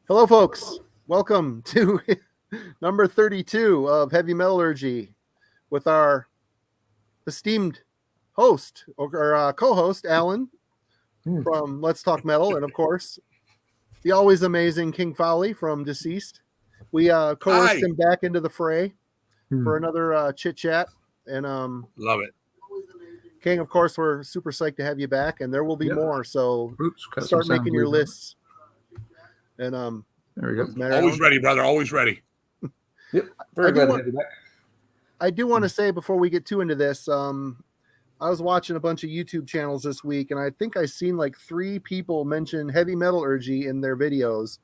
Hello, folks. Welcome to number 32 of Heavy Metallurgy with our esteemed host or co-host, Alan from Let's Talk Metal, and of course, the always amazing King Fowley from Deceased. We coerced him back into the fray for another chit chat, and love it. King, of course, we're super psyched to have you back, and there will be more. So start making your lists. And there we go. Always ready, brother. Always ready. Yep. Very glad to have you back. I do want to say before we get too into this, I was watching a bunch of YouTube channels this week, and I think I seen like 3 people mention Heavy Metallurgy in their videos,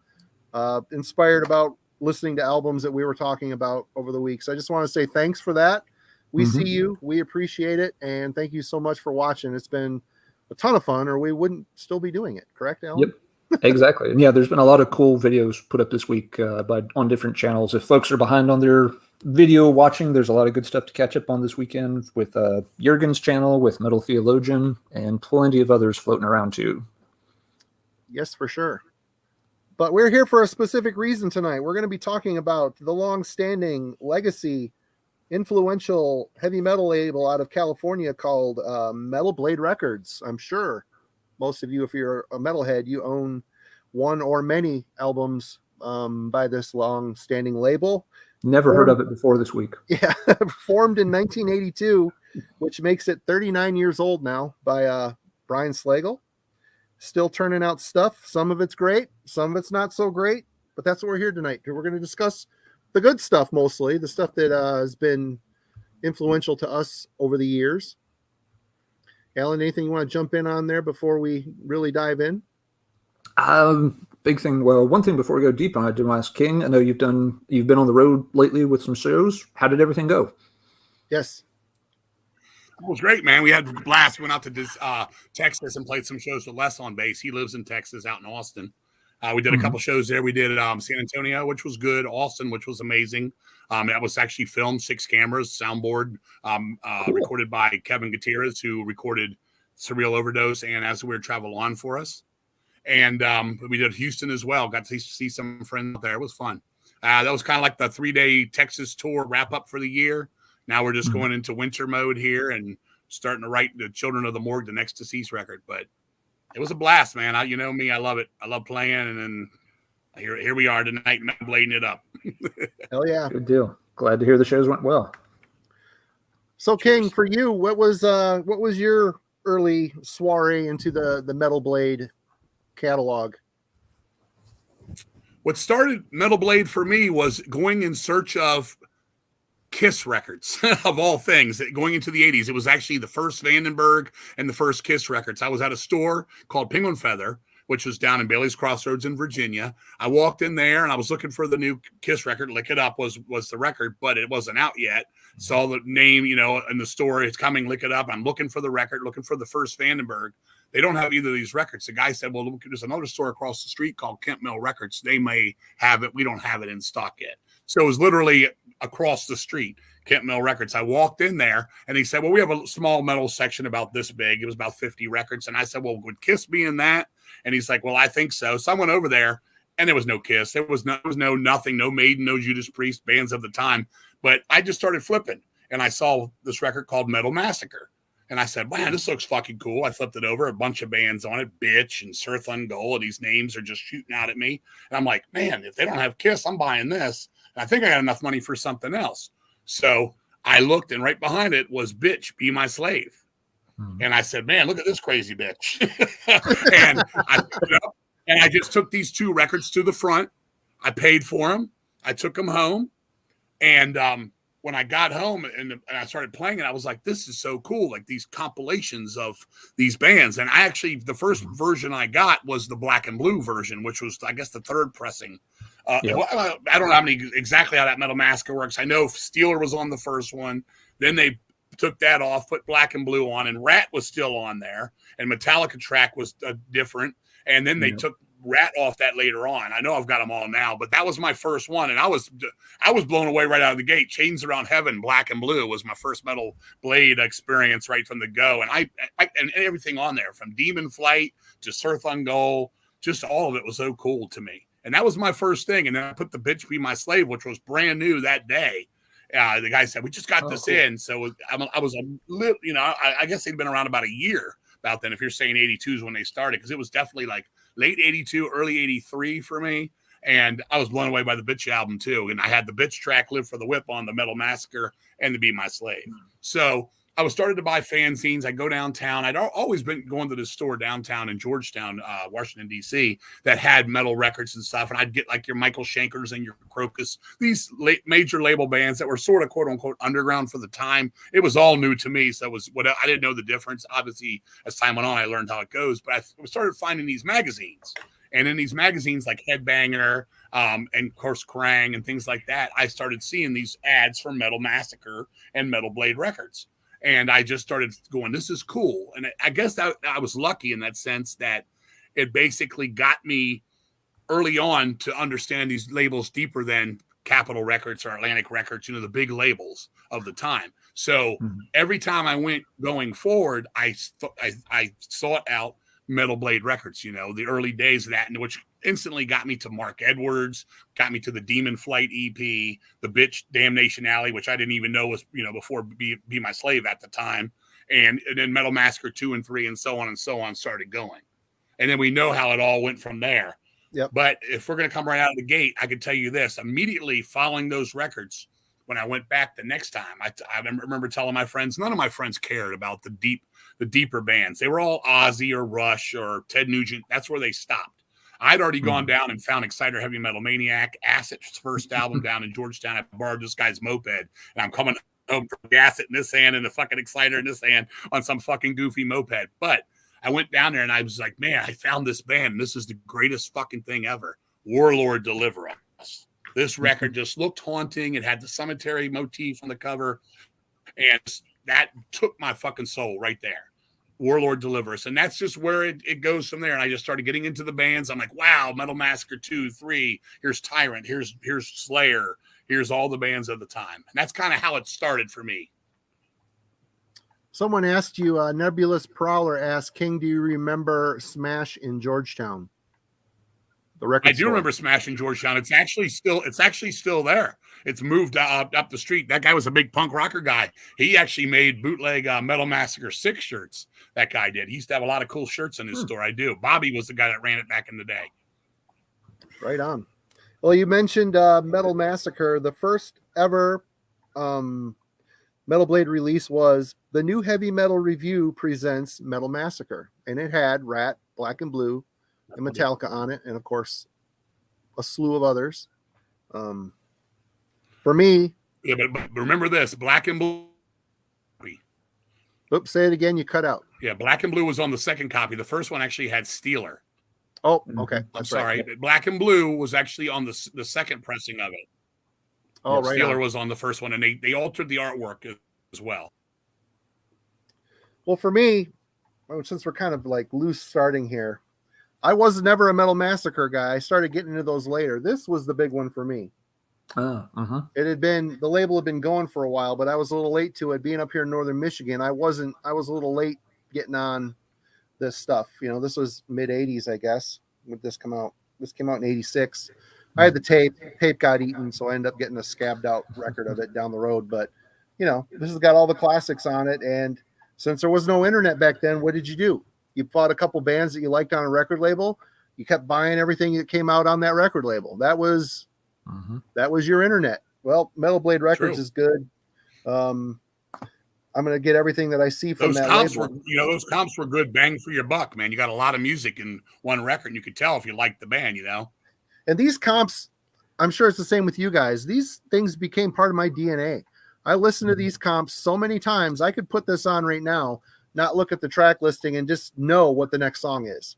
inspired about listening to albums that we were talking about over the week. So I just want to say thanks for that. We see you, we appreciate it, and thank you so much for watching. It's been a ton of fun, or we wouldn't still be doing it. Correct, Alan? Yep. Exactly. And yeah, there's been a lot of cool videos put up this week on different channels. If folks are behind on their video watching, there's a lot of good stuff to catch up on this weekend with Jurgen's channel, with Metal Theologian, and plenty of others floating around too. Yes, for sure. But we're here for a specific reason tonight. We're going to be talking about the long-standing legacy, influential heavy metal label out of California called Metal Blade Records. I'm sure most of you, if you're a metalhead, you own one or many albums by this long-standing label. Never heard of it before this week. Yeah, formed in 1982, which makes it 39 years old now, by Brian Slagel. Still turning out stuff. Some of it's great, some of it's not so great, but that's what we're here tonight. We're going to discuss the good stuff mostly, the stuff that has been influential to us over the years. Alan, anything you want to jump in on there before we really dive in? Big thing. Well, one thing before we go deep on it, I do ask King. I know you've been on the road lately with some shows. How did everything go? Yes, it was great, man. We had a blast. We went out to Texas and played some shows with Les on bass. He lives in Texas, out in Austin. We did a couple shows there. We did San Antonio, which was good. Austin, which was amazing. That was actually filmed, 6 cameras, soundboard, cool. Recorded by Kevin Gutierrez, who recorded Surreal Overdose and As the Weird Travel On for us. And we did Houston as well. Got to see some friends there. It was fun. That was kind of like the 3-day Texas tour wrap up for the year. Now we're just going into winter mode here and starting to write the Children of the Morgue, the next Deceased record. But it was a blast, man. You know me, I love it. I love playing, and then here we are tonight, blading it up. Hell yeah, good deal. Glad to hear the shows went well. So, King, for you, what was your early soiree into the Metal Blade catalog? What started Metal Blade for me was going in search of Kiss records of all things. Going into the 80s, it was actually the first Vandenberg and the first Kiss records. I was at a store called Penguin Feather, which was down in Bailey's Crossroads in Virginia. I walked in there and I was looking for the new Kiss record. Lick It Up was the record, but it wasn't out yet. Saw the name, in the store. It's coming, Lick It Up. I'm looking for the record, looking for the first Vandenberg. They don't have either of these records. The guy said, well, look, there's another store across the street called Kent Mill Records. They may have it. We don't have it in stock yet. So it was literally across the street, Kent Mill Records. I walked in there and he said, well, we have a small metal section about this big. It was about 50 records. And I said, well, would Kiss be in that? And he's like, well, I think so. So I went over there and there was no Kiss. There was no nothing, no Maiden, no Judas Priest, bands of the time. But I just started flipping and I saw this record called Metal Massacre. And I said, man, this looks fucking cool. I flipped it over, a bunch of bands on it, Bitch and Surth Ungol. These names are just shooting out at me. And I'm like, man, if they don't have Kiss, I'm buying this. And I think I got enough money for something else. So I looked, and right behind it was Bitch, Be My Slave. And I said, man, look at this crazy bitch. and I just took these 2 records to the front. I paid for them. I took them home. And when I got home and I started playing it, I was like, this is so cool. Like these compilations of these bands. And I actually, the first version I got was the black and blue version, which was, I guess, the 3rd pressing. I don't know exactly how that Metal Massacre works. I know Steeler was on the first one. Then they took that off, put black and blue on, and Rat was still on there. And Metallica track was different. And then they took Rat off that later on. I know I've got them all now, but that was my first one. And I was blown away right out of the gate. Chains Around Heaven, black and blue was my first Metal Blade experience right from the go. And and everything on there from Demon Flight to Surth Ungol, just all of it was so cool to me. And that was my first thing. And then I put the Bitch Be My Slave, which was brand new that day. The guy said, we just got this cool. in. So I was a little, you know, I guess they'd been around about a year about then, if you're saying 82 is when they started, because it was definitely like late 82, early 83 for me. And I was blown away by the Bitch album too. And I had the Bitch track, Live for the Whip, on the Metal Massacre and the Be My Slave. So I was started to buy fanzines. I go downtown. I'd always been going to this store downtown in Georgetown, Washington, D.C., that had metal records and stuff. And I'd get like your Michael Shankers and your Crocus, these major label bands that were sort of quote unquote underground for the time. It was all new to me. So it was what I didn't know the difference. Obviously, as time went on, I learned how it goes. But I started finding these magazines. And in these magazines like Headbanger and, of course, Kerrang and things like that, I started seeing these ads for Metal Massacre and Metal Blade Records. And I just started going, this is cool. And I guess I was lucky in that sense that it basically got me early on to understand these labels deeper than Capitol Records or Atlantic Records, you know, the big labels of the time. So every time I went going forward, I sought out Metal Blade Records, you know, the early days of that, and which instantly got me to Mark Edwards, got me to the Demon Flight EP, the Bitch Damnation Alley, which I didn't even know was, you know, before Be My Slave at the time. And then Metal Massacre 2 and 3 and so on started going. And then we know how it all went from there. Yep. But if we're going to come right out of the gate, I could tell you this, immediately following those records, when I went back the next time, I remember telling my friends, none of my friends cared about the deeper bands. They were all Ozzy or Rush or Ted Nugent. That's where they stopped. I'd already gone down and found Exciter Heavy Metal Maniac, Acid's first album down in Georgetown. I borrowed this guy's moped, and I'm coming home from the Acid in this hand and the fucking Exciter in this hand on some fucking goofy moped. But I went down there and I was like, man, I found this band. This is the greatest fucking thing ever. Warlord Deliver Us. This record just looked haunting. It had the cemetery motif on the cover, and that took my fucking soul right there. Warlord Deliver Us. And that's just where it goes from there. And I just started getting into the bands. I'm like, wow, Metal Massacre 2, 3, here's Tyrant, here's Slayer, here's all the bands of the time. And that's kind of how it started for me. Someone asked you, Nebulous Prowler asked, King, do you remember Smash in Georgetown? The record I do remember Smash in Georgetown. It's actually still there. It's moved up the street. That guy was a big punk rocker guy. He actually made bootleg Metal Massacre 6 shirts. That guy did. He used to have a lot of cool shirts in his store. I do. Bobby was the guy that ran it back in the day. Right on. Well, you mentioned Metal Massacre. The first ever Metal Blade release was the New Heavy Metal Review presents Metal Massacre. And it had Rat, Black and Blue, and Metallica on it. And, of course, a slew of others. For me... Yeah, but remember this. Black and Blue... Oops, say it again. You cut out. Yeah, Black and Blue was on the second copy. The first one actually had Steeler. Oh, okay. I'm sorry. Right. Black and Blue was actually on the second pressing of it. Oh, right. Steeler was on the first one, and they altered the artwork as well. Well, for me, since we're kind of like loose starting here, I was never a Metal Massacre guy. I started getting into those later. This was the big one for me. It had been, the label had been going for a while, but I was a little late to it. Being up here in northern Michigan, I was a little late getting on this stuff. You know, this was mid 80s, I guess, when this came out. This came out in 86. I had the tape got eaten, so I ended up getting a scabbed out record of it down the road. But, you know, this has got all the classics on it. And since there was no internet back then, what did you do? You bought a couple bands that you liked on a record label. You kept buying everything that came out on that record label. That was your internet. Well, Metal Blade Records is good. I'm going to get everything that I see from that label. Those comps were good bang for your buck, man. You got a lot of music in one record, and you could tell if you liked the band, you know. And these comps, I'm sure it's the same with you guys. These things became part of my DNA. I listened to these comps so many times. I could put this on right now, not look at the track listing, and just know what the next song is.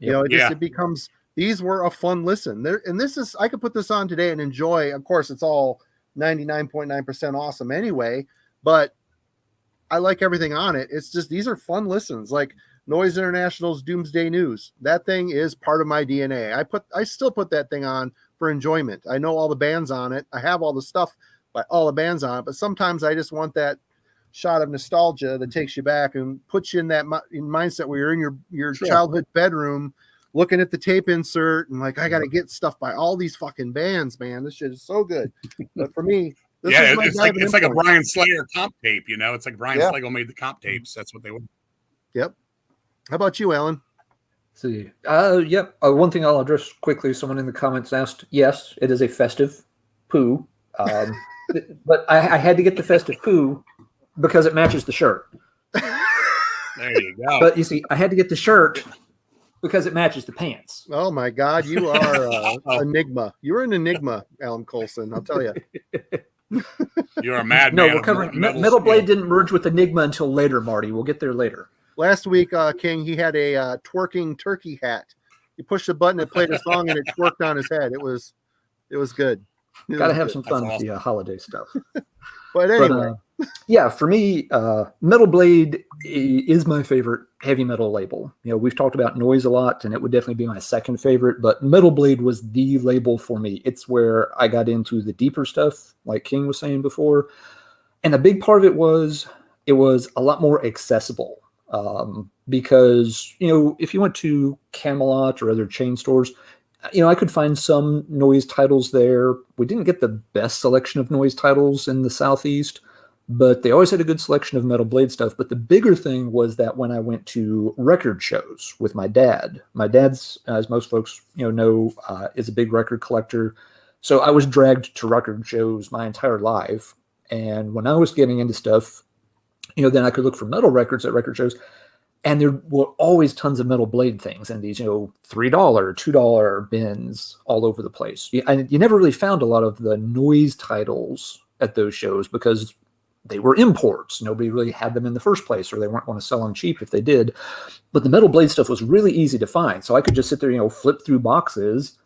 Yep. You know, it becomes, these were a fun listen. I could put this on today and enjoy. Of course, it's all 99.9% awesome anyway, but I like everything on it. It's just, these are fun listens. Like Noise International's Doomsday News. That thing is part of my DNA. I still put that thing on for enjoyment. I know all the bands on it. I have all the stuff by all the bands on it, but sometimes I just want that shot of nostalgia that takes you back and puts you in that mindset where you're in your childhood bedroom looking at the tape insert and like, I got to get stuff by all these fucking bands, man. This shit is so good. But for me, this yeah, is my it's like a point. Brian Slayer comp tape, you know. It's like Brian Yeah. Slagel made the comp tapes. That's what they were. Yep. How about you, Alan? See, yep. One thing I'll address quickly. Someone in the comments asked, yes, it is a festive poo. But I had to get the festive poo because it matches the shirt. There you go. But you see, I had to get the shirt because it matches the pants. Oh my God, you are enigma. You're an enigma, Alan Coulson. I'll tell you. You're a madman. No, we're covering Metal Blade didn't merge with Enigma until later, Marty. We'll get there later. Last week, King, he had a twerking turkey hat. He pushed the button, it played a song, and it twerked on his head. It was good. Got to have some fun with the holiday stuff. But anyway. Yeah, for me, Metal Blade is my favorite heavy metal label. You know, we've talked about Noise a lot, and it would definitely be my second favorite, but Metal Blade was the label for me. It's where I got into the deeper stuff, like King was saying before. And a big part of it was a lot more accessible. Because, you know, if you went to Camelot or other chain stores, you know, I could find some Noise titles there. We didn't get the best selection of Noise titles in the Southeast, but they always had a good selection of Metal Blade stuff. But the bigger thing was that when I went to record shows with my dad's, as most folks, you know, is a big record collector. So I was dragged to record shows my entire life. And when I was getting into stuff, you know, then I could look for metal records at record shows. And there were always tons of Metal Blade things and these, you know, $3, $2 bins all over the place. And you never really found a lot of the Noise titles at those shows because they were imports. Nobody really had them in the first place, or they weren't going to sell them cheap if they did. But the Metal Blade stuff was really easy to find. So I could just sit there, you know, flip through boxes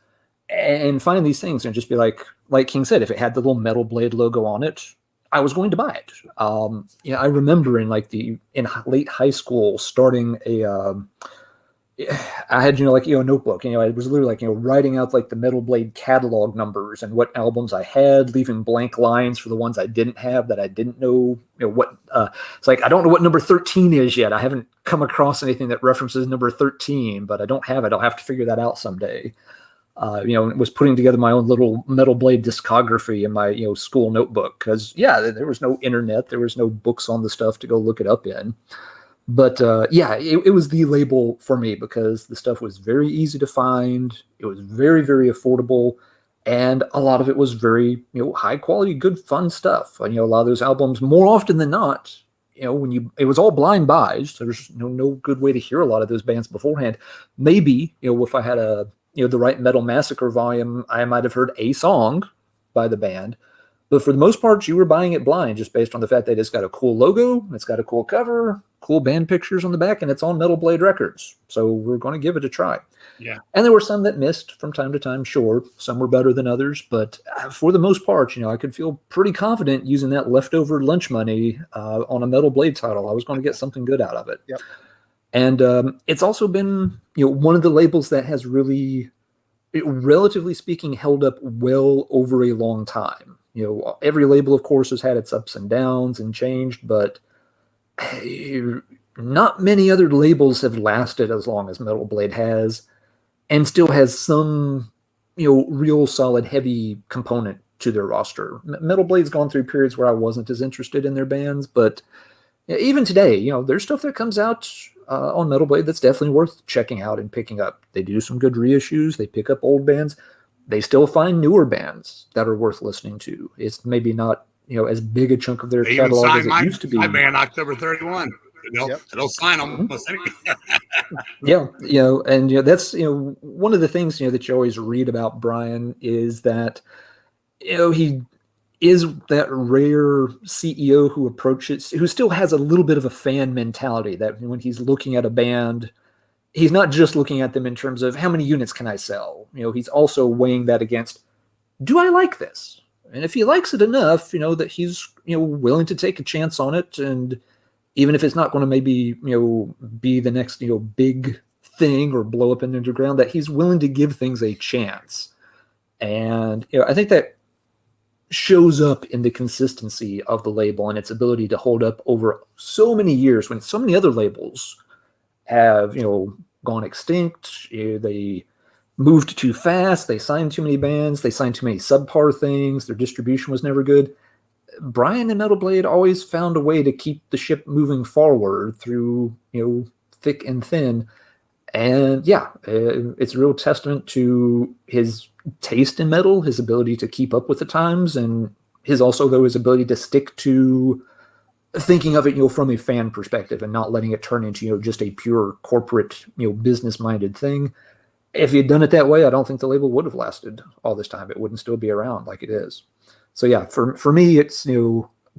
and find these things and just be like King said, if it had the little Metal Blade logo on it, I was going to buy it. You know, I remember in late high school starting I had, you know, like, you know, a notebook, you know, I was literally like, you know, writing out like the Metal Blade catalog numbers and what albums I had, leaving blank lines for the ones I didn't have that I didn't know, you know, what, it's like, I don't know what number 13 is yet. I haven't come across anything that references number 13, but I don't have it. I'll have to figure that out someday. You know, was putting together my own little Metal Blade discography in my, you know, school notebook. Cause yeah, there was no internet. There was no books on the stuff to go look it up in. But yeah, it was the label for me because the stuff was very easy to find. It was very, very affordable. And a lot of it was very, you know, high quality, good, fun stuff. And, you know, a lot of those albums, more often than not, you know, it was all blind buys. So there's no good way to hear a lot of those bands beforehand. Maybe, you know, if I had the right Metal Massacre volume, I might have heard a song by the band. But for the most part, you were buying it blind just based on the fact that it's got a cool logo, it's got a cool cover, cool band pictures on the back, and it's on Metal Blade Records. So we're going to give it a try. Yeah. And there were some that missed from time to time, sure. Some were better than others. But for the most part, you know, I could feel pretty confident using that leftover lunch money on a Metal Blade title. I was going to get something good out of it. Yep. And it's also been, you know, one of the labels that has really, relatively speaking, held up well over a long time. You know, every label, of course, has had its ups and downs and changed, but not many other labels have lasted as long as Metal Blade has and still has some, you know, real solid heavy component to their roster. Metal Blade's gone through periods where I wasn't as interested in their bands, but even today, you know, there's stuff that comes out on Metal Blade that's definitely worth checking out and picking up. They do some good reissues. They pick up old bands. They still find newer bands that are worth listening to. It's maybe not, you know, as big a chunk of their catalog as it used to be. My band October 31. They'll sign almost anything. Yeah, you know, and you know, that's, you know, one of the things, you know, that you always read about Brian is that, you know, he is that rare CEO who still has a little bit of a fan mentality, that when he's looking at a band, he's not just looking at them in terms of how many units can I sell. You know, he's also weighing that against, do I like this? And if he likes it enough, you know, that he's, you know, willing to take a chance on it. And even if it's not going to maybe, you know, be the next, you know, big thing or blow up in the underground, that he's willing to give things a chance. And, you know, I think that shows up in the consistency of the label and its ability to hold up over so many years when so many other labels have, you know, gone extinct. They moved too fast. They signed too many bands. They signed too many subpar things. Their distribution was never good. Brian and Metal Blade always found a way to keep the ship moving forward through, thick and thin. And yeah, it's a real testament to his taste in metal, his ability to keep up with the times, and his ability to stick to thinking of it, from a fan perspective and not letting it turn into, just a pure corporate, business-minded thing. If he had done it that way, I don't think the label would have lasted all this time. It wouldn't still be around like it is. So yeah, for me, it's,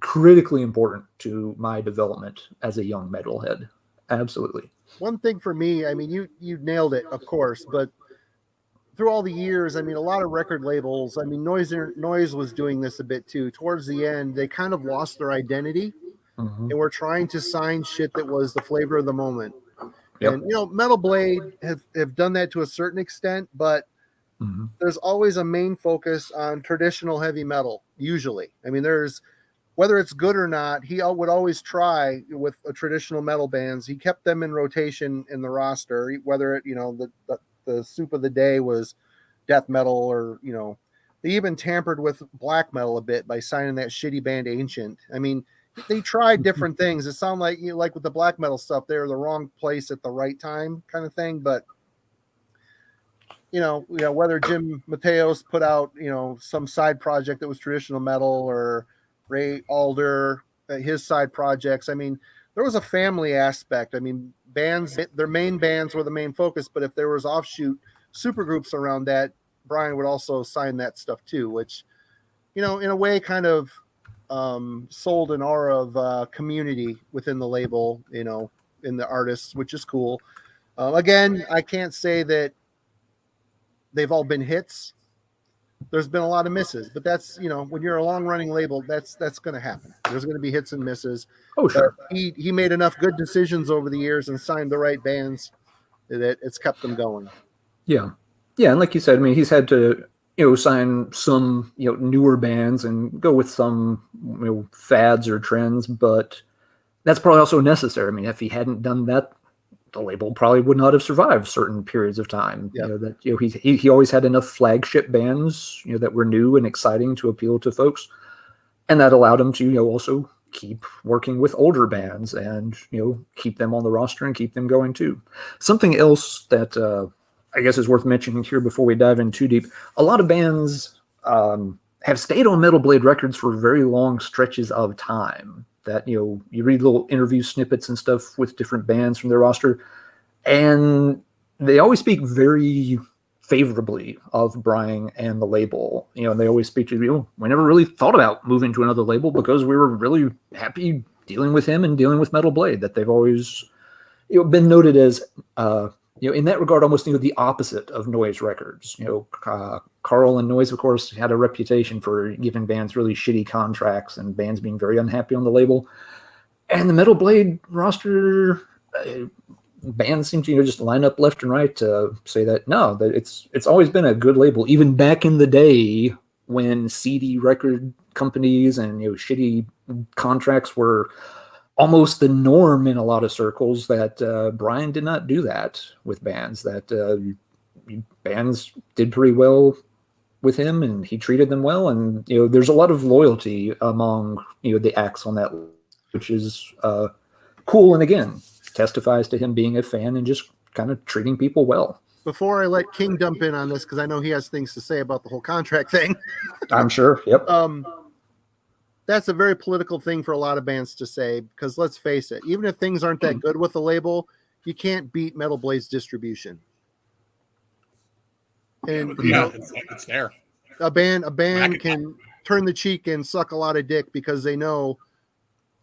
critically important to my development as a young metalhead. Absolutely. One thing for me, I mean, you nailed it, of course, but through all the years, I mean, a lot of record labels, I mean, Noise was doing this a bit too. Towards the end, they kind of lost their identity, and were trying to sign shit that was the flavor of the moment. Yep. And, Metal Blade have done that to a certain extent, but there's always a main focus on traditional heavy metal, usually. I mean, whether it's good or not, he would always try with a traditional metal bands. He kept them in rotation in the roster, whether it, the soup of the day was death metal or, they even tampered with black metal a bit by signing that shitty band Ancient. I mean, they tried different things. It sounded like, like with the black metal stuff, they were the wrong place at the right time kind of thing. But, whether Jim Mateos put out, some side project that was traditional metal, or Ray Alder, his side projects. I mean, there was a family aspect. I mean, bands, their main bands were the main focus, but if there was offshoot supergroups around that, Brian would also sign that stuff too, which, in a way kind of sold an aura of community within the label, in the artists, which is cool. Again, I can't say that they've all been hits. There's been a lot of misses, but that's, when you're a long running label, that's going to happen. There's going to be hits and misses. Oh, sure. But he made enough good decisions over the years and signed the right bands that it's kept them going. Yeah. Yeah. And like you said, I mean, he's had to, sign some, newer bands and go with some, fads or trends, but that's probably also necessary. I mean, if he hadn't done that, the label probably would not have survived certain periods of time. Yep. He always had enough flagship bands, that were new and exciting to appeal to folks. And that allowed him to, also keep working with older bands and, keep them on the roster and keep them going too. Something else that I guess is worth mentioning here before we dive in too deep. A lot of bands have stayed on Metal Blade Records for very long stretches of time. That, you read little interview snippets and stuff with different bands from their roster, and they always speak very favorably of Brian and the label. And they always speak to, we never really thought about moving to another label because we were really happy dealing with him and dealing with Metal Blade. That they've always, been noted as, in that regard, almost, the opposite of Noise Records. Carl and Noise, of course, had a reputation for giving bands really shitty contracts and bands being very unhappy on the label. And the Metal Blade roster, bands seem to just line up left and right to say that it's always been a good label, even back in the day when seedy record companies and shitty contracts were almost the norm in a lot of circles. That Brian did not do that with bands. That bands did pretty well with him, and he treated them well. And there's a lot of loyalty among the acts on that, which is cool. And again, testifies to him being a fan and just kind of treating people well. Before I let King dump in on this, because I know he has things to say about the whole contract thing. I'm sure. Yep. That's a very political thing for a lot of bands to say, because let's face it, even if things aren't that good with the label, you can't beat Metal Blade's distribution. And it's there. A band can turn the cheek and suck a lot of dick because they know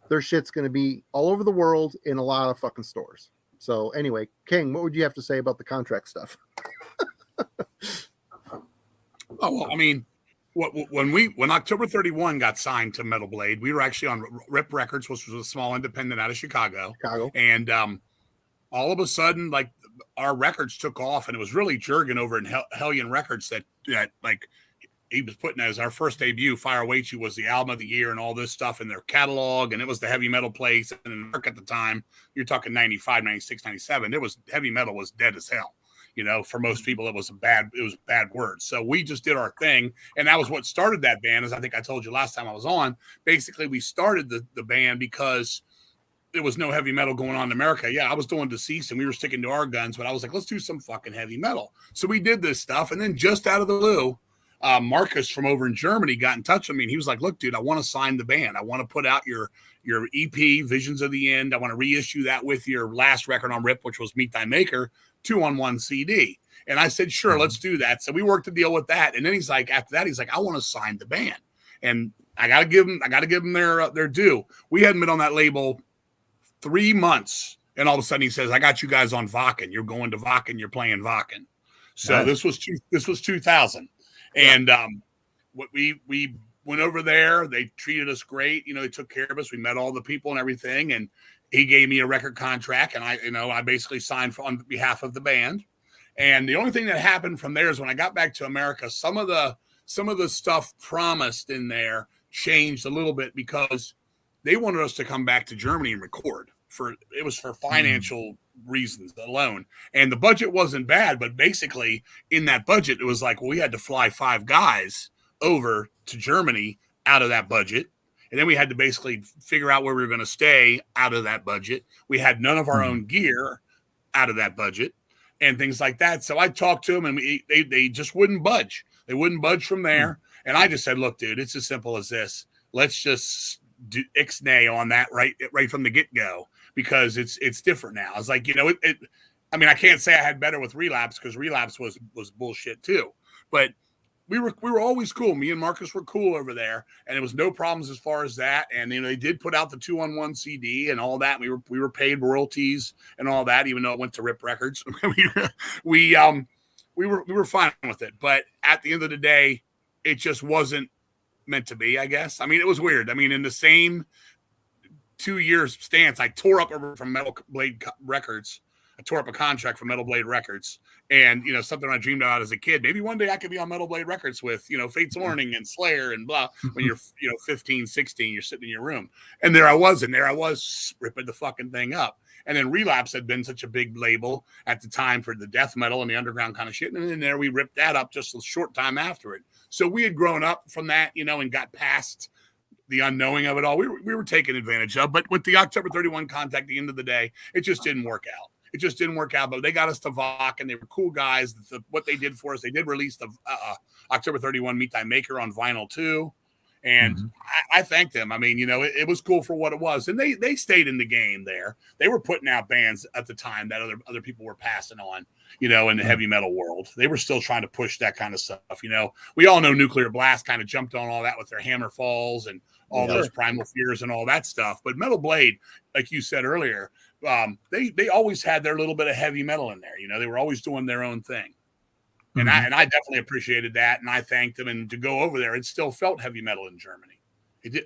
their shit's going to be all over the world in a lot of fucking stores. So anyway, King, what would you have to say about the contract stuff? Well, I mean, when October 31 got signed to Metal Blade, we were actually on Rip Records, which was a small independent out of Chicago. And all of a sudden, like, our records took off, and it was really Jurgen over in Hellion Records that like, he was putting as our first debut, Fire Awaits You was the album of the year and all this stuff in their catalog. And it was the heavy metal place. And in America at the time, you're talking 95, 96, 97. There was heavy metal was dead as hell. You know, for most people, it was bad words. So we just did our thing. And that was what started that band, as I think I told you last time I was on. Basically, we started the band because there was no heavy metal going on in America. Yeah, I was doing Deceased and we were sticking to our guns, but I was like, let's do some fucking heavy metal. So we did this stuff. And then just out of the blue, Marcus from over in Germany got in touch with me and he was like, look, dude, I want to sign the band. I want to put out your EP, Visions of the End. I want to reissue that with your last record on Rip, which was Meet Thy Maker, 2-on-1 CD. And I said, sure, let's do that. So we worked to deal with that. And then he's like, after that, he's like, I want to sign the band. And I got to give them their due. We hadn't been on that label 3 months. And all of a sudden he says, I got you guys on Wacken. You're going to Wacken. You're playing Wacken. So Nice. this was 2000. And we went over there. They treated us great. You know, they took care of us. We met all the people and everything. And he gave me a record contract. And I basically signed on behalf of the band. And the only thing that happened from there is when I got back to America, some of the stuff promised in there changed a little bit because they wanted us to come back to Germany and record. It was for financial reasons alone. And the budget wasn't bad, but basically in that budget, it was like, well, we had to fly 5 guys over to Germany out of that budget. And then we had to basically figure out where we were going to stay out of that budget. We had none of our own gear out of that budget and things like that. So I talked to them and they just wouldn't budge. They wouldn't budge from there. And I just said, look, dude, it's as simple as this. Let's just do ixnay on that right from the get-go. Because it's different now. It's like, you know, I can't say I had better with Relapse because Relapse was bullshit too. But we were always cool. Me and Marcus were cool over there, and there was no problems as far as that. And you know, they did put out the 2-on-1 CD and all that. We were paid royalties and all that, even though it went to Rip Records. we were fine with it. But at the end of the day, it just wasn't meant to be, I guess. I mean, it was weird. I mean, in the same 2 years stance, I tore up from Metal Blade Records. I tore up a contract from Metal Blade Records, and you know, something I dreamed about as a kid. Maybe one day I could be on Metal Blade Records with, you know, Fate's Warning and Slayer and blah. When you're 15, 16, you're sitting in your room, and there I was ripping the fucking thing up. And then Relapse had been such a big label at the time for the death metal and the underground kind of shit, and then there we ripped that up just a short time after it. So we had grown up from that, you know, and got past the unknowing of it all. We were taken advantage of, but with the October 31 contact at the end of the day, it just didn't work out. But they got us to Vok, and they were cool guys. What they did for us, they did release the October 31 Meet Thy Maker on vinyl too. And I thank them. I mean, you know, it was cool for what it was. And they stayed in the game there. They were putting out bands at the time that other people were passing on, you know, in the heavy metal world. They were still trying to push that kind of stuff. You know, we all know Nuclear Blast kind of jumped on all that with their Hammer Falls and all those Primal Fears and all that stuff. But Metal Blade, like you said earlier, they always had their little bit of heavy metal in there. You know, they were always doing their own thing. And I definitely appreciated that, and I thanked them. And to go over there, it still felt heavy metal in Germany.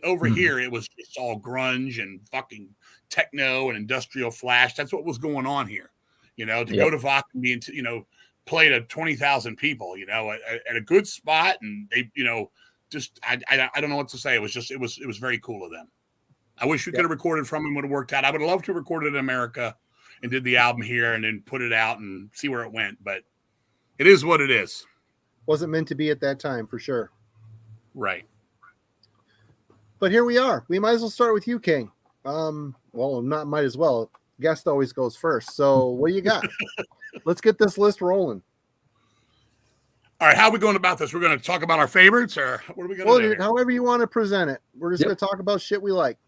Over here, it was just all grunge and fucking techno and industrial flash. That's what was going on here. You know, to go to Vok and be, you know, play to 20,000 people, you know, at a good spot, and they, you know, just I don't know what to say. It was very cool of them. I wish we could have recorded from them. Would have worked out. I would have loved to have recorded in America and did the album here and then put it out and see where it went, but. It is what it is. Wasn't meant to be at that time, for sure. Right. But here we are. We might as well start with you, King. Well, not might as well. Guest always goes first. So what do you got? Let's get this list rolling. All right. How are we going about this? We're going to talk about our favorites, or what are we going to do? However you want to present it. We're just going to talk about shit we like.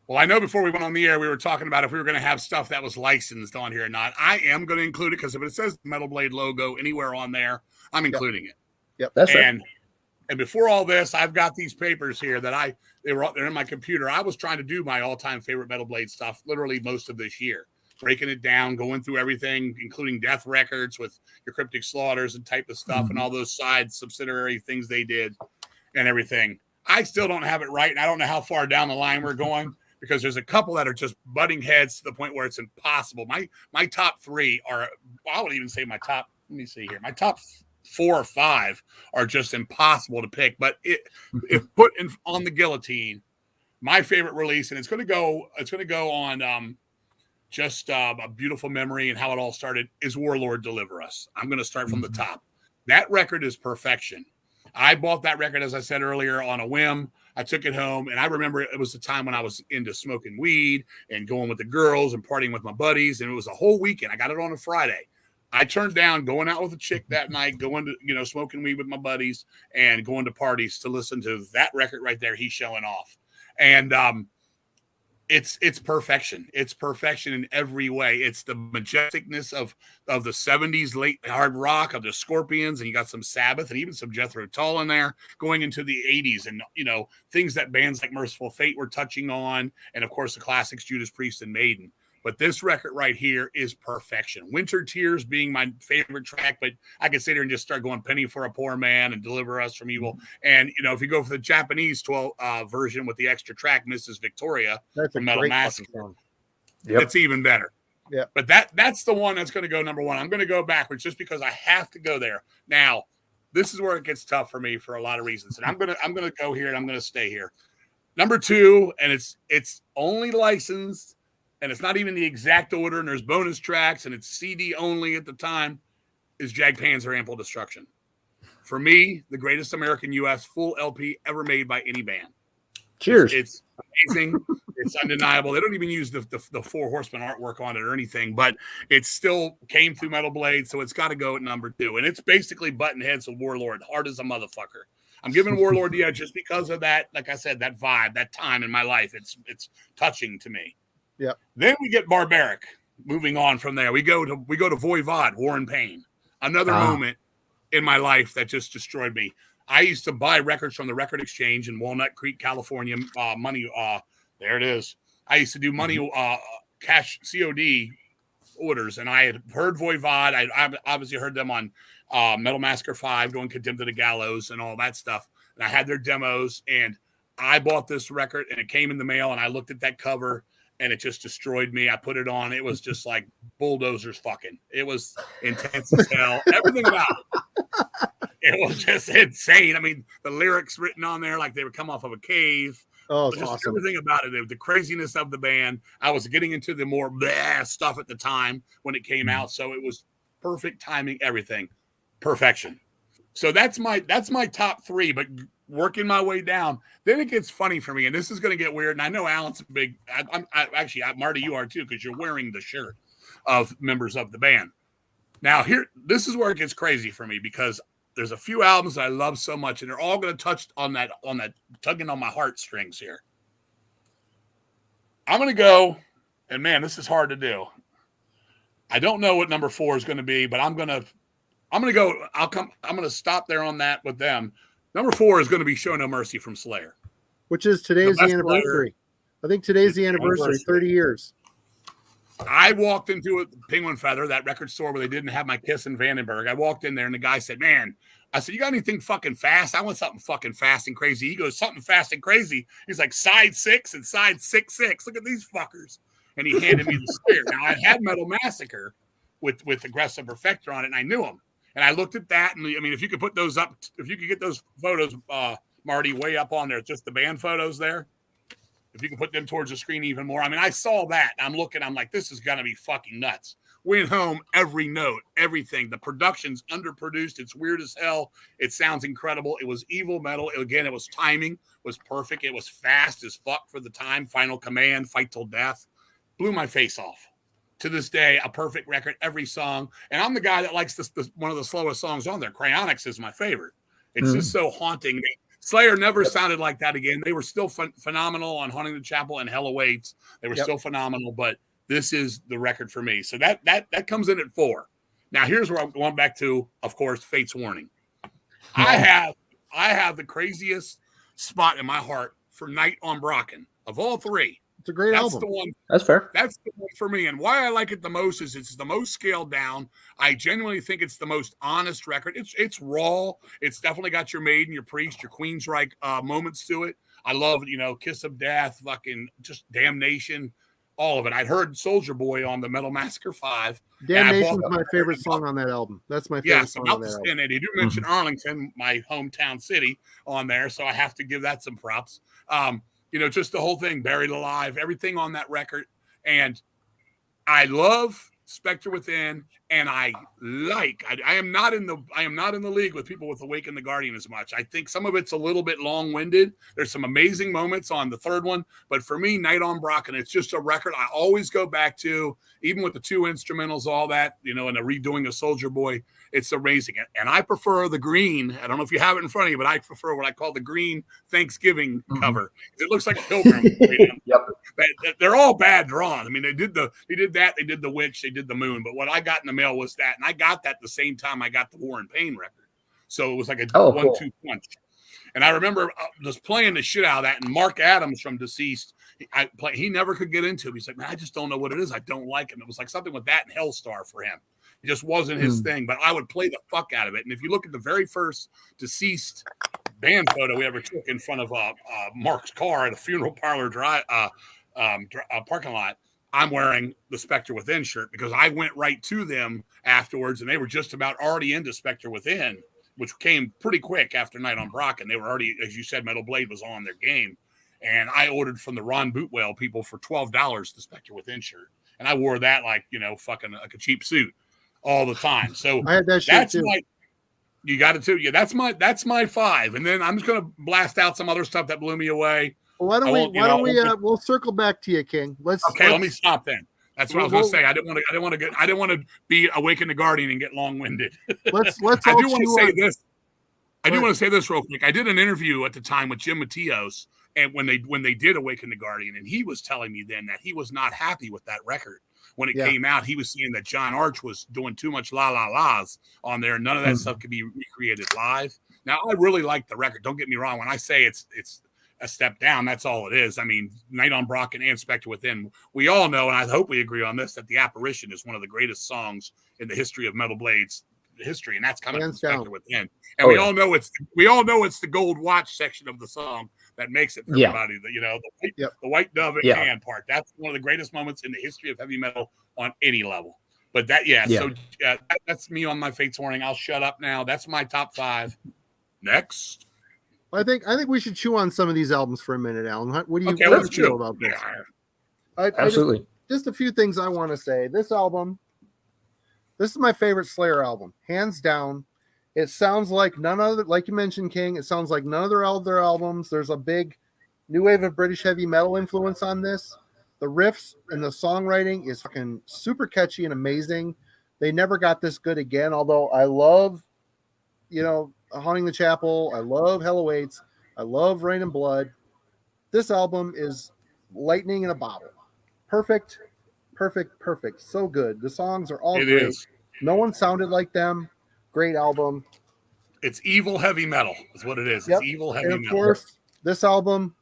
Well, I know before we went on the air, we were talking about if we were going to have stuff that was licensed on here or not. I am going to include it because if it says Metal Blade logo anywhere on there, I'm including it. Yep. That's right. And before all this, I've got these papers here that they're in my computer. I was trying to do my all-time favorite Metal Blade stuff literally most of this year, breaking it down, going through everything, including Death Records with your Cryptic Slaughters and type of stuff and all those side subsidiary things they did and everything. I still don't have it right, and I don't know how far down the line we're going. Because there's a couple that are just butting heads to the point where it's impossible. My top 3 are, I would even say my top, let me see here. My top 4 or 5 are just impossible to pick. But if put on the guillotine, my favorite release, and it's going to go on just a beautiful memory and how it all started, is Warlord Deliver Us. I'm going to start from the top. That record is perfection. I bought that record, as I said earlier, on a whim. I took it home, and I remember it was the time when I was into smoking weed and going with the girls and partying with my buddies, and it was a whole weekend. I got it on a Friday. I turned down going out with a chick that night, going to, smoking weed with my buddies and going to parties to listen to that record right there. He's showing off. And it's perfection. It's perfection in every way. It's the majesticness of the 70s late hard rock, of the Scorpions, and you got some Sabbath and even some Jethro Tull in there, going into the 80s, and things that bands like Merciful Fate were touching on, and of course the classics Judas Priest and Maiden. But this record right here is perfection. Winter Tears being my favorite track, but I could sit here and just start going Penny for a Poor Man and Deliver Us from Evil. And, if you go for the Japanese 12 version with the extra track, Mrs. Victoria, that's from Metal Massacre, it's even better. Yeah. But that's the one that's going to go number one. I'm going to go backwards just because I have to go there. Now, this is where it gets tough for me for a lot of reasons. And I'm going to go here and I'm going to stay here. Number 2, and it's only licensed, and it's not even the exact order, and there's bonus tracks, and it's CD only at the time, is Jagdpanzer Ample Destruction. For me, the greatest American U.S. full LP ever made by any band. Cheers. It's amazing. It's undeniable. They don't even use the 4 Horsemen artwork on it or anything, but it still came through Metal Blade, so it's got to go at number 2. And it's basically button heads with Warlord, hard as a motherfucker. I'm giving Warlord the edge just because of that, like I said, that vibe, that time in my life. It's touching to me. Yeah. Then we get Barbaric. Moving on from there, we go to Voivod, War and Pain. Another moment in my life that just destroyed me. I used to buy records from the Record Exchange in Walnut Creek, California. Money, there it is. I used to do money, cash COD orders, and I had heard Voivod. I obviously heard them on Metal Massacre 5, going Condemned to the Gallows, and all that stuff. And I had their demos, and I bought this record, and it came in the mail, and I looked at that cover, and it just destroyed me. I put it on. It was just like bulldozers fucking. It was intense as hell. Everything about it was just insane. I mean, the lyrics written on there like they would come off of a cave. Oh, it's just awesome. Everything about it, the craziness of the band. I was getting into the more bleh stuff at the time when it came out, so it was perfect timing, everything. Perfection. So that's my top 3, but working my way down, then it gets funny for me, and this is going to get weird. And I know Alan's a big. Actually, Marty, you are too, because you're wearing the shirt of members of the band. Now, this is where it gets crazy for me, because there's a few albums that I love so much, and they're all going to touch on that tugging on my heartstrings here. I'm going to go, and man, this is hard to do. I don't know what number 4 is going to be, but I'm going to go. I'm going to stop there on that with them. Number 4 is going to be Show No Mercy from Slayer. Which is today's the anniversary. I think today's the anniversary, 30 years. I walked into a Penguin Feather, that record store where they didn't have my Kiss in Vandenberg. I walked in there, and the guy said, man, I said, you got anything fucking fast? I want something fucking fast and crazy. He goes, something fast and crazy. He's like, side 6 and side 6.6. Look at these fuckers. And he handed me the Slayer. Now, I had Metal Massacre with Aggressive Perfector on it, and I knew him. And I looked at that, and I mean, if you could put those up, if you could get those photos, Marty, way up on there, just the band photos there, if you can put them towards the screen even more. I mean, I saw that, and I'm like, this is going to be fucking nuts. Went home, every note, everything. The production's underproduced. It's weird as hell. It sounds incredible. It was evil metal. Again, it was timing, was perfect. It was fast as fuck for the time. Final Command, Fight Till Death. Blew my face off. To this day, a perfect record, every song. And I'm the guy that likes this one of the slowest songs on there. Cryonics is my favorite. It's just so haunting. Slayer never sounded like that again. They were still phenomenal on Haunting the Chapel and Hell Awaits. They were still phenomenal, but this is the record for me. So that comes in at 4. Now, here's where I'm going back to, of course, Fate's Warning. I have the craziest spot in my heart for Night on Brocken of all 3. It's a great album. The one. That's fair. That's the one for me. And why I like it the most is it's the most scaled down. I genuinely think it's the most honest record. It's raw. It's definitely got your Maiden, your Priest, your Queensryche moments to it. I love, Kiss of Death, fucking just Damnation. all of it. I'd heard Soldier Boy on the Metal Massacre 5. Damnation's my favorite song on that album. That's my favorite song on that album. And they do mention Arlington, my hometown city, on there, so I have to give that some props. Just the whole thing, Buried Alive, everything on that record. And I love Spectre Within, and I am not in the league with people with Awaken the Guardian as much. I think some of it's a little bit long-winded. There's some amazing moments on the third one, but for me, Night on Brocken, it's just a record I always go back to, even with the 2 instrumentals, all that, and the redoing of Soldier Boy. It's amazing. And I prefer the green. I don't know if you have it in front of you, but I prefer what I call the green Thanksgiving cover. It looks like a pilgrim. Yep. They're all bad drawn. I mean, they did that, they did the witch, they did the moon. But what I got in the mail was that. And I got that the same time I got the War and Pain record. So it was like a 1-2 punch. And I remember just playing the shit out of that. And Mark Adams from Deceased, he never could get into it. He's like, man, I just don't know what it is. I don't like him. It was like something with that and Hellstar for him. It just wasn't his thing, but I would play the fuck out of it. And if you look at the very first Deceased band photo we ever took in front of Mark's car at a funeral parlor parking lot, I'm wearing the Spectre Within shirt because I went right to them afterwards, and they were just about already into Spectre Within, which came pretty quick after Night on Brocken. They were already, as you said, Metal Blade was on their game. And I ordered from the Ron Bootwell people for $12 the Spectre Within shirt. And I wore that like, fucking like a cheap suit all the time. So I had that shirt too. You got it too. Yeah, that's my 5. And then I'm just gonna blast out some other stuff that blew me away. Well, we'll circle back to you, King. Let me stop then. That's what I was gonna say. I didn't want to be Awaken the Guardian and get long-winded. Let's I do want to say this. I do want to say this real quick. I did an interview at the time with Jim Matios, and when they did Awaken the Guardian, and he was telling me then that he was not happy with that record. When it came out, he was saying that John Arch was doing too much la-la-las on there. None of that stuff could be recreated live. Now, I really like the record. Don't get me wrong. When I say it's a step down, that's all it is. I mean, Night on Brocken and Spectre Within, we all know, and I hope we agree on this, that The Apparition is one of the greatest songs in the history of Metal Blades history, and that's coming from Spectre Within. And we all know it's the gold watch section of the song that makes it for everybody. The white dove and hand part. That's one of the greatest moments in the history of heavy metal on any level. But that's me on my Fates Warning. I'll shut up now. That's my top 5. Next. I think we should chew on some of these albums for a minute, Alan. What do you feel about this? Absolutely. Just a few things I want to say. This album, this is my favorite Slayer album, hands down. It sounds like none other, like you mentioned, King. It sounds like none of their albums. There's a big new wave of British heavy metal influence on this. The riffs and the songwriting is fucking super catchy and amazing. They never got this good again. Although I love, Haunting the Chapel. I love Hell Awaits. I love Rain and Blood. This album is lightning in a bottle. Perfect. So good. The songs are all great. No one sounded like them. Great album. It's evil heavy metal is what it is. It's evil heavy metal. Of course, this album,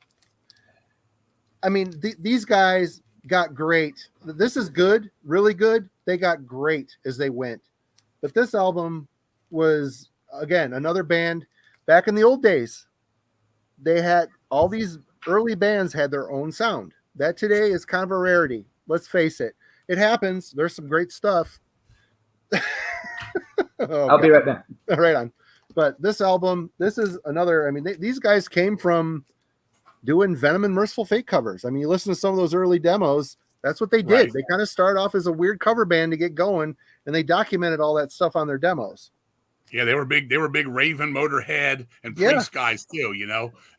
I mean, these guys got great. This is good, really good. They got great as they went. But this album was, again, another band. Back in the old days, they had all these early bands had their own sound. That today is kind of a rarity. Let's face it. It happens. There's some great stuff. I'll be right back. Right on. But this album, this is another, I mean, these guys came from doing Venom and Merciful Fate covers. I mean, you listen to some of those early demos, that's what they did. Right. They kind of started off as a weird cover band to get going, and they documented all that stuff on their demos. Yeah, they were big Raven, Motorhead, and Priest guys too,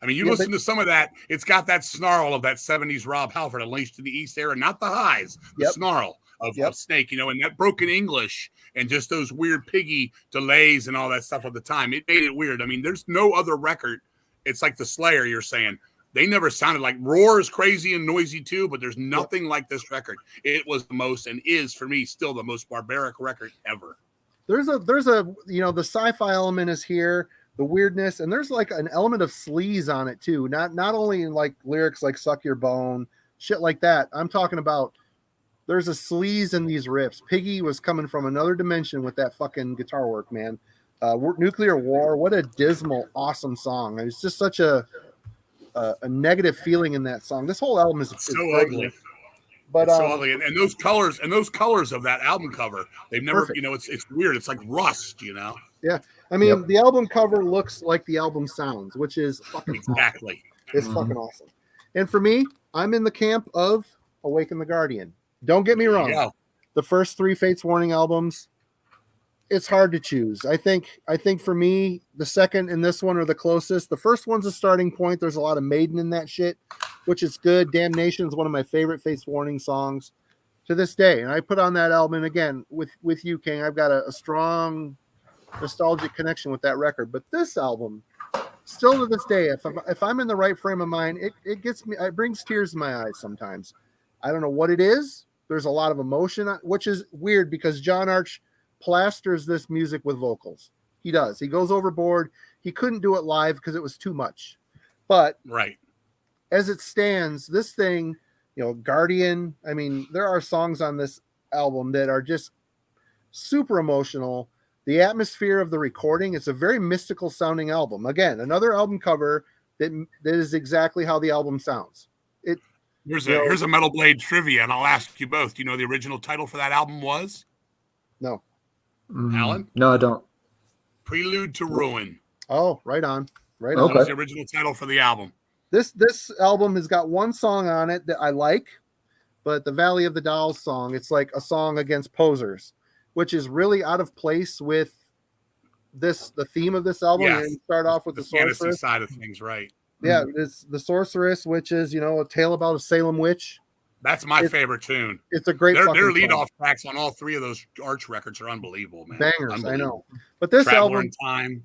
I mean, you listen to some of that, it's got that snarl of that 70s Rob Halford, Unleashed to the East era, not the highs, the snarl of Snake, and that broken English and just those weird piggy delays and all that stuff at the time. It made it weird. I mean, there's no other record. It's like the Slayer, you're saying. They never sounded like Roar is crazy and noisy too, but there's nothing like this record. It was the most, and is for me still the most barbaric record ever. There's a the sci-fi element is here, the weirdness, and there's like an element of sleaze on it too. Not only in like lyrics like "suck your bone," shit like that. I'm talking about there's a sleaze in these riffs. Piggy was coming from another dimension with that fucking guitar work, man. Nuclear War, what a dismal, awesome song. It's just such a negative feeling in that song. This whole album is so ugly. But it's so ugly, and those colors of that album cover, they've never, Perfect. it's weird. It's like rust, yeah, I mean, the album cover looks like the album sounds, which is fucking Exactly. awesome. It's fucking awesome. And for me, I'm in the camp of Awaken the Guardian. Don't get me wrong. Yeah. The first 3 Fates Warning albums, it's hard to choose. I think for me, the second and this one are the closest. The first one's a starting point. There's a lot of Maiden in that shit, which is good. Damnation is one of my favorite Fates Warning songs to this day. And I put on that album, and again, with you, King, I've got a strong nostalgic connection with that record. But this album, still to this day, if I'm in the right frame of mind, it gets me, it brings tears to my eyes sometimes. I don't know what it is. There's a lot of emotion, which is weird because John Arch plasters this music with vocals. He does. He goes overboard. He couldn't do it live because it was too much. But right, as it stands, this thing, Guardian, I mean, there are songs on this album that are just super emotional. The atmosphere of the recording, it's a very mystical sounding album. Again, another album cover that is exactly how the album sounds. Here's a Metal Blade trivia, and I'll ask you both. Do you know the original title for that album was? No. Alan? No, I don't. Prelude to Ruin. Oh, right on. Right That on. was the original title for the album. This album has got one song on it that I like, but the Valley of the Dolls song, it's like a song against posers, which is really out of place with the theme of this album. Yes. And you start off with the fantasy Sorceress side of things, right? Yeah, it's the Sorceress, which is a tale about a Salem witch. That's my favorite tune. It's a great. Their lead off tracks on all 3 of those Arch records are unbelievable, man. Bangers, unbelievable. I know. But this Traveler album, in Time.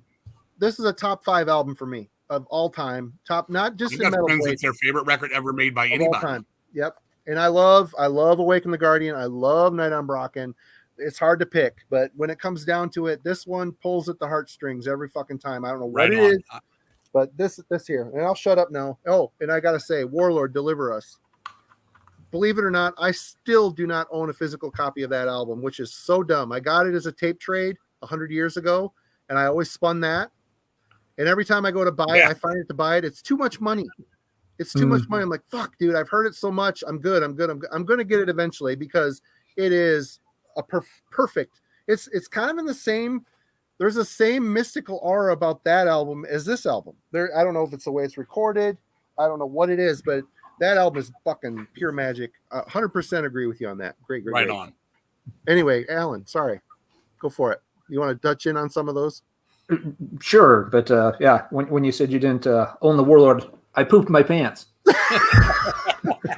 This is a top 5 album for me of all time. Top, not just in Metal Blade. It's their favorite record ever made by anybody. All time. Yep. And I love Awaken the Guardian. I love Night on Brocken. It's hard to pick, but when it comes down to it, this one pulls at the heartstrings every fucking time. I don't know what it is, but this here, and I'll shut up now. Oh, and I gotta say, Warlord, Deliver Us. Believe it or not, I still do not own a physical copy of that album, which is so dumb. I got it as a tape trade 100 years ago, and I always spun that. And every time I go to buy it, I find it to buy it. It's too much money. It's too much money. I'm like, fuck, dude, I've heard it so much. I'm good. I'm going to get it eventually because it is a perfect. It's kind of in the same. There's the same mystical aura about that album as this album. I don't know if it's the way it's recorded. I don't know what it is, but that album is fucking pure magic. 100% agree with you on that. Great. Right on. Anyway, Alan, sorry. Go for it. You want to touch in on some of those? Sure, but when you said you didn't own the Warlord, I pooped my pants.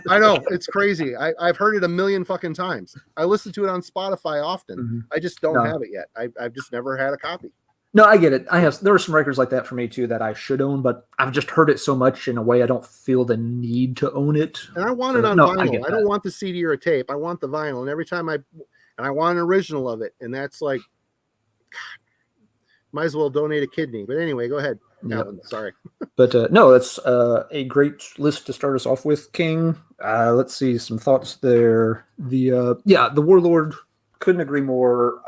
I know, it's crazy. I've heard it a million fucking times. I listen to it on Spotify often. Mm-hmm. I just don't have it yet. I've just never had a copy. No, I get it. There are some records like that for me too that I should own, but I've just heard it so much in a way I don't feel the need to own it. And I want it on vinyl. I don't want the CD or a tape. I want the vinyl. And every time I want an original of it. And that's like, God, might as well donate a kidney. But anyway, go ahead. Yep. Sorry. But no, that's a great list to start us off with, King. Let's see some thoughts there. The Warlord, couldn't agree more.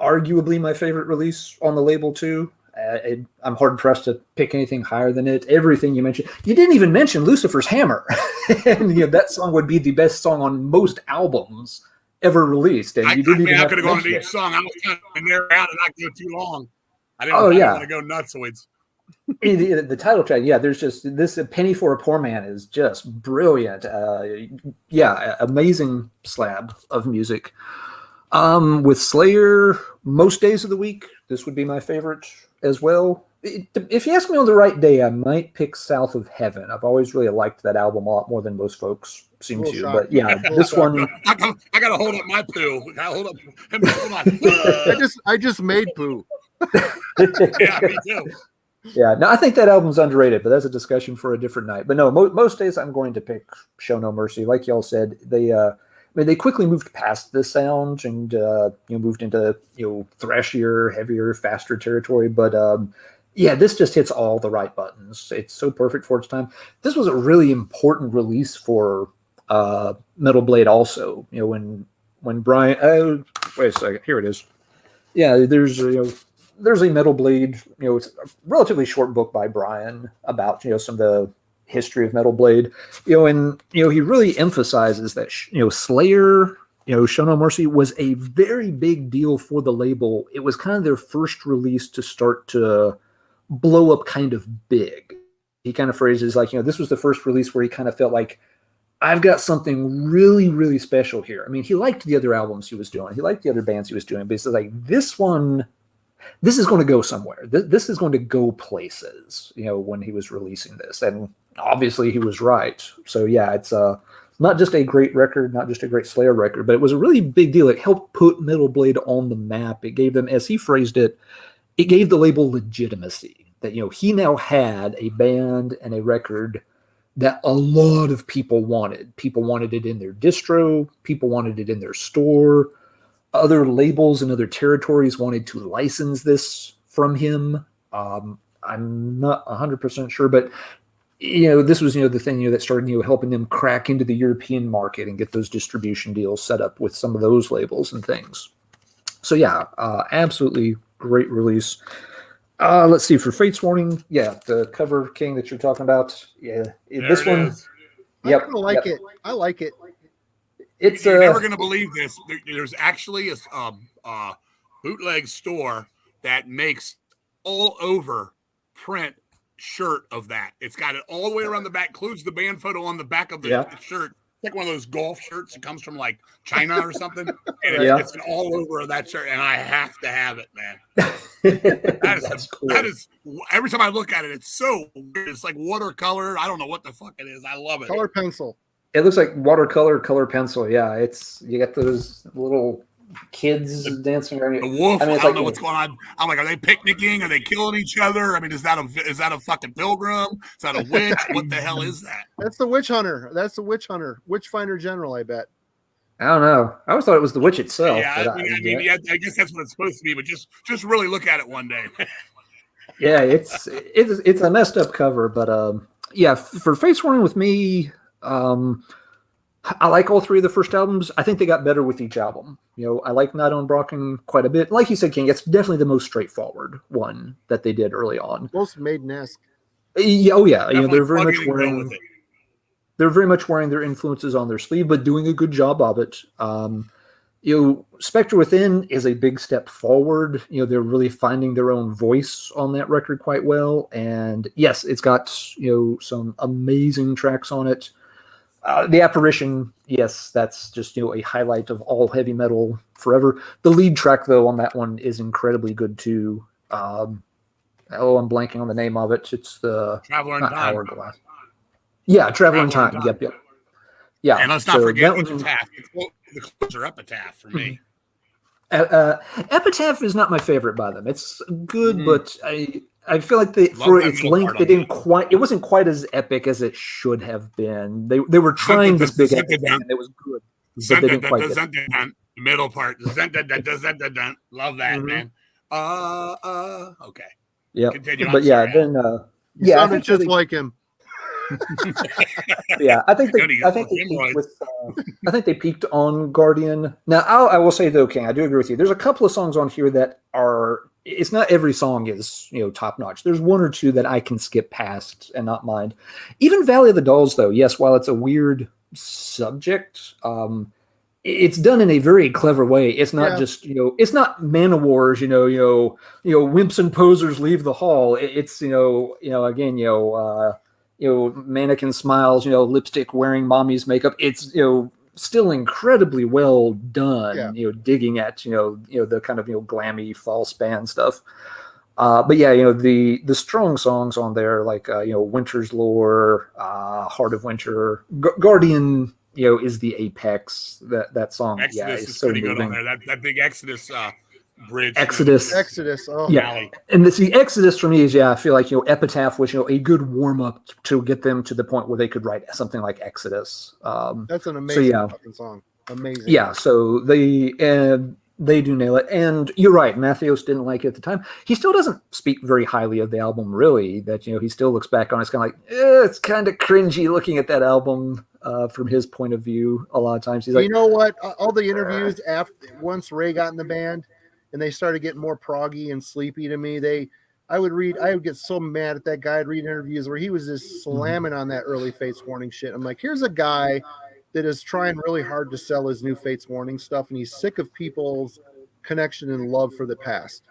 Arguably my favorite release on the label too. I'm hard pressed to pick anything higher than it. Everything you mentioned, you didn't even mention Lucifer's Hammer, and that song would be the best song on most albums ever released. And you didn't even. I could have gone to each song. I was kind of narrow out and not go too long. I didn't want to go nuts. So the title track, there's just this. A Penny for a Poor Man is just brilliant. Amazing slab of music. With Slayer, most days of the week, this would be my favorite as well. If you ask me on the right day, I might pick South of Heaven. I've always really liked that album a lot more than most folks seem to. But this one, I gotta hold up my poo. Hold on. I just made poo. Yeah, me too. Yeah, no, I think that album's underrated, but that's a discussion for a different night. But no, most days I'm going to pick Show No Mercy. Like y'all said, they quickly moved past this sound and moved into thrashier, heavier, faster territory. But this just hits all the right buttons. It's so perfect for its time. This was a really important release for Metal Blade. Also, when Brian, wait a second, here it is. Yeah, there's a Metal Blade. It's a relatively short book by Brian about some of the history of Metal Blade, and he really emphasizes that Slayer, Show No Mercy was a very big deal for the label. It was kind of their first release to start to blow up kind of big. He kind of phrases like, this was the first release where he kind of felt like, I've got something really, really special here. I mean, he liked the other albums he was doing. He liked the other bands he was doing, but he's like, this one, this is going to go somewhere. This is going to go places, when he was releasing this. And obviously he was right. So yeah, it's not just a great record, not just a great Slayer record, but it was a really big deal. It helped put Metal Blade on the map. It gave them, as he phrased it, it gave the label legitimacy. That, he now had a band and a record that a lot of people wanted. People wanted it in their distro. People wanted it in their store. Other labels and other territories wanted to license this from him. I'm not 100% sure, but this was the thing that started helping them crack into the European market and get those distribution deals set up with some of those labels and things. So yeah, absolutely great release. Let's see, for Fate's Warning, the cover, King, that you're talking about. Yeah, this one. Yep, I kind of like it. I like it. It's You're never going to believe this. There's actually a bootleg store that makes all over print shirt of that. It's got it all the way around the back, includes the band photo on the back of the shirt. Like one of those golf shirts that comes from like China or something. And it's an all over of that shirt, and I have to have it, man. That's cool. That is every time I look at it, it's so weird. It's like watercolor. I don't know what the fuck it is. I love it. Color pencil. It looks like watercolor, color pencil. Yeah, you get those little kids dancing around. The wolf. I don't know what's going on. I'm like, are they picnicking? Are they killing each other? I mean, is that a fucking pilgrim? Is that a witch? What the hell is that? That's the witch hunter. That's the witch hunter. Witch finder general, I bet. I don't know. I always thought it was the witch itself. Yeah, I guess that's what it's supposed to be. But just really look at it one day. Yeah, it's a messed up cover, but for Fate's Warning with me, I like all three of the first albums. I think they got better with each album. I like Night on Brocken quite a bit. Like you said, King, it's definitely the most straightforward one that they did early on. Most Maiden-esque. Yeah, oh yeah. They're very much wearing. They're very much wearing their influences on their sleeve, but doing a good job of it. Spectre Within is a big step forward. They're really finding their own voice on that record quite well. And yes, it's got some amazing tracks on it. The Apparition, yes, that's just a highlight of all heavy metal forever. The lead track, though, on that one is incredibly good too. I'm blanking on the name of it. It's the Traveler in Time. Hourglass. Yeah, Traveler in Time. Yep. Yeah, and let's not forget Epitaph. The closer Epitaph for me. Epitaph is not my favorite by them. It's good, but I feel like for its length, it wasn't quite as epic as it should have been. They were trying this big epic and it was good. But they didn't quite get it. The middle part. Love that, man. Okay. Yeah. Continue. But yeah, then you sounded just like him. Yeah, I think they peaked on Guardian. Now, I will say though, King, I do agree with you. There's a couple of songs on here that are. It's not every song is top notch. There's one or two that I can skip past and not mind. Even Valley of the Dolls, though, yes, while it's a weird subject, it's done in a very clever way. It's not just it's not Man-O-Wars. Wimps and posers leave the hall. It's mannequin smiles, lipstick wearing mommy's makeup. It's, still incredibly well done, digging at, the kind of, glammy false band stuff. But yeah, the strong songs on there, like, Winter's Lore, Heart of Winter, Guardian, is the apex. That song. Exodus is is so pretty moving. good on there. That big Exodus, bridge. Exodus. Oh, yeah. And the Exodus for me is, I feel like, Epitaph was, a good warm up to get them to the point where they could write something like Exodus. That's an amazing fucking song. Amazing. Yeah. So they do nail it. And you're right. Matthews didn't like it at the time. He still doesn't speak very highly of the album, really. That, he still looks back on it. It's kind of like, it's kind of cringy looking at that album from his point of view. A lot of times he's like, you know what? All the interviews once Ray got in the band, and they started getting more proggy and sleepy to me. I would get so mad at that guy. I'd read interviews where he was just slamming on that early Fates Warning shit. I'm like, here's a guy that is trying really hard to sell his new Fates Warning stuff, and he's sick of people's connection and love for the past,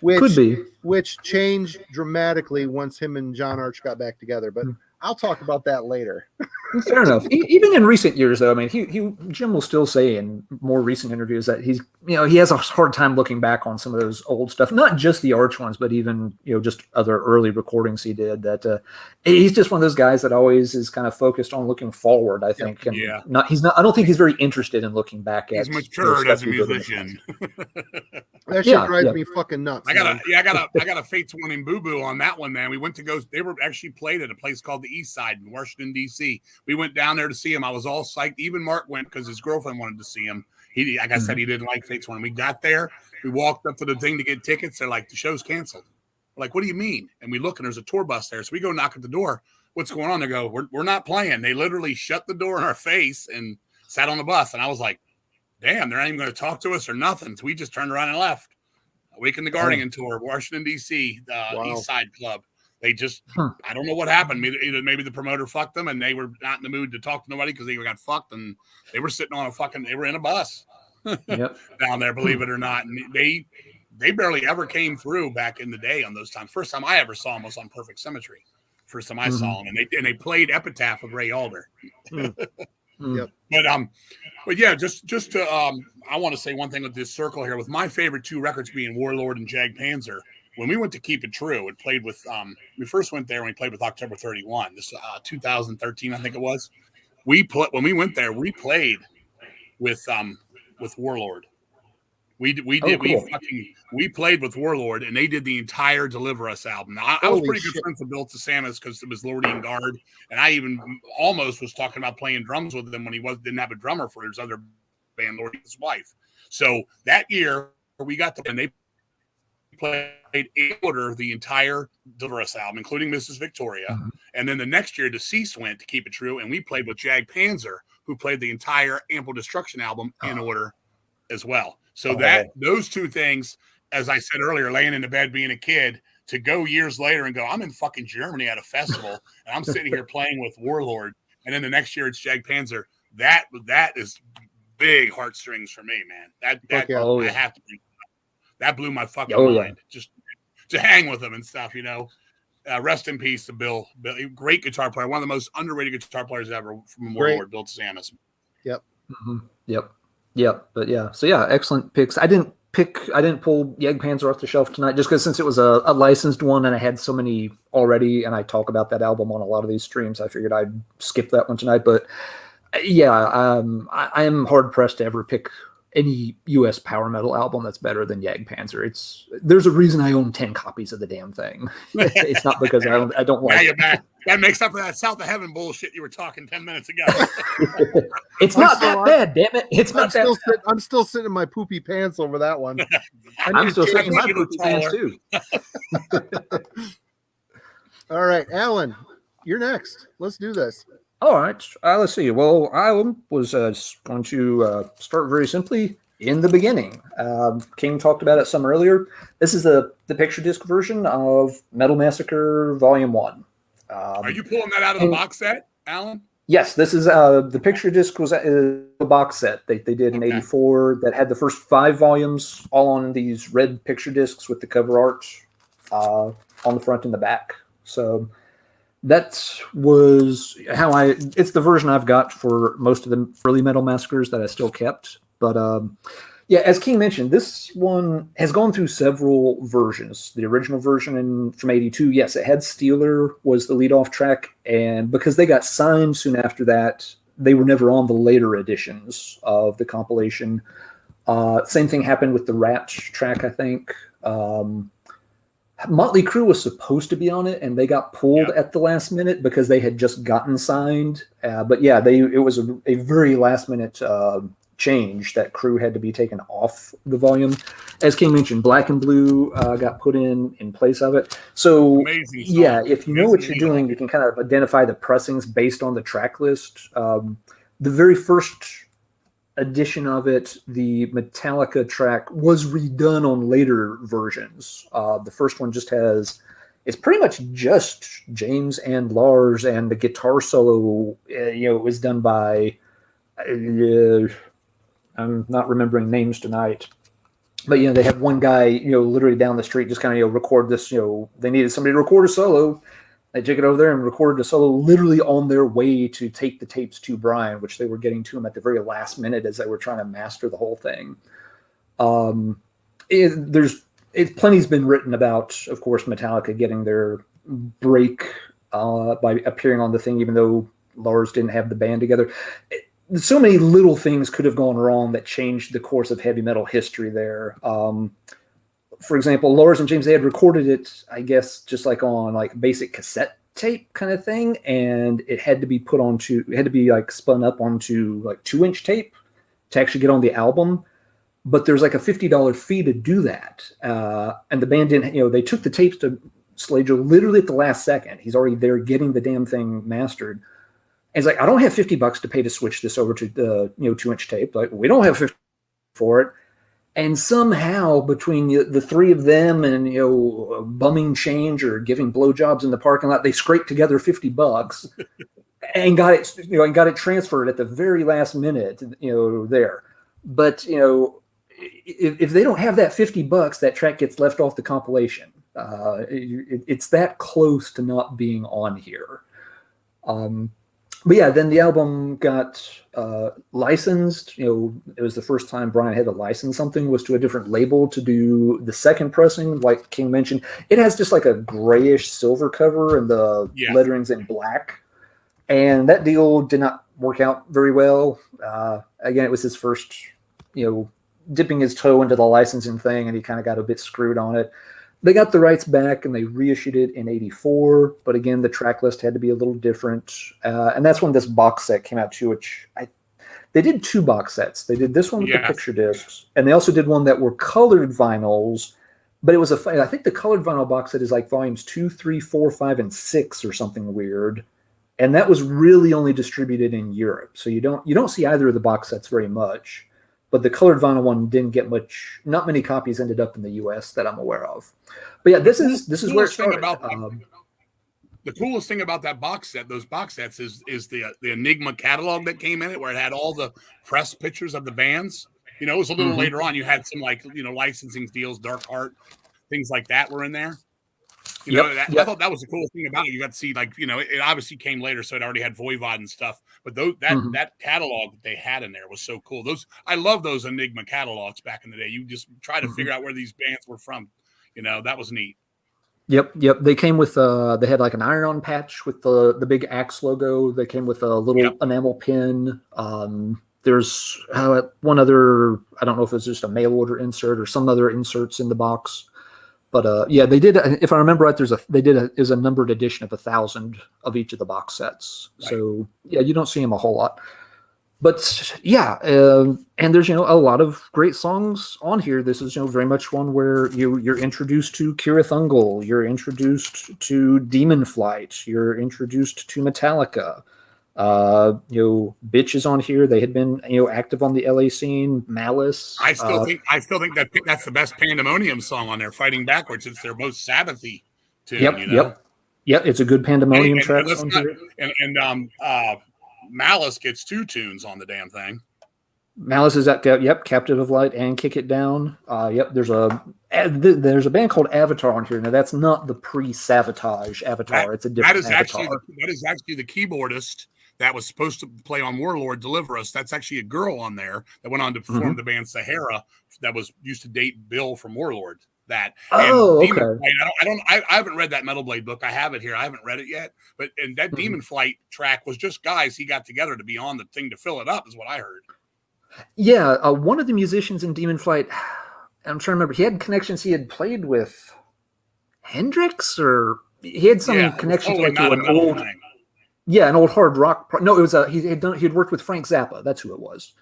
which changed dramatically once him and John Arch got back together. But I'll talk about that later. Fair enough. Even in recent years, though, I mean, Jim will still say in more recent interviews that he has a hard time looking back on some of those old stuff, not just the Arch ones, but even just other early recordings he did. That he's just one of those guys that always is kind of focused on looking forward. I think, and he's not. I don't think he's very interested in looking back at. He's matured as a musician. That shit drives me fucking nuts. I got a Fates Warning boo-boo on that one, man. We went to go. They were actually played at a place called the East Side in Washington, D.C. We went down there to see him. I was all psyched. Even Mark went because his girlfriend wanted to see him. He, like I said, he didn't like Fates Warning. We got there. We walked up to the thing to get tickets. They're like, the show's canceled. We're like, what do you mean? And we look, and there's a tour bus there. So we go knock at the door. What's going on? They go, we're not playing. They literally shut the door in our face and sat on the bus. And I was like, damn, they're not even going to talk to us or nothing. So we just turned around and left. Awaken the Guardian tour, Washington, D.C., East Side Club. They just, I don't know what happened. Either maybe the promoter fucked them and they were not in the mood to talk to nobody because they got fucked and they were sitting on they were in a bus down there, believe it or not. And they barely ever came through back in the day on those times. First time I ever saw them was on Perfect Symmetry. First time I saw them. And they played Epitaph with Ray Alder. Yep. But yeah, just to I want to say one thing with this circle here, with my favorite two records being Warlord and Jag Panzer. When we went to Keep It True and played with we first went there when we played with October 31, this 2013, I think it was. When we went there, we played with Warlord. We played with Warlord, and they did the entire Deliver Us album. Now, I was pretty good friends with Bill Tsamas because it was Lordian Guard, and I even almost was talking about playing drums with him when he didn't have a drummer for his other band, Lordian's wife. So that year we got to, and they played in order the entire Deliver Us album, including Mrs. Victoria. And then the next year, Deceased went to Keep It True, and we played with Jag Panzer, who played the entire Ample Destruction album in order as well. So those two things, as I said earlier, laying in the bed being a kid, to go years later and go, I'm in fucking Germany at a festival, and I'm sitting here playing with Warlord, and then the next year it's Jag Panzer. That is big heartstrings for me, man. I have to bring that blew my fucking mind. Just to hang with him and stuff, Rest in peace to Bill. Great guitar player, one of the most underrated guitar players ever from Warlord, Bill Tsamas. Yep. Yep. But yeah, so yeah, excellent picks. I didn't pull Jag Panzer off the shelf tonight just because since it was a licensed one and I had so many already, and I talk about that album on a lot of these streams, I figured I'd skip that one tonight. But yeah, I am hard pressed to ever pick any U.S. power metal album that's better than Jag Panzer. There's a reason I own 10 copies of the damn thing. It's not because I don't like it. That makes up for that South of Heaven bullshit you were talking 10 minutes ago. It's not that bad, damn it. I'm still sitting in my poopy pants over that one. I'm still sitting in my poopy pants too. All right, Alan, you're next. Let's do this. All right, let's see. Well, I was going to start very simply in the beginning. King talked about it some earlier. This is the picture disc version of Metal Massacre Volume 1. Are you pulling that out of the box set, Alan? Yes, this is the picture disc was a box set they did in '84 that had the first 5 volumes all on these red picture discs with the cover art on the front and the back. So that was how it's the version I've got for most of the early Metal Massacres that I still kept. But yeah, as King mentioned, this one has gone through several versions. The original version from '82, yes, it had Steeler was the lead-off track, and because they got signed soon after that, they were never on the later editions of the compilation. Same thing happened with the Rat track, I think. Motley Crue was supposed to be on it, and they got pulled at the last minute because they had just gotten signed. But yeah, it was a very last-minute change that Crue had to be taken off the volume. As King mentioned, Black and Blue got put in place of it. So yeah, if you know what you're doing, you can kind of identify the pressings based on the track list. The very first edition of it, the Metallica track was redone on later versions. The first one just has, it's pretty much just James and Lars, and the guitar solo, was done by, I'm not remembering names tonight, but they had one guy, literally down the street, just kind of record this. They needed somebody to record a solo. They took it over there and recorded a solo literally on their way to take the tapes to Brian, which they were getting to him at the very last minute as they were trying to master the whole thing. Plenty's been written about, of course, Metallica getting their break by appearing on the thing, even though Lars didn't have the band together. So many little things could have gone wrong that changed the course of heavy metal history there. For example, Lars and James, they had recorded it, I guess, just like on like basic cassette tape kind of thing, and it had to be spun up onto like 2-inch tape to actually get on the album. But there's like a $50 fee to do that. And the band didn't, they took the tapes to Slagel literally at the last second. He's already there getting the damn thing mastered. And he's like, I don't have $50 to pay to switch this over to the 2-inch tape. Like, we don't have 50 for it. And somehow between the three of them and, bumming change or giving blowjobs in the parking lot, they scraped together $50 and got it transferred at the very last minute, there. But, if they don't have that $50, that track gets left off the compilation. It's that close to not being on here. But yeah, then the album got licensed. It was the first time Brian had to license something, was to a different label to do the second pressing. Like King mentioned, it has just like a grayish silver cover and the lettering's in black. And that deal did not work out very well. Again, it was his first, dipping his toe into the licensing thing, and he kind of got a bit screwed on it. They got the rights back and they reissued it in '84, but again, the track list had to be a little different. And that's when this box set came out too, which they did 2 box sets. They did this one with the picture discs, and they also did one that were colored vinyls, but it was I think the colored vinyl box set is like volumes 2, 3, 4, 5, and 6 or something weird. And that was really only distributed in Europe. So you don't see either of the box sets very much. But the colored vinyl one didn't get much. Not many copies ended up in the U.S. that I'm aware of. But yeah, this is where it started. The coolest thing about that box set, those box sets, is the Enigma catalog that came in it, where it had all the press pictures of the bands. It was a little later on. You had some licensing deals, Dark Heart, things like that were in there. I thought that was the coolest thing about it. You got to see, it obviously came later, so it already had Voivod and stuff. But that catalog that they had in there was so cool. I love those Enigma catalogs back in the day. You just try to figure out where these bands were from. That was neat. Yep. They came with they had like an iron-on patch with the big Axe logo. They came with a little enamel pin. There's one other, I don't know if it's just a mail order insert or some other inserts in the box. But they did. If I remember right, it was a numbered edition of 1,000 of each of the box sets. Right. So you don't see them a whole lot. But and there's a lot of great songs on here. This is very much one where you're introduced to Kira Thungal, you're introduced to Demon Flight, you're introduced to Metallica. Bitch is on here. They had been active on the LA scene. Malice. I still think that's the best Pandemonium song on there. Fighting Backwards. It's their most Sabbathy tune. Yep. It's a good Pandemonium track on here. And Malice gets 2 tunes on the damn thing. Malice is at Captive of Light and Kick It Down. There's a band called Avatar on here. Now that's not the pre-Savatage Avatar. It's a different Avatar. That is actually the keyboardist that was supposed to play on Warlord Deliver Us. That's actually a girl on there that went on to perform the band Sahara that used to date Bill from Warlord. Okay. I haven't read that Metal Blade book. I have it here. I haven't read it yet. But that Demon Flight track was just guys he got together to be on the thing to fill it up, is what I heard. Yeah, one of the musicians in Demon Flight, I'm trying to remember, he had connections. He had played with Hendrix, or he had some connection to an old. Thing. Yeah, an old hard rock. No, it was he had worked with Frank Zappa. That's who it was.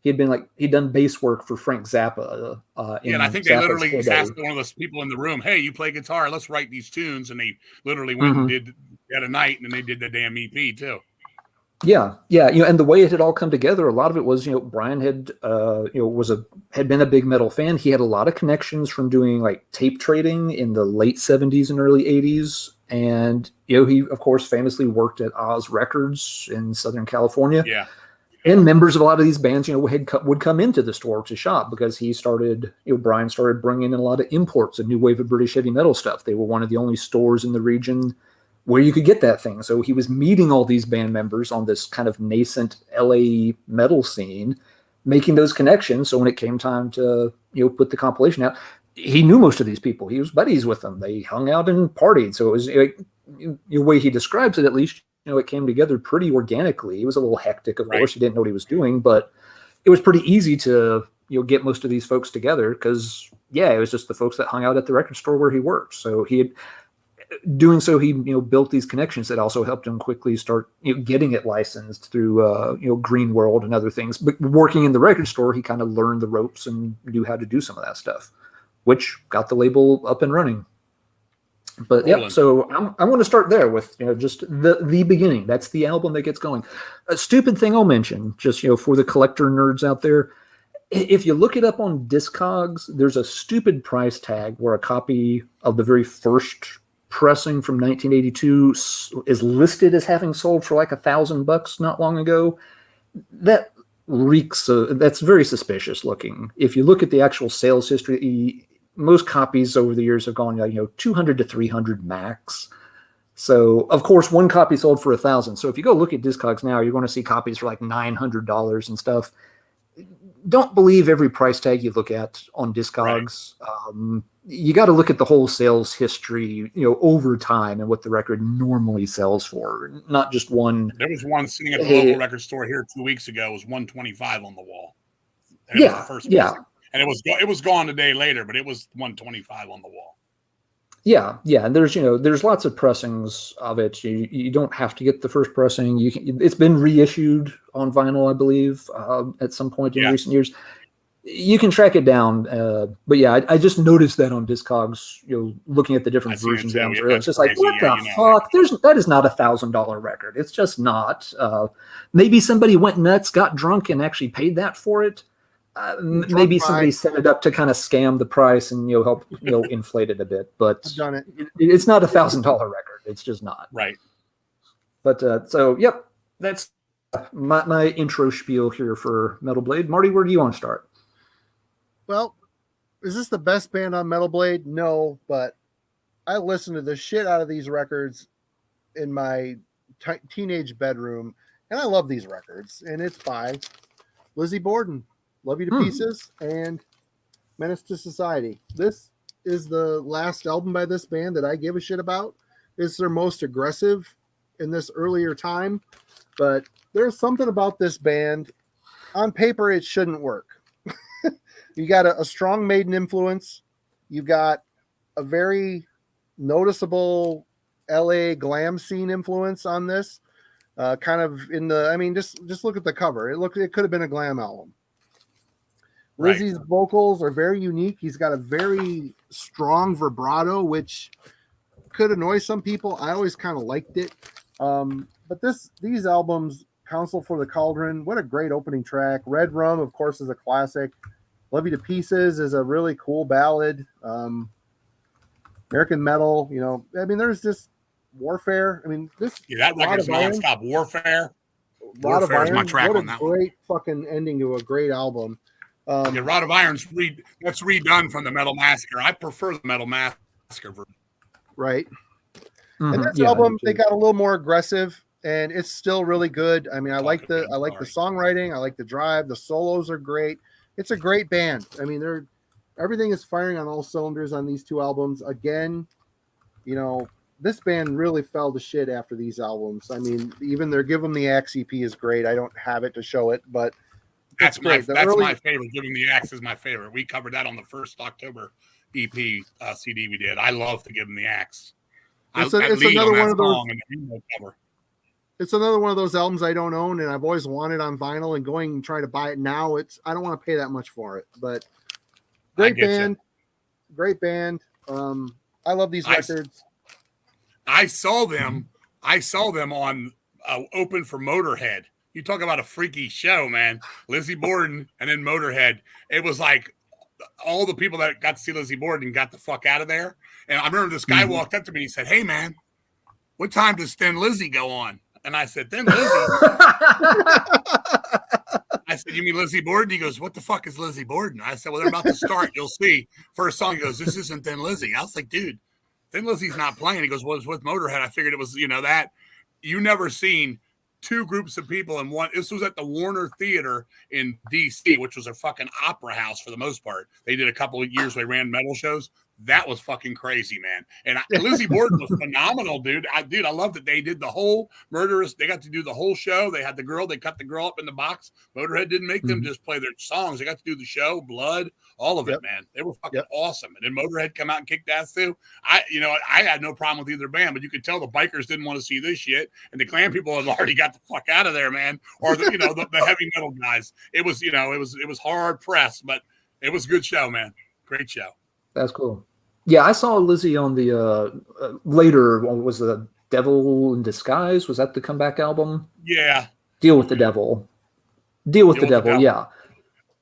He'd done bass work for Frank Zappa. And I think they literally asked one of those people in the room, "Hey, you play guitar? Let's write these tunes." And they literally went and did at a night, and then they did the damn EP too. Yeah, yeah, and the way it had all come together, a lot of it was, Brian had, had been a big metal fan. He had a lot of connections from doing like tape trading in the late '70s and early '80s, and he of course famously worked at Oz Records in Southern California. Yeah. And members of a lot of these bands, would come into the store to shop because he started, Brian started bringing in a lot of imports, a new wave of British heavy metal stuff. They were one of the only stores in the region where you could get that thing. So he was meeting all these band members on this kind of nascent LA metal scene, making those connections. So when it came time to, put the compilation out, he knew most of these people. He was buddies with them. They hung out and partied. So it was the way he describes it, at least, it came together pretty organically. It was a little hectic, of course. He didn't know what he was doing, but it was pretty easy to, get most of these folks together because, it was just the folks that hung out at the record store where he worked. So he built these connections that also helped him quickly start getting it licensed through Green World and other things. But working in the record store, he kind of learned the ropes and knew how to do some of that stuff, which got the label up and running. But yeah, so I want to start there with just the beginning. That's the album that gets going. A stupid thing I'll mention, just for the collector nerds out there. If you look it up on Discogs, there's a stupid price tag where a copy of the very first pressing from 1982 is listed as having sold for like $1,000 not long ago. That reeks. That's very suspicious looking. If you look at the actual sales history, most copies over the years have gone 200 to 300 max. So of course one copy sold for $1,000. So if you go look at Discogs now, you're going to see copies for like $900 and stuff. Don't believe every price tag you look at on Discogs. Right. You got to look at the whole sales history, over time and what the record normally sells for, not just one. There was one sitting at the local record store here 2 weeks ago. It was $125 on the wall. And it was the first pressing. And it was gone a day later, but it was $125 on the wall. Yeah, and there's lots of pressings of it. You don't have to get the first pressing. It's been reissued on vinyl, I believe, at some point in recent years. You can track it down, but I just noticed that on Discogs. Looking at the different versions down there, it's just like, what the fuck? That is not $1,000 record. It's just not. Maybe somebody went nuts, got drunk, and actually paid that for it. Maybe somebody set it up to kind of scam the price and help inflate it a bit, but I've done it. It's not $1,000 record. It's just not. Right. But so yep, that's my intro spiel here for Metal Blade. Marty, where do you want to start? Well, is this the best band on Metal Blade? No, but I listened to the shit out of these records in my teenage bedroom, and I love these records. And it's by Lizzie Borden. Love You to Pieces and Menace to Society. This is the last album by this band that I give a shit about. It's their most aggressive in this earlier time, but there's something about this band. On paper, it shouldn't work. You got a strong Maiden influence. You got a very noticeable LA glam scene influence on this. Kind of in the, just look at the cover. It could have been a glam album. Lizzie's vocals are very unique. He's got a very strong vibrato, which could annoy some people. I always kind of liked it. But these albums, Council for the Cauldron, what a great opening track. Red Rum, of course, is a classic. Love You to Pieces is a really cool ballad. American Metal, there's just Warfare. That record's nonstop. Warfare. Warfare is my track on that one. Great fucking ending to a great album. Rod of Iron's that's redone from the Metal Massacre. I prefer the Metal Massacre version. Right. Mm-hmm. And this album, they got a little more aggressive, and it's still really good. I like the songwriting, I like the drive, the solos are great. It's a great band. Everything is firing on all cylinders on these two albums. Again, this band really fell to shit after these albums. Even their Give 'Em the Axe EP is great. I don't have it to show it, but that's my favorite. Giving the Axe is my favorite. We covered that on the first October EP CD we did. I love to Give 'Em the Axe. It's another one of those. It's another one of those albums I don't own, and I've always wanted on vinyl. And going and trying to buy it now, I don't want to pay that much for it. But great band. I love these records. I saw them on opened for Motorhead. You talk about a freaky show, man. Lizzie Borden and then Motorhead. It was like all the people that got to see Lizzie Borden got the fuck out of there. And I remember this guy walked up to me and he said, "Hey, man, what time does Thin Lizzy go on?" And I said, "Thin Lizzy?" I said, "You mean Lizzie Borden?" He goes, "What the fuck is Lizzie Borden?" I said, "Well, they're about to start. You'll see." First song, he goes, "This isn't Thin Lizzy." I was like, "Dude, Thin Lizzy's not playing." He goes, "Well, it's with Motorhead." I figured it was, that. You never seen two groups of people in one. This was at the Warner Theater in DC, which was a fucking opera house for the most part. They did a couple of years they ran metal shows. That was fucking crazy, man. And Lizzie Borden was phenomenal, dude. I loved it. They did the whole Murderous. They got to do the whole show. They had the girl. They cut the girl up in the box. Motorhead didn't make them just play their songs. They got to do the show, Blood, all of it, man. They were fucking awesome. And then Motorhead come out and kicked ass too. I had no problem with either band, but you could tell the bikers didn't want to see this shit, and the Klan people had already got the fuck out of there, man. Or the heavy metal guys. It was it was hard press, but it was a good show, man. Great show. That's cool. Yeah, I saw Lizzie on the later. Was the Devil in Disguise? Was that the comeback album? Yeah. Deal with the Devil. Deal with the Devil. Yeah.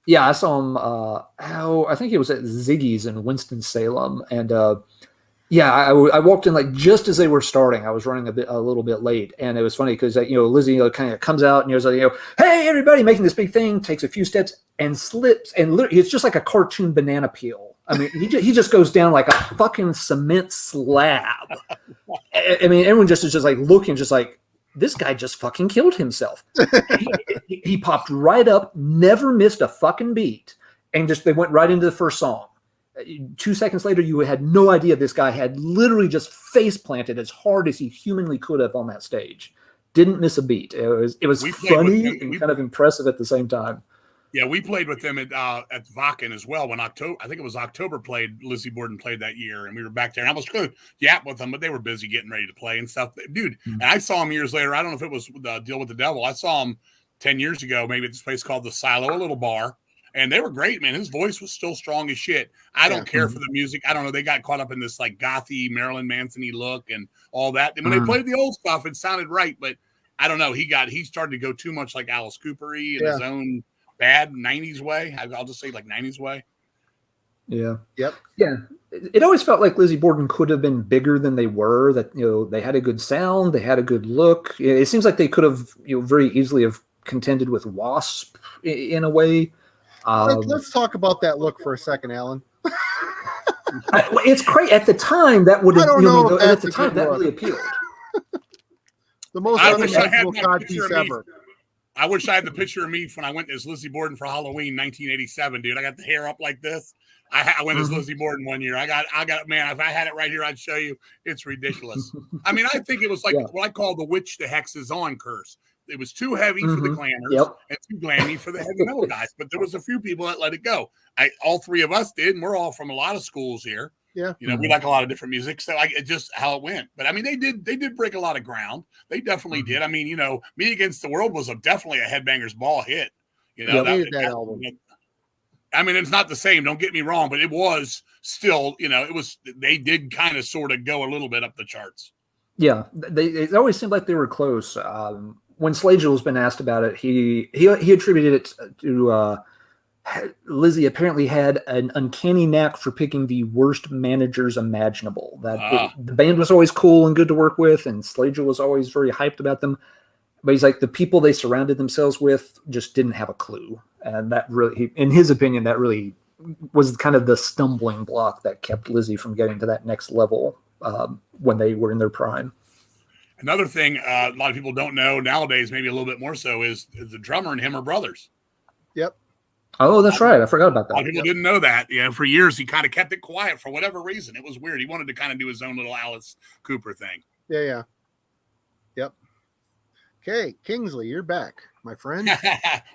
Yeah, I saw him. I think it was at Ziggy's in Winston-Salem, and I walked in like just as they were starting. I was running a little bit late, and it was funny because Lizzie kind of comes out and he's like, "Hey, everybody!" making this big thing, takes a few steps and slips, and literally, it's just like a cartoon banana peel. I mean, he just goes down like a fucking cement slab. I mean, everyone is just like looking, just like, this guy just fucking killed himself. He popped right up, never missed a fucking beat, and they went right into the first song. 2 seconds later, you had no idea this guy had literally just face planted as hard as he humanly could have on that stage. Didn't miss a beat. It was funny and kind of impressive at the same time. Yeah, we played with them at Vakken as well. When I think it was October Lizzie Borden played that year, and we were back there. And I was going to yap with them, but they were busy getting ready to play and stuff. Dude, and I saw them years later. I don't know if it was Deal with the Devil. I saw them 10 years ago, maybe at this place called The Silo, a little bar. And they were great, man. His voice was still strong as shit. I don't care for the music. I don't know. They got caught up in this like gothy Marilyn Manson-y look and all that. And when they played the old stuff, it sounded right. But I don't know. He started to go too much like Alice Cooper-y in his own bad 90s way. I'll just say like 90s way. Yeah. Yep. Yeah. It always felt like Lizzie Borden could have been bigger than they were, that, they had a good sound. They had a good look. It seems like they could have, very easily have contended with Wasp in a way. Let's talk about that look for a second, Alan. It's crazy. At the time, that would have, at the time, that look. really appealed. The most unacceptable codpiece ever. I wish I had the picture of me when I went as Lizzie Borden for Halloween 1987, dude. I got the hair up like this. I went as Lizzie Borden one year. I got man, if I had it right here, I'd show you. It's ridiculous. I mean, I think it was like what I call the witch the hex is on curse. It was too heavy for the glammers and too glammy for the heavy metal guys. But there was a few people that let it go. All three of us did, and we're all from a lot of schools here. Yeah, we like a lot of different music, so it's just how it went. But I mean, they did break a lot of ground. They definitely did. I mean, Me Against the World was definitely a Headbangers Ball hit. That album. I mean, it's not the same. Don't get me wrong, but it was still, it was. They did kind of sort of go a little bit up the charts. Yeah, it always seemed like they were close. When Slagel has been asked about it, he attributed it to. Lizzie apparently had an uncanny knack for picking the worst managers imaginable. The band was always cool and good to work with, and Slagel was always very hyped about them. But he's like, the people they surrounded themselves with just didn't have a clue. And that really, in his opinion, that really was kind of the stumbling block that kept Lizzie from getting to that next level when they were in their prime. Another thing a lot of people don't know nowadays, maybe a little bit more so, is the drummer and him are brothers. Yep. Oh, that's right. I forgot about that. A lot of people didn't know that. For years, he kind of kept it quiet for whatever reason. It was weird. He wanted to kind of do his own little Alice Cooper thing. Yeah. Yep. Okay, Kingsley, you're back, my friend.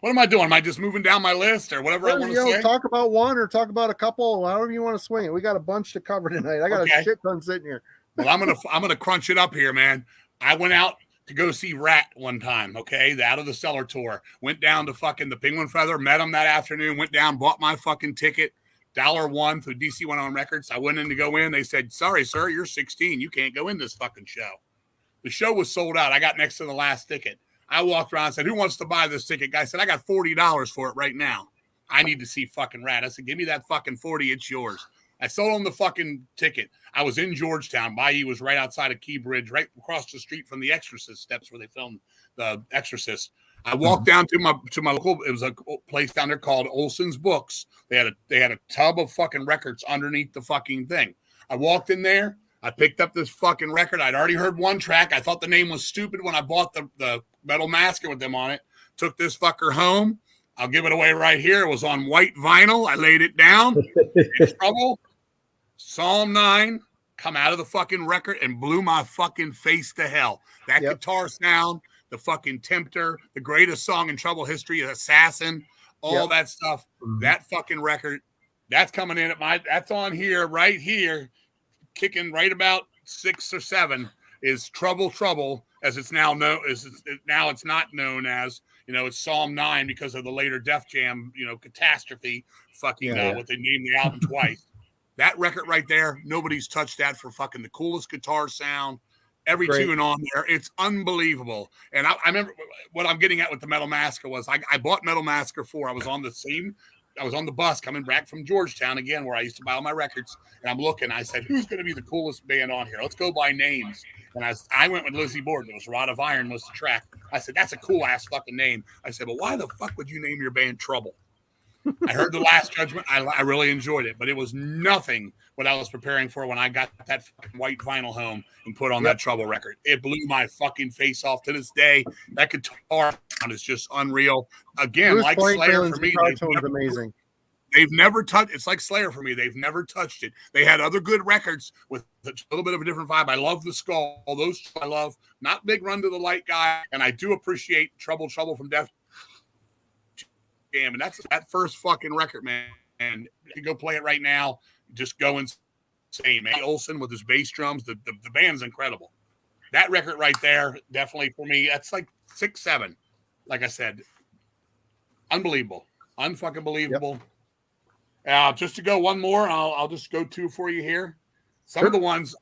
What am I doing? Am I just moving down my list or whatever I want to say? Talk about one or talk about a couple, however you want to swing it. We got a bunch to cover tonight. I got a shit ton sitting here. Well, I'm gonna crunch it up here, man. I went out to go see Rat one time, okay? The Out of the Cellar tour. Went down to fucking the Penguin Feather, met him that afternoon, went down, bought my fucking ticket, $1 through DC 101 Records. I went in to go in. They said, "Sorry, sir, you're 16. You can't go in this fucking show." The show was sold out. I got next to the last ticket. I walked around and said, who wants to buy this ticket? Guy said, I got $40 for it right now. I need to see fucking Rat. I said, give me that fucking 40. It's yours. I sold him the fucking ticket. I was in Georgetown. Bayou was right outside of Key Bridge, right across the street from the Exorcist steps where they filmed The Exorcist. I walked down to my local. It was a place down there called Olson's Books. They had a tub of fucking records underneath the fucking thing. I walked in there. I picked up this fucking record. I'd already heard one track. I thought the name was stupid when I bought the Metal Masker with them on it. Took this fucker home. I'll give it away right here. It was on white vinyl. I laid it down. In Trouble. Psalm 9. Come out of the fucking record and blew my fucking face to hell. That guitar sound, the fucking Tempter, the greatest song in Trouble history, Assassin, all that stuff. That fucking record, that's coming in that's on here, right here, kicking right about 6 or 7 is Trouble, as it's now known, now it's not known as, it's Psalm 9 because of the later Def Jam, catastrophe, what they named the album twice. That record right there, nobody's touched that for fucking the coolest guitar sound. Every tune on there, it's unbelievable. And I remember what I'm getting at with the Metal Masker was I bought Metal Masker 4. I was on the bus coming back from Georgetown again, where I used to buy all my records. And I'm looking, I said, who's going to be the coolest band on here? Let's go by names. And I went with Lizzie Borden. It was Rod of Iron was the track. I said, that's a cool ass fucking name. I said, but why the fuck would you name your band Trouble? I heard The Last Judgment. I really enjoyed it, but it was nothing what I was preparing for when I got that fucking white vinyl home and put on that Trouble record. It blew my fucking face off to this day. That guitar sound is just unreal. Again, like Slayer for me, amazing. They've never touched. It's like Slayer for me. They've never touched it. They had other good records with a little bit of a different vibe. I love the Skull. All those I love. Not big Run to the Light guy, and I do appreciate Trouble from Def Jam. And that's that first fucking record, man. And you go play it right now. Just go insane, man. Olson with his bass drums. The band's incredible. That record right there, definitely for me. That's like 6, 7. Like I said, unbelievable, unfucking believable. Just to go one more, I'll just go 2 for you here. Some of the ones,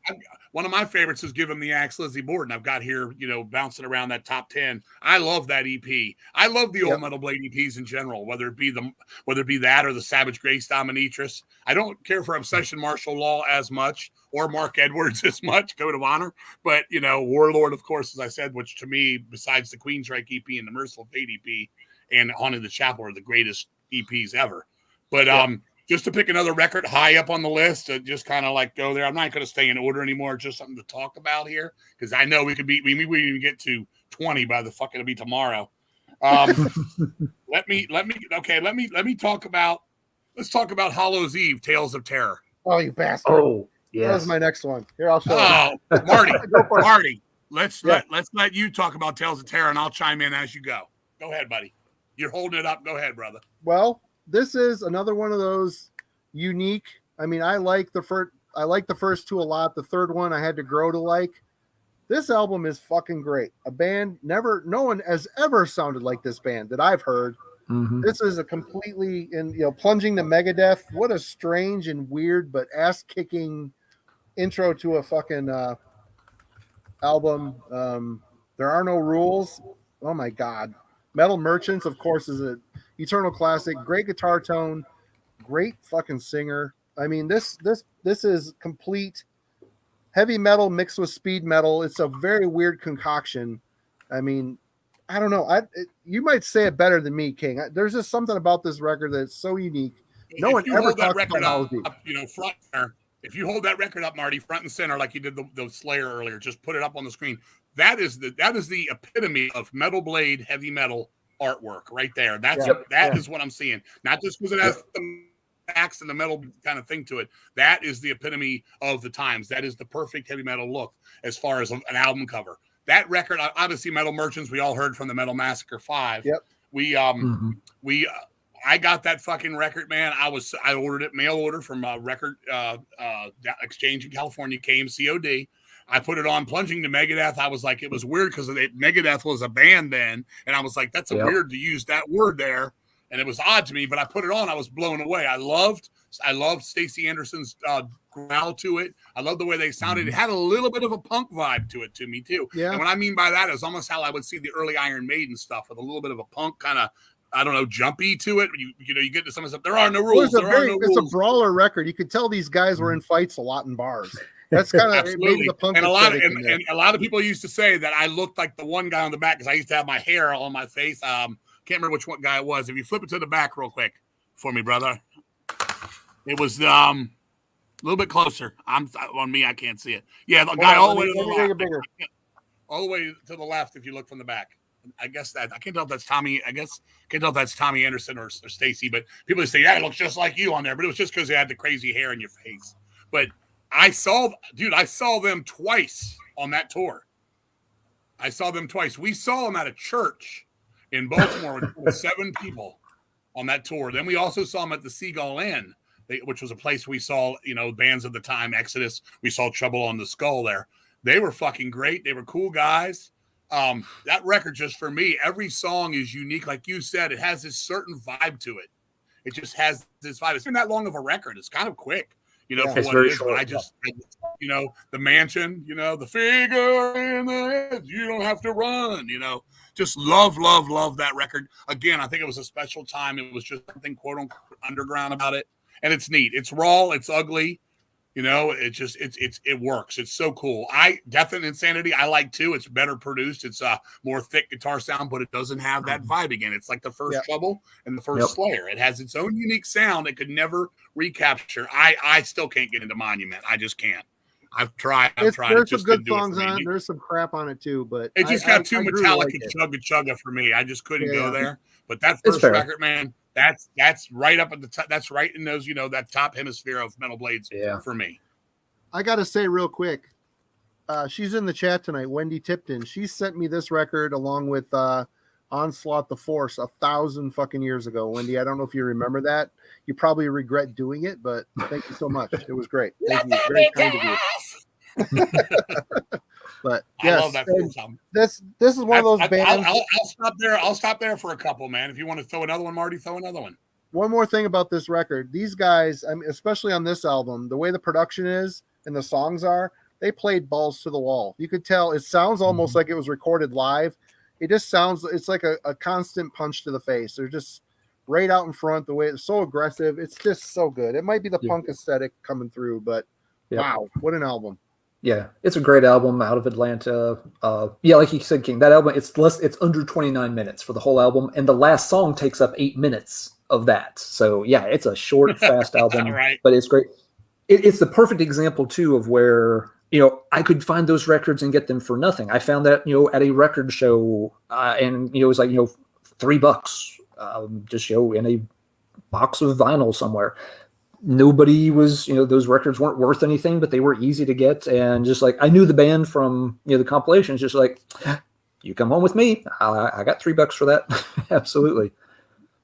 one of my favorites is Give Him the Axe, Lizzie Borden. I've got here, bouncing around that top 10. I love that EP. I love the old Metal Blade EPs in general, whether it be that or the Savage Grace Dominatrix. I don't care for Obsession Martial Law as much or Mark Edwards as much, Code of Honor. But, Warlord, of course, as I said, which to me, besides the Queensryche EP and the Merciful Fate EP and Haunted the Chapel are the greatest EPs ever. But, just to pick another record high up on the list, just kind of like go there. I'm not going to stay in order anymore. Just something to talk about here because I know we even get to 20 by the fuck it'll be tomorrow. Let me talk about. Let's talk about Hollow's Eve, Tales of Terror. Oh, you bastard! Oh, yeah. That was my next one. Here, I'll show you. Marty, let's let you talk about Tales of Terror, and I'll chime in as you go. Go ahead, buddy. You're holding it up. Go ahead, brother. Well, this is another one of those unique. I mean, I like the first 2 a lot. The third one I had to grow to like. This album is fucking great. A band no one has ever sounded like this band that I've heard. Mm-hmm. This is a completely plunging to Megadeth. What a strange and weird but ass-kicking intro to a fucking album. There Are No Rules. Oh my God. Metal Merchants, of course, is a eternal classic. Great guitar tone, great fucking singer. I mean, this is complete heavy metal mixed with speed metal. It's a very weird concoction. I mean, I don't know. You might say it better than me, King. There's just something about this record that's so unique. No one ever talks about Hollow's Eve. Front center. If you hold that record up, Marty, front and center, like you did the Slayer earlier, just put it up on the screen. That is the epitome of Metal Blade heavy metal artwork right there. That is what I'm seeing. Not just because it has the axe and the metal kind of thing to it. That is the epitome of the times. That is the perfect heavy metal look as far as an album cover. That record, obviously, Metal Merchants. We all heard from the Metal Massacre 5. Yep. I got that fucking record, man. I ordered it mail order from a record exchange in California. Came COD. I put it on plunging to Megadeth. I was like, it was weird because Megadeth was a band then. And I was like, that's weird to use that word there. and it was odd to me, but I put it on. I was blown away. I loved Stacey Anderson's growl to it. I loved the way they sounded. It had a little bit of a punk vibe to it to me too. Yeah. And what I mean by that is almost how I would see the early Iron Maiden stuff with a little bit of a punk kind of, I don't know, jumpy to it. You know, you get to some of the stuff. There are no rules. It's a brawler record. You could tell these guys were in fiits a lot in bars. That's kind of maybe the punk. And a lot of people used to say that I looked like the one guy on the back because I used to have my hair on my face. Can't remember which one guy it was. If you flip it to the back real quick for me, brother, it was a little bit closer. On me, I can't see it. Yeah, the guy all the way to the left. All the way to the left. If you look from the back. I guess that I can't tell if that's Tommy. I can't tell if that's Tommy Anderson or Stacy, but people say, yeah, it looks just like you on there. But it was just because they had the crazy hair in your face. But I saw them twice on that tour. I saw them twice. We saw them at a church in Baltimore with 7 people on that tour. Then we also saw them at the Seagull Inn, which was a place we saw, you know, bands of the time, Exodus. We saw Trouble on the Skull there. They were fucking great. They were cool guys. That record, just for me, every song is unique. Like you said, it has this certain vibe to it. It just has this vibe. It's not that long of a record. It's kind of quick, you know, for what it is. Short, but you know, the mansion, you know, the figure in the head, you don't have to run, you know, just love that record. Again, I think it was a special time. It was just something quote unquote underground about it. And it's neat. It's raw. It's ugly. You know, it works. It's so cool. Death and Insanity, I like too. It's better produced. It's a more thick guitar sound, but it doesn't have that vibe again. It's like the first Trouble and the first Slayer. It has its own unique sound it could never recapture. I still can't get into Monument. I just can't. I've tried. There's some good songs on it. There's some crap on it too, but it just got too Metallica chugga for me. I just couldn't go there. But that first record, man, that's right up at the top. That's right in those, you know, that top hemisphere of Metal Blades for me. I got to say real quick, she's in the chat tonight, Wendy Tipton. She sent me this record along with Onslaught the Force 1,000 fucking years ago. Wendy, I don't know if you remember that. You probably regret doing it, but thank you so much. It was great. Thank you. Very kind of you. But yes, I love that song. This is one of those bands. I'll stop there for a couple, man. If you want to throw another one, Marty, throw another one. One more thing about this record. These guys, I mean, especially on this album, the way the production is and the songs are, they played balls to the wall. You could tell it sounds almost like it was recorded live. It just sounds, it's like a constant punch to the face. They're just right out in front, the way it's so aggressive. It's just so good. It might be the punk aesthetic coming through, but wow, what an album. Yeah, it's a great album out of Atlanta. Like you said, King, that album, it's under 29 minutes for the whole album, and the last song takes up 8 minutes of that. So yeah, it's a short, fast album, but it's great. It's the perfect example too of where, you know, I could find those records and get them for nothing. I found that, you know, at a record show, and, you know, it was like, you know, $3, just, you know, in a box of vinyl somewhere. Nobody was, you know, those records weren't worth anything, but they were easy to get. And just like, I knew the band from, you know, the compilations, just like, you come home with me. I got $3 for that. Absolutely.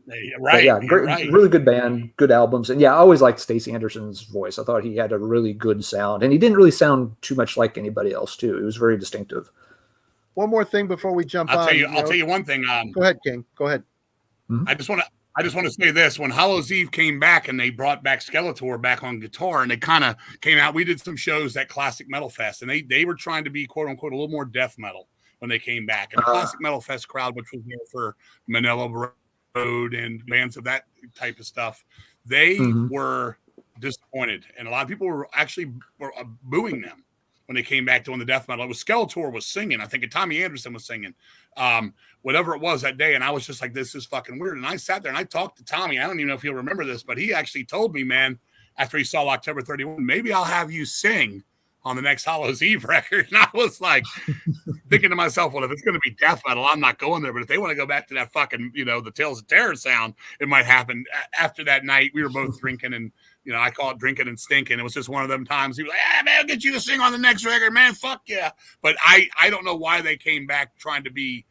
Right. But yeah, great, really good band, good albums. And yeah, I always liked Stacey Anderson's voice. I thought he had a really good sound, and he didn't really sound too much like anybody else too. It was very distinctive. One more thing before we jump I'll tell you one thing. Go ahead, King. Go ahead. Mm-hmm. I just want to say this. When Hallows Eve came back and they brought back Skeletor back on guitar, and they kind of came out, we did some shows at Classic Metal Fest, and they were trying to be quote unquote a little more death metal when they came back. And the Classic Metal Fest crowd, which was there for Manila Road and bands of that type of stuff, they were disappointed, and a lot of people were actually booing them when they came back doing the death metal. It was Skeletor was singing, I think, and Tommy Anderson was singing, whatever it was that day, and I was just like, this is fucking weird. And I sat there and I talked to Tommy. I don't even know if he'll remember this, but he actually told me, man, after he saw October 31, maybe I'll have you sing on the next Hallows Eve record. And I was like thinking to myself, well, if it's going to be death metal, I'm not going there. But if they want to go back to that fucking, you know, the Tales of Terror sound, it might happen. After that night, we were both drinking, and, you know, I call it drinking and stinking. It was just one of them times. He was like, man, I'll get you to sing on the next record, man. Fuck yeah. But I don't know why they came back trying to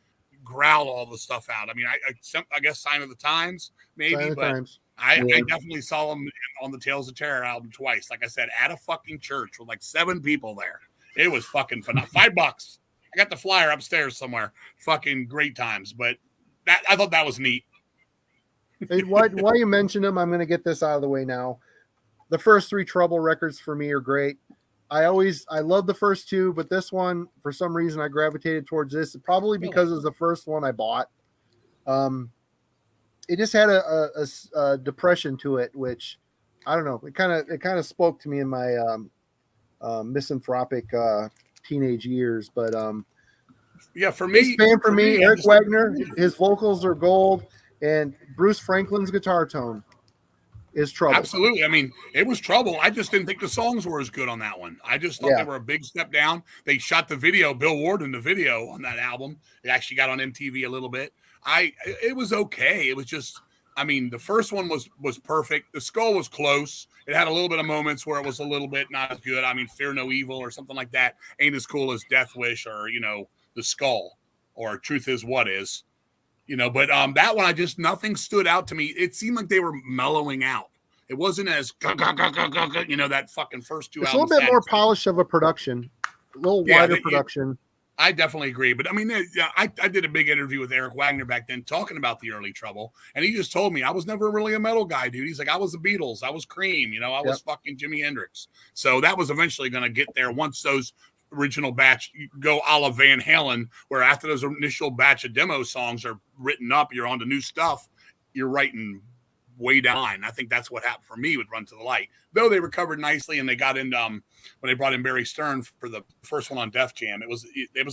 growl all the stuff out. I mean, I guess Sign of the Times, maybe, but I definitely saw them on the Tales of Terror album twice. Like I said, at a fucking church with like 7 people there. It was fucking phenomenal. $5. I got the flyer upstairs somewhere. Fucking great times. But I thought that was neat. Why you mention them, I'm going to get this out of the way now. The first 3 Trouble records for me are great. I love the first 2, but this one, for some reason, I gravitated towards this, probably because it was the first one I bought. It just had a depression to it, which I don't know. It kind of spoke to me in my misanthropic teenage years. But yeah, for me, Eric Wagner, his vocals are gold, and Bruce Franklin's guitar tone is Trouble. Absolutely. I mean, it was Trouble. I just didn't think the songs were as good on that one. I just thought they were a big step down. They shot the video, Bill Warden, the video on that album. It actually got on MTV a little bit. It was okay. It was just, I mean, the first one was perfect. The Skull was close. It had a little bit of moments where it was a little bit not as good. I mean, Fear No Evil or something like that ain't as cool as Death Wish or, The Skull or Truth Is What Is. But that one, nothing stood out to me. It seemed like they were mellowing out. It wasn't as, that fucking first 2 albums. It's a little bit more polished of a production, a little wider production. I definitely agree. But I mean, I did a big interview with Eric Wagner back then talking about the early Trouble. And he just told me I was never really a metal guy, dude. He's like, I was the Beatles. I was Cream. I was fucking Jimi Hendrix. So that was eventually going to get there once those original batch go a la Van Halen, where after those initial batch of demo songs are written up, you're on to new stuff. You're writing way down. I think that's what happened for me with Run to the Light. Though they recovered nicely and they got into when they brought in Barry Stern for the first one on Def Jam, it was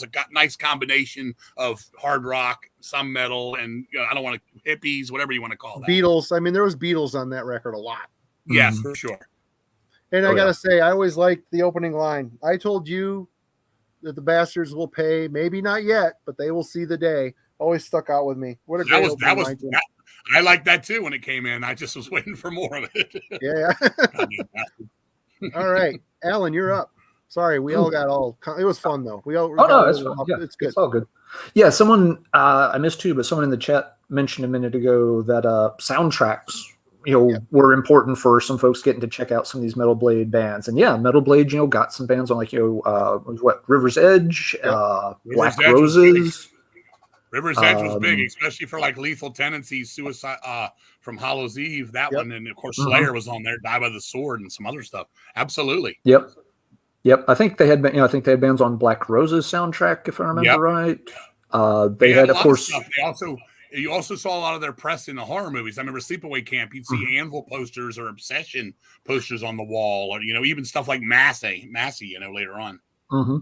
a nice combination of hard rock, some metal, and I don't want to hippies, whatever you want to call that. Beatles. I mean, there was Beatles on that record a lot. Yes, for sure. And I gotta say, I always liked the opening line. I told you that the bastards will pay. Maybe not yet, but they will see the day. Always stuck out with me. What a great opening line. I liked that too when it came in. I just was waiting for more of it. Yeah. All right, Alan, you're up. Sorry, we all got all. It was fun though. It's fun. Yeah, it's good. It's all good. Yeah, someone I missed too, but someone in the chat mentioned a minute ago that soundtracks, were important for some folks getting to check out some of these Metal Blade bands. And yeah, Metal Blade, got some bands on like River's Edge, Black Roses. River's Edge was big, especially for like Lethal Tendencies, Suicide from Hallow's Eve, that one, and of course Slayer was on there, Die by the Sword, and some other stuff. Absolutely. Yep. I think they had bands on Black Roses soundtrack, if I remember right. They had, of course. You also saw a lot of their press in the horror movies. I remember Sleepaway Camp. You'd see Anvil posters or Obsession posters on the wall, or even stuff like Massey, later on. Mm-hmm.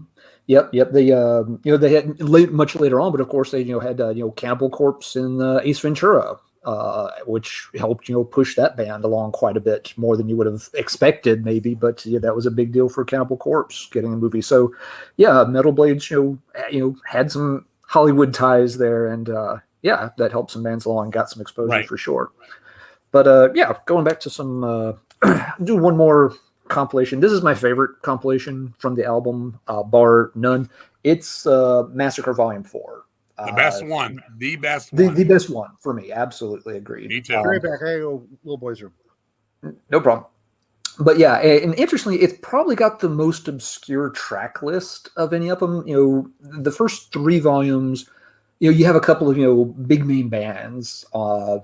Yep. They had much later on, but of course they had Cannibal Corpse in Ace Ventura, which helped push that band along quite a bit more than you would have expected maybe. But that was a big deal for Cannibal Corpse getting a movie. So yeah, Metal Blade had some Hollywood ties there, and that helped some bands along, got some exposure for sure. But going back to some do one more compilation. This is my favorite compilation from the album, bar none. It's Massacre Volume 4. The best one. The best one for me. Absolutely agreed. Me too. Right back. Hey, little boys room. No problem. But yeah, and interestingly, it's probably got the most obscure track list of any of them. The first 3 volumes, you have a couple of big name bands on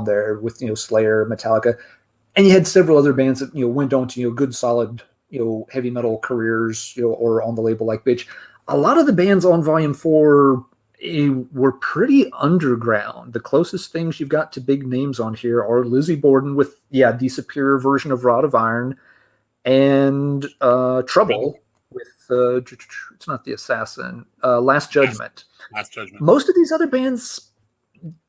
there with Slayer, Metallica. And you had several other bands that went on to good solid heavy metal careers or on the label like Bitch. A lot of the bands on Volume 4 were pretty underground. The closest things you've got to big names on here are Lizzie Borden with the superior version of Rod of Iron, and Trouble with it's not the Assassin, Last Judgment. Last Judgment. Most of these other bands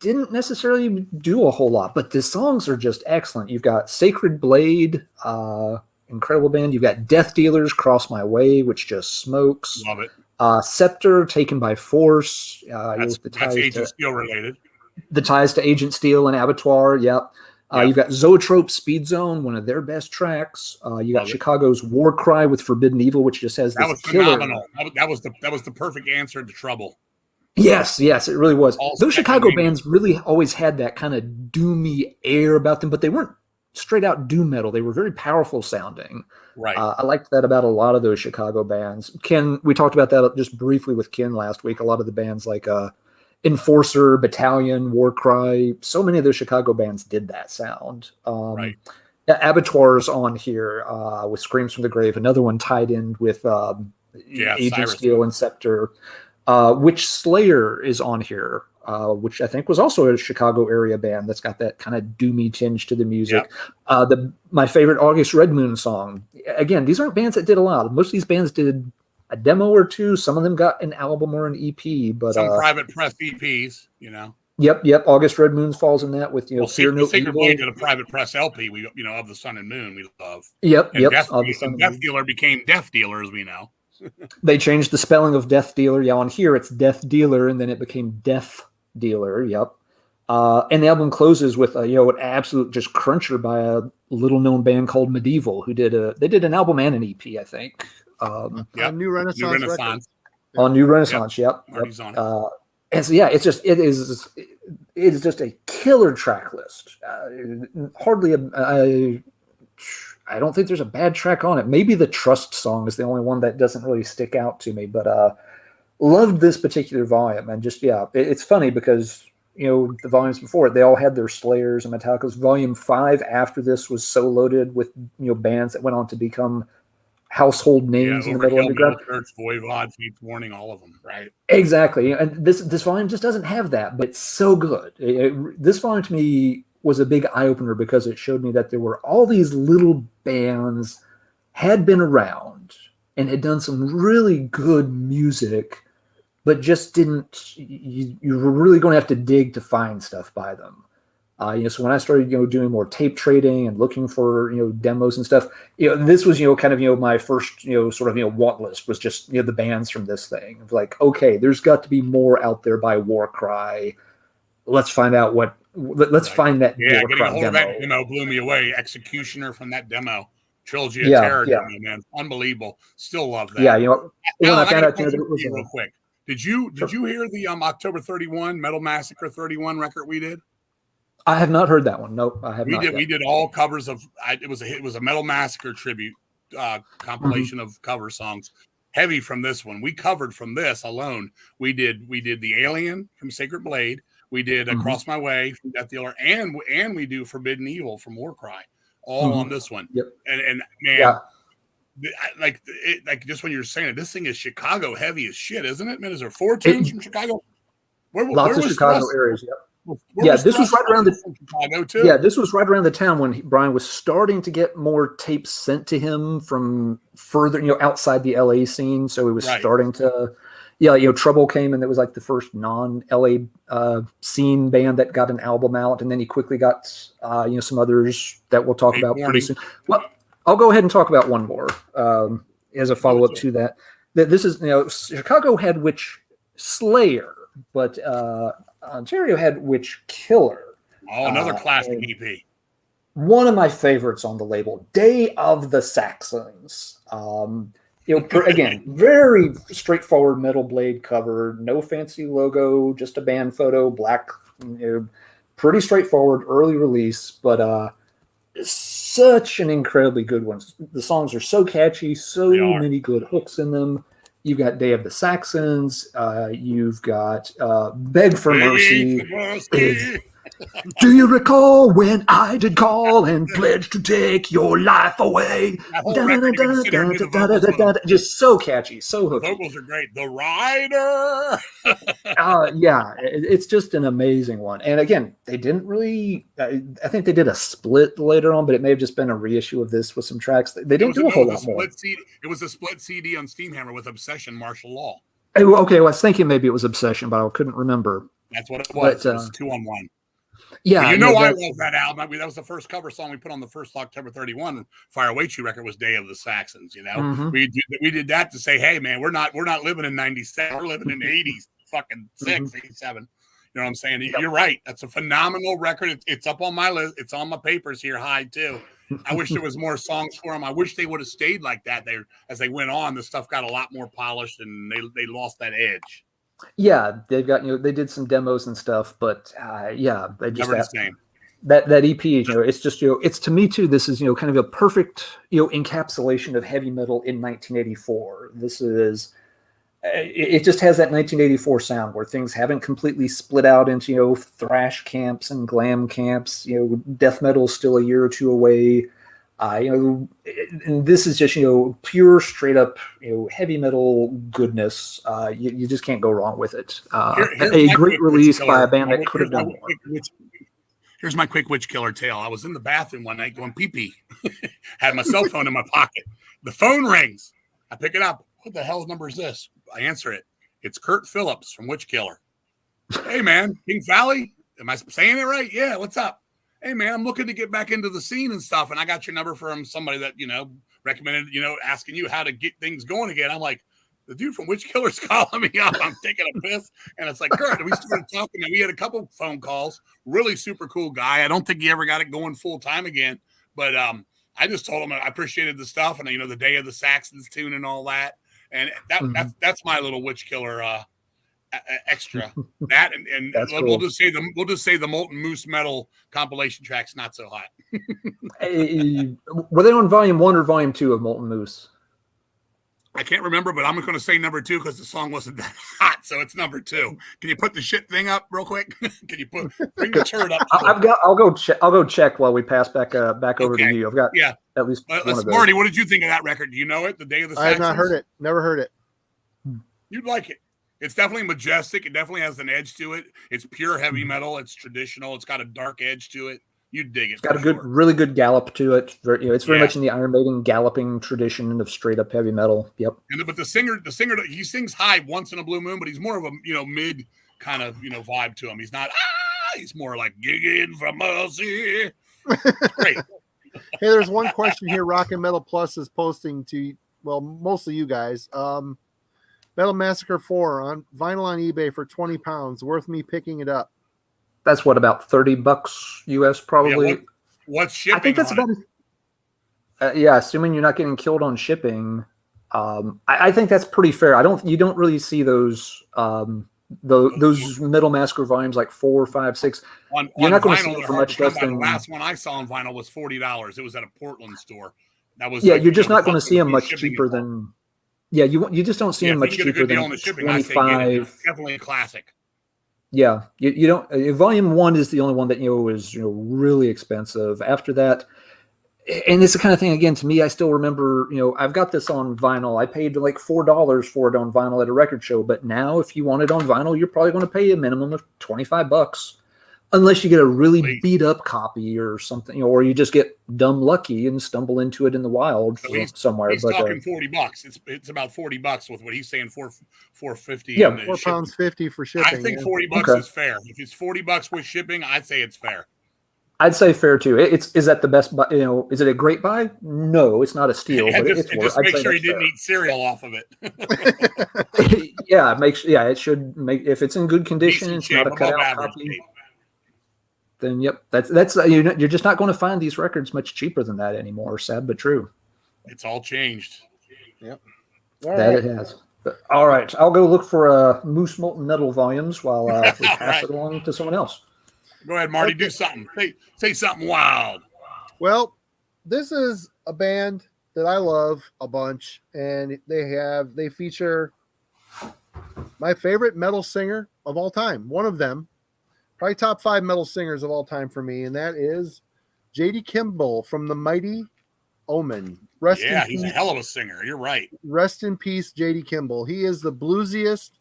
didn't necessarily do a whole lot, but the songs are just excellent. You've got Sacred Blade, incredible band. You've got Death Dealers, Cross My Way, which just smokes. Love it. Scepter, Taken by Force. That's Agent Steel related. The ties to Agent Steel and Abattoir, yep. You've got Zoetrope, Speed Zone, one of their best tracks. You got Chicago's War Cry with Forbidden Evil, which just has this phenomenal. That was the perfect answer to Trouble. Yes, it really was. Those Chicago bands really always had that kind of doomy air about them, but they weren't straight out doom metal. They were very powerful sounding. Right. I liked that about a lot of those Chicago bands. Ken, we talked about that just briefly with Ken last week. A lot of the bands like Enforcer, Battalion, Warcry. So many of those Chicago bands did that sound. Right. Abattoirs on here with Screams from the Grave. Another one tied in with Agent Cyrus. Steel and Scepter. Which Slayer is on here, which I think was also a Chicago area band that's got that kind of doomy tinge to the music. Yep. My favorite August Red Moon song. Again, these aren't bands that did a lot. Most of these bands did a demo or two. Some of them got an album or an EP, but some private press EPs, you know. Yep. August Red Moon falls in that with Fear No Sacred Evil. Blade did a private press LP. Of the Sun and Moon we love. Yep. And Death Dealer became Death Dealer, as we know. They changed the spelling of Death Dealer. Yeah, on here it's Death Dealer, and then it became Death Dealer. Yep. And the album closes with an absolute just cruncher by a little known band called Medieval, who did an album and an EP, I think. New Renaissance. On New Renaissance. Yep. Marty's on it. And so it is just a killer track list. I don't think there's a bad track on it. Maybe the Trust song is the only one that doesn't really stick out to me, but loved this particular volume. And just, it's funny because, the volumes before it, they all had their Slayers and Metallicas. Volume 5 after this was so loaded with, bands that went on to become household names in the metal underground. Church, Voivod, Fates Warning, all of them, right? Exactly. And this volume just doesn't have that, but it's so good. This volume to me was a big eye-opener because it showed me that there were all these little bands had been around and had done some really good music, but just didn't, you were really going to have to dig to find stuff by them. So when I started, doing more tape trading and looking for, demos and stuff, this was, kind of, my first, sort of, want list was just, the bands from this thing. Like, okay, there's got to be more out there by Warcry. Let's find out find that. Yeah, getting a hold of that demo blew me away. Executioner from that demo. Trilogy of Terror demo, man. Unbelievable. Still love that. Yeah, when I found out, real quick. Did you hear the October 31 Metal Massacre 31 record we did? I have not heard that one. Nope, I have not. We did all covers of it was a Metal Massacre tribute compilation of cover songs. Heavy from this one. We covered from this alone. We did the Alien from Sacred Blade. We did Across My Way from Death Dealer, and we do Forbidden Evil from Warcry, all on this one. Yep. And man, like just when you're saying it, this thing is Chicago heavy as shit, isn't it? Man, is there 4 tunes from Chicago? Lots of Chicago areas. Yep. This was right around Chicago too. Yeah, this was right around the time when Brian was starting to get more tapes sent to him from further, outside the LA scene. So he was starting to. Trouble came, and it was like the first non-LA scene band that got an album out, and then he quickly got some others that we'll talk about pretty soon. Well, I'll go ahead and talk about one more as a follow-up to that. This is Chicago had Witch Slayer, but Ontario had Witch Killer. Oh, another classic EP. One of my favorites on the label, Day of the Saxons. Again, very straightforward Metal Blade cover, no fancy logo, just a band photo, black, pretty straightforward early release, but such an incredibly good one. The songs are so catchy, so many good hooks in them. You've got Day of the Saxons, you've got Beg for Mercy. Do you recall when I did call and pledge to take your life away? Just so catchy, so hooky. The vocals are great. The Rider. It's just an amazing one. And again, they didn't really. I think they did a split later on, but it may have just been a reissue of this with some tracks. They didn't do a whole lot more. It was a split CD on Steamhammer with Obsession, Martial Law. Okay, I was thinking maybe it was Obsession, but I couldn't remember. That's what it was. It was 2-on-1. Yeah, I love that album. That was the first cover song we put on the first October 31 Fire Away You record was Day of the Saxons. We did that to say, hey man, we're not living in 97, we're living in the 80s, fucking 87. You know what I'm saying? Yep. You're right. That's a phenomenal record. It's up on my list. It's on my papers here high too. I wish there was more songs for them. I wish they would have stayed like that. As they went on, the stuff got a lot more polished and they lost that edge. Yeah, they've got they did some demos and stuff, but they just never the same. That EP, it's just it's to me too. This is kind of a perfect encapsulation of heavy metal in 1984. This is it just has that 1984 sound where things haven't completely split out into, thrash camps and glam camps. Death metal is still a year or two away. And this is just, pure straight up, heavy metal goodness. You just can't go wrong with it. A great release by a band that could have done more. Here's my quick witch killer tale. I was in the bathroom one night going pee-pee. Had my cell phone in my pocket. The phone rings. I pick it up. What the hell's number is this? I answer it. It's Kurt Phillips from Witch Killer. Hey, man, King Fowley? Am I saying it right? Yeah, what's up? Hey, man, I'm looking to get back into the scene and stuff, and I got your number from somebody that, recommended, asking you how to get things going again. I'm like, the dude from Witch Killer's calling me up. I'm taking a piss, and it's like, Kurt, we started talking, and we had a couple phone calls. Really super cool guy. I don't think he ever got it going full time again, but I just told him I appreciated the stuff and, the Day of the Saxons tune and all that. And that's my little Witch Killer extra. That and cool. we'll just say the Molten Moose Metal compilation track's not so hot. Were they on volume 1 or volume 2 of Molten Moose? I can't remember, but I'm going to say number 2 because the song wasn't that hot, so it's number 2. Can you put the shit thing up real quick? Can you bring the turd up? I'll go check while we pass back over to you. I've got at least one of those. Marty, what did you think of that record? Do you know it? The Day of the Saxons? I have not heard it. Never heard it. You'd like it. It's definitely majestic. It definitely has an edge to it. It's pure heavy metal. It's traditional. It's got a dark edge to it. You'd dig it. It's got a really good gallop to it. It's very much in the Iron Maiden galloping tradition of straight up heavy metal. Yep. But the singer, he sings high once in a blue moon, but he's more of a mid kind of vibe to him. He's not he's more like gigging from mercy. Great. Hey, there's one question here. Rock and Metal Plus is posting to mostly you guys. Metal Massacre 4 on vinyl on eBay for £20. Worth me picking it up. That's what, about $30 US probably. Yeah, what's shipping? I think that's about assuming you're not getting killed on shipping. I think that's pretty fair. You don't really see those Metal Massacre volumes like 4, 5, 6. You're not going to see it for much less than. The last one I saw on vinyl was $40. It was at a Portland store. That was you're just not going to see them much cheaper than. Yeah, you just don't see them much cheaper than 25. Definitely a classic. Yeah, you don't. Volume 1 is the only one that is really expensive. After that, and it's the kind of thing, again, to me, I still remember. I've got this on vinyl. I paid like $4 for it on vinyl at a record show. But now, if you want it on vinyl, you're probably going to pay a minimum of $25, unless you get a really beat up copy or something, or you just get dumb lucky and stumble into it in the wild somewhere. He's talking $40. It's about $40 with what he's saying, $4.50. Yeah, £4.50 for shipping. I think $40 is fair. If it's $40 with shipping, I'd say it's fair. I'd say fair too. Is that the best buy? Is it a great buy? No, it's not a steal. But it's worth. Just make sure you didn't eat cereal off of it. It should make, if it's in good condition, it's not a cutout copy. Then that's you're just not going to find these records much cheaper than that anymore. Sad but true. It's all changed. Yep. It has. But, all right, I'll go look for Moose Molten Metal volumes while we pass it along to someone else. Go ahead, Marty. Do something. Say something wild. Well, this is a band that I love a bunch, and they feature my favorite metal singer of all time. One of them. Probably top 5 metal singers of all time for me, and that is J.D. Kimball from the mighty Omen. He's a hell of a singer. You're right. Rest in peace, J.D. Kimball. He is the bluesiest,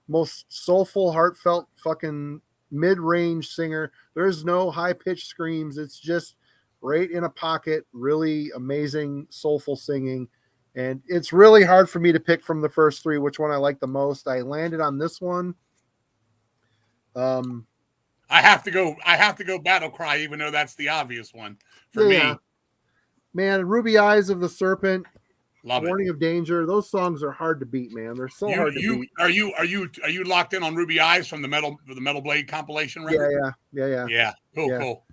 most soulful, heartfelt, fucking mid-range singer. There's no high-pitched screams. It's just right in a pocket, really amazing, soulful singing. And it's really hard for me to pick from the first 3 which one I like the most. I landed on this one. I have to go Battle Cry, even though that's the obvious one for me. Man, Ruby Eyes of the Serpent, Love Warning it. of Danger. Those songs are hard to beat, man. They're so hard to beat. Are you locked in on Ruby Eyes from the Metal Blade compilation record? Yeah. Cool.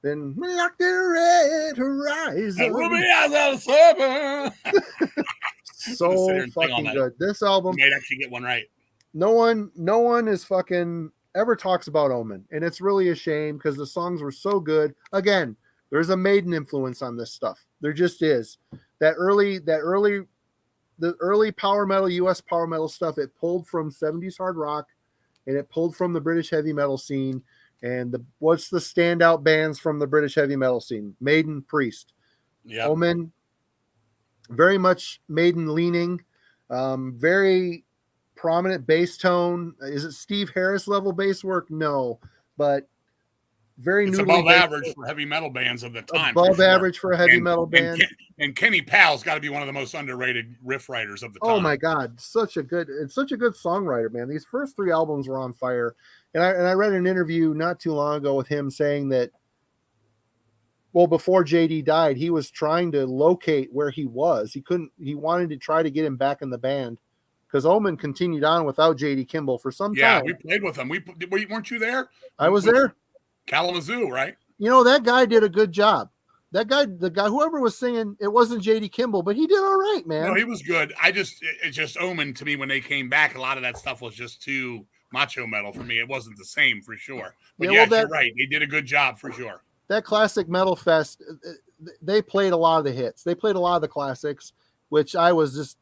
Then lock the red horizon. Ruby Eyes of the Serpent. So fucking good. This album. You might actually get one right. No one is fucking ever talks about Omen, and it's really a shame because the songs were so good. Again, there's a Maiden influence on this stuff. There just is. That early the early power metal, US power metal stuff, it pulled from 70s hard rock, and it pulled from the British heavy metal scene. And what's the standout bands from the British heavy metal scene? Maiden, Priest. Yeah. Omen, very much Maiden leaning, very prominent bass tone. Is it Steve Harris level bass work? No, but very it's noodly above average for heavy metal bands of the time. Above average for a heavy metal band. And Kenny Powell's got to be one of the most underrated riff writers of the time. Oh my God, such a good songwriter, man. These first 3 albums were on fire. And I read an interview not too long ago with him saying that, well, before JD died, he was trying to locate where he was. He wanted to try to get him back in the band, because Omen continued on without JD Kimball for some time. Yeah, we played with him. Weren't you there? I was there. Kalamazoo, right? You know, that guy did a good job. The guy, whoever was singing, it wasn't JD Kimball, but he did all right, man. No, he was good. It's just Omen to me when they came back. A lot of that stuff was just too macho metal for me. It wasn't the same for sure. But yeah, you're right. They did a good job for sure. That classic metal fest, they played a lot of the hits. They played a lot of the classics, which I was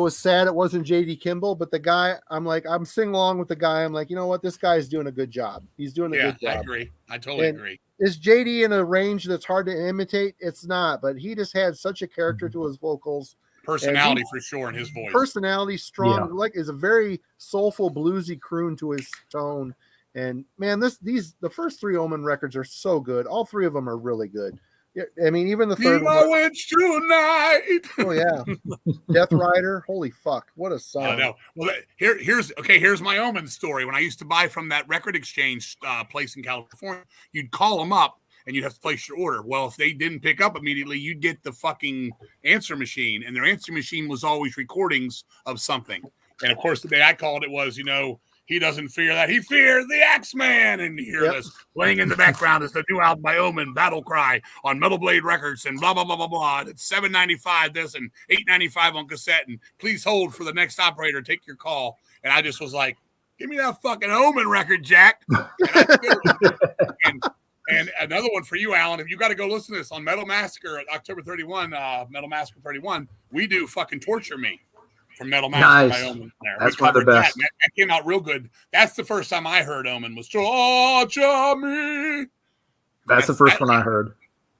sad it wasn't JD Kimball, but the guy, I'm singing along with the guy. I'm like, you know what? This guy's doing a good job. He's doing a good job. I agree. I totally agree. Is JD in a range that's hard to imitate? It's not, but he just had such a character to his vocals. Personality for sure in his voice. Personality, strong, is a very soulful, bluesy croon to his tone. And man, the first 3 Omen records are so good. All 3 of them are really good. I mean, even the third one. Witch tonight. Oh yeah, Death Rider. Holy fuck, what a song! I know. Well, here's my Omen story. When I used to buy from that record exchange place in California, you'd call them up and you'd have to place your order. Well, if they didn't pick up immediately, you'd get the fucking answer machine, and their answer machine was always recordings of something. And of course, the day I called it was, he doesn't fear that. He fears the Axeman. And you hear this playing in the background is the new album by Omen, Battle Cry, on Metal Blade Records, and blah, blah, blah, blah, blah. And it's $7.95 this and $8.95 on cassette. And please hold for the next operator. Take your call. And I just was like, give me that fucking Omen record, Jack. And another one for you, Alan. If you got to go listen to this on Metal Massacre, October 31, Metal Massacre 31, we do fucking Torture Me. From Metal Master by Omen. That's one of the best. That came out real good. That's the first time I heard Omen was Torture Me. That's the first one I heard.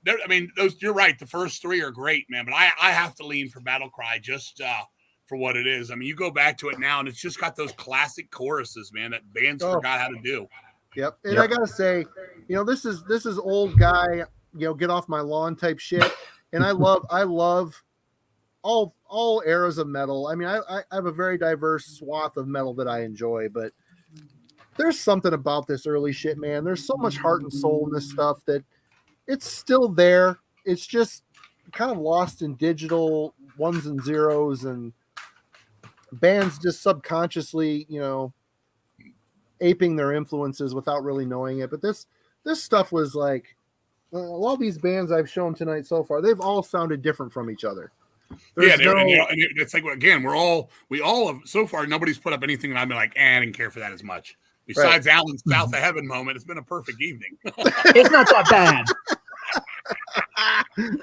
You're right. The first 3 are great, man. But I have to lean for Battle Cry just for what it is. I mean, you go back to it now, and it's just got those classic choruses, man, that bands forgot how to do. Yep. And I gotta say, this is old guy, get off my lawn type shit. And I love all eras of metal. I mean, I have a very diverse swath of metal that I enjoy, but there's something about this early shit, man. There's so much heart and soul in this stuff that it's still there. It's just kind of lost in digital ones and zeros, and bands just subconsciously, aping their influences without really knowing it. But this stuff was like, a lot of these bands I've shown tonight so far, they've all sounded different from each other. And it's like, again, we all have so far, nobody's put up anything that I've been like, I didn't care for that as much. Besides Alan's South of Heaven moment, it's been a perfect evening. It's not that bad.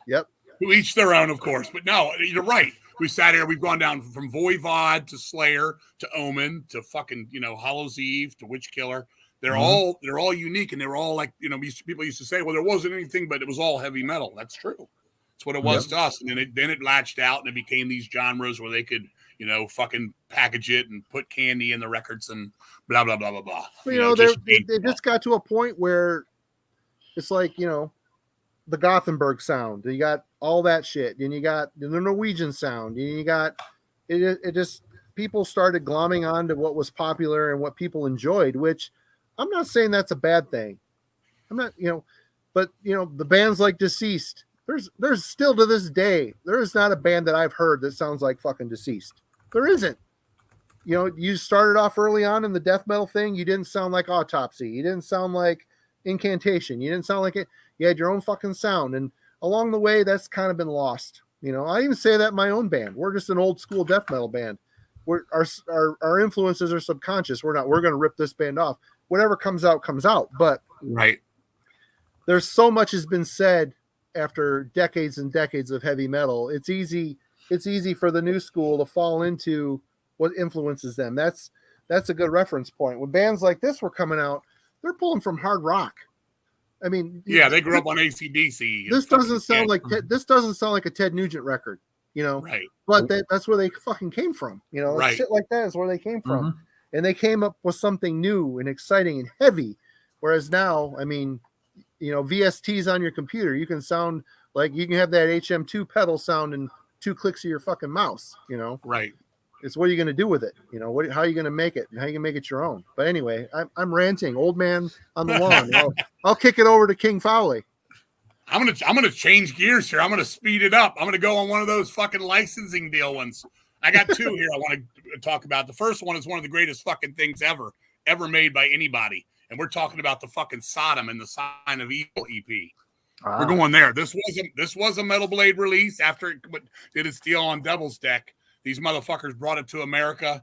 Yep. To each their own, of course. But no, you're right. We sat here, we've gone down from Voivod to Slayer to Omen to fucking, Hallows Eve to Witch Killer. They're all unique, and they're all like, people used to say, well, there wasn't anything, but it was all heavy metal. That's true. That's what it was to us. And then it latched out, and it became these genres where they could, fucking package it and put candy in the records and blah, blah, blah, blah, blah. Well, they just got to a point where it's like, the Gothenburg sound. You got all that shit. And you got the Norwegian sound. And you got it just, people started glomming on to what was popular and what people enjoyed, which I'm not saying that's a bad thing. I'm not, but the bands like Deceased, there's still to this day, there is not a band that I've heard that sounds like fucking Deceased. There isn't. You started off early on in the death metal thing. You didn't sound like Autopsy. You didn't sound like Incantation. You didn't sound like it. You had your own fucking sound. And along the way, that's kind of been lost. I even say that in my own band. We're just an old school death metal band. Our influences are subconscious. We're going to rip this band off. Whatever comes out, comes out. But right. There's so much has been said after decades and decades of heavy metal. It's easy it's easy for the new school to fall into what influences them. That's a good reference point. When bands like this were coming out, they're pulling from hard rock. I mean, yeah, they grew up on AC/DC. This doesn't sound like a Ted Nugent record, right? But that's where they fucking came from. Right. Shit like that is where they came from, and they came up with something new and exciting and heavy. Whereas now, I mean, VSTs on your computer, you can sound like you can have that HM2 pedal sound in 2 clicks of your fucking mouse. Right. It's what are you going to do with it? How are you going to make it? And how are you going to make it your own? But anyway, I'm ranting, old man on the lawn. I'll kick it over to King Fowley. I'm gonna change gears here. I'm gonna speed it up. I'm gonna go on one of those fucking licensing deal ones. I got 2 here I want to talk about. The first one is one of the greatest fucking things ever made by anybody. And we're talking about the fucking Sodom and the Sign of Evil EP. We're going there. This was a Metal Blade release after it did its deal on Devil's Deck. These motherfuckers brought it to America.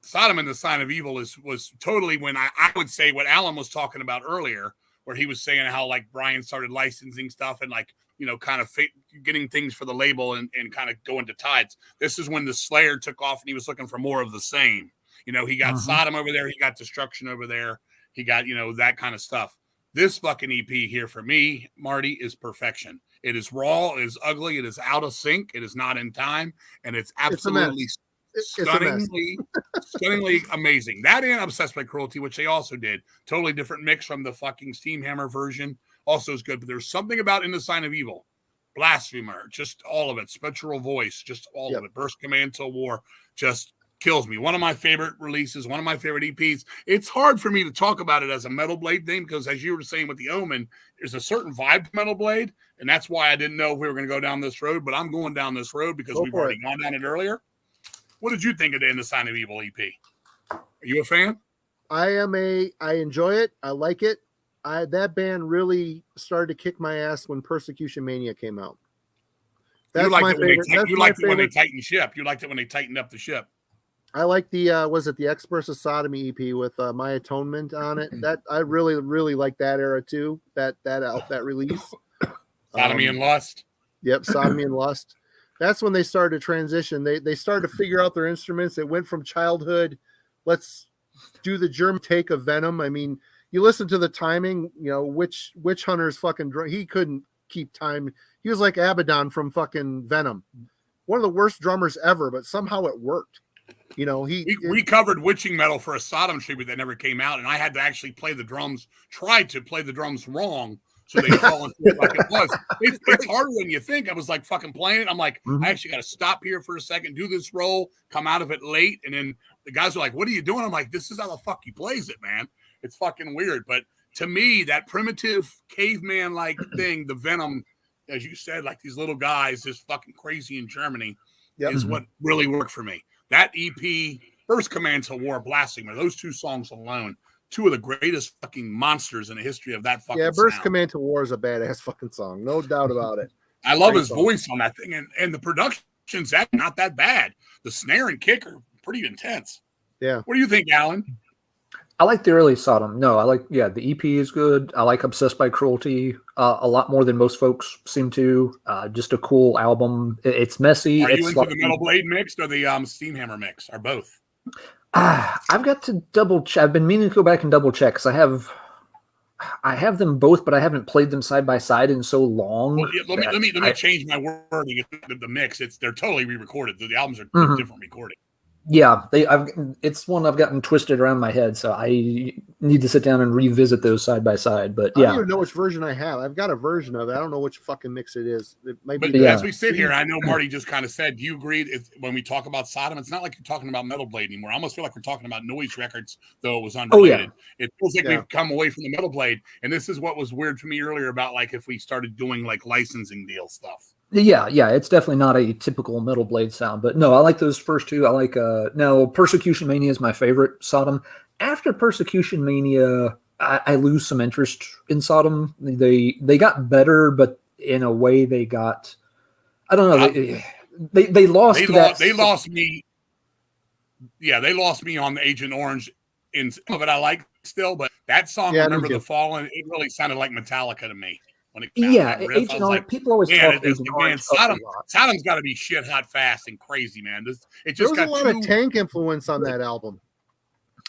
Sodom and the Sign of Evil was totally when I would say what Alan was talking about earlier, where he was saying how like Brian started licensing stuff and like, kind of getting things for the label and kind of going to tides. This is when the Slayer took off and he was looking for more of the same. He got Sodom over there. He got Destruction over there. He got, that kind of stuff. This fucking EP here for me, Marty, is perfection. It is raw, it is ugly, it is out of sync, it is not in time, and it's absolutely stunningly amazing. That and Obsessed by Cruelty, which they also did. Totally different mix from the fucking Steamhammer version. Also is good, but there's something about In the Sign of Evil. Blasphemer, just all of it. Spectral Voice, just all of it. Burst Command Till War, just kills me. One of my favorite releases, one of my favorite EPs. It's hard for me to talk about it as a Metal Blade thing because, as you were saying with the Omen, there's a certain vibe to Metal Blade, and that's why I didn't know if we were going to go down this road, but I'm going down this road because we've already gone down it earlier. What did you think of the In the Sign of Evil EP? Are you a fan? I enjoy it. I like it. That band really started to kick my ass when Persecution Mania came out. That's my favorite. You liked it when they tightened ship. You liked it when they tightened up the ship. I like the was it the X versus Sodomy EP with My Atonement on it. That I really, really like that era too. That release. Sodomy and Lust. Yep, Sodomy and Lust. That's when they started to transition. They started to figure out their instruments. It went from childhood, let's do the German take of Venom. I mean, you listen to the timing, Witch Hunter's fucking he couldn't keep time. He was like Abaddon from fucking Venom. One of the worst drummers ever, but somehow it worked. We covered witching metal for a Sodom tribute that never came out, and I had to actually try to play the drums wrong so they fall into it like it was. It's harder than you think. I was like fucking playing it. I'm like, I actually got to stop here for a second, do this roll, come out of it late, and then the guys are like, "What are you doing?" I'm like, "This is how the fuck he plays it, man." It's fucking weird, but to me, that primitive caveman like thing, the Venom, as you said, like these little guys, just fucking crazy in Germany, is what really worked for me. That EP, First Command to War, Blasphemer, those 2 songs alone, 2 of the greatest fucking monsters in the history of that fucking Burst sound. Command to War is a badass fucking song. No doubt about it. I love his voice on that thing, and the production's not that bad. The snare and kick are pretty intense. Yeah. What do you think, Alan? I like the early Sodom. No, I like, the EP is good. I like Obsessed by Cruelty a lot more than most folks seem to. Just a cool album. It's messy. Are you into the Metal Blade mix or the Steamhammer mix, or both? I've got to double check. I've been meaning to go back and double check because I have them both, but I haven't played them side by side in so long. Well, let me change my wording. The mix, they're totally re-recorded. The albums are different recording. Yeah, it's one I've gotten twisted around my head, so I need to sit down and revisit those side by side. But I don't even know which version I have. I've got a version of it. I don't know which fucking mix it is. It might be. As we sit here, I know Marty just kind of said, do you agree when we talk about Sodom, it's not like you're talking about Metal Blade anymore. I almost feel like we're talking about Noise Records, though it was unrelated. It feels like we've come away from the Metal Blade, and this is what was weird for me earlier about like if we started doing like licensing deal stuff. Yeah, it's definitely not a typical Metal Blade sound, but no, I like those first 2. I like now Persecution Mania is my favorite Sodom. After Persecution Mania, I lose some interest in Sodom. They got better, but in a way they got, I don't know, they lost. They lost me. Yeah, they lost me on the Agent Orange. In some of it, I like still, but that song, Remember the Fallen, it really sounded like Metallica to me. when it came out. Yeah, That riff, I Agent was Orange. like, People always man, talk Agent Orange up a lot. Sodom's got to be shit hot fast and crazy, man. It There just was a got lot of Tank influence on that album.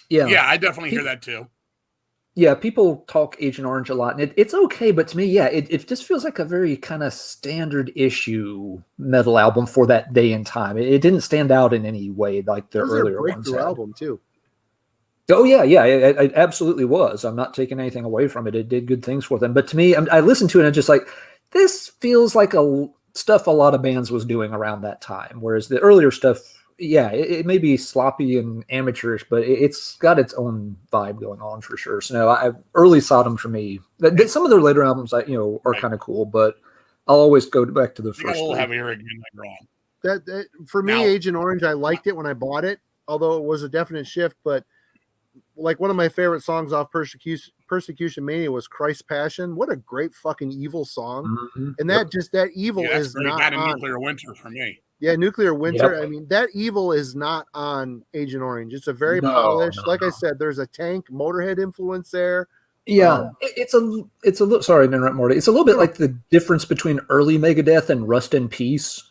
Yeah, I definitely hear that too. Yeah, people talk Agent Orange a lot, and it's okay, but to me, yeah, it just feels like a very kind of standard issue metal album for that day and time. It didn't stand out in any way like the earlier ones breakthrough had. album too. Oh yeah, it absolutely was. I'm not taking anything away from it. It did good things for them, but to me, I listened to it and I'm just like, this feels like stuff a lot of bands was doing around that time. Whereas the earlier stuff, yeah, it may be sloppy and amateurish, but it's got its own vibe going on for sure. So no, early Sodom for me. Some of their later albums, are kind of cool, but I'll always go back to the first. Got a little heavier again later on. That for me, Agent Orange, I liked it when I bought it, although it was a definite shift. But like one of my favorite songs off Persecution Mania was Christ's Passion. What a great fucking evil song! Mm-hmm. And that evil is not on Nuclear Winter for me. Yeah, Nuclear Winter. Yep. I mean, that evil is not on Agent Orange. It's a very polished. I said, there's a Tank Motorhead influence there. Yeah, it's a little. Sorry to interrupt, Marty. It's a little bit like the difference between early Megadeth and Rust in Peace.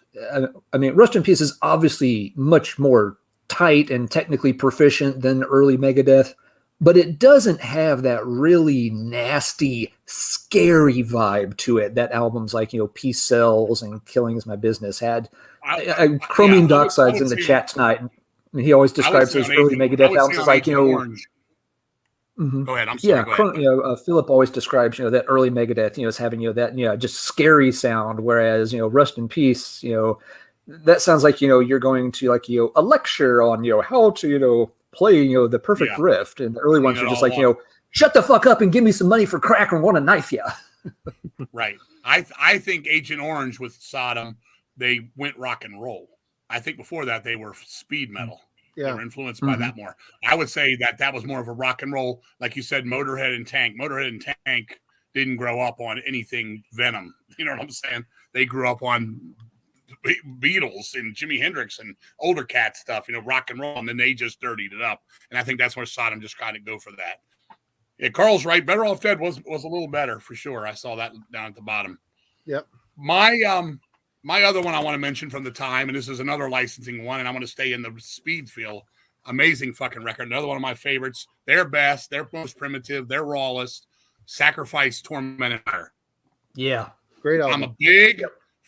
I mean, Rust in Peace is obviously much more tight and technically proficient than early Megadeth, but it doesn't have that really nasty, scary vibe to it that albums like Peace Sells and Killing Is My Business had. Chromium Doxide's in the chat tonight, and he always describes those early Megadeth albums as like Mm-hmm. Go ahead. I'm sorry. Yeah, Philip always describes that early Megadeth as having that just scary sound, whereas Rust in Peace that sounds like you're going to like a lecture on how to play the perfect riff, and the early ones are just like shut the fuck up and give me some money for crack and want to knife you. Right. I think Agent Orange with Sodom, they went rock and roll. I think before that they were speed metal. Yeah. They were influenced by that more. I would say that was more of a rock and roll, like you said, Motorhead and Tank. Motorhead and Tank didn't grow up on anything Venom. You know what I'm saying? They grew up on Beatles and Jimi Hendrix and older cat stuff, rock and roll, and then they just dirtied it up. And I think that's where Sodom just kind of go for that. Yeah, Carl's right. Better Off Dead was a little better for sure. I saw that down at the bottom. Yep. My other one I want to mention from the time, and this is another licensing one, and I want to stay in the speed feel. Amazing fucking record. Another one of my favorites. Their best, their most primitive, their rawest. Sacrifice, Torment, and Fire. Yeah. Great album. I'm a big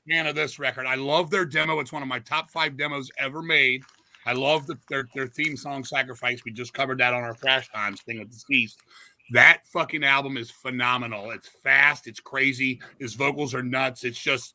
fan of this record. I love their demo. It's one of my top 5 demos ever made. I love their theme song, Sacrifice. We just covered that on our Thrash Times thing with Deceased. That fucking album is phenomenal. It's fast. It's crazy. His vocals are nuts. It's just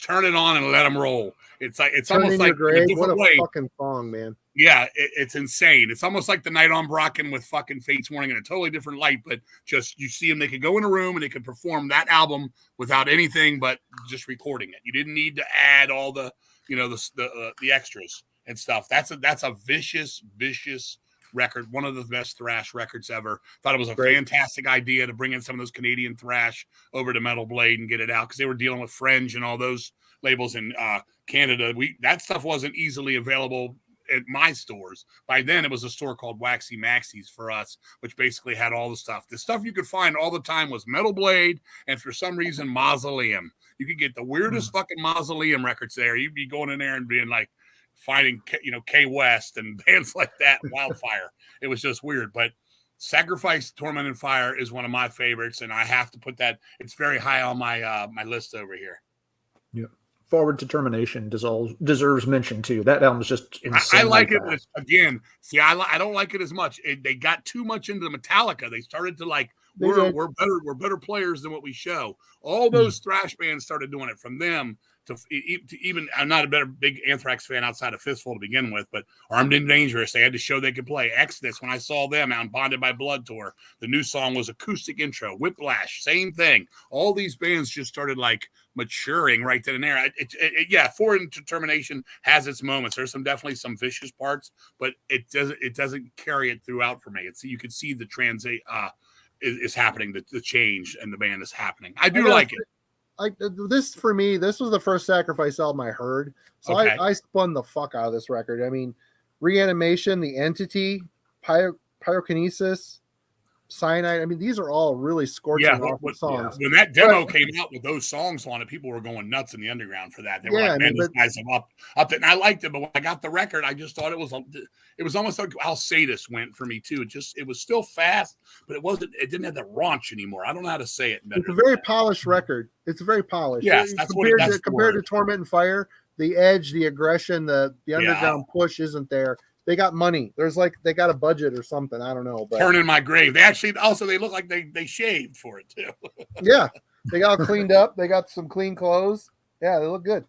turn it on and let them roll. It's almost like a different way. Fucking song, man. Yeah, it's insane. It's almost like the Night on Brocken with fucking Fates Warning in a totally different light, but just you see them, they could go in a room and they could perform that album without anything but just recording it. You didn't need to add all the the extras and stuff. That's a vicious record, one of the best thrash records ever. Thought it was a fantastic idea to bring in some of those Canadian thrash over to Metal Blade and get it out because they were dealing with Fringe and all those labels in Canada. That stuff wasn't easily available at my stores. By then, it was a store called Waxy Maxie's for us, which basically had all the stuff. The stuff you could find all the time was Metal Blade and for some reason Mausoleum. You could get the weirdest fucking Mausoleum records there. You'd be going in there and being like, finding K West and bands like that, Wildfire. It was just weird. But Sacrifice, Torment, and Fire is one of my favorites, and I have to put that. It's very high on my my list over here. Yeah, Forward to Termination deserves mention too. That album is just insane. I like it again. See, I don't like it as much. They got too much into Metallica. They started to like we're better players than what we show. All those thrash bands started doing it. From them to even, I'm not a big Anthrax fan outside of Fistful to begin with, but Armed and Dangerous, they had to show they could play. Exodus, when I saw them out on Bonded by Blood tour, the new song was acoustic intro. Whiplash, same thing. All these bands just started like maturing right then and there. Forward to Termination has its moments. There's definitely some vicious parts, but it doesn't carry it throughout for me. You can see the transit is happening, the change, and the band is happening. I do like it. This for me, this was the first Sacrifice album I heard, so okay. I spun the fuck out of this record. I mean, Reanimation, The Entity, Pyrokinesis, Cyanide. I mean, these are all really scorching awesome songs. When that demo came out with those songs on it, people were going nuts in the underground for that. They were like, man, these guys have up it. And I liked it, but when I got the record, I just thought it was almost like how Sadist went for me too. It was still fast, but it didn't have the raunch anymore. I don't know how to say it better. It's a very polished record. It's very polished. Yes, compared to Torment and Fire, the edge, the aggression, the underground push isn't there. They got money. They got a budget or something. I don't know. But Turn in My Grave. They actually they look like they shaved for it too. Yeah. They got cleaned up. They got some clean clothes. Yeah, they look good.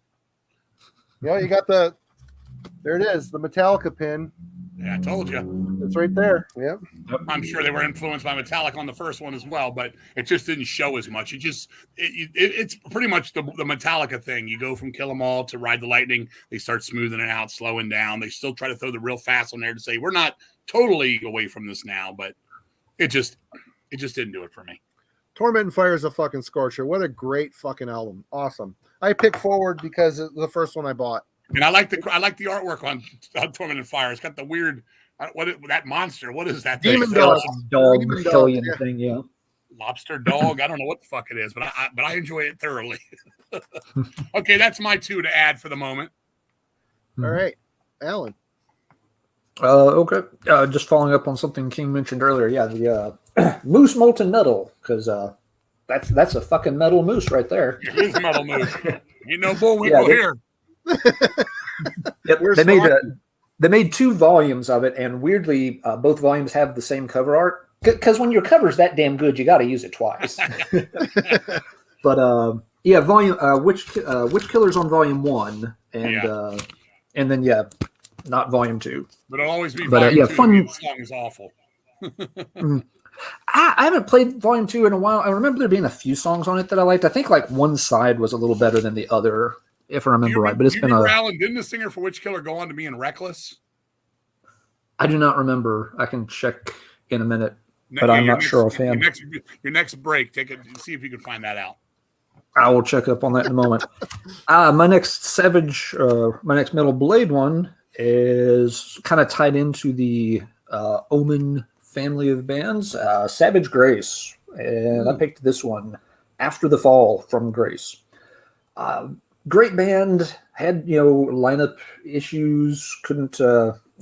You got there it is, the Metallica pin. Yeah, I told you. It's right there. Yep. I'm sure they were influenced by Metallica on the first one as well, but it just didn't show as much. It's pretty much the Metallica thing. You go from Kill 'Em All to Ride the Lightning. They start smoothing it out, slowing down. They still try to throw the real fast on there to say we're not totally away from this now, but it just didn't do it for me. Torment and Fire is a fucking scorcher. What a great fucking album. Awesome. I picked Forward because it's the first one I bought. And I like the artwork on Torment and Fire. It's got the weird that monster. What is that? Demon thing? Dog hellion thing, yeah. Lobster dog. I don't know what the fuck it is, but I enjoy it thoroughly. Okay, that's my 2 to add for the moment. All right, Alan. Okay. Just following up on something King mentioned earlier. Yeah, the moose molten metal, because that's a fucking metal moose right there. It is metal moose. Ain't no bullwinkle here. Yep, they made 2 volumes of it, and weirdly, both volumes have the same cover art. Because when your cover's that damn good, you got to use it twice. But volume Witch Killers on volume 1, and then not volume 2. But it'll always be volume 2. Fun. The song is awful. I haven't played volume 2 in a while. I remember there being a few songs on it that I liked. I think like one side was a little better than the other, if I remember right. But it's been Alan, didn't the singer for Witch Killer go on to be in Reckless? I do not remember. I can check in a minute, but I'm not sure offhand. Your next break, see if you can find that out. I will check up on that in a moment. My next my next Metal Blade one is kind of tied into the Omen family of bands, Savage Grace, and I picked this one, After the Fall from Grace. Great band, had lineup issues, couldn't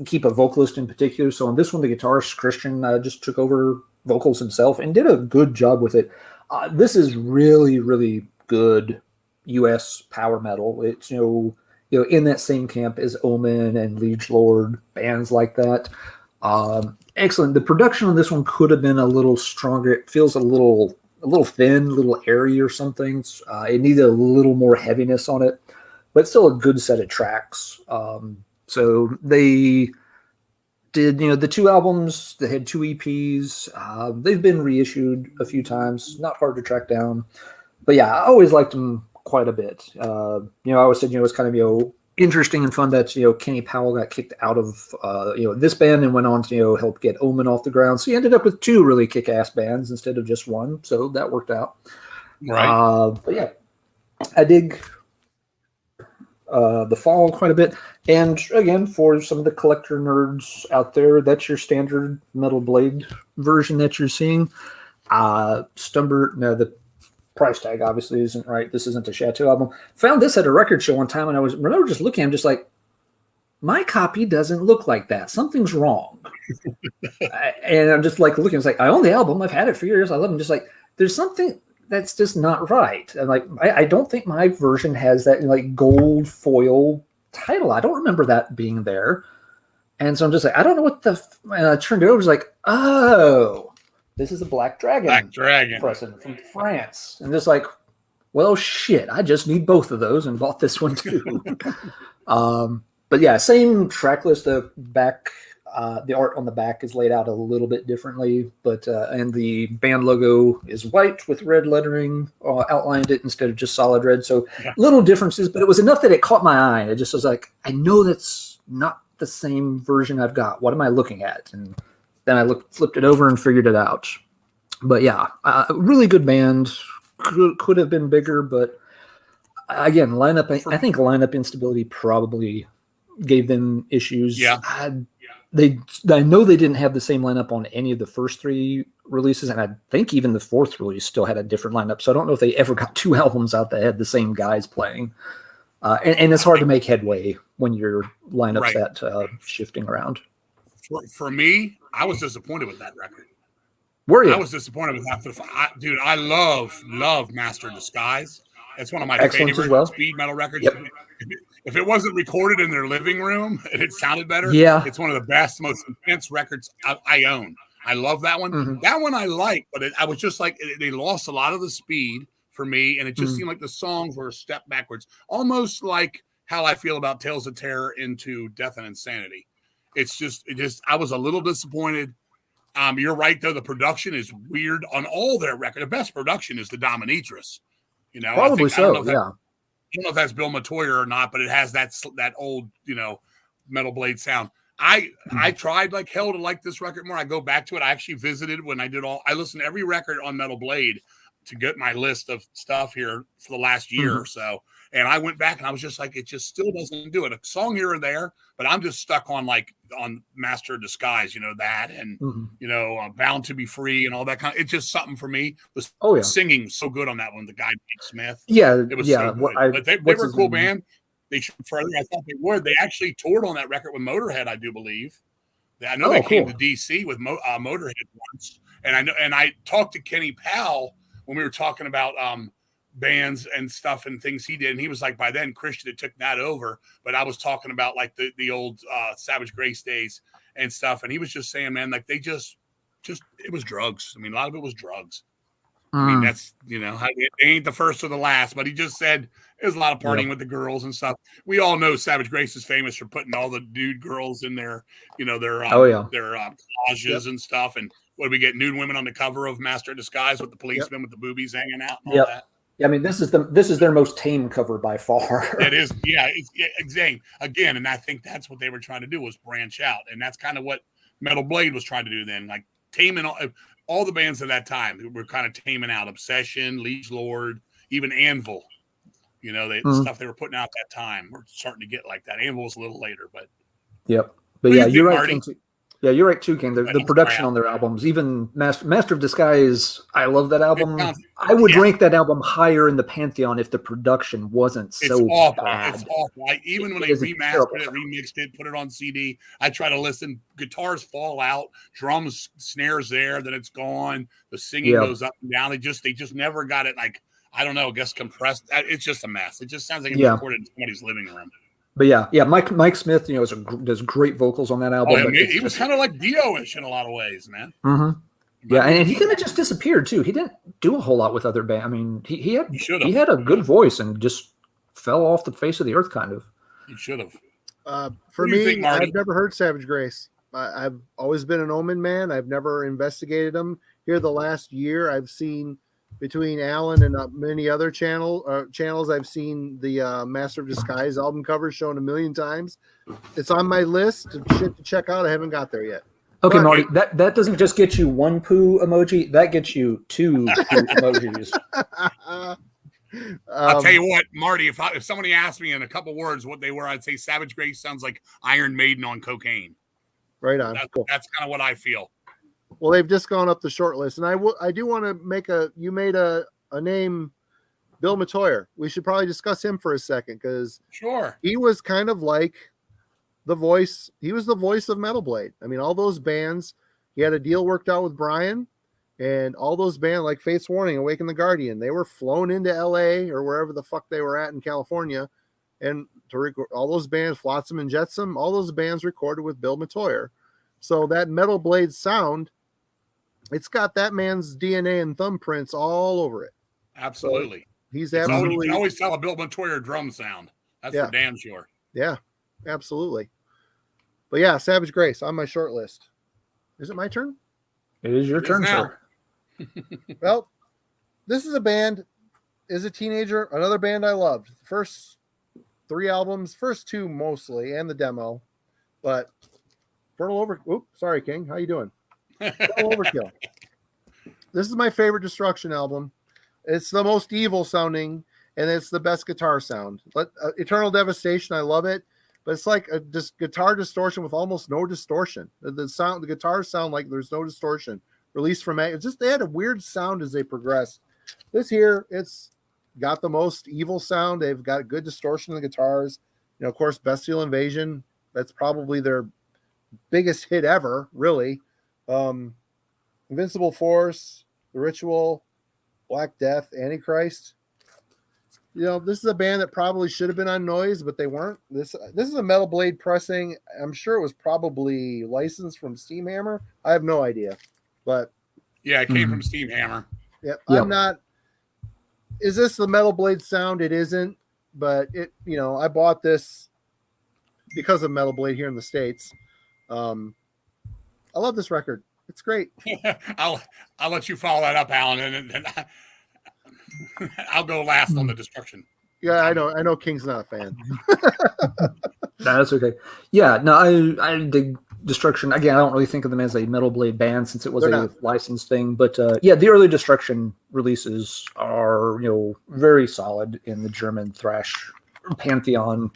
keep a vocalist in particular. So on this one, the guitarist Christian just took over vocals himself and did a good job with it. This is really, really good U.S. power metal. It's in that same camp as Omen and Liege Lord, bands like that. Excellent. The production on this one could have been a little stronger. It feels a little thin, a little airy or something. It needed a little more heaviness on it, but still a good set of tracks. So they did, the 2 albums. They had 2 EPs. They've been reissued a few times. Not hard to track down, but yeah, I always liked them quite a bit. I always said, it's kind of, interesting and fun that Kenny Powell got kicked out of this band and went on to help get Omen off the ground. So he ended up with 2 really kick-ass bands instead of just one. So that worked out. Right. But yeah, I dig the Fall quite a bit. And again, for some of the collector nerds out there, that's your standard Metal Blade version that you're seeing. The price tag obviously isn't right. This isn't a Chateau album. Found this at a record show one time, and I remember just looking. I'm just like, my copy doesn't look like that. Something's wrong. And I'm just like looking. It's like, I own the album. I've had it for years. I love it. I'm just like, there's something that's just not right. And like, I don't think my version has that gold foil title. I don't remember that being there. And so I'm just like, I don't know what and I turned it over. It's like, oh. This is a Black Dragon present from France. And just like, well, shit, I just need both of those and bought this one too. But yeah, same track list. The back, the art on the back is laid out a little bit differently, but and the band logo is white with red lettering, outlined it instead of just solid red. So little differences, but it was enough that it caught my eye. It just was like, I know that's not the same version I've got. What am I looking at? And then I flipped it over and figured it out. But yeah, really good band. Could have been bigger, but again, lineup. I think lineup instability probably gave them issues. Yeah. I know they didn't have the same lineup on any of the first 3 releases, and I think even the 4th release still had a different lineup. So I don't know if they ever got 2 albums out that had the same guys playing. And it's hard to make headway when your lineup's that shifting around. For me, I was disappointed with that record. Were you? I was disappointed with that. Dude, I love Master of Disguise. It's one of my favorite speed metal records. Yep. If it wasn't recorded in their living room and it sounded better, it's one of the best, most intense records I own. I love that one. Mm-hmm. That one I like, but I was just like, they lost a lot of the speed for me, and it just seemed like the songs were a step backwards, almost like how I feel about Tales of Terror into Death and Insanity. I was a little disappointed. You're right, though. The production is weird on all their records. The best production is the Dominatrix. You know, probably so. I don't know if that's Bill Matoyer or not, but it has that old, Metal Blade sound. I tried like hell to like this record more. I go back to it. I actually visited when I listened to every record on Metal Blade to get my list of stuff here for the last year or so. And I went back and I was just like, it just still doesn't do it. A song here or there, but I'm just stuck on Master of Disguise, that and, Bound to Be Free and all that kind of, it's just something for me. The singing so good on that one. The guy, Pete Smith. Yeah. It was so good. But they were a cool band. They should further. I thought they would. They actually toured on that record with Motorhead, I do believe. I know they came to DC with Motorhead once. And I talked to Kenny Powell when we were talking about, bands and stuff and things he did, and he was like, by then Christian had took that over, but I was talking about like the old Savage Grace days and stuff, and he was just saying, man, like they just it was drugs. I mean, a lot of it was drugs. I mean, that's it ain't the first or the last, but he just said there's a lot of partying with the girls and stuff. We all know Savage Grace is famous for putting all the dude girls in their their collages and stuff. And what do we get? Nude women on the cover of Master of Disguise with the policemen with the boobies hanging out and all that. I mean, this is their most tame cover by far. It is, exactly. Again, and I think that's what they were trying to do was branch out, and that's kind of what Metal Blade was trying to do then, like taming all the bands of that time were kind of taming out. Obsession, Liege Lord, even Anvil. The stuff they were putting out that time. We're starting to get like that. Anvil was a little later, but you're right. Yeah, you're right too, King. The production on their albums, even Master of Disguise, I love that album. I would rank that album higher in the pantheon if the production wasn't so bad. It's awful. Even when they remastered it, remixed it, put it on CD, I try to listen. Guitars fall out, drums, snares there, then it's gone. The singing goes up and down. They just never got it. Like I don't know, I guess compressed. It's just a mess. It just sounds like it's recorded in somebody's living room. But Mike Smith, does great vocals on that album. He was kind of like Dio-ish in a lot of ways, man. Mm-hmm. Yeah, and he kind of just disappeared too. He didn't do a whole lot with other bands. I mean, he had a good voice and just fell off the face of the earth, kind of. He should have. For me, I've never heard Savage Grace. I've always been an Omen man. I've never investigated them. Here, the last year, I've seen. Between Alan and many other channels, I've seen the Master of Disguise album cover shown a million times. It's on my list of shit to check out. I haven't got there yet. Okay, Marty, that doesn't just get you one poo emoji. That gets you 2 poo emojis. I'll tell you what, Marty, if somebody asked me in a couple words what they were, I'd say Savage Grace sounds like Iron Maiden on cocaine. Right on. Cool. That's kind of what I feel. Well, they've just gone up the short list, and I do want to make you made a name, Bill Matoyer. We should probably discuss him for a second because he was kind of like the voice. He was the voice of Metal Blade. I mean, all those bands. He had a deal worked out with Brian, and all those bands like Fate's Warning, Awaken the Guardian. They were flown into L.A. or wherever the fuck they were at in California, and to record all those bands, Flotsam and Jetsam. All those bands recorded with Bill Matoyer. So that Metal Blade sound. It's got that man's DNA and thumbprints all over it. Absolutely. So he's absolutely. You can always tell a Bill Matoyer drum sound. That's for damn sure. Yeah, absolutely. But yeah, Savage Grace on my short list. Is it my turn? It is your turn, sir. Well, this is a band. As a teenager, another band I loved. The first 3 albums, first 2 mostly, and the demo. But sorry, King. How you doing? Overkill. This is my favorite Destruction album. It's the most evil sounding, and it's the best guitar sound. Eternal Devastation, I love it. but it's like a just guitar distortion with almost no distortion. The guitars sound like there's no distortion. Released from it. It's just they had a weird sound as they progressed. This here, it's got the most evil sound. They've got good distortion in the guitars. Of course, Bestial Invasion. That's probably their biggest hit ever, really. Invincible Force, The Ritual, Black Death, Antichrist. This is a band that probably should have been on Noise, but they weren't. This is a Metal Blade pressing. I'm sure it was probably licensed from Steamhammer. I have no idea. But yeah, it came from Steamhammer. Yeah, I'm not. Is this the Metal Blade sound? It isn't, but I bought this because of Metal Blade here in the States. I love this record. It's great. I'll let you follow that up, Alan, and I'll go last on the destruction. Yeah, I know. King's not a fan. No, that's okay. Yeah, no, I dig Destruction. Again, I don't really think of them as a Metal Blade band since it was a licensed thing. But yeah, the early Destruction releases are very solid in the German thrash pantheon.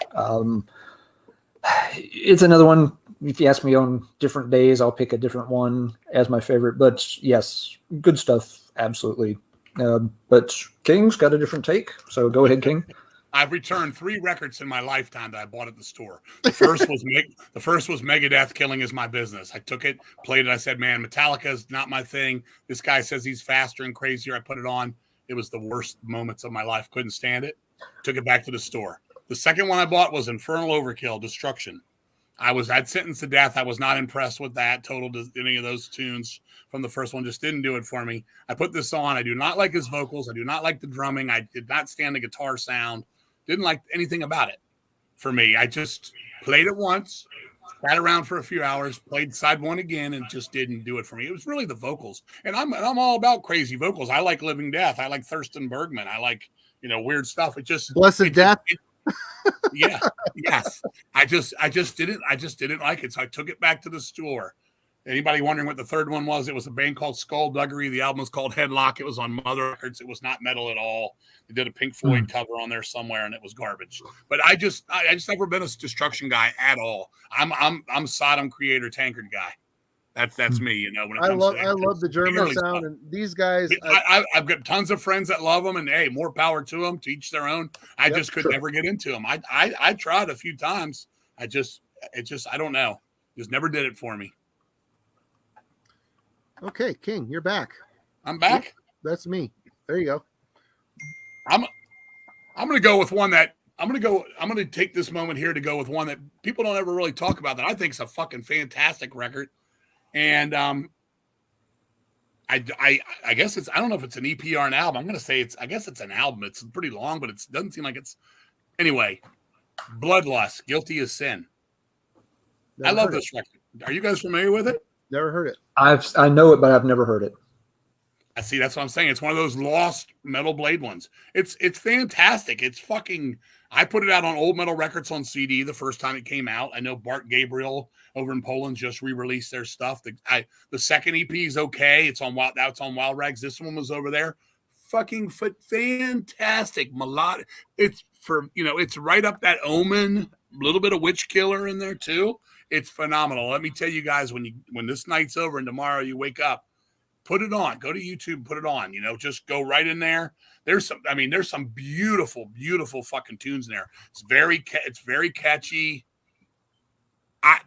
It's another one. If you ask me on different days, I'll pick a different one as my favorite. But yes, good stuff, absolutely. But King's got a different take, so go ahead, King. I've returned 3 records in my lifetime that I bought at the store. The first was Megadeth, Killing Is My Business. I took it, played it. I said, man, Metallica is not my thing. This guy says he's faster and crazier. I put it on. It was the worst moments of my life. Couldn't stand it. Took it back to the store. The second one I bought was Infernal Overkill, Destruction. I'd sentenced to death. I was not impressed with that. Any of those tunes from the first one just didn't do it for me. I put this on. I do not like his vocals. I do not like the drumming. I did not stand the guitar sound. Didn't like anything about it for me. I just played it once, sat around for a few hours, played side one again, and just didn't do it for me. It was really the vocals. And I'm all about crazy vocals. I like Living Death. I like Thurston Bergman. I like, weird stuff. Blessed Death. Yeah. Yes. I just didn't like it. So I took it back to the store. Anybody wondering what the third one was? It was a band called Skullduggery. The album was called Headlock. It was on Mother Records. It was not metal at all. They did a Pink Floyd cover on there somewhere, and it was garbage. But I just never been a Destruction guy at all. I'm Sodom Creator Tankard guy. That's me. When it comes I love the German sound, stuff. And these guys. I've got tons of friends that love them, and hey, more power to them. To each their own. I just could never get into them. I tried a few times. I don't know. Just never did it for me. Okay, King, you're back. I'm back. Yep, that's me. There you go. I'm going to go with one that I'm going to take this moment here to go with one that people don't ever really talk about that I think is a fucking fantastic record. And I guess I don't know if it's an EP or an album. I'm going to say I guess it's an album. It's pretty long, but it doesn't seem like it's anyway. Bloodlust, Guilty as Sin. I love this record. Are you guys familiar with it? Never heard it. I know it, but I've never heard it. I see. That's what I'm saying. It's one of those lost Metal Blade ones. It's fantastic. It's fucking. I put it out on Old Metal Records on CD the first time it came out. I know Bart Gabriel over in Poland just re-released their stuff. The second EP is okay. It's on Wild Rags. This one was over there. Fucking fantastic melodic. It's it's right up that Omen. A little bit of Witch Killer in there too. It's phenomenal. Let me tell you guys, when this night's over and tomorrow you wake up, put it on. Go to YouTube, put it on. Just go right in there. There's some beautiful, beautiful fucking tunes in there. It's very catchy.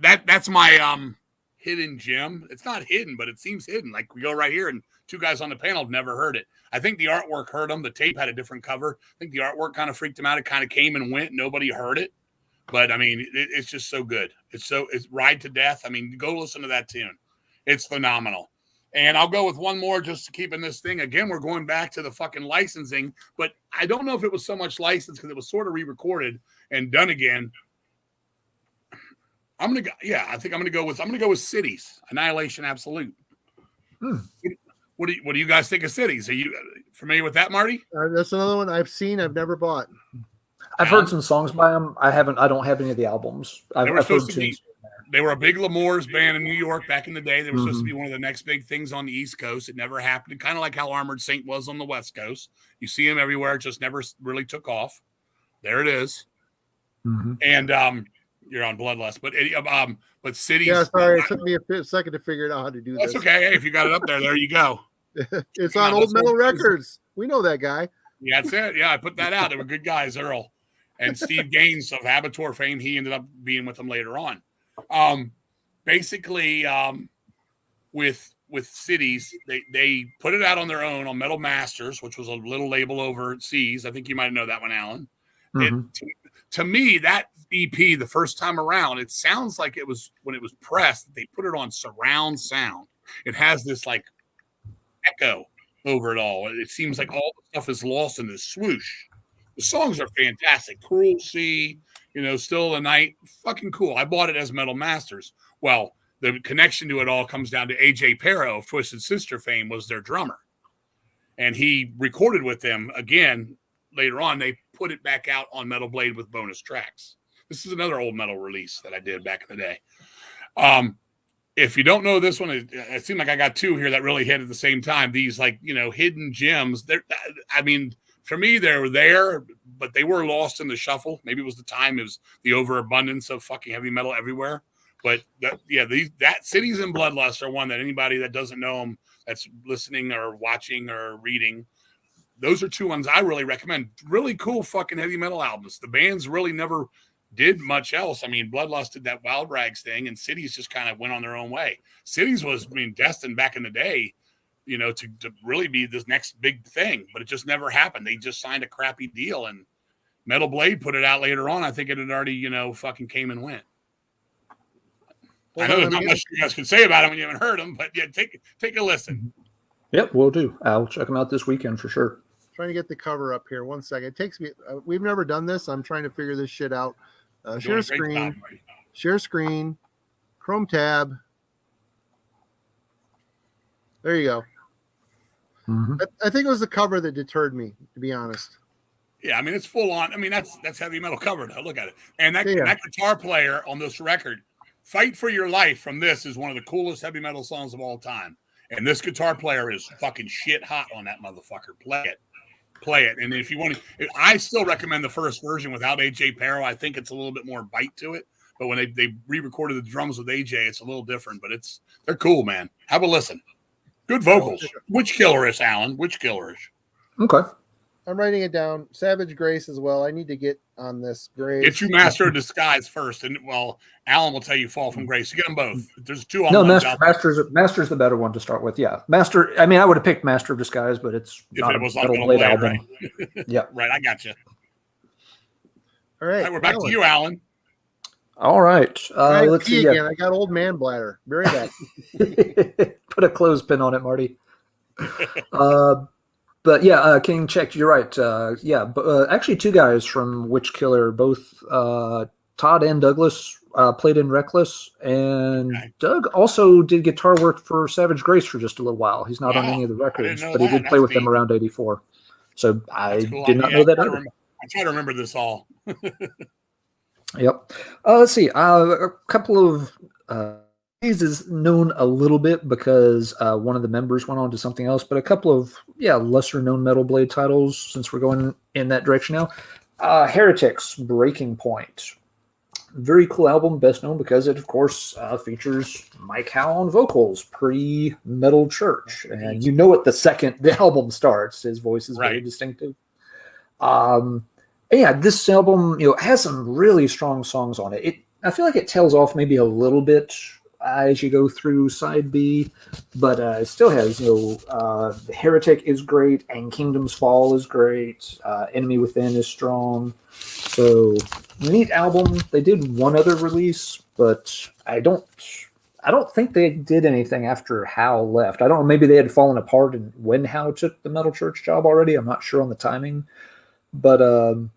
That's my hidden gem. It's not hidden, but it seems hidden. Like we go right here, and 2 guys on the panel have never heard it. I think the artwork hurt them. The tape had a different cover. I think the artwork kind of freaked them out. It kind of came and went. Nobody heard it. But it's just so good. It's Ride to Death. Go listen to that tune. It's phenomenal. And I'll go with one more just to keep in this thing. Again, we're going back to the fucking licensing, but I don't know if it was so much licensed because it was sort of re-recorded and done again. I think I'm gonna go with Cities, Annihilation Absolute. What do you guys think of Cities? Are you familiar with that, Marty? That's another one I've seen. I've never bought. I've heard some songs by them. I don't have any of the albums. I've heard tunes. They were a big L'Amour's band in New York back in the day. They were supposed to be one of the next big things on the East Coast. It never happened. Kind of like how Armored Saint was on the West Coast. You see them everywhere. It just never really took off. There it is. Mm-hmm. And You're on Bloodlust, but cities. Yeah, sorry, it took me a second to figure out how to do That's this. okay. Hey, if you got it up there, there you go. It's on Old Metal Records. We know that guy. Yeah, that's it. Yeah, I put that out. They were good guys, Earl and Steve Gaines of Habitor fame. He ended up being with them later on. Basically, with cities, they put it out on their own on Metal Masters, which was a little label overseas. I think you might know that one, Alan. To me, that EP the first time around, it sounds like it was when it was pressed. They put it on surround sound. It has this like echo over it all. It seems like all the stuff is lost in this swoosh. The songs are fantastic. Cruel Sea, Still the Night, fucking cool. I bought it as Metal Masters. Well, the connection to it all comes down to AJ Pero of Twisted Sister fame was their drummer. And he recorded with them again later on. They put it back out on Metal Blade with bonus tracks. This is another old metal release that I did back in the day. If you don't know this one, it seemed like I got two here that really hit at the same time. These hidden gems. For me, they were there, but they were lost in the shuffle. Maybe it was the time. It was the overabundance of fucking heavy metal everywhere. But that Cities and Bloodlust are one that anybody that doesn't know them, that's listening or watching or reading, those are two ones I really recommend. Really cool fucking heavy metal albums. The bands really never did much else. I mean, Bloodlust did that Wild Rags thing, and Cities just kind of went on their own way. Cities was, destined back in the day, to really be this next big thing, but it just never happened. They just signed a crappy deal, and Metal Blade put it out later on. I think it had already, fucking came and went. Well, I know there's not much you guys can say about them when you haven't heard them, but yeah, take a listen. Yep, will do. I'll check them out this weekend for sure. Trying to get the cover up here. 1 second. It takes me. We've never done this. I'm trying to figure this shit out. Share screen. Share screen. Chrome tab. There you go. Mm-hmm. I think it was the cover that deterred me, to be honest. Yeah, it's full on. That's heavy metal cover now. Look at it. And that guitar player on this record, Fight for Your Life from this, is one of the coolest heavy metal songs of all time. And this guitar player is fucking shit hot on that motherfucker. Play it. And if you want to, I still recommend the first version without AJ Pero. I think it's a little bit more bite to it. But when they re-recorded the drums with AJ, it's a little different. But they're cool, man. Have a listen. Good vocals. Witch Killerish, Alan. Witch Killerish. Okay. I'm writing it down. Savage Grace as well. I need to get on this. Grace. Get you Master of Disguise first, and Alan will tell you Fall from Grace. You get them both. There's two on. No, Master's the better one to start with. Yeah, Master. I would have picked Master of Disguise, but it's not a Metal Blade album. Right? Yeah, right. I got you. All right, we're back to you, Alan. All right. Let's see. Again. I got old man bladder. Very bad. Put a clothespin on it, Marty. But yeah, King checked. You're right. Actually, two guys from Witch Killer, both Todd and Douglas played in Reckless, and Doug also did guitar work for Savage Grace for just a little while. He's not on any of the records, but he did play with them around '84. So I did not know that. I try to remember this all. Yep. Let's see. A couple of these is known a little bit because one of the members went on to something else, but a couple of lesser known Metal Blade titles, since we're going in that direction now. Heretics Breaking Point. Very cool album, best known because it, of course, features Mike Howe on vocals, pre-Metal Church. And you know it the second the album starts. His voice is very distinctive. This album has some really strong songs on it. I feel like it tails off maybe a little bit as you go through side B, but it still has Heretic is great, and Kingdom's Fall is great. Enemy Within is strong. So neat album. They did one other release, but I don't think they did anything after Howe left. I don't know, maybe they had fallen apart and when Howe took the Metal Church job already. I'm not sure on the timing. But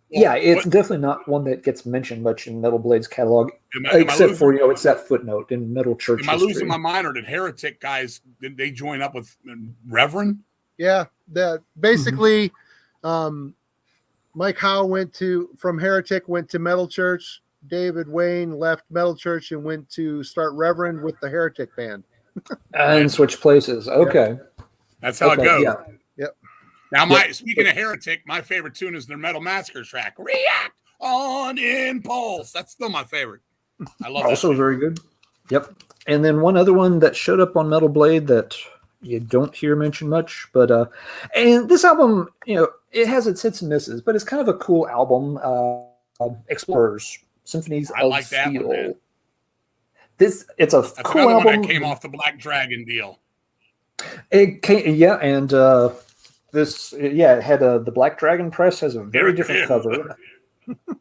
it's definitely not one that gets mentioned much in Metal Blade's catalog, except for it's that footnote in Metal Church. Am I losing my mind, or did Heretic guys did they join up with Reverend? Yeah, that basically, Mike Howe from Heretic went to Metal Church. David Wayne left Metal Church and went to start Reverend with the Heretic band, and switch places. Okay, that's how it goes. Yeah. Now, speaking of Heretic, my favorite tune is their Metal Massacre track, React on Impulse. That's still my favorite. I love Also that. very good. Yep. And then one other one that showed up on Metal Blade that you don't hear mentioned much, but and this album, it has its hits and misses, but it's kind of a cool album. Explorers, Symphonies I of like that Steel. one, man. It's a That's cool another album. one that came off the Black Dragon deal. It had the Black Dragon press has a very different cover,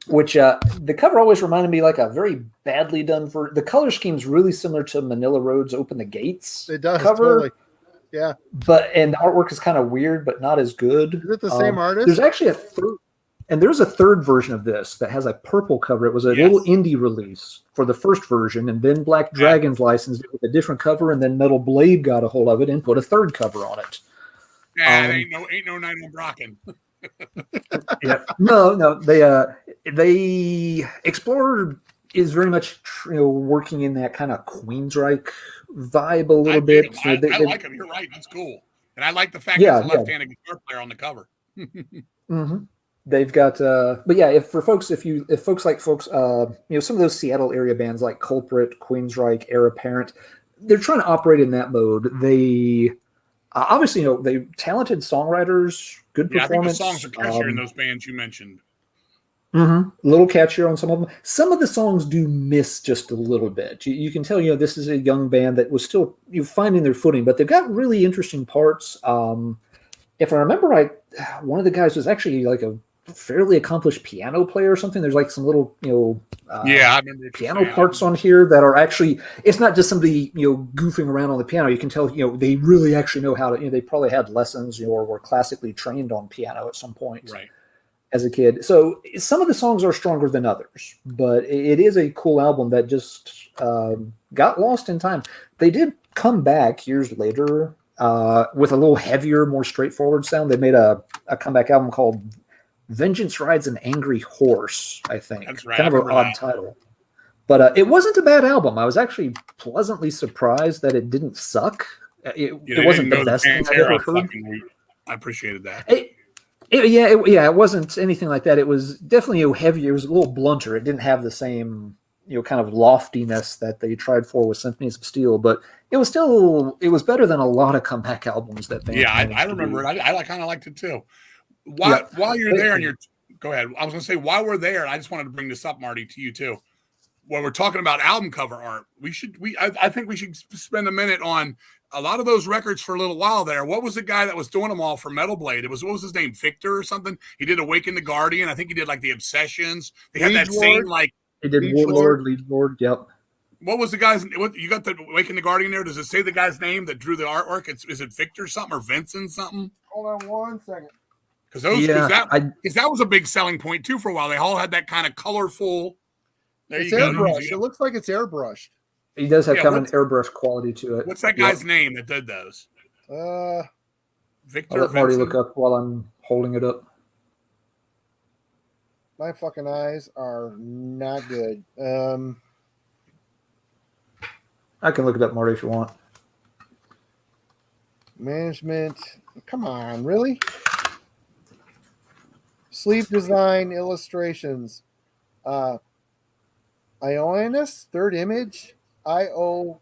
which the cover always reminded me like a very badly done the color scheme's really similar to Manila Road's Open the Gates. It does cover, totally. Yeah, and the artwork is kind of weird, but not as good. Is it the same artist? There's actually there's a third version of this that has a purple cover. It was a little indie release for the first version, and then Black Dragon's licensed it with a different cover, and then Metal Blade got a hold of it and put a third cover on it. Ain't no 9-1 Brocken. Yeah, no, they Explorer is very much working in that kind of Queensryche vibe a little bit. I like him. You're right. That's cool, and I like the fact that he's a left-handed guitar player on the cover. Mm-hmm. They've got, but yeah, if folks like some of those Seattle area bands like Culprit, Queensryche, Heir Apparent, they're trying to operate in that mode. They obviously, they talented songwriters, good performance. I think the songs are catchier in those bands you mentioned. Mm-hmm. A little catchier on some of them. Some of the songs do miss just a little bit. You can tell, this is a young band that was still finding their footing, but they've got really interesting parts. If I remember right, one of the guys was actually like a fairly accomplished piano player or something. There's like some little, I remember piano parts on here that are actually, it's not just somebody, goofing around on the piano. You can tell, they really actually know how to, they probably had lessons, or were classically trained on piano at some point. Right. As a kid. So some of the songs are stronger than others, but it is a cool album that just got lost in time. They did come back years later with a little heavier, more straightforward sound. They made a comeback album called Vengeance Rides an Angry Horse, I think. That's right. Kind of an odd title. But it wasn't a bad album. I was actually pleasantly surprised that it didn't suck. It wasn't the best thing I've ever heard. I appreciated that. It wasn't anything like that. It was definitely heavier. It was a little blunter. It didn't have the same, kind of loftiness that they tried for with Symphonies of Steel, but it was better than a lot of comeback albums that band. Yeah, I remember it. I kind of liked it too. While you're there and go ahead. I was going to say, while we're there, and I just wanted to bring this up, Marty, to you too. When we're talking about album cover art, I think we should spend a minute on a lot of those records for a little while there. What was the guy that was doing them all for Metal Blade? What was his name? Victor or something? He did Awaken the Guardian. I think he did like the Obsessions. They had that same like. He did Warlord, Lead Lord. Yep. What was the guy's? You got the Awaken the Guardian there? Does it say the guy's name that drew the artwork? Is it Victor something or Vincent something? Hold on 1 second. Because that was a big selling point too for a while. They all had that kind of colorful. It's airbrushed. It looks like it's airbrushed. He does have kind of an airbrush quality to it. What's that guy's name that did those? Victor. I'll let Marty look up while I'm holding it up. My fucking eyes are not good. I can look it up, Marty, if you want. Management. Come on, really? Sleeve design illustrations. Ioannis, third image. Ioannis.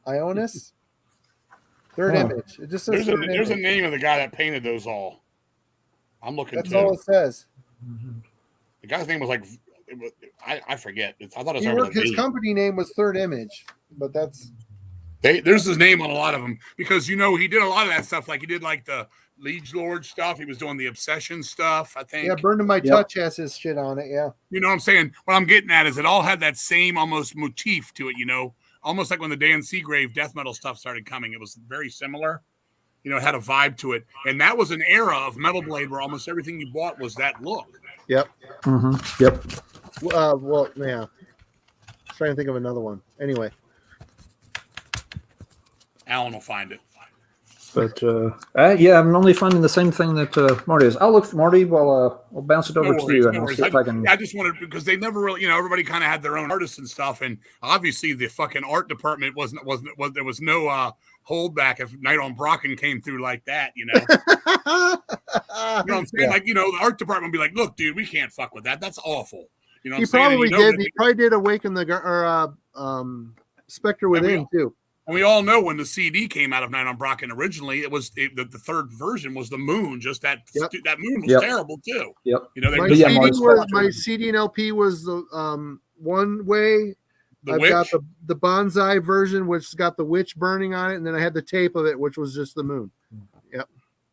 Ioannis. Third image. It just says there's a name of the guy that painted those all. I'm looking. That's all it says. The guy's name was like, I forget. I thought it was his company name was Third Image, but that's. There's his name on a lot of them because he did a lot of that stuff. Like he did like the Liege Lord stuff. He was doing the Obsession stuff, I think. Yeah, Burn to My Touch has his shit on it. Yeah. You know what I'm saying? What I'm getting at is it all had that same almost motif to it. Almost like when the Dan Seagrave death metal stuff started coming, it was very similar. It had a vibe to it, and that was an era of Metal Blade where almost everything you bought was that look. Yep. Mm-hmm. Yep. Well, yeah. Trying to think of another one. Anyway. Alan will find it. But I'm only finding the same thing that Marty is. I'll look for Marty while I'll bounce it over to you and I'll see if I can. I just wanted because they never really, everybody kind of had their own artists and stuff, and obviously the fucking art department there was no holdback if Night on Brocken came through like that, You know what I'm saying? Yeah. Like, the art department would be like, look, dude, we can't fuck with that. That's awful. You know what He I'm saying? And probably you know did. that He probably did Awaken Spectre Within too. and we all know when the CD came out of Night on Brocken originally, the third version was the Moon. Just that that Moon was terrible too. Yep. You know, My, they my CD and LP was the one way. I've got the bonsai version, which got the witch burning on it, and then I had the tape of it, which was just the Moon. Yep.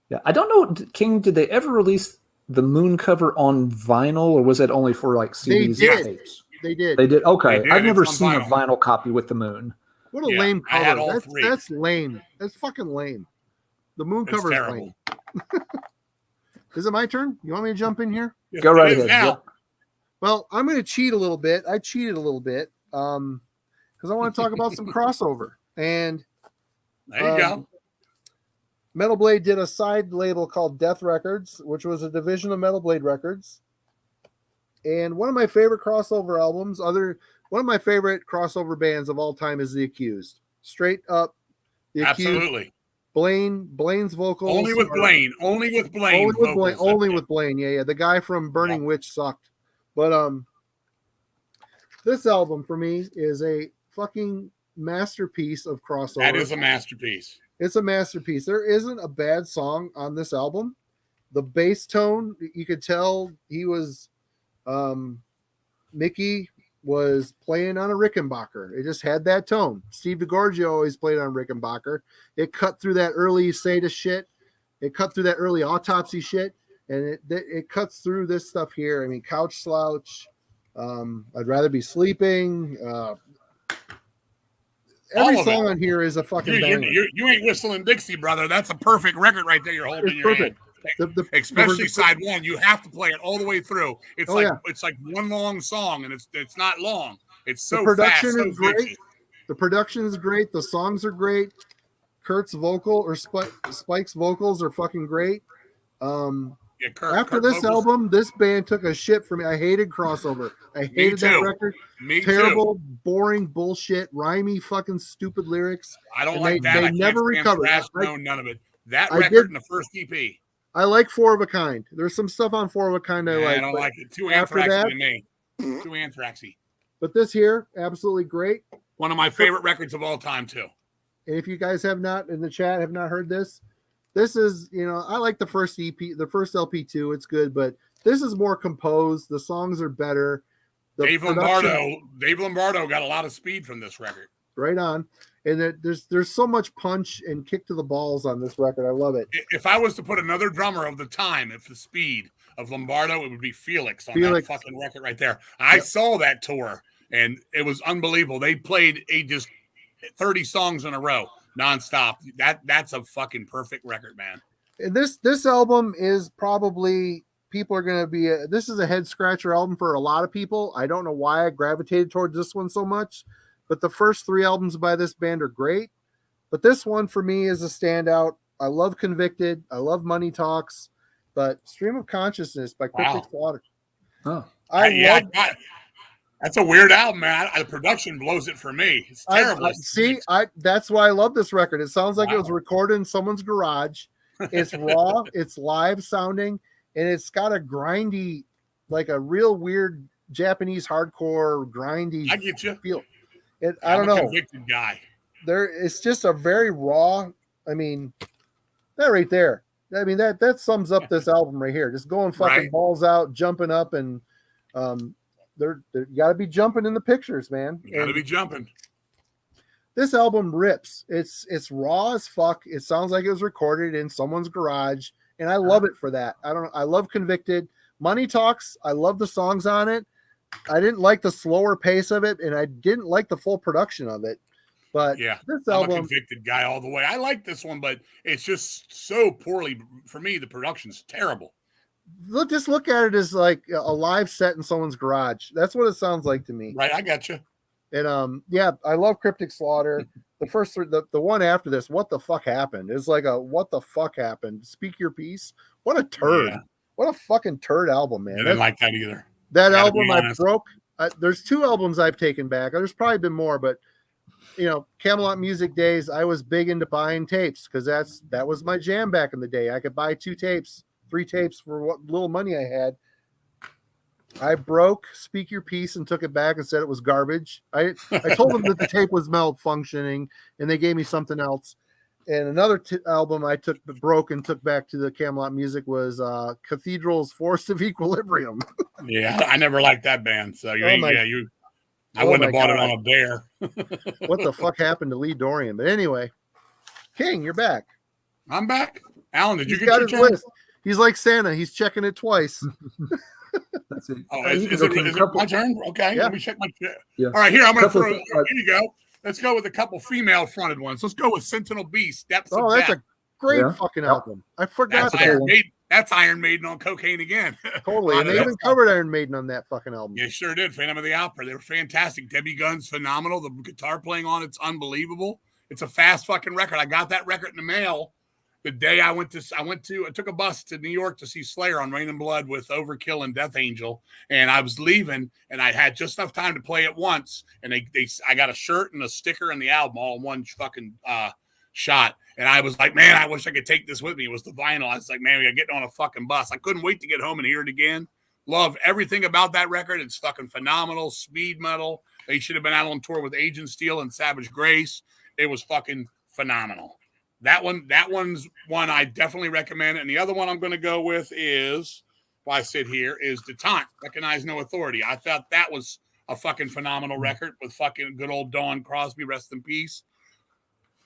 Yeah, I don't know, King. Did they ever release the Moon cover on vinyl, or was it only for like CDs and tapes? They did. They did. Okay, they did. I've never It's seen on a vinyl copy with the Moon. What a lame cover. I had all three. That's lame. That's fucking lame. The Moon cover is lame. Is it my turn? You want me to jump in here? Go right ahead. Yep. Well, I'm going to cheat a little bit. I cheated a little bit because I want to talk about some crossover. And there you go. Metal Blade did a side label called Death Records, which was a division of Metal Blade Records. And one of my favorite crossover albums, one of my favorite crossover bands of all time is The Accused. Straight up, The Accused. Absolutely. Blaine's vocals. Only with Blaine. Only with Blaine. Yeah. The guy from Burning Witch sucked. But this album for me is a fucking masterpiece of crossover. That is a masterpiece. It's a masterpiece. There isn't a bad song on this album. The bass tone, you could tell he was Mickey was playing on a Rickenbacker. It just had that tone. Steve DeGorgio always played on Rickenbacker. It cut through that early Seda shit. It cut through that early Autopsy shit. And it cuts through this stuff here. I mean, Couch Slouch. I'd Rather Be Sleeping. Every song on here is a fucking banger. You ain't whistling Dixie, brother. That's a perfect record right there you're holding in your hand. Especially side one, you have to play it all the way through. It's it's like one long song, and it's not long. It's so the production fast, is great. The production is great. The songs are great. Kurt's vocal or Spike's vocals are fucking great. After this album, this band took a shit from me. I hated crossover. I hated that record. Terrible, boring bullshit, rhymey, fucking stupid lyrics. I don't like that. They never recovered. None of it. That record in the first EP. I like Four of a Kind. There's some stuff on Four of a Kind I like. I don't like it. Too Anthraxy to me. Too Anthraxy. But this here, absolutely great. One of my favorite records of all time, too. And if you guys have not in the chat have not heard this is, I like the first EP, the first LP too. It's good, but this is more composed. The songs are better. Dave Lombardo got a lot of speed from this record. Right on. And there's so much punch and kick to the balls on this record. I love it. If I was to put another drummer of the time, if the speed of Lombardo, it would be Felix on that fucking record right there. I saw that tour, and it was unbelievable. They played just 30 songs in a row, nonstop. That's a fucking perfect record, man. And this album is probably, people are going to be, this is a head scratcher album for a lot of people. I don't know why I gravitated towards this one so much. But the first three albums by this band are great. But this one for me is a standout. I love Convicted. I love Money Talks. But Stream of Consciousness by Cryptic Slaughter. Oh. That's a weird album, man. The production blows it for me. It's terrible. That's why I love this record. It sounds like it was recorded in someone's garage. It's raw. It's live sounding. And it's got a grindy, like a real weird Japanese hardcore grindy I get you. feel. I don't know. Convicted guy. It's just a very raw. I mean, that right there. I mean, that sums up this album right here. Just going fucking balls out, jumping up, and you got to be jumping in the pictures, man. You got to be jumping. This album rips. It's raw as fuck. It sounds like it was recorded in someone's garage, and I love it for that. I love Convicted. Money Talks. I love the songs on it. I didn't like the slower pace of it, and I didn't like the full production of it. But this album, I'm a Convicted guy all the way. I like this one, but it's just so poorly for me. The production's terrible. Just look at it as like a live set in someone's garage. That's what it sounds like to me. Right, I got you. And I love Cryptic Slaughter. The first, the one after this, What the Fuck Happened? It's like what the fuck happened? Speak Your Piece. What a turd! Yeah. What a fucking turd album, man. I didn't like that either. That album I broke. There's two albums I've taken back. There's probably been more, but Camelot Music Days, I was big into buying tapes because that was my jam back in the day. I could buy 2 tapes, 3 tapes for what little money I had. I broke Speak Your Piece and took it back and said it was garbage. I told them that the tape was malfunctioning, and they gave me something else. And another album I broke and took back to the Camelot Music was Cathedral's Force of Equilibrium. Yeah, I never liked that band. So I wouldn't have bought it on a bear. What the fuck happened to Lee Dorian? But anyway, King, you're back. I'm back. Alan, did you get your turn? List. He's like Santa. He's checking it twice. That's it. Oh, is it my turn? Okay, yeah. Let me check my. Yeah. All right, here I'm going to throw. Here you go. Let's go with a couple female-fronted ones. Let's go with Sentinel Beast. Depths of that's Death. a great fucking album. I forgot that's Iron Maiden on cocaine again. Totally, and they even covered Iron Maiden on that fucking album. Yeah, sure did. Phantom of the Opera. They were fantastic. Debbie Gunn's phenomenal. The guitar playing on it's unbelievable. It's a fast fucking record. I got that record in the mail the day I took a bus to New York to see Slayer on Rain and Blood with Overkill and Death Angel, and I was leaving, and I had just enough time to play it once, and I got a shirt and a sticker and the album all in one fucking shot, and I was like, man, I wish I could take this with me. It was the vinyl. I was like, man, we gotta get on a fucking bus. I couldn't wait to get home and hear it again. Love everything about that record. It's fucking phenomenal. Speed metal. They should have been out on tour with Agent Steel and Savage Grace. It was fucking phenomenal. That one's one I definitely recommend. And the other one I'm going to go with is, while I sit here, is Detente, Recognize No Authority. I thought that was a fucking phenomenal record with fucking good old Dawn Crosby, rest in peace.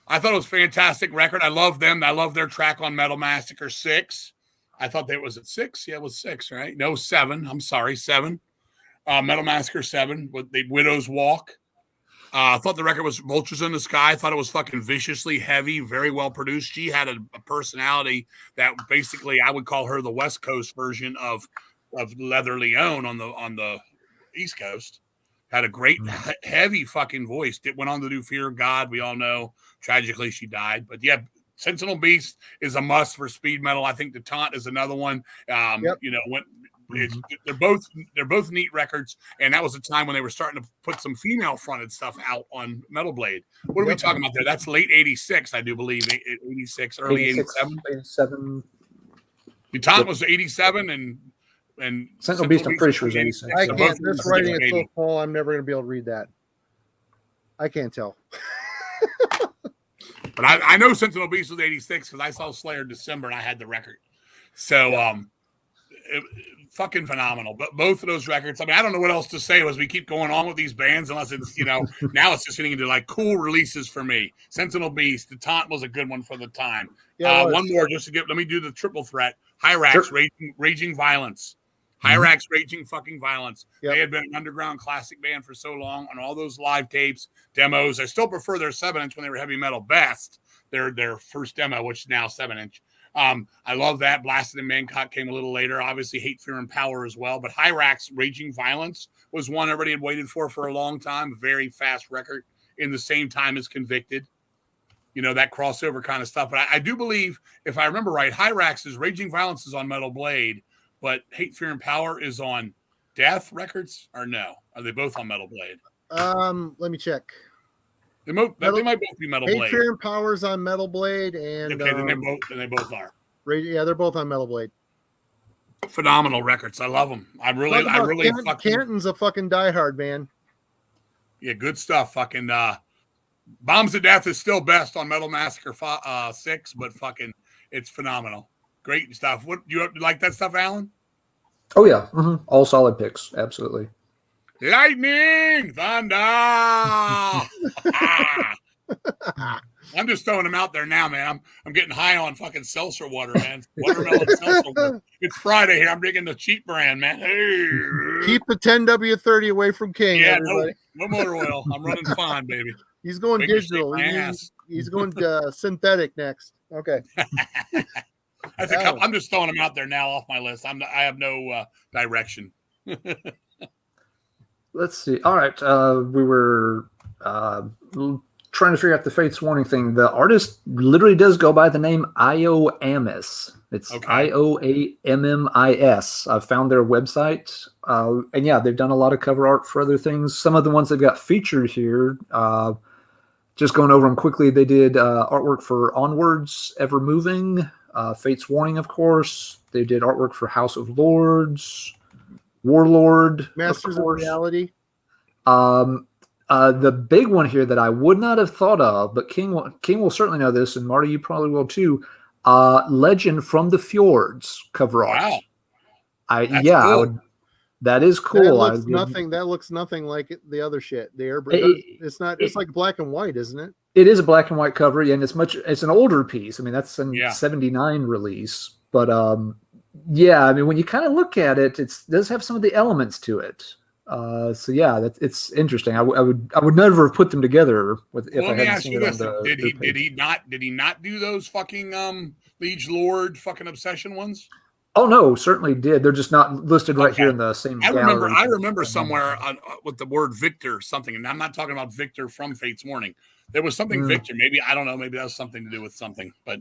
I thought it was a fantastic record. I love them. I love their track on Metal Massacre 6. I thought that was at 6. Yeah, it was 6, right? No, 7. I'm sorry, 7. Metal Massacre 7 with the Widow's Walk. I thought the record was Vultures in the Sky. I thought it was fucking viciously heavy, very well produced. She had a personality that basically I would call her the West Coast version of Leather Leone on the East Coast. Had a great heavy fucking voice. It went on to do Fear of God. We all know tragically she died. But yeah, Sentinel Beast is a must for speed metal. I think Detente is another one. You know, they're both neat records, and that was a time when they were starting to put some female fronted stuff out on Metal Blade. What are we talking about there? That's late 86, I do believe. 86, early 87. 87. Detente was 87 and Sentinel Beast, I'm pretty sure, is 86. I can't. This writing is so small, I'm never going to be able to read that. I can't tell. But I know Sentinel Beast was 86 because I saw Slayer in December and I had the record. So, fucking phenomenal. But both of those records, I mean, I don't know what else to say as we keep going on with these bands, unless it's, now it's just getting into like cool releases for me. Sentinel Beast, Detente was a good one for the time. One more just to let me do the triple threat. Hyrax, sure. Raging Violence. Hyrax, Raging fucking Violence. Yep. They had been an underground classic band for so long on all those live tapes, demos. I still prefer their 7-inch when they were heavy metal best. Their first demo, which is now 7-inch. I love that. Blasted in Bangkok came a little later. Obviously, Hate, Fear, and Power as well. But Hyrax, Raging Violence was one everybody had waited for a long time. Very fast record in the same time as Convicted. That crossover kind of stuff. But I do believe, if I remember right, Hyrax's Raging Violence is on Metal Blade, but Hate, Fear, and Power is on Death Records, or no? Are they both on Metal Blade? Let me check. They might both be Metal Blade. Hate, Fear, and Power's on Metal Blade, and okay, then they both are. Yeah, they're both on Metal Blade. Phenomenal records. I love them. I really Canton's a fucking diehard, man. Yeah, good stuff. Fucking Bombs to Death is still best on Metal Massacre 6, but fucking it's phenomenal. Great stuff. What you like that stuff, Alan? Oh yeah, all solid picks. Absolutely. Lightning, thunder. I'm just throwing them out there now, man. I'm getting high on fucking seltzer water, man. Watermelon seltzer water. It's Friday here. I'm drinking the cheap brand, man. Hey. Keep the 10W30 away from King. Yeah, no motor oil. I'm running fine, baby. He's going digital. He's going synthetic next. Okay. That's a couple. I'm just throwing them out there now off my list. I have no direction. Let's see. All right. We were trying to figure out the Fates Warning thing. The artist literally does go by the name Ioammis. It's Ioammis. I've found their website. And yeah, they've done a lot of cover art for other things. Some of the ones that got featured here, just going over them quickly, they did artwork for Onwards, Ever Moving, Fates Warning, of course. They did artwork for House of Lords, Warlord, Masters of of course. Reality. The big one here that I would not have thought of, but King will certainly know this, and Marty, you probably will too. Legend from the Fjords cover art. Wow. Cool. I would. That is cool. That looks nothing like the other shit. It's not. It's like black and white, isn't it? It is a black and white cover, and it's an older piece. I mean, that's a 79 release, but yeah, I mean, when you kind of look at it, it does have some of the elements to it. So yeah, it's interesting. I would never have put them together if I hadn't seen it on the. Did he not do those fucking Liege Lord fucking Obsession ones? Oh no, certainly did. They're just not listed right here in the same. I remember somewhere with the word Victor something, and I'm not talking about Victor from Fate's Warning. There was something Victor. Maybe I don't know. Maybe that was something to do with something. But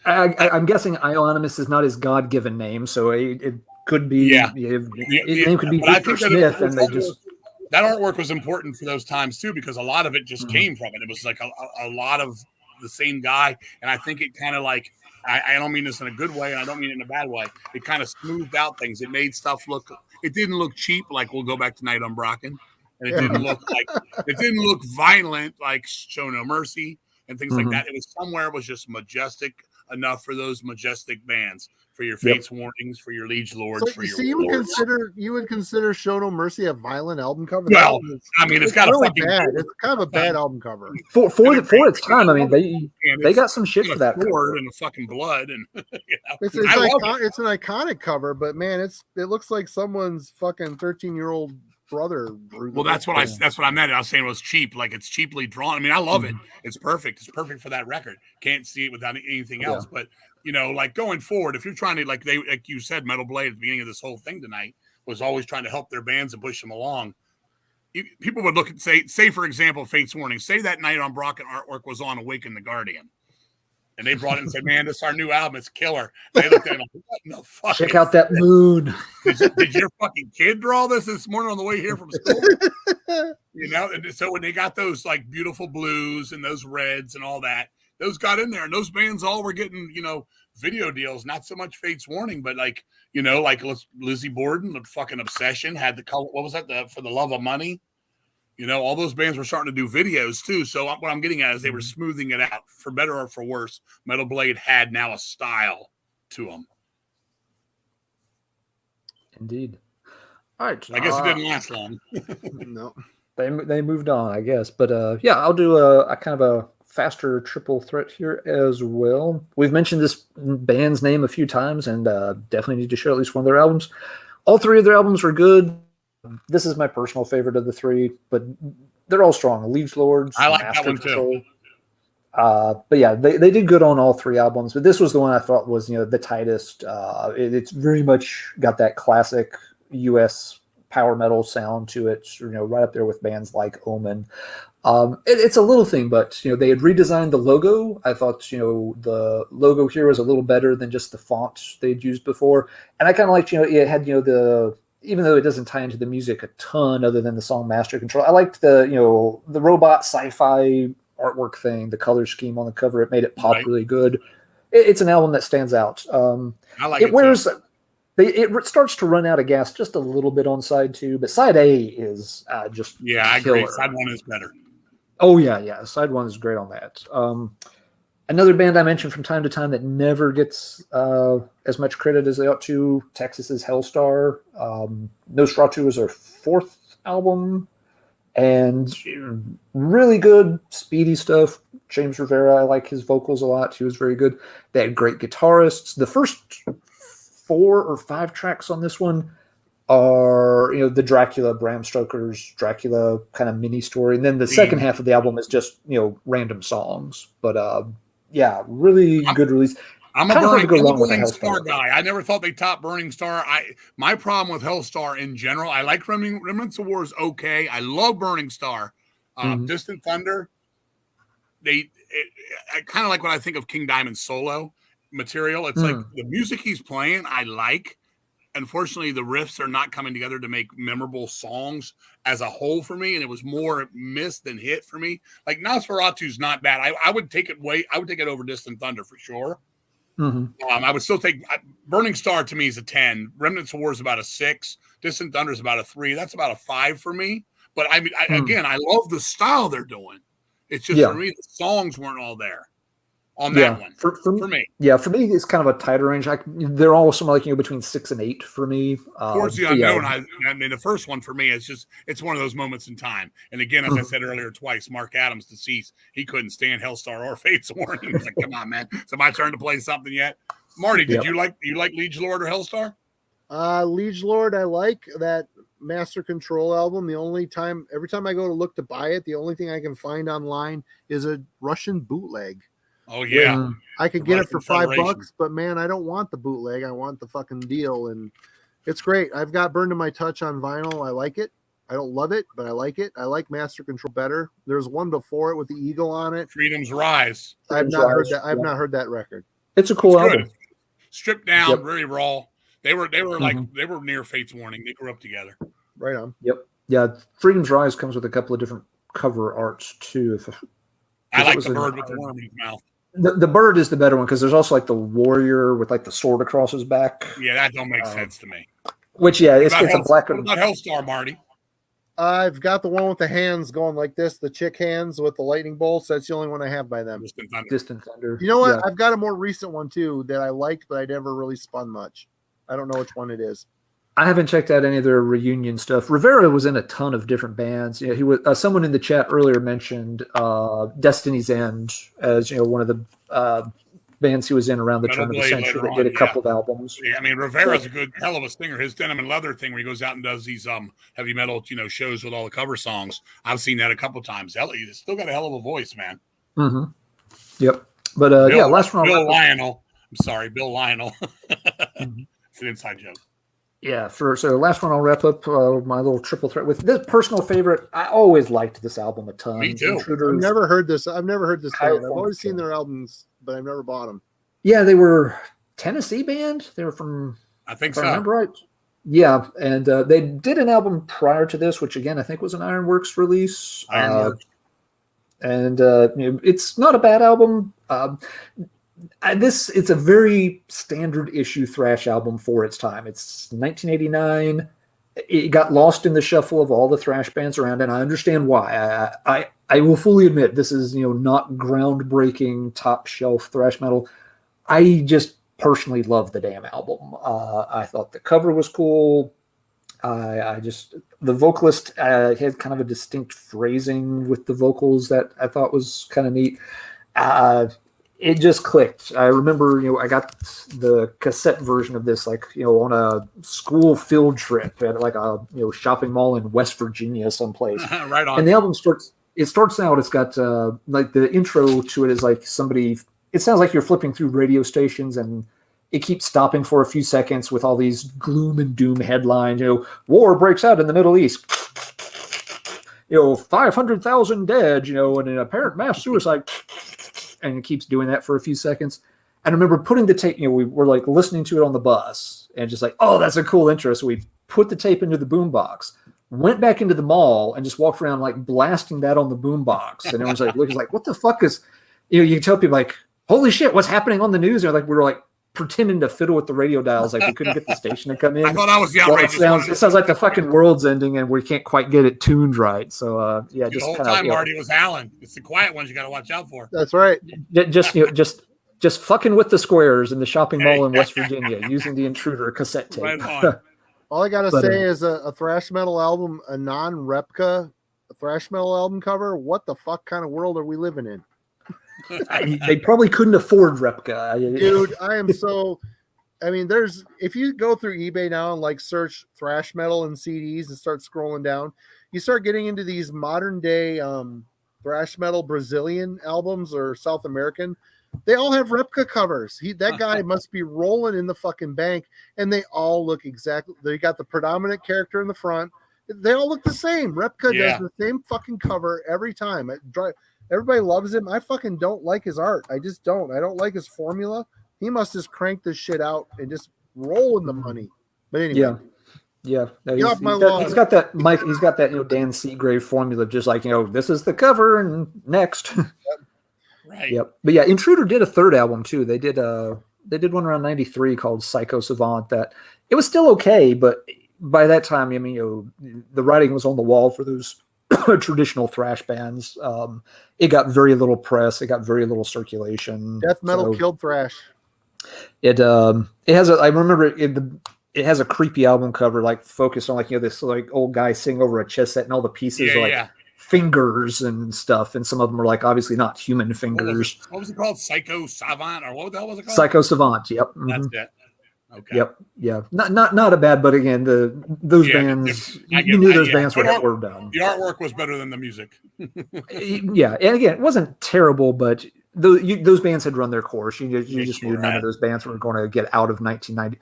I'm guessing Ionomous is not his God-given name, so it could be. His name could be Victor Smith, and they just. That artwork was important for those times too, because a lot of it just came from it. It was like a lot of the same guy, and I think it kind of like. I don't mean this in a good way, and I don't mean it in a bad way. It kind of smoothed out things. It made stuff look. It didn't look cheap, like we'll go back tonight on Brocken, and it didn't look violent like Show No Mercy and things like that. It was somewhere it was just majestic enough for those majestic bands, for your Fates Warnings, for your Liege Lords, for your. So you would consider Show No Mercy a violent album cover? Well, I mean, it's got really a fucking bad. It's kind of a bad album cover for its time. I mean, they got some shit for that sword and the fucking blood, and it's an iconic cover. But man, it looks like someone's fucking 13-year-old brother. Well, that's what I meant. I was saying it was cheap, like it's cheaply drawn. I mean, I love it. It's perfect. It's perfect for that record. Can't see it without anything else. But like going forward, if you're trying to like you said, Metal Blade at the beginning of this whole thing tonight was always trying to help their bands and push them along. People would look at say for example, Fate's Warning. Say that Night on Brocken artwork was on Awaken the Guardian. And they brought it and said, "Man, this is our new album. It's killer." They looked at it like, "What in the fuck? Check out that mood." Did your fucking kid draw this morning on the way here from school? And so when they got those like beautiful blues and those reds and all that, those got in there, and those bands all were getting video deals. Not so much Fate's Warning, but like Lizzie Borden, the fucking Obsession had the color. What was that? For the Love of Money. All those bands were starting to do videos too. So what I'm getting at is they were smoothing it out, for better or for worse. Metal Blade had now a style to them. Indeed. All right. I guess it didn't last long. No. They moved on, I guess. But I'll do a kind of a faster triple threat here as well. We've mentioned this band's name a few times, and definitely need to share at least one of their albums. All three of their albums were good. This is my personal favorite of the three, but they're all strong. Liege Lords, I like Master that one Control. too. But yeah, they did good on all three albums, but this was the one I thought was the tightest. It's very much got that classic US power metal sound to it, right up there with bands like Omen. It's a little thing, but they had redesigned the logo. I thought the logo here was a little better than just the font they'd used before, and I kind of liked it had the. Even though it doesn't tie into the music a ton other than the song Master Control, I liked the robot sci-fi artwork thing, the color scheme on the cover. It made it pop really good. It's an album that stands out. I like it. It starts to run out of gas just a little bit on side 2, but side A is just I agree. Side 1 is better. Oh yeah. Side 1 is great on that. Another band I mention from time to time that never gets as much credit as they ought to, Texas's Hellstar. Nosferatu is their 4th album, and really good, speedy stuff. James Rivera, I like his vocals a lot. He was very good. They had great guitarists. The first 4 or 5 tracks on this one are the Dracula, Bram Stoker's Dracula kind of mini story, and then the second half of the album is just random songs. But really good release. I'm a Burning Star guy. I never thought they topped Burning Star. My problem with Hellstar in general, I like Remnants of War is okay. I love Burning Star. Distant Thunder, I kind of like when I think of King Diamond's solo material. It's like the music he's playing, I like. Unfortunately, the riffs are not coming together to make memorable songs as a whole for me, and it was more miss than hit for me. Like Nosferatu's not bad. I would take it over Distant Thunder for sure. I would still take Burning Star. To me is a 10. Remnants of War is about a 6. Distant Thunder's about a 3. That's about a 5 for me. But I mean, again, I love the style they're doing. It's just for me, the songs weren't all there on that one. For me. Yeah, for me, it's kind of a tighter range. They're all somewhere like, between 6 and 8 for me. Towards the Unknown, I mean, the first one for me is it's one of those moments in time. And again, as I said earlier twice, Mark Adams, deceased, he couldn't stand Hellstar or Fate's Warning. He's like, come on, man. It's my turn to play something yet. Marty, did you like Liege Lord or Hellstar? Liege Lord, I like that Master Control album. Every time I go to look to buy it, the only thing I can find online is a Russian bootleg. Oh yeah, I could get it for $5, but man, I don't want the bootleg. I want the fucking deal, and it's great. I've got Burned to My Touch on vinyl. I like it. I don't love it, but I like it. I like Master Control better. There's one before it with the eagle on it. Freedom's Rise. I've not heard that. I've not heard that record. It's a cool album. Stripped down, really raw. They were like they were near Fate's Warning. They grew up together. Right on. Yep. Yeah. Freedom's Rise comes with a couple of different cover arts too. I like the bird with the worm in his mouth. The bird is the better one because there's also like the warrior with like the sword across his back. Yeah, that don't make sense to me. Which it's a black. What about Hellstar, Marty? I've got the one with the hands going like this, the chick hands with the lightning bolts. That's the only one I have by them. Distant Thunder. You know what? Yeah. I've got a more recent one too that I liked, but I never really spun much. I don't know which one it is. I haven't checked out any of their reunion stuff. Rivera was in a ton of different bands. He was someone in the chat earlier mentioned Destiny's End as one of the bands he was in around the turn of the century that did a couple of albums. Yeah, I mean Rivera's a good hell of a singer. His Denim and Leather thing where he goes out and does these heavy metal shows with all the cover songs. I've seen that a couple of times. He's still got a hell of a voice, man. Mm-hmm. Yep. But last round. Bill Lionel. I'm sorry, Bill Lionel. It's an inside joke. Yeah, so last one I'll wrap up my little triple threat with this personal favorite. I always liked this album a ton. Me too. I've never heard this band. I've always seen their albums, but I've never bought them. Yeah, they were Tennessee band. They were from, I think so. I remember right. Yeah, and they did an album prior to this, which again I think was an Ironworks release. Ironworks. And it's not a bad album. It's a very standard issue thrash album for its time. It's 1989. It got lost in the shuffle of all the thrash bands around, and I understand why. I will fully admit this is not groundbreaking top shelf thrash metal. I just personally love the damn album. I thought the cover was cool. The vocalist had kind of a distinct phrasing with the vocals that I thought was kind of neat. It just clicked. I remember, I got the cassette version of this, on a school field trip at like a, shopping mall in West Virginia someplace. Right on. And the album starts out, it's got like the intro to it is like it sounds like you're flipping through radio stations and it keeps stopping for a few seconds with all these gloom and doom headlines. War breaks out in the Middle East. 500,000 dead, and an apparent mass suicide. And it keeps doing that for a few seconds. And I remember putting the tape, we were like listening to it on the bus and just like, oh, that's a cool intro. So we put the tape into the boombox, went back into the mall and just walked around like blasting that on the boombox. And everyone's like, looking like, what the fuck is, you can tell people like, holy shit, what's happening on the news? And we were like pretending to fiddle with the radio dials. Like we couldn't get the station to come in. I thought I was the outrageous one. It sounds like the fucking world's ending and we can't quite get it tuned right. So just the whole time Marty was howling. It's the quiet ones you got to watch out for. That's right. Just fucking with the squares in the shopping mall in West Virginia using the Intruder cassette tape. Right on. All I gotta say is a thrash metal album, a non-replica thrash metal album cover. What the fuck kind of world are we living in? They probably couldn't afford replica. Dude, if you go through eBay now and search thrash metal and CDs and start scrolling down, you start getting into these modern day thrash metal Brazilian albums or South American. They all have replica covers. That guy must be rolling in the fucking bank, and they all look exactly. They got the predominant character in the front. They all look the same. Replica does the same fucking cover every time. Everybody loves him. I fucking don't like his art. I just don't. I don't like his formula. He must just crank this shit out and just roll in the money. But anyway. Yeah. No, he's got that Mike. He's got that Dan Seagrave formula. Just like this is the cover and next. Yep. Right. Yep. But yeah, Intruder did a third album too. They did one around '93 called Psycho Savant. That it was still okay, but by that time, I mean, the writing was on the wall for those traditional thrash bands. It got very little press. It got very little circulation. Death metal So killed thrash. it has I remember it has a creepy album cover, like focused on like, this like old guy sitting over a chess set and all the pieces are like fingers and stuff. And some of them are like, obviously not human fingers. What was it called? Psycho Savant, or what the hell was it called? Psycho Savant. Yep. That's it. Okay. Yep. Yeah. Not a bad, but again, those bands, you knew those bands were done. The artwork was better than the music. Yeah. And again, it wasn't terrible, but those bands had run their course. You just knew none of those bands were going to get out of 1990.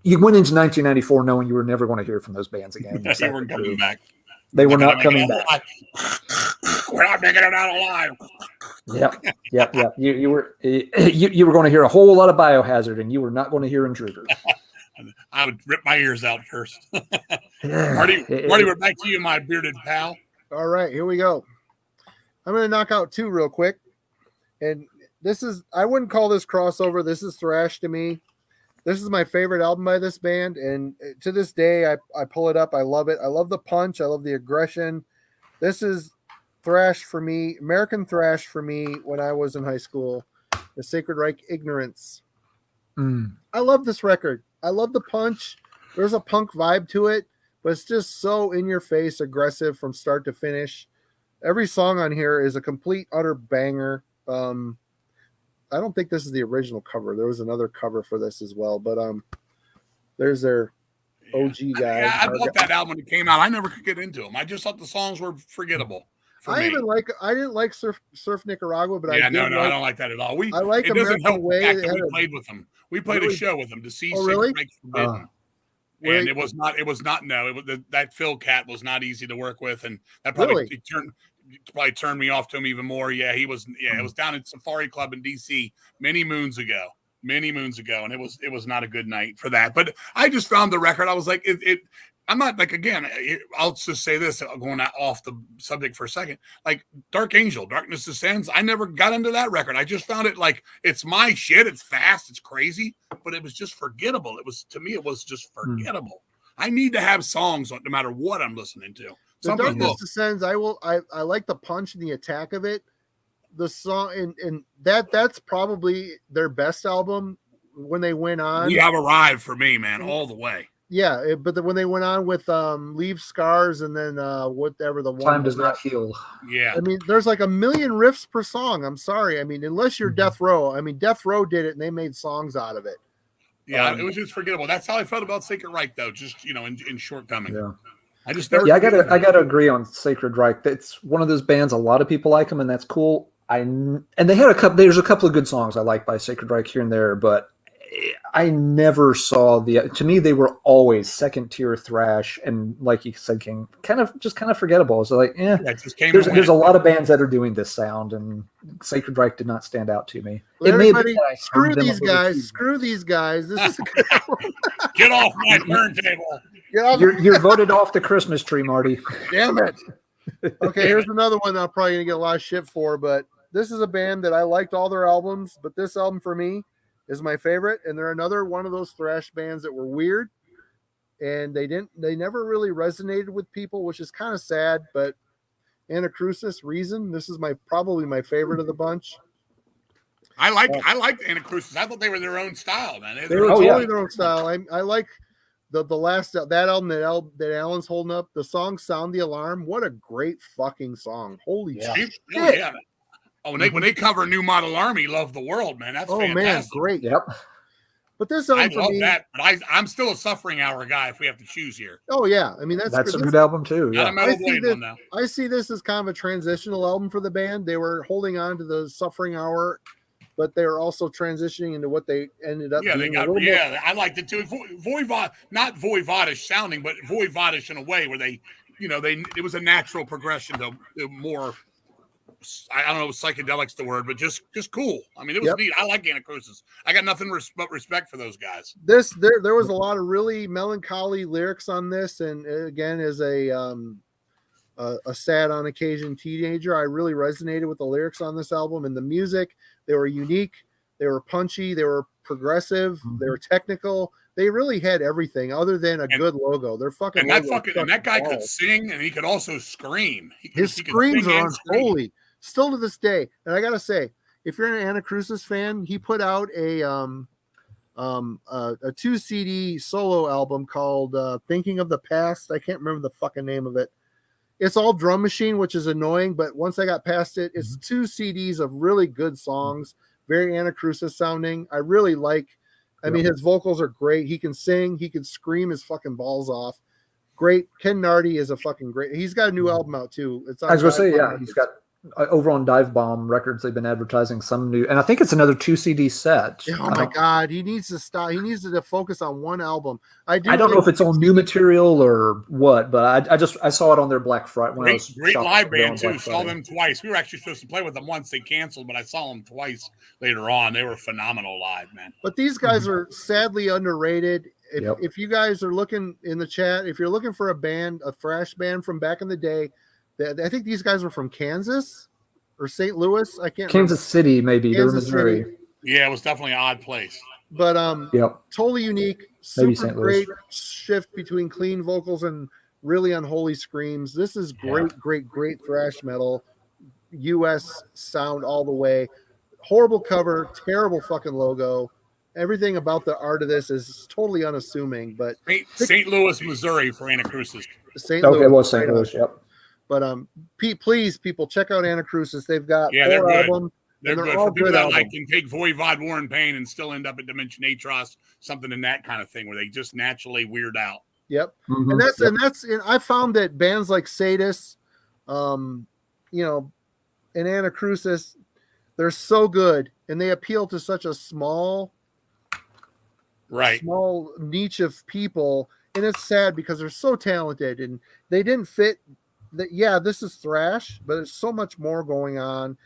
You went into 1994 knowing you were never going to hear from those bands again. They weren't coming back. They were not coming back. We're not making it out alive. Yep. You were going to hear a whole lot of Biohazard, and you were not going to hear Intruder. I would rip my ears out first. Marty, we're back to you, my bearded pal. All right, here we go. I'm going to knock out two real quick. And I wouldn't call this crossover. This is thrash to me. This is my favorite album by this band. And to this day, I pull it up. I love it. I love the punch. I love the aggression. This is thrash for me, American thrash for me when I was in high school. The Sacred Reich Ignorance. I love this record. I love the punch. There's a punk vibe to it, but it's just so in your face, aggressive from start to finish. Every song on here is a complete, utter banger. I don't think this is the original cover. There was another cover for this as well, but there's their OG guy. Yeah, I bought that album when it came out. I never could get into them. I just thought the songs were forgettable. I didn't like Surf Nicaragua, but I don't like that at all. I like it doesn't American help Way. the fact that we played with them. We played a show with them to see really? Sacred Forbidden. And it was that Phil Cat was not easy to work with, and that probably turned me off to him even more. Yeah, it was down at Safari Club in DC many moons ago, and it was not a good night for that. But I just found the record. I was like, I'm not like, again, I'll just say this, going off the subject for a second, like Dark Angel, Darkness Descends. I never got into that record. I just found it like, it's my shit. It's fast. It's crazy, but it was just forgettable. To me, it was just forgettable. I need to have songs no matter what I'm listening to. The Darkness Descends, I like the punch and the attack of it. The song and that's probably their best album when they went on. We Have Arrived for me, man, all the way. Yeah, but when they went on with Leave Scars and then whatever the one Time Does Not Heal. Yeah. I mean, there's like a million riffs per song. I'm sorry. I mean, unless you're Death Row. I mean, Death Row did it and they made songs out of it. Yeah, it was just forgettable. That's how I felt about Sacred Reich, though, just in shortcoming. Yeah. I just never. Yeah, I gotta agree on Sacred Reich. It's one of those bands. A lot of people like them, and that's cool. And they had there's a couple of good songs I like by Sacred Reich here and there, but I never saw to me, they were always second tier thrash. And like you said, King, kind of forgettable. So like, there's a lot of bands that are doing this sound, and Sacred Reich did not stand out to me. Everybody, screw these guys. This is a good one. Get off my turntable. You're voted off the Christmas tree, Marty. Damn it. Okay, here's another one that I'm probably going to get a lot of shit for, but this is a band that I liked all their albums, but this album for me is my favorite, and they're another one of those thrash bands that were weird, and they never really resonated with people, which is kind of sad, but Anacrusis, Reason, this is probably my favorite of the bunch. I liked Anacrusis. I thought they were their own style, man. They were totally their own style. I like the last that album that Alan's holding up, the song "Sound the Alarm." What a great fucking song! Holy shit! Yeah. Oh, when they cover New Model Army, Love the World, man. That's fantastic. Man, great. Yep. But this album, I love that. But I'm still a Suffering Hour guy if we have to choose here. Oh yeah, I mean that's a good album too. Yeah. I see this as kind of a transitional album for the band. They were holding on to the Suffering Hour, but they were also transitioning into what they ended up doing. I liked it too. Not voivodish sounding, but voivodish in a way where it was a natural progression to more. I don't know if psychedelic's the word, but just cool. I mean, it was neat. I like Anacrusis. I got nothing but respect for those guys. There was a lot of really melancholy lyrics on this, and again, as a sad on occasion teenager, I really resonated with the lyrics on this album and the music. They were unique, they were punchy, they were progressive, they were technical, they really had everything other than a good logo. Their fucking and logo that guy could balls. sing and he could also scream. His he screams sing are and scream. unholy still to this day. And I gotta say, if you're an Anacrusis fan, he put out a 2 CD solo album called Thinking of the Past. I can't remember the fucking name of it. It's all drum machine, which is annoying, but once I got past it, it's 2 CDs of really good songs, very Anacrusis sounding. I really like, I mean, his vocals are great. He can sing, he can scream his fucking balls off. Great. Ken Nardi is a fucking great. He's got a new album out too. It's on I was going to say, Dive Bomb yeah, Records. he's got over on Dive Bomb Records. They've been advertising some new, and I think it's another 2 CD set. Oh my God, he needs to stop. He needs to focus on one album. I don't know if it's on new material or what, but I saw it on their Black Friday. When I was Great live band too. Black Saw Friday. them twice. We were actually supposed to play with them once. They canceled, but I saw them twice later on. They were phenomenal live, man. But these guys are sadly underrated. If you guys are looking in the chat, if you're looking for a band, a thrash band from back in the day, I think these guys were from Kansas or St. Louis. I can't Kansas City, maybe. They're Kansas Missouri. City. Yeah, it was definitely an odd place. But totally unique, Maybe super St. Louis. great shift between clean vocals and really unholy screams. This is great thrash metal, US sound all the way. Horrible cover, terrible fucking logo. Everything about the art of this is totally unassuming, but St. Louis, Missouri for Anacrusis. St. Louis. Okay, it was St. Louis, yep. But please, people, check out Anacrusis. They've got 4 albums. They're They're good all for people good that albums. can take Voivod, War and Pain and still end up at Dimension Atros, something in that kind of thing where they just naturally weird out. Yep. Mm-hmm. And I found that bands like Sadus, and Anacrusis, they're so good and they appeal to such a small niche of people, and it's sad because they're so talented and they didn't fit that. Yeah, this is thrash, but there's so much more going on.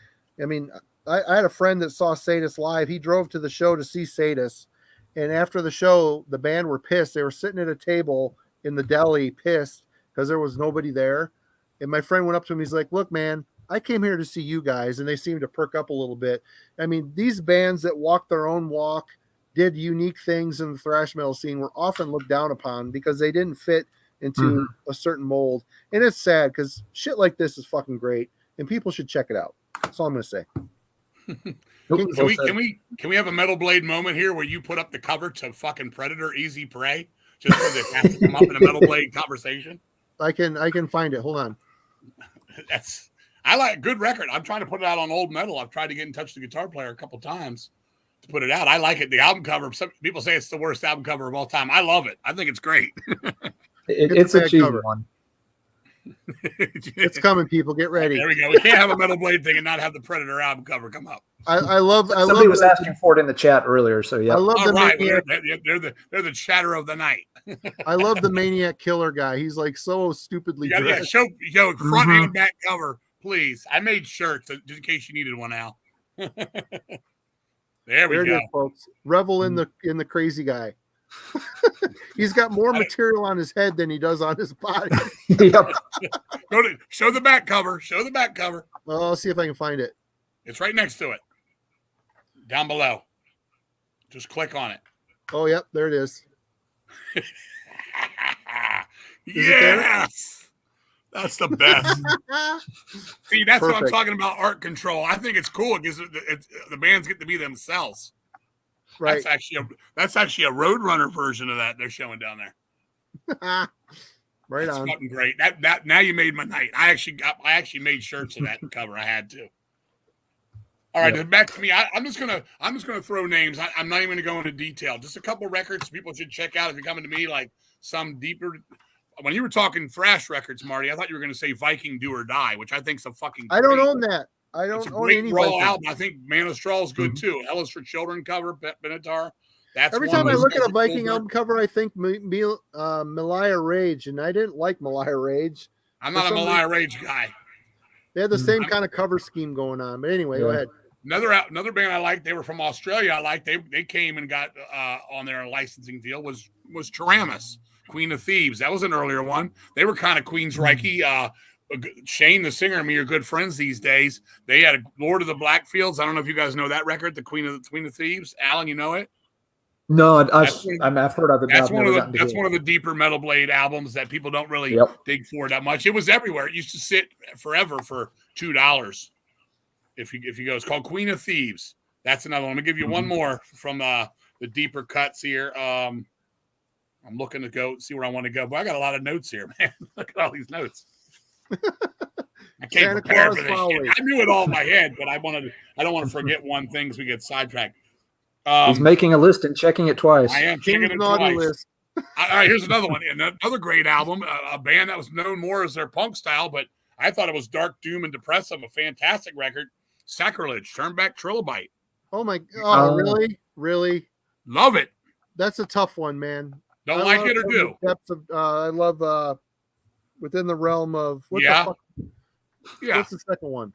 I mean, I had a friend that saw Sadus live. He drove to the show to see Sadus, and after the show, the band were pissed. They were sitting at a table in the deli, pissed because there was nobody there. And my friend went up to him. He's like, "Look, man, I came here to see you guys," and they seemed to perk up a little bit. I mean, these bands that walk their own walk, did unique things in the thrash metal scene, were often looked down upon because they didn't fit into a certain mold. And it's sad because shit like this is fucking great, and people should check it out. That's all I'm gonna say. Can we have a Metal Blade moment here where you put up the cover to fucking Predator Easy Prey just so they have to come up in a Metal Blade conversation? I can find it. Hold on. I like good record. I'm trying to put it out on Old Metal. I've tried to get in touch with the guitar player a couple times to put it out. I like it. The album cover, some people say it's the worst album cover of all time. I love it. I think it's great. It's a cheesy one. It's coming, people. Get ready. There we go. We can't have a Metal Blade thing and not have the Predator album cover come up. Somebody was asking for it in the chat earlier, so yeah. I love the Maniac. They're the chatter of the night. I love the Maniac Killer guy. He's like so stupidly dressed. Show front and back cover, please. I made shirts just in case you needed one, Al. There we go, folks. Revel in the crazy guy. He's got more material on his head than he does on his body. Yep. Show the back cover. Show the back cover. Well, I'll see if I can find it. It's right next to it. Down below. Just click on it. Oh, yep. There it is. Yes. That's the best. See, that's Perfect. what I'm talking about, art control. I think it's cool because the bands get to be themselves. Right. That's actually a Roadrunner version of that they're showing down there. Right that's on. Fucking great. That now you made my night. I actually made shirts of that cover. I had to. All right, back to me. I'm just gonna throw names. I'm not even gonna go into detail. Just a couple records people should check out if you're coming to me. Like some deeper. When you were talking thrash records, Marty, I thought you were gonna say Viking Do or Die, which I think's a fucking. I don't own that. I don't own any Viking album. I think Man of Straw is good too. Hell is for Children cover, Benatar. That's every time I look at a Viking album cover, I think Malaya Rage, and I didn't like Malaya Rage. I'm not a Malaya Rage guy. They had the same kind of cover scheme going on. But anyway, go ahead. Another band I liked, they were from Australia. I liked they came and got on their licensing deal was Taramis, Queen of Thieves. That was an earlier one. They were kind of Queensryche. Shane, the singer, and me are good friends these days. They had a Lord of the Blackfields. I don't know if you guys know that record, the Queen of Thieves. Alan, you know it? No, I've heard of it. That's one of the deeper Metal Blade albums that people don't really dig for that much. It was everywhere. It used to sit forever for $2. If you go, it's called Queen of Thieves. That's another one. I'm gonna give you one more from the deeper cuts here. I'm looking to go see where I want to go, but I got a lot of notes here, man. Look at all these notes. I can't prepare for this shit. I knew it all in my head, but I don't want to forget one thing as we get sidetracked. He's making a list and checking it twice. I am checking it twice. List. All right, here's another one. Another great album, a band that was known more as their punk style, but I thought it was dark, doom, and depressive. A fantastic record. Sacrilege, Turn Back Trilobite. Oh my! Oh, really? Love it. That's a tough one, man. Don't like it or do? Depths of, I love Within the Realm of what the fuck? Yeah. What's the second one?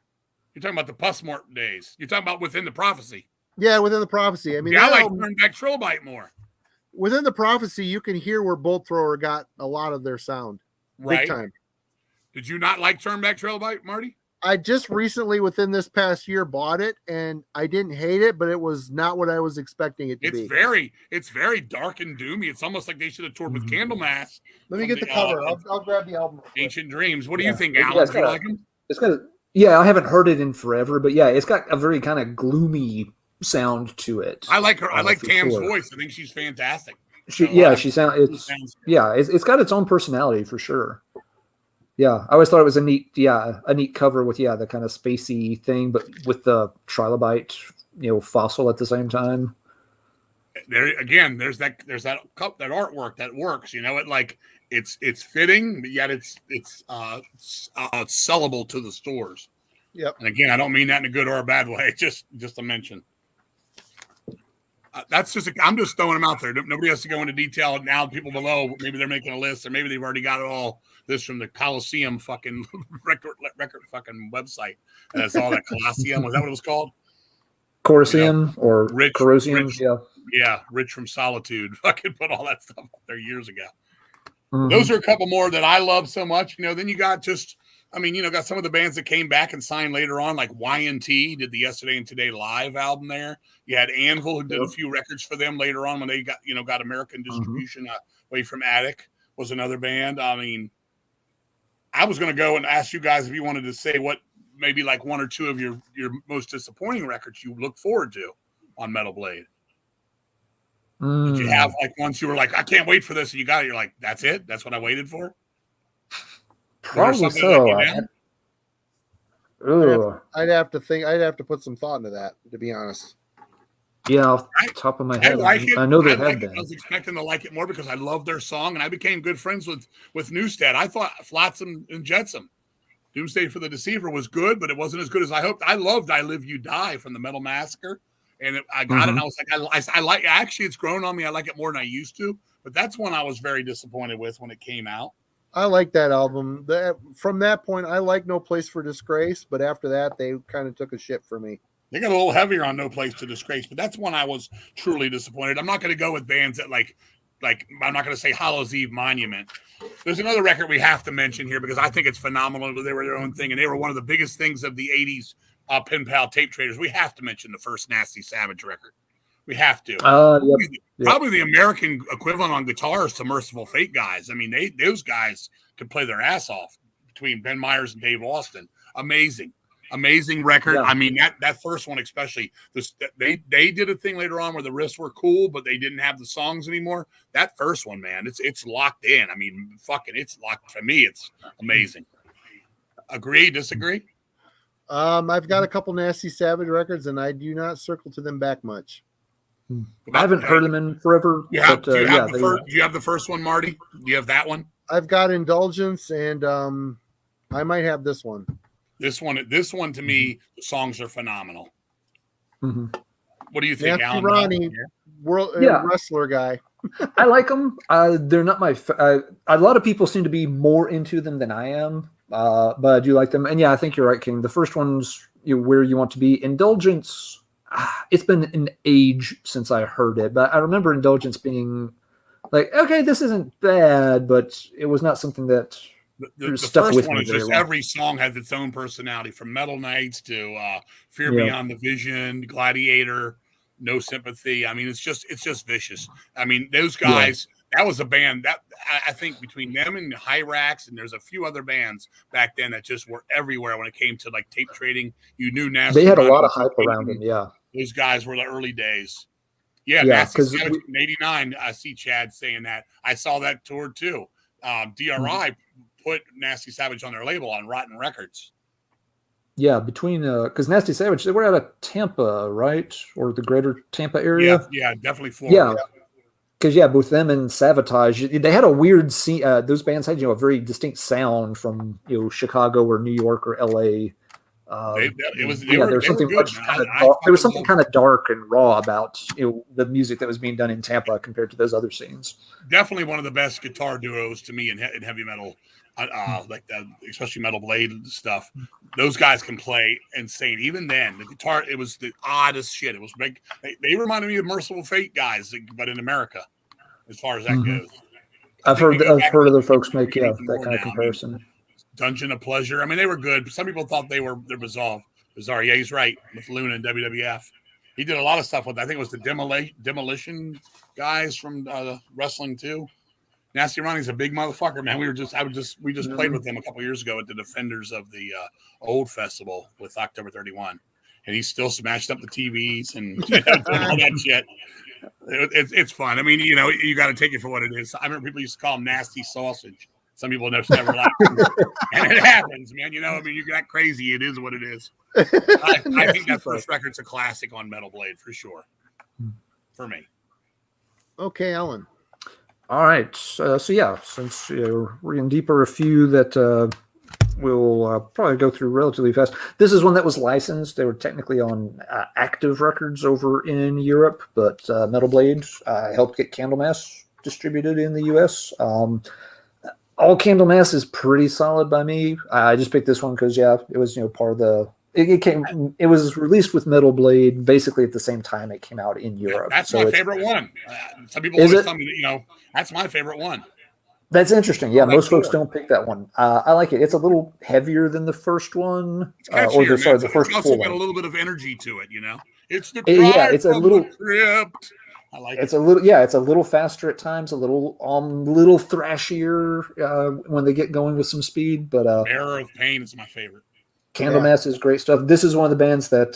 You're talking about the Pussmort days. You're talking about Within the Prophecy. Yeah, Within the Prophecy. I mean, I like Turn Back Trilobite more. Within the Prophecy, you can hear where Bolt Thrower got a lot of their sound. Right. Big time. Did you not like Turn Back Trilobite, Marty? I just recently, within this past year, bought it, and I didn't hate it, but it was not what I was expecting it to be. It's very dark and doomy. It's almost like they should have toured with Candlemass. Let me get the cover. I'll grab the album. Ancient Dreams. What do you think, Alan? Do you like them? I haven't heard it in forever, but it's got a very kind of gloomy sound to it. I like her. I like Tam's voice. I think she's fantastic. It's got its own personality for sure. Yeah, I always thought it was a neat cover with the kind of spacey thing, but with the trilobite, fossil at the same time. There again, there's that artwork that works. It's fitting, but yet it's sellable to the stores. Yep. And again, I don't mean that in a good or a bad way. Just a mention. I'm just throwing them out there. Nobody has to go into detail. Now, people below, maybe they're making a list, or maybe they've already got it all. This from the Coliseum fucking record fucking website. And that's all that Colosseum. Was that what it was called? Corosium or Corosium? Rich from Solitude. Fucking put all that stuff up there years ago. Mm-hmm. Those are a couple more that I love so much. Then you got got some of the bands that came back and signed later on, like Y&T did the Yesterday and Today live album there. You had Anvil, who did a few records for them later on when they got American distribution away from Attic, was another band. I mean, I was going to go and ask you guys if you wanted to say what maybe like one or two of your most disappointing records you look forward to on Metal Blade. Did you have like ones you were like, I can't wait for this, and you got it? You're like, that's it? That's what I waited for? Probably so. I'd have to think. I'd have to put some thought into that, to be honest. Yeah, off the top of my head, I know they have been. I was expecting to like it more because I love their song, and I became good friends with Newstead. I thought Flotsam and Jetsam, Doomsday for the Deceiver was good, but it wasn't as good as I hoped. I loved I Live You Die from the Metal Massacre, and I got it. And I was like, I like. Actually, it's grown on me. I like it more than I used to. But that's one I was very disappointed with when it came out. I like that album. From that point, I like No Place for Disgrace, but after that, they kind of took a shit for me. They got a little heavier on No Place to Disgrace, but that's one I was truly disappointed. I'm not going to go with bands that like I'm not going to say Hallows Eve Monument. There's another record we have to mention here because I think it's phenomenal. They were their own thing, and they were one of the biggest things of the 80s pen pal tape traders. We have to mention the first Nasty Savage record. We have to. Probably the American equivalent on guitars to Merciful Fate guys. I mean, those guys could play their ass off between Ben Myers and Dave Austin. Amazing record. Yeah. I mean, that first one especially. They did a thing later on where the riffs were cool, but they didn't have the songs anymore. That first one, man, it's locked in. I mean, it's locked for me. It's amazing. Agree? Disagree? I've got a couple Nasty Savage records, and I do not circle to them back much. I haven't heard them in forever. Do you have the first one, Marty? Do you have that one? I've got Indulgence, and I might have this one. This one to me, the songs are phenomenal. Mm-hmm. What do you think, Alan? Ronnie, wrestler guy. I like them. They're not my. A lot of people seem to be more into them than I am, but I do like them. And I think you're right, King. The first one's Where You Want to Be. Indulgence. It's been an age since I heard it, but I remember Indulgence being like, okay, this isn't bad, but it was not something that the first one is just every song has its own personality, from Metal Nights to Fear Beyond the Vision, Gladiator. No Sympathy. I mean, it's just vicious. I mean, those guys. That was a band that I think between them and Hyrax, and there's a few other bands back then that just were everywhere when it came to like tape trading. You knew Nasty. They had a lot Ronnie, of hype around them. Yeah, those guys were the early days. Yeah, yeah, Nasty Savage in '89. I see Chad saying that. I saw that tour too. DRI put Nasty Savage on their label on Rotten Records. Yeah, between because Nasty Savage, they were out of Tampa, right, or the greater Tampa area. Yeah, definitely Florida. Yeah. Because both them and Savatage, they had a weird scene. Those bands had a very distinct sound from Chicago or New York or L.A. There was something kind of dark and raw about the music that was being done in Tampa compared to those other scenes. Definitely one of the best guitar duos to me in heavy metal, like that, especially Metal Blade and stuff. Those guys can play insane. Even then, the guitar, it was the oddest shit. It was big. They reminded me of Merciful Fate guys, but in America, as far as that goes. I've heard other folks make that kind of comparison. I mean, Dungeon of Pleasure. I mean, they were good. Some people thought they're bizarre. Yeah, he's right. With Luna and WWF, he did a lot of stuff with. I think it was the Demolition guys from wrestling too. Nasty Ronnie's a big motherfucker, man. We just played with him a couple years ago at the Defenders of the Old Festival with October 31, and he still smashed up the TVs and all that shit. It's fun. I mean, you got to take it for what it is. I remember people used to call him Nasty Sausage. Some people never liked him. And it happens, man. I mean, you got crazy. It is what it is. I think that first record's a classic on Metal Blade for sure. For me. Okay, Alan. All right. Since we're getting deeper, a few that we'll probably go through relatively fast. This is one that was licensed. They were technically on Active Records over in Europe, but Metal Blade helped get Candlemass distributed in the U.S. All Candlemass is pretty solid by me. I just picked this one because it was part of the. It was released with Metal Blade basically at the same time it came out in Europe. That's my favorite one. Some people always tell me that, that's my favorite one. That's interesting. Yeah, most folks don't pick that one. I like it. It's a little heavier than the first one. The first it's also got a little bit of energy to it, It's the it's a little crypt. I like it's a little faster at times, a little thrashier when they get going with some speed. But Bearer of Pain is my favorite. Candlemass is great stuff. This is one of the bands that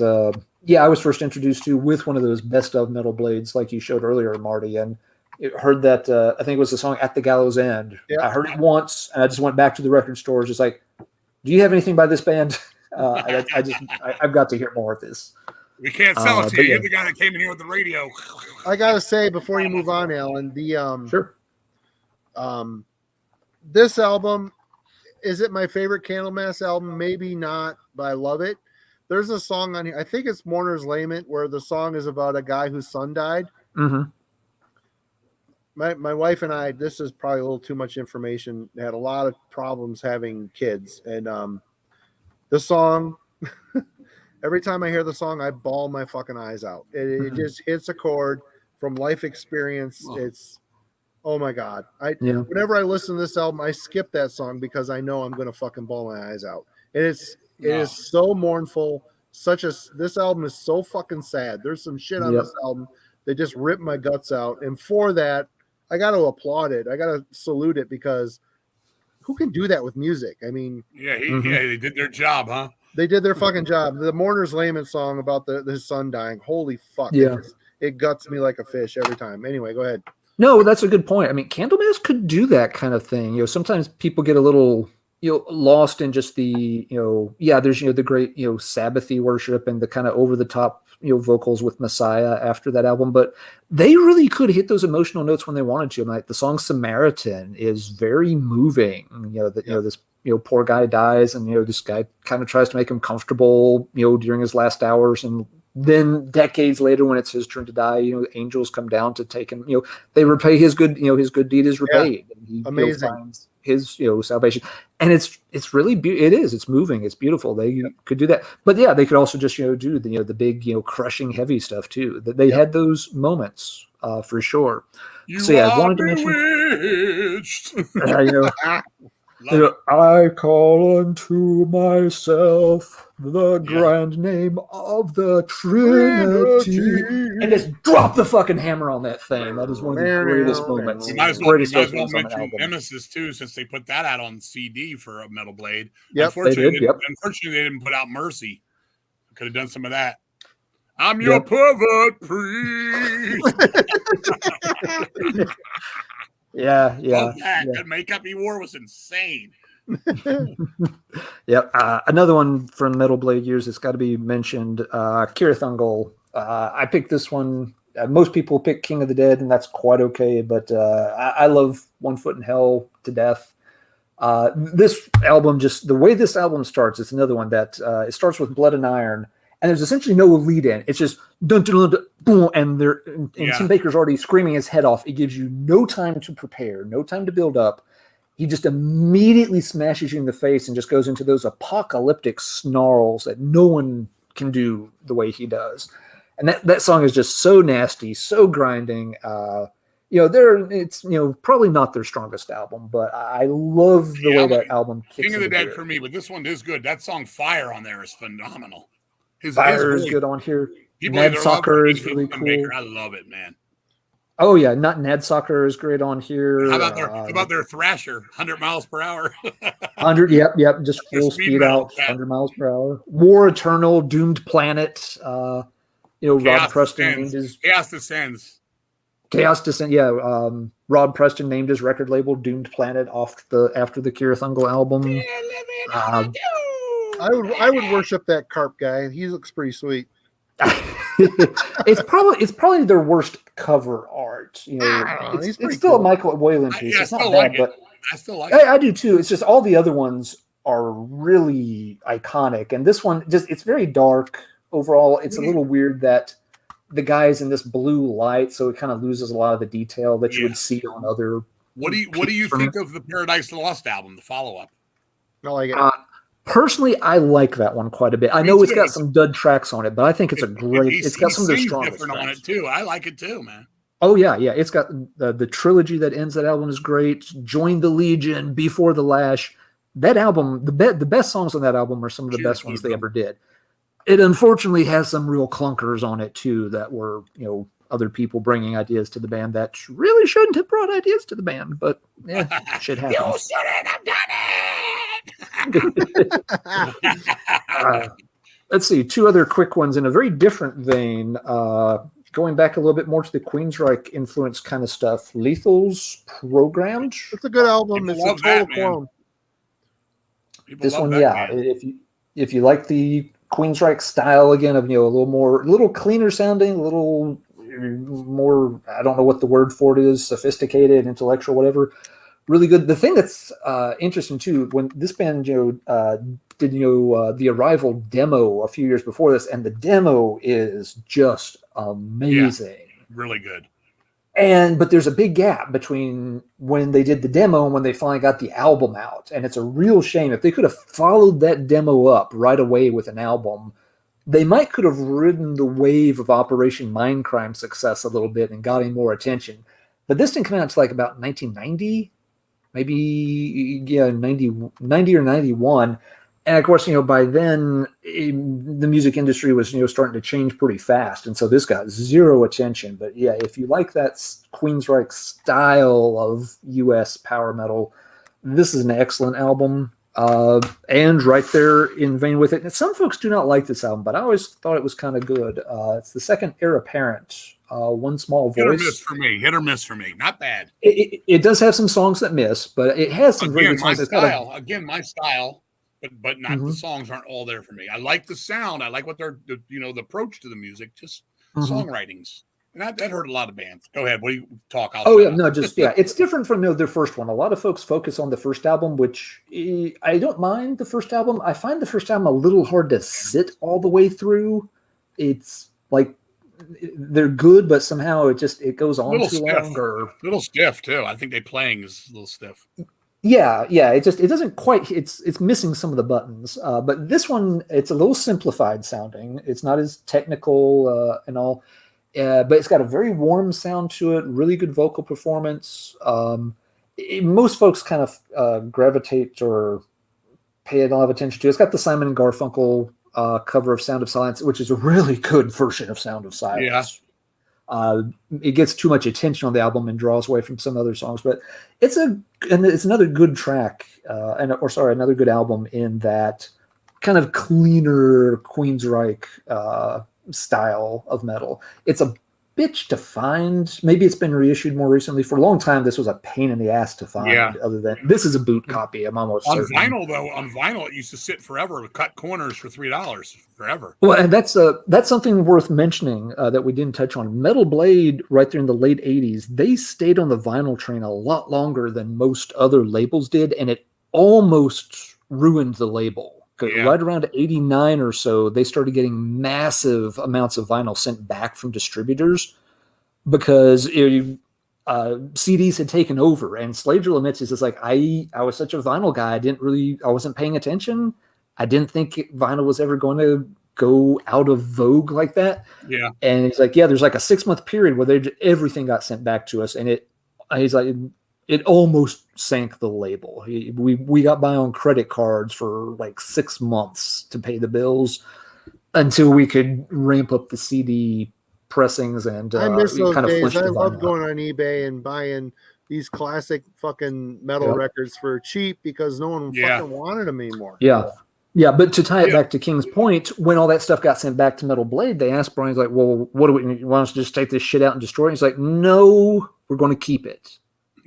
I was first introduced to with one of those best of Metal Blades, like you showed earlier, Marty, and heard that I think it was the song At the Gallows End. I heard it once, and I just went back to the record stores, just like, do you have anything by this band? I've got to hear more of this. We can't sell it to you. You're the guy that came in here with the radio. I gotta say before you move on, Alan, sure. This album, is it my favorite Candlemass album? Maybe not, but I love it. There's a song on here. I think it's Mourner's Lament, where the song is about a guy whose son died. Mm-hmm. My wife and I, this is probably a little too much information, had a lot of problems having kids. And the song, every time I hear the song, I bawl my fucking eyes out. It just hits a chord from life experience. Oh. It's, oh my God. Whenever I listen to this album, I skip that song because I know I'm going to fucking bawl my eyes out. And it is so mournful. This album is so fucking sad. There's some shit on this album that just ripped my guts out. And for that, I got to applaud it. I got to salute it because who can do that with music? I mean, they did their job, huh? They did their fucking job. The Mourner's Lament song about his son dying. Holy fuck. Yeah. It guts me like a fish every time. Anyway, go ahead. No, that's a good point. I mean, Candlemass could do that kind of thing. Sometimes people get a little, lost in just the, there's, the great, Sabbathy worship and the kind of over the top, vocals with Messiah after that album, but they really could hit those emotional notes when they wanted to. Like the song Samaritan is very moving. This poor guy dies, and this guy kind of tries to make him comfortable, during his last hours, and then decades later, when it's his turn to die, angels come down to take him. They repay his good. His good deed is repaid. Yeah. And he, amazing. Finds his salvation, and it's really it's moving, it's beautiful. They could do that, but they could also just do the big crushing heavy stuff too. That they had those moments for sure. I wanted to mention. I call unto myself the grand name of the Trinity. And just drop the fucking hammer on that thing. That is one of the greatest moments. You might as well mention Nemesis too, since they put that out on CD for a Metal Blade. Yep, unfortunately, they didn't put out Mercy. Could have done some of that. I'm your pervert priest. Yeah. That makeup he wore was insane. Yep. Another one from Metal Blade years that's got to be mentioned. Kirathungol. I picked this one. Most people pick King of the Dead, and that's quite okay. But I love One Foot in Hell to death. This album, just the way this album starts, it's another one that it starts with Blood and Iron, and there's essentially no lead in. It's just dun dun dun, boom, and Tim Baker's already screaming his head off. It gives you no time to prepare, no time to build up. He just immediately smashes you in the face and just goes into those apocalyptic snarls that no one can do the way he does. And that song is just so nasty, so grinding. It's probably not their strongest album, but I love the way that album kicks. King of the Dead for me, but this one is good. That song "Fire" on there is phenomenal. Fire is good on here. Ned Soccer is really cool. I love it, man. Oh yeah, not Ned Soccer is great on here. How about their Thrasher, 100 miles per hour? 100, yep, just full speed out, 100 miles per hour. War Eternal, Doomed Planet. Rod Preston named his Chaos Descends. Chaos Descent, yeah. Rod Preston named his record label Doomed Planet after the Kirathungol album. I would worship that carp guy. He looks pretty sweet. It's probably their worst cover art. It's still a Michael Whalen piece. It's not bad, but I still like it. I do too. It's just all the other ones are really iconic, and this one it's very dark overall. It's a little weird that the guy's in this blue light, so it kind of loses a lot of the detail that you would see on other. What do you think of the Paradise Lost album, the follow-up? I like it. Personally, I like that one quite a bit. I know it's got some dud tracks on it, but I think it's a great. It's got some of the strongest different on it too. I like it too, man. Oh yeah. It's got the trilogy that ends that album is great. Join the Legion, Before the Lash. That album, the best songs on that album are some of the best ones they ever did. It unfortunately has some real clunkers on it too that were other people bringing ideas to the band that really shouldn't have brought ideas to the band, but shit happens. You shouldn't have done it. Let's see, two other quick ones in a very different vein. Going back a little bit more to the Queensryche influence kind of stuff. Lethal's Programmed. It's a good album. It's a total clone. This one, if you like the Queensryche style again of a little cleaner sounding, a little more, I don't know what the word for it is, sophisticated, intellectual, whatever. Really good. The thing that's interesting too, when this band did the Arrival demo a few years before this, and the demo is just amazing, really good. But there's a big gap between when they did the demo and when they finally got the album out, and it's a real shame. If they could have followed that demo up right away with an album, they could have ridden the wave of Operation Mindcrime success a little bit and got more attention. But this didn't come out until about 1990. Maybe 90 or 91. And of course, by then the music industry was, starting to change pretty fast. And so this got zero attention. But yeah, if you like that Queensryche style of US power metal, this is an excellent album. And right there in vein with it. And some folks do not like this album, but I always thought it was kind of good. It's the second Heir Apparent. One Small Voice. Hit or miss for me. Not bad. It does have some songs that miss, but it has some very good songs. My style, but not the songs aren't all there for me. I like the sound. I like what they're, the approach to the music, just songwritings. And that hurt a lot of bands. Go ahead. What do you talk? It's different from their first one. A lot of folks focus on the first album, which I don't mind the first album. I find the first album a little hard to sit all the way through. It's like they're good, but somehow it goes on too long. Or a little stiff too. I think they playing is a little stiff. Yeah. It doesn't quite. It's missing some of the buttons. But this one, it's a little simplified sounding. It's not as technical and all. But it's got a very warm sound to it, really good vocal performance. most folks kind of gravitate or pay a lot of attention to. It's got the Simon and Garfunkel cover of Sound of Silence, which is a really good version of Sound of Silence. It gets too much attention on the album and draws away from some other songs, but it's another good track, another good album in that kind of cleaner Queensryche style of metal. It's a bitch to find. Maybe it's been reissued more recently. For a long time, this was a pain in the ass to find. Yeah. Other than this is a boot copy, I'm almost on certain. vinyl though. On vinyl, it used to sit forever with cut corners for $3 forever. Well, and that's something worth mentioning that we didn't touch on. Metal Blade, right there in the late '80s, they stayed on the vinyl train a lot longer than most other labels did, and it almost ruined the label. Yeah. Right around '89 or so, they started getting massive amounts of vinyl sent back from distributors because CDs had taken over. And Slagel admits, it's like, I was such a vinyl guy. I wasn't paying attention. I didn't think vinyl was ever going to go out of vogue like that. Yeah. And he's like, yeah, there's like a 6-month period where everything got sent back to us. And he's like, it almost sank the label. We got by on credit cards for like 6 months to pay the bills until we could ramp up the CD pressings and I miss those kind of days. flesh I the love vinyl going out. on eBay and buying these classic fucking metal Yep. records for cheap because no one fucking wanted them anymore. Yeah. Yeah, but to tie it back to King's point, when all that stuff got sent back to Metal Blade, they asked Brian, he's like, well, what do we want us to just take this shit out and destroy it? He's like, no, we're going to keep it.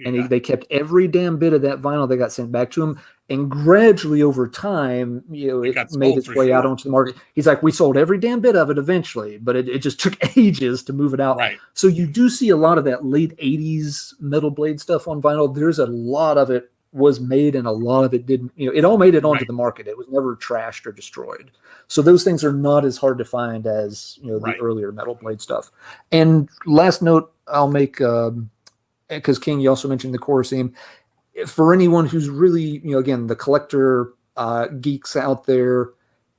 And they kept every damn bit of that vinyl that got sent back to him. And gradually over time, it made its way out onto the market. He's like, we sold every damn bit of it eventually, but it just took ages to move it out. Right. So you do see a lot of that late 80s Metal Blade stuff on vinyl. There's a lot of it was made and a lot of it didn't. It all made it onto the market. It was never trashed or destroyed. So those things are not as hard to find as the earlier Metal Blade stuff. And last note I'll make, because King, you also mentioned the chorus theme. For anyone who's really, again, the collector geeks out there,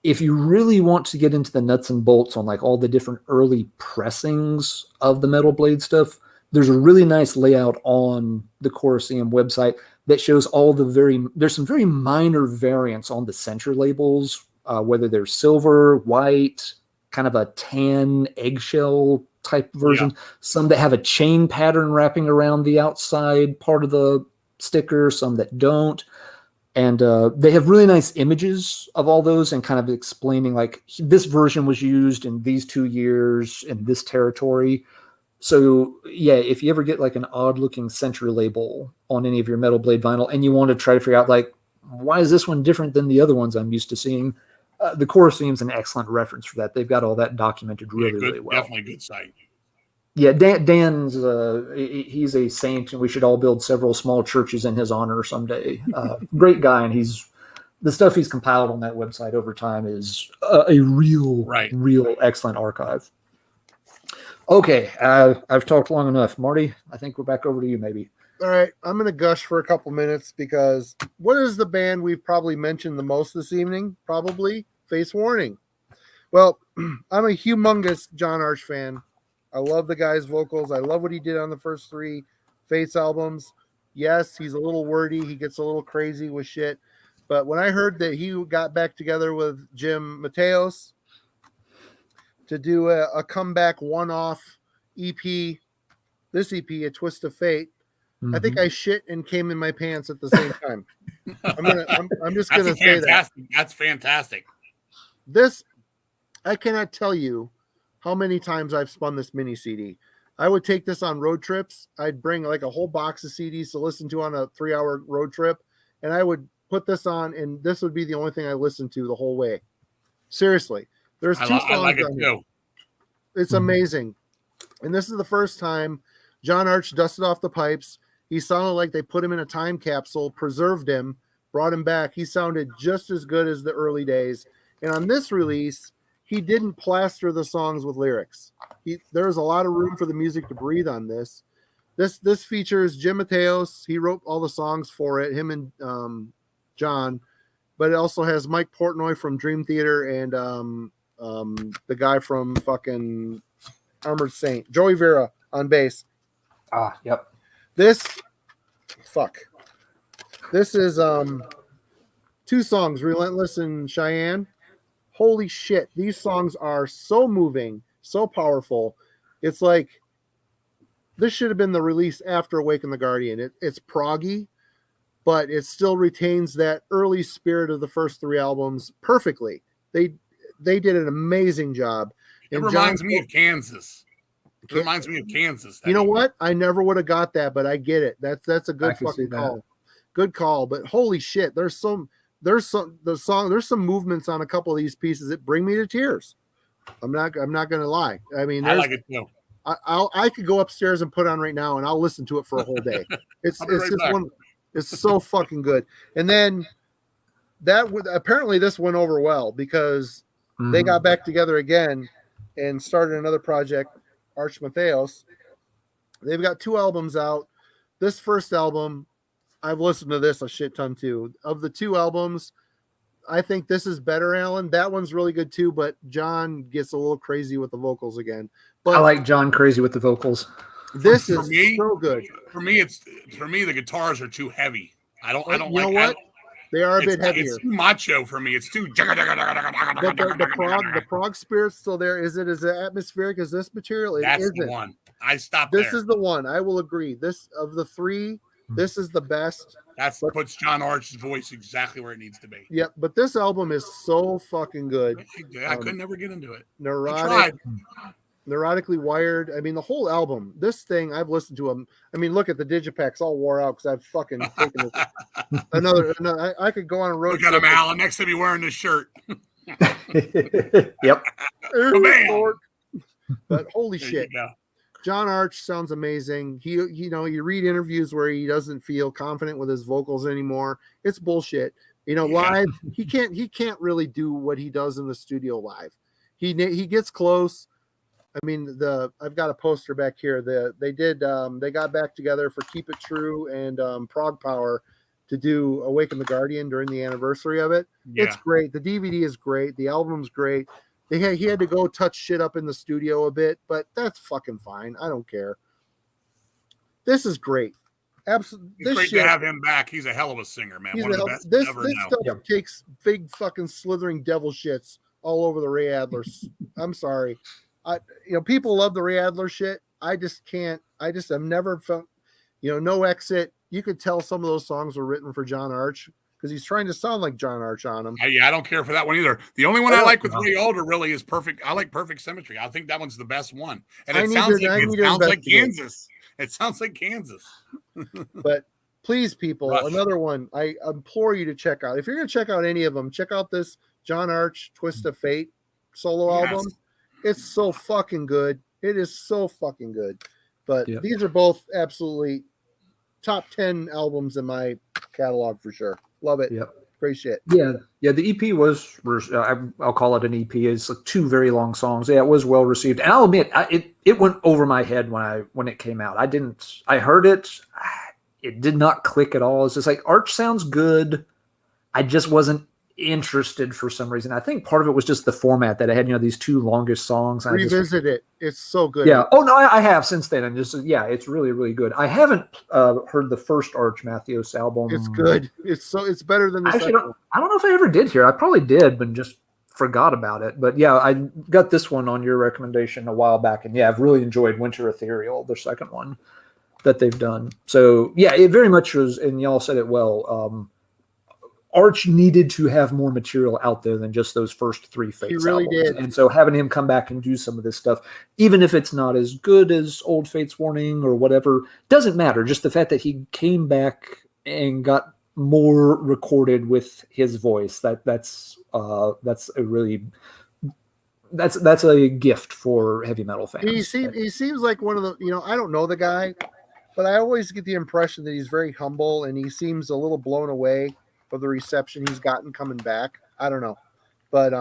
if you really want to get into the nuts and bolts on like all the different early pressings of the Metal Blade stuff, there's a really nice layout on the Choruseum website that shows there's some very minor variants on the center labels, whether they're silver, white, kind of a tan eggshell type version, some that have a chain pattern wrapping around the outside part of the sticker, some that don't. And they have really nice images of all those and kind of explaining like this version was used in these 2 years in this territory. So yeah, if you ever get like an odd looking center label on any of your Metal Blade vinyl and you want to try to figure out like, why is this one different than the other ones I'm used to seeing? The Choruseum is an excellent reference for that. They've got all that documented really well. Definitely good site. Yeah, Dan's he's a saint, and we should all build several small churches in his honor someday. Great guy, and the stuff he's compiled on that website over time is a real excellent archive. Okay, I've talked long enough. Marty, I think we're back over to you maybe. All right, I'm going to gush for a couple minutes because what is the band we've probably mentioned the most this evening? Probably Face Warning. Well, I'm a humongous John Arch fan. I love the guy's vocals. I love what he did on the first 3 Face albums. Yes, he's a little wordy. He gets a little crazy with shit. But when I heard that he got back together with Jim Mateos to do a comeback one-off EP, this EP, A Twist of Fate, I think I shit and came in my pants at the same time. I'm just going to say that. That's fantastic. This, I cannot tell you how many times I've spun this mini CD. I would take this on road trips. I'd bring like a whole box of CDs to listen to on a 3-hour road trip. And I would put this on and this would be the only thing I listened to the whole way. Seriously. There's 2 songs I like it on too. It's amazing. And this is the first time John Arch dusted off the pipes. He sounded like they put him in a time capsule, preserved him, brought him back. He sounded just as good as the early days. And on this release, he didn't plaster the songs with lyrics. There's a lot of room for the music to breathe on this. This features Jim Mateos. He wrote all the songs for it, him and John. But it also has Mike Portnoy from Dream Theater and the guy from fucking Armored Saint, Joey Vera on bass. Yep. This fuck. This is 2 songs, Relentless and Cheyenne. Holy shit, these songs are so moving, so powerful. It's like this should have been the release after Awaken the Guardian. It's proggy, but it still retains that early spirit of the first 3 albums perfectly. They did an amazing job. It reminds me of Kansas. It reminds me of Kansas. You know what? I never would have got that, but I get it. That's a good fucking call. Good call. But holy shit, there's some movements on a couple of these pieces that bring me to tears. I'm not gonna lie. I mean, I like it too. I could go upstairs and put on right now, and I'll listen to it for a whole day. It's just one. It's so fucking good. And then apparently this went over well because they got back together again and started another project, Arch Matheos. They've got 2 albums out. This first album, I've listened to this a shit ton too. Of the 2 albums, I think this is better, Alan. That one's really good too, but John gets a little crazy with the vocals again. But I like John crazy with the vocals. This is so good. For me, the guitars are too heavy. I don't You like. know what? They are a bit heavier. It's too macho for me. It's too. But the prog spirit's still there. Is it as atmospheric as this material? That's isn't. the one. I stopped This there. is the one. I will agree. This of the 3, this is the best. That puts John Arch's voice exactly where it needs to be. Yep, but this album is so fucking good. I could never get into it. Neurotically Wired. I mean, the whole album. This thing, I've listened to them. I mean, look at the Digipacks all wore out because I've fucking taken this. Another. I could go on a road. Look at him, Alan. Next to me wearing this shirt. Yep. But holy shit. John Arch sounds amazing. You read interviews where he doesn't feel confident with his vocals anymore. It's bullshit. Live, he can't really do what he does in the studio live. He gets close. I mean, I've got a poster back here. They got back together for Keep It True and Prog Power to do Awaken the Guardian during the anniversary of it. Yeah. It's great. The DVD is great. The album's great. He had to go touch shit up in the studio a bit, but that's fucking fine. I don't care. This is great. Absolutely. It's great to have him back. He's a hell of a singer, man. One of the best this ever stuff takes big fucking slithering devil shits all over the Ray Adler. I'm sorry. People love the Ray Adler shit. I just can't. I've never felt, No Exit. You could tell some of those songs were written for John Arch because he's trying to sound like John Arch on them. I don't care for that one either. The only one I like with Ray Alder really is Perfect. I like Perfect Symmetry. I think that one's the best one. And it sounds like Kansas. It sounds like Kansas. But please, people, another one I implore you to check out. If you're going to check out any of them, check out this John Arch Twist of Fate solo album. It's so fucking good. It is so fucking good. But these are both absolutely top 10 albums in my catalog for sure. Love it. Yep. Great shit. Yeah. The EP was, I'll call it an EP. It's like 2 very long songs. Yeah, it was well received. And I'll admit, it went over my head when it came out. I heard it. It did not click at all. It's just like, Arch sounds good. I just wasn't interested for some reason. I think part of it was just the format that I had, these 2 longest songs. Revisit it. It's so good. Yeah. Oh no, I have since then. And it's really, really good. I haven't heard the first Arch Matheos album. It's good. It's better than the second. I don't know if I ever did hear. I probably did, but just forgot about it. But yeah, I got this one on your recommendation a while back, and I've really enjoyed Winter Ethereal, the second one that they've done. So yeah, it very much was, and y'all said it well. Arch needed to have more material out there than just those first 3 Fates. He really albums. did. And so having him come back and do some of this stuff, even if it's not as good as Old Fates Warning or whatever, doesn't matter. Just the fact that he came back and got more recorded with his voice, that's a really that's a gift for heavy metal fans. He seems like one of the, I don't know the guy, but I always get the impression that he's very humble and he seems a little blown away of the reception he's gotten coming back. I don't know, but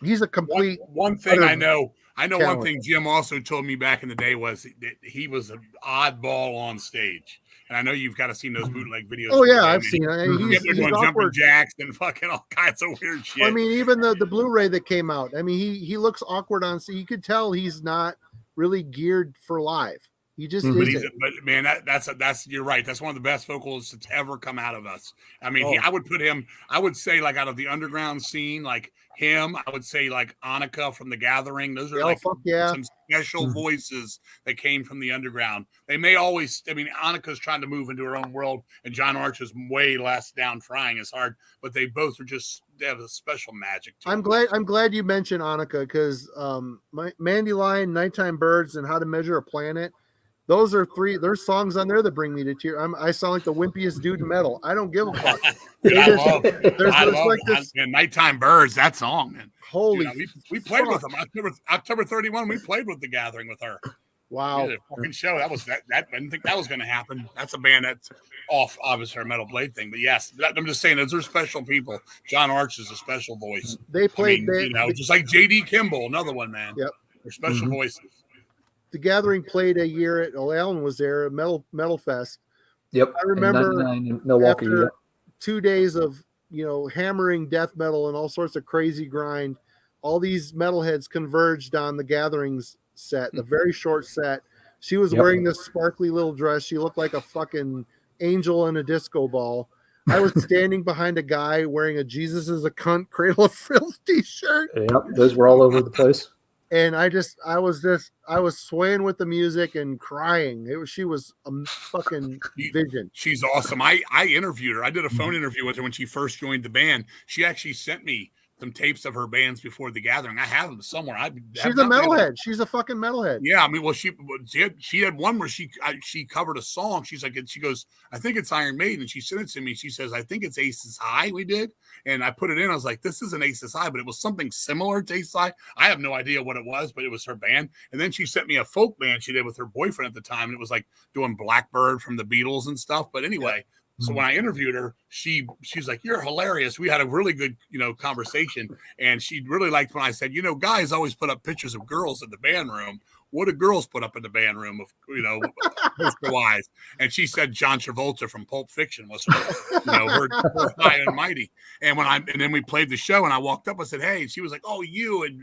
he's a complete one thing I know talent. One thing Jim also told me back in the day was that he was an oddball on stage, and I know you've got to seen those bootleg videos. Oh yeah, I've seen it. He's doing jumping jacks and fucking all kinds of weird shit. I mean, even the Blu-ray that came out, I mean, he looks awkward on, so you could tell he's not really geared for live. He just Mhm. isn't. But man, that's you're right. That's one of the best vocalists that's ever come out of us. I mean, Oh. I would put him. I would say like out of the underground scene, like him. I would say like Annika from The Gathering. Those are Oh, like fuck yeah. some special Mhm. voices that came from the underground. They may always. I mean, Annika's trying to move into her own world, and John Arch is way less down trying as hard. But they both are just they have a special magic to I'm them. glad you mentioned Annika because Mandy Lion, Nighttime Birds, and How to Measure a Planet. Those are three. There's songs on there that bring me to tears. I sound like the wimpiest dude in metal. I don't give a fuck. Dude, I There's love like this. Nighttime Birds. That song, man. Holy, Dude, we played with fuck. them October 31. We played with The Gathering with her. Wow. We did a fucking show. That I didn't think that was going to happen. That's a band that's off, obviously, our Metal Blade thing. But yes, I'm just saying, those are special people. John Arch is a special voice. They played. Just like J.D. Kimball, another one, man. Yep. They're special Mhm. voices. The Gathering played a year at Alan was there at Metal Fest. Yep. I remember in 99 in Milwaukee. after Yep. 2 days of hammering death metal and all sorts of crazy grind, all these metalheads converged on the Gatherings set, the very short set. She was Yep. wearing this sparkly little dress. She looked like a fucking angel in a disco ball. I was standing behind a guy wearing a Jesus is a cunt Cradle of Filth t-shirt. Yep. Those were all over the place. And I was swaying with the music and crying. She was a fucking vision. She's awesome. I interviewed her. I did a phone interview with her when she first joined the band. She actually sent me some tapes of her bands before The Gathering. I have them somewhere. She's a metalhead. She's a fucking metalhead. Yeah, I mean, well, she had one where she covered a song. She's like, she goes, I think it's Iron Maiden. And she sent it to me. She says, I think it's Aces High. We did, and I put it in. I was like, this isn't Aces High, but it was something similar to Aces High. I have no idea what it was, but it was her band. And then she sent me a folk band she did with her boyfriend at the time, and it was like doing Blackbird from the Beatles and stuff. But anyway. So when I interviewed her, she's like, you're hilarious. We had a really good, conversation. And she really liked when I said, guys always put up pictures of girls in the band room. What do girls put up in the band room of, poster-wise? And she said John Travolta from Pulp Fiction was her high and mighty. And then we played the show and I walked up, I said, hey, and she was like, oh, you, and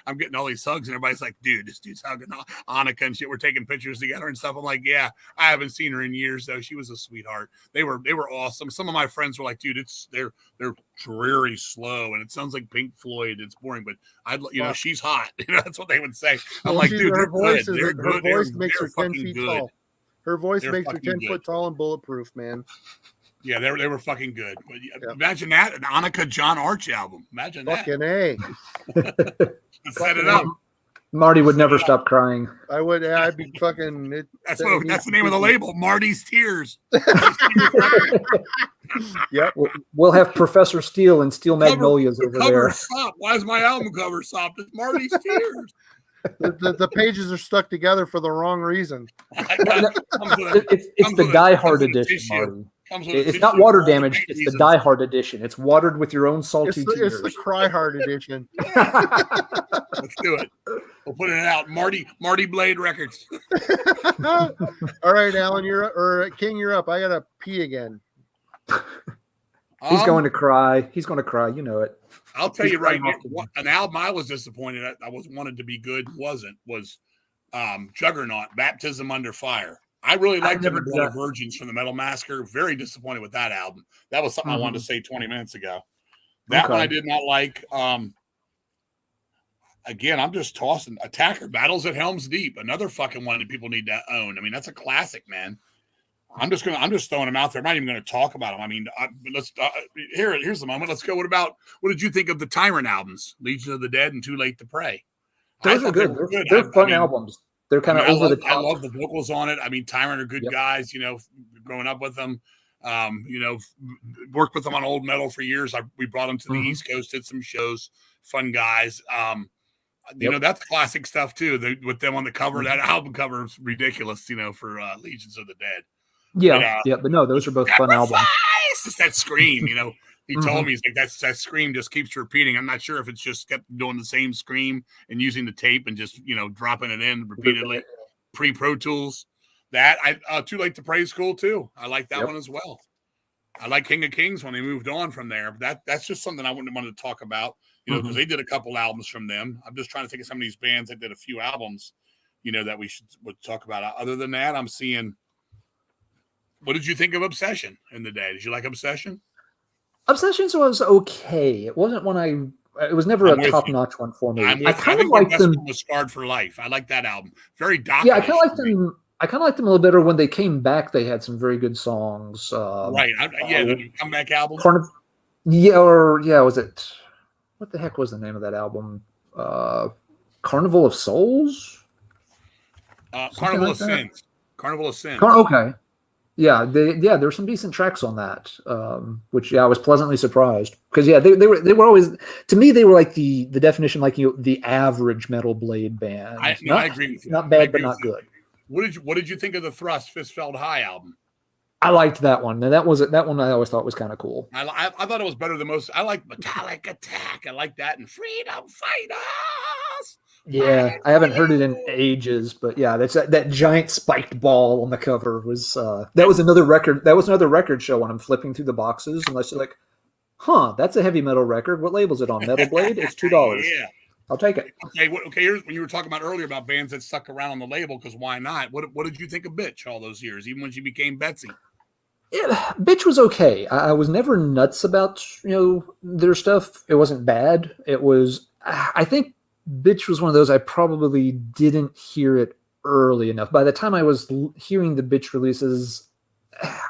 I'm getting all these hugs and everybody's like, dude, this dude's hugging Annika and shit. We're taking pictures together and stuff. I'm like, yeah, I haven't seen her in years though. She was a sweetheart. They were awesome. Some of my friends were like, dude, they're dreary slow and it sounds like Pink Floyd. It's boring, but she's hot. That's what they would say. I'm like, dude, her voice good. makes her 10 feet tall. Her voice makes her 10 foot tall and bulletproof, man. Yeah, they were fucking good. But imagine that, an Annika John Arch album. Imagine that. Fucking A. Set it up. Marty would never stop crying. I would. I'd be fucking. That's the name of the label. Marty's Tears. Yep. We'll have Professor Steel and Steel Magnolias over there. Stop. Why is my album cover stopped? It's Marty's Tears. The pages are stuck together for the wrong reason. It's the Die Hard edition, Marty. It's not water damaged. It's the Die Hard edition. It's watered with your own salty tears. It's the Cry Hard edition. Let's do it. We'll put it out. Marty Blade Records. All right, Alan, King, you're up. I gotta pee again. He's going to cry. He's going to cry. You know it. I'll tell you right now, an album I was disappointed at. I wanted to be good. Was Juggernaut, Baptism Under Fire. I really liked the Blood of Virgins from the Metal Massacre. Very disappointed with that album. That was something I wanted to say 20 minutes ago. That one I did not like. Again, I'm just tossing Attacker, Battles at Helm's Deep. Another fucking one that people need to own. I mean, that's a classic, man. I'm just throwing them out there. I'm not even going to talk about them. I mean, here's the moment. Let's go. What did you think of the Tyrant albums, Legion of the Dead and Too Late to Pray? Those are good. They're fun albums. They're kind of over the top. I love the vocals on it. I mean, Tyrant are good guys. Growing up with them, worked with them on old metal for years. We brought them to the East Coast, did some shows. Fun guys. That's classic stuff too. With them on the cover, that album cover is ridiculous. For Legions of the Dead. But no, those are both fun albums. It's just that scream. He told me, he's like, that scream just keeps repeating. I'm not sure if it's just kept doing the same scream and using the tape and just, dropping it in repeatedly. Pre-Pro Tools. That, Too Late to Pray is cool too. I like that one as well. I like King of Kings when they moved on from there. That's just something I wouldn't want to talk about, because they did a couple albums from them. I'm just trying to think of some of these bands that did a few albums. that we would talk about. Other than that, I'm seeing. What did you think of Obsession in the day? Did you like Obsession? Obsessions was okay. It wasn't one it was never I'm a with top you. notch one for me. I'm with I you. I kind of think their like best them. one was Scarred for Life. I like that album. Very dark. Yeah, I kind of liked them. I kind of liked them a little better when they came back. They had some very good songs. Right. The comeback album. Was it? What the heck was the name of that album? Carnival of Souls? Carnival of Sins. Carnival of Sins. Okay. Yeah, there were some decent tracks on that, which I was pleasantly surprised because they were always, to me, they were like the definition, like the average Metal Blade band. I agree with you. Not bad, but not good. What did you think of the Thrust Fistfeld High album? I liked that one, and that one I always thought was kind of cool. I thought it was better than most. I like Metallic Attack. I like that, and Freedom Fighters. Yeah, I haven't heard it in ages, but yeah, that's that giant spiked ball on the cover was that was another record. That was another record show when I'm flipping through the boxes, and I was like, that's a heavy metal record. What label's it on? Metal Blade? It's $2. Yeah, I'll take it. Okay. Here's when you were talking about earlier about bands that stuck around on the label, because why not? What did you think of Bitch all those years, even when she became Betsy? Bitch was okay. I was never nuts about their stuff. It wasn't bad. It was. I think Bitch was one of those I probably didn't hear it early enough. By the time I was hearing the Bitch releases,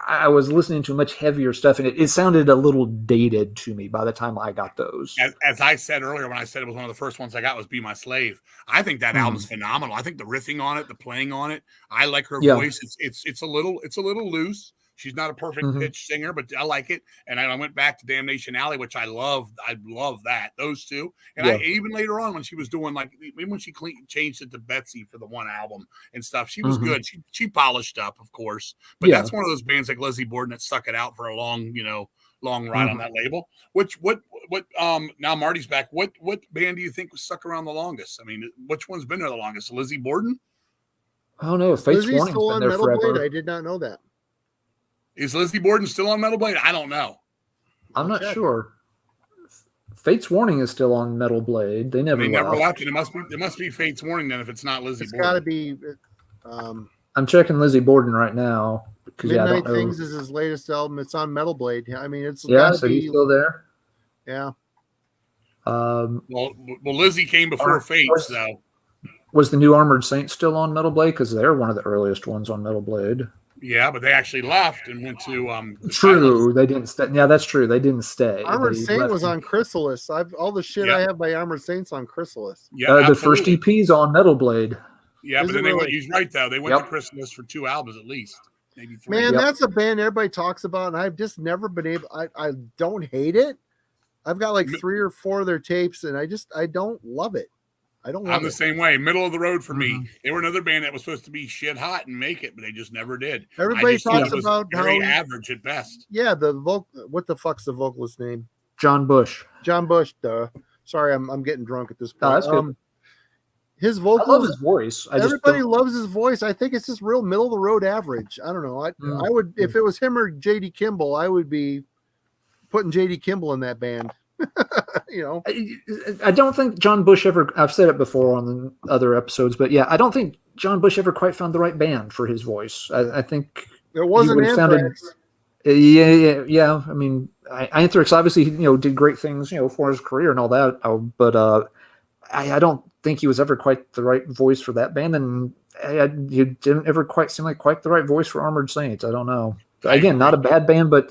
I was listening to much heavier stuff, and it sounded a little dated to me by the time I got those. As I said earlier, when I said it was one of the first ones I got was Be My Slave. I think that album's phenomenal. I think the riffing on it, the playing on it, I like her voice. It's a little loose. She's not a perfect pitch singer, but I like it. And I went back to Damnation Alley, which I loved. I love that. Those two. And I even later on when she was doing even when she changed it to Betsy for the one album and stuff, she was good. She polished up, of course. But that's one of those bands like Lizzie Borden that stuck it out for a long ride on that label. Now Marty's back. What band do you think was stuck around the longest? I mean, which one's been there the longest? Lizzie Borden? Oh no, Fate's Warning's still been on there Metal forever. Blade? I did not know that. Is Lizzie Borden still on Metal Blade? I don't know. I'm not sure. Fate's Warning is still on Metal Blade. They never left. It must be Fate's Warning then if it's not Lizzie Borden. It's got to be. I'm checking Lizzie Borden right now. Midnight Things is his latest album. It's on Metal Blade. I mean, it's so he's still there. Yeah. Well, Lizzie came before Fate, so. Was the new Armored Saint still on Metal Blade? Because they're one of the earliest ones on Metal Blade. Yeah, but they actually left and went to True, they didn't stay. Yeah, that's true. They didn't stay. Armored Saint was on Chrysalis. All the shit I have by Armored Saint's on Chrysalis. Yeah, the first EP's on Metal Blade. Yeah, but then he's right though. They went to Chrysalis for 2 albums at least, maybe 3. Man, that's a band everybody talks about, and I've just never been able. I don't hate it. I've got like 3 or 4 of their tapes, and I don't love it. I'm the same way. Middle of the road for me. They were another band that was supposed to be shit hot and make it, but they just never did. Everybody talks about very average at best. Yeah, what the fuck's the vocalist name? John Bush. John Bush. Sorry, I'm getting drunk at this point. Oh, that's good. His vocals. I love his voice. Everybody loves his voice. I think it's just real middle of the road average. I don't know. I would, if it was him or JD Kimball, I would be putting JD Kimball in that band. I don't think John Bush ever. I've said it before on the other episodes, but yeah, I don't think John Bush ever quite found the right band for his voice. I think it wasn't Anthrax. Yeah. I mean, Anthrax obviously did great things for his career and all that, but I don't think he was ever quite the right voice for that band, and he didn't ever quite seem like quite the right voice for Armored Saints. I don't know. Again, not a bad band, but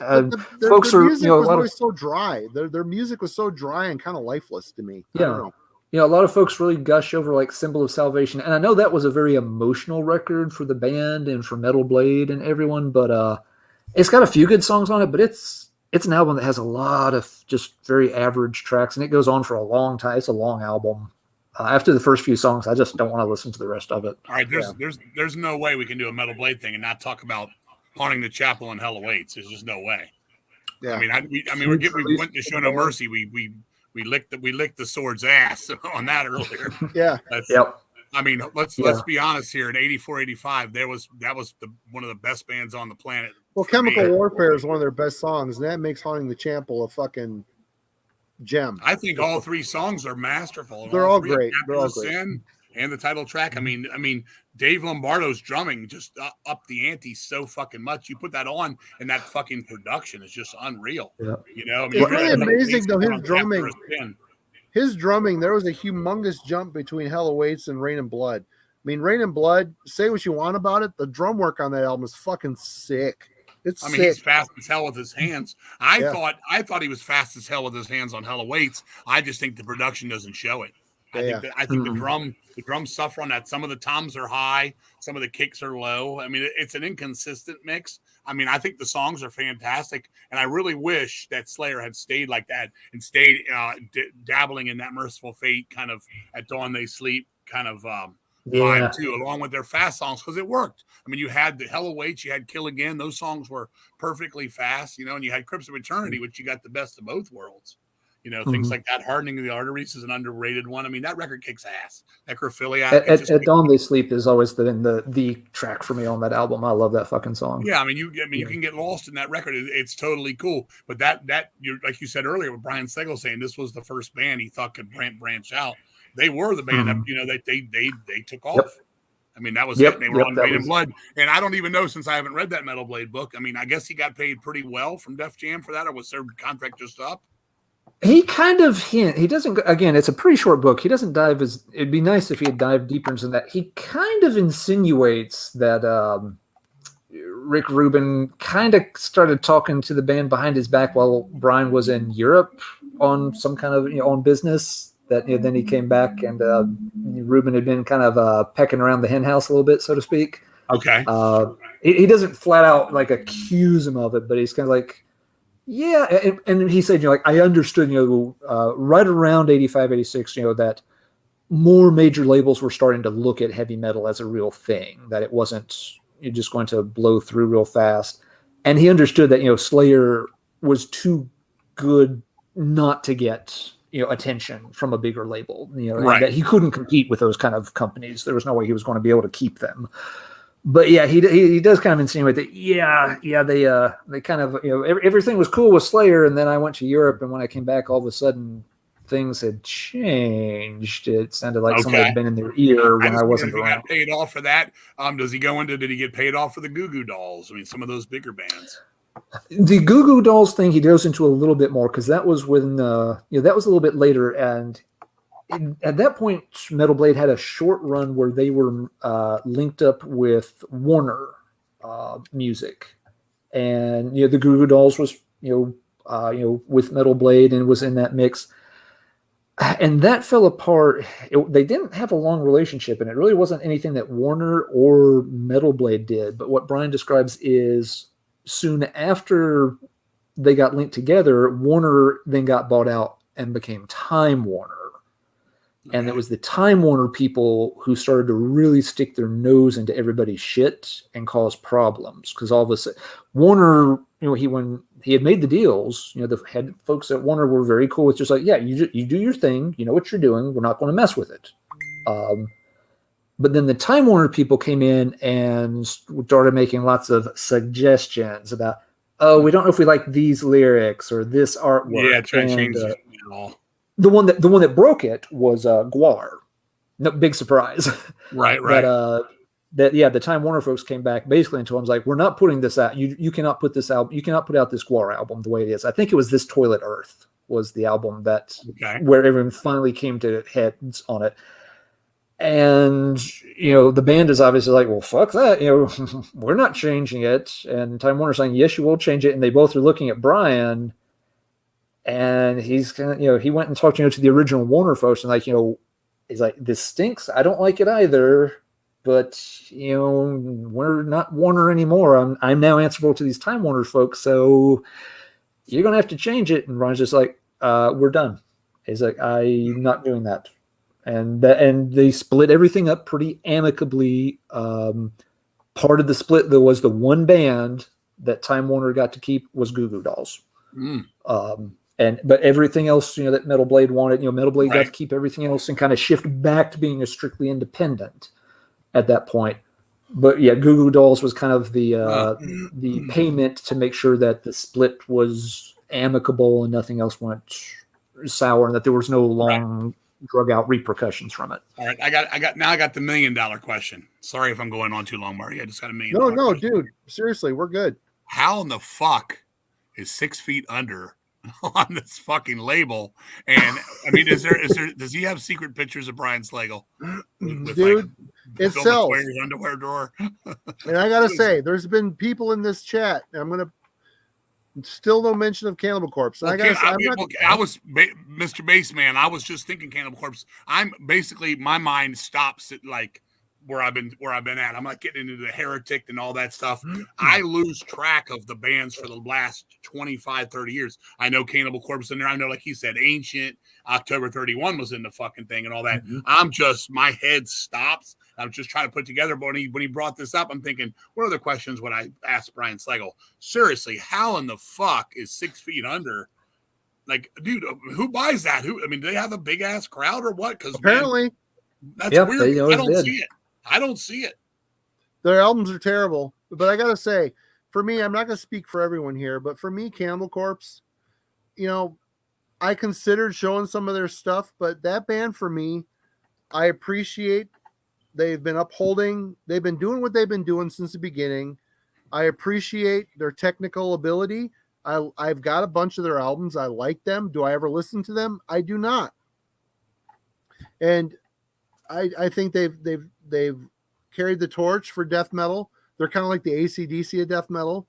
folks their are music was always so dry. Their music was so dry and kind of lifeless to me. Yeah, I don't a know. lot of folks really gush over like Symbol of Salvation, and I know that was a very emotional record for the band and for Metal Blade and everyone. But it's got a few good songs on it, but it's an album that has a lot of just very average tracks, and it goes on for a long time. It's a long album. After the first few songs, I just don't want to listen to the rest of it. All right, there's no way we can do a Metal Blade thing and not talk about Haunting the Chapel and Hell Awaits. There's just no way. Yeah. We went to Show No Mercy. We licked the sword's ass on that earlier. Yeah. I mean, let's be honest here. In 84, 85, that was one of the best bands on the planet. Well, Chemical Warfare is one of their best songs, and that makes Haunting the Chapel a fucking gem. I think all 3 songs are masterful. They're all great. They're all great. Sin, and the title track. I mean, Dave Lombardo's drumming just up the ante so fucking much. You put that on, and that fucking production is just unreal. Yeah. You know, I mean, It's really amazing though. His drumming, there was a humongous jump between Hell Awaits and Rain and Blood. I mean, Rain and Blood, say what you want about it, the drum work on that album is fucking sick. It's sick. He's fast as hell with his hands. I thought he was fast as hell with his hands on Hell Awaits. I just think the production doesn't show it. I think the drums suffer on that. Some of the toms are high, some of the kicks are low. I mean, it's an inconsistent mix. I mean, I think the songs are fantastic, and I really wish that Slayer had stayed like that and stayed dabbling in that Merciful Fate kind of At Dawn They Sleep kind of vibe too, along with their fast songs, because it worked. I mean, you had the Hell Awaits, you had Kill Again. Those songs were perfectly fast, you know, and you had Crypts of Eternity, which you got the best of both worlds. You know, things like that. Hardening of the Arteries is an underrated one. I mean, that record kicks ass. Necrophiliac. At Dawn They Sleep is always the track for me on that album. I love that fucking song. Yeah, I mean, you can get lost in that record. It's totally cool. But that you're like you said earlier with Brian Slagel saying this was the first band he thought could branch out. They were the band that, you know, they took off. Yep. I mean, that was it. They were on Rain and Blood. And I don't even know, since I haven't read that Metal Blade book. I mean, I guess he got paid pretty well from Def Jam for that, or was their contract just up? He kind of he doesn't, again, it's a pretty short book. He doesn't dive it'd be nice if he had dived deeper into that. He kind of insinuates that Rick Rubin kind of started talking to the band behind his back while Brian was in Europe on some kind of, you know, on business, that, you know, then he came back and Rubin had been kind of pecking around the hen house a little bit, so to speak. Okay. He doesn't flat out like accuse him of it, but he's kind of like, yeah, and he said, you know, like, I understood, you know, right around 85, 86, you know, that more major labels were starting to look at heavy metal as a real thing, that it wasn't, you're just going to blow through real fast. And he understood that, you know, Slayer was too good not to get, you know, attention from a bigger label, you know, right, that he couldn't compete with those kind of companies. There was no way he was going to be able to keep them. But yeah, he does kind of insinuate that they kind of, you know, everything was cool with Slayer, and then I went to Europe, and when I came back, all of a sudden things had changed. It sounded like somebody had been in their ear when I wasn't around. He got paid off for that. Did he get paid off for the Goo Goo Dolls? I mean, some of those bigger bands. The Goo Goo Dolls thing, he goes into a little bit more, because that was when that was a little bit later, and at that point, Metal Blade had a short run where they were linked up with Warner Music, and, you know, the Goo Goo Dolls was with Metal Blade and was in that mix, and that fell apart. They didn't have a long relationship, and it really wasn't anything that Warner or Metal Blade did. But what Brian describes is, soon after they got linked together, Warner then got bought out and became Time Warner. And it was the Time Warner people who started to really stick their nose into everybody's shit and cause problems. Because all of a sudden, Warner, you know, when he had made the deals, you know, the head folks at Warner were very cool with just like, yeah, you do your thing, you know what you're doing, we're not going to mess with it. But then the Time Warner people came in and started making lots of suggestions about, oh, we don't know if we like these lyrics or this artwork. Yeah, trying to change it all. The one that broke it was Guar. No big surprise. Right. The Time Warner folks came back basically and told him, like, we're not putting this out. You cannot put this out. You cannot put out this Guar album the way it is. I think it was This Toilet Earth was the album where everyone finally came to heads on it. And, you know, the band is obviously like, well, fuck that. You know, we're not changing it. And Time Warner's saying, yes, you will change it. And they both are looking at Brian. And he's kind of, you know, he went and talked, you know, to the original Warner folks, and, like, you know, he's like, this stinks. I don't like it either, but, you know, we're not Warner anymore. I'm now answerable to these Time Warner folks, so you're gonna have to change it. And Ron's just like, we're done. He's like, I'm not doing that. And they split everything up pretty amicably. Part of the split, there was the one band that Time Warner got to keep was Goo Goo Dolls. But everything else, you know, that Metal Blade wanted, you know, Metal Blade got to keep everything else and kind of shift back to being a strictly independent at that point. But yeah, Goo Goo Dolls was kind of the payment to make sure that the split was amicable and nothing else went sour, and that there was no long drug out repercussions from it. All right, I got the $1 million question. Sorry if I'm going on too long, Marty. I just got $1 million. No, question. dude. Seriously, we're good. How in the fuck is 6 feet under on this fucking label? And I mean, does he have secret pictures of Brian Slagel? With dude, it sells. Underwear drawer. And I gotta say, there's been people in this chat. I'm gonna still no mention of Cannibal Corpse. I was Mr. Baseman. I was just thinking Cannibal Corpse. I'm basically my mind stops at like where I've been at. I'm not getting into the Heretic and all that stuff. I lose track of the bands for the last 25, 30 years. I know Cannibal Corpse in there. I know, like he said, Ancient, October 31 was in the fucking thing and all that. My head stops. I'm just trying to put together. But when he brought this up, I'm thinking, what other questions would I ask Brian Slagel? Seriously, how in the fuck is 6 feet under? Like, dude, who buys that? Do they have a big ass crowd or what? Because apparently, that's weird. I don't see it. Their albums are terrible. But I gotta say, for me, I'm not gonna speak for everyone here, but for me, Cannibal Corpse, I considered showing some of their stuff, but that band for me, I appreciate. They've been doing what they've been doing since the beginning. I appreciate their technical ability. I've got a bunch of their albums. I like them. Do I ever listen to them? I do not. And I think they've carried the torch for death metal. They're kind of like the AC/DC of death metal,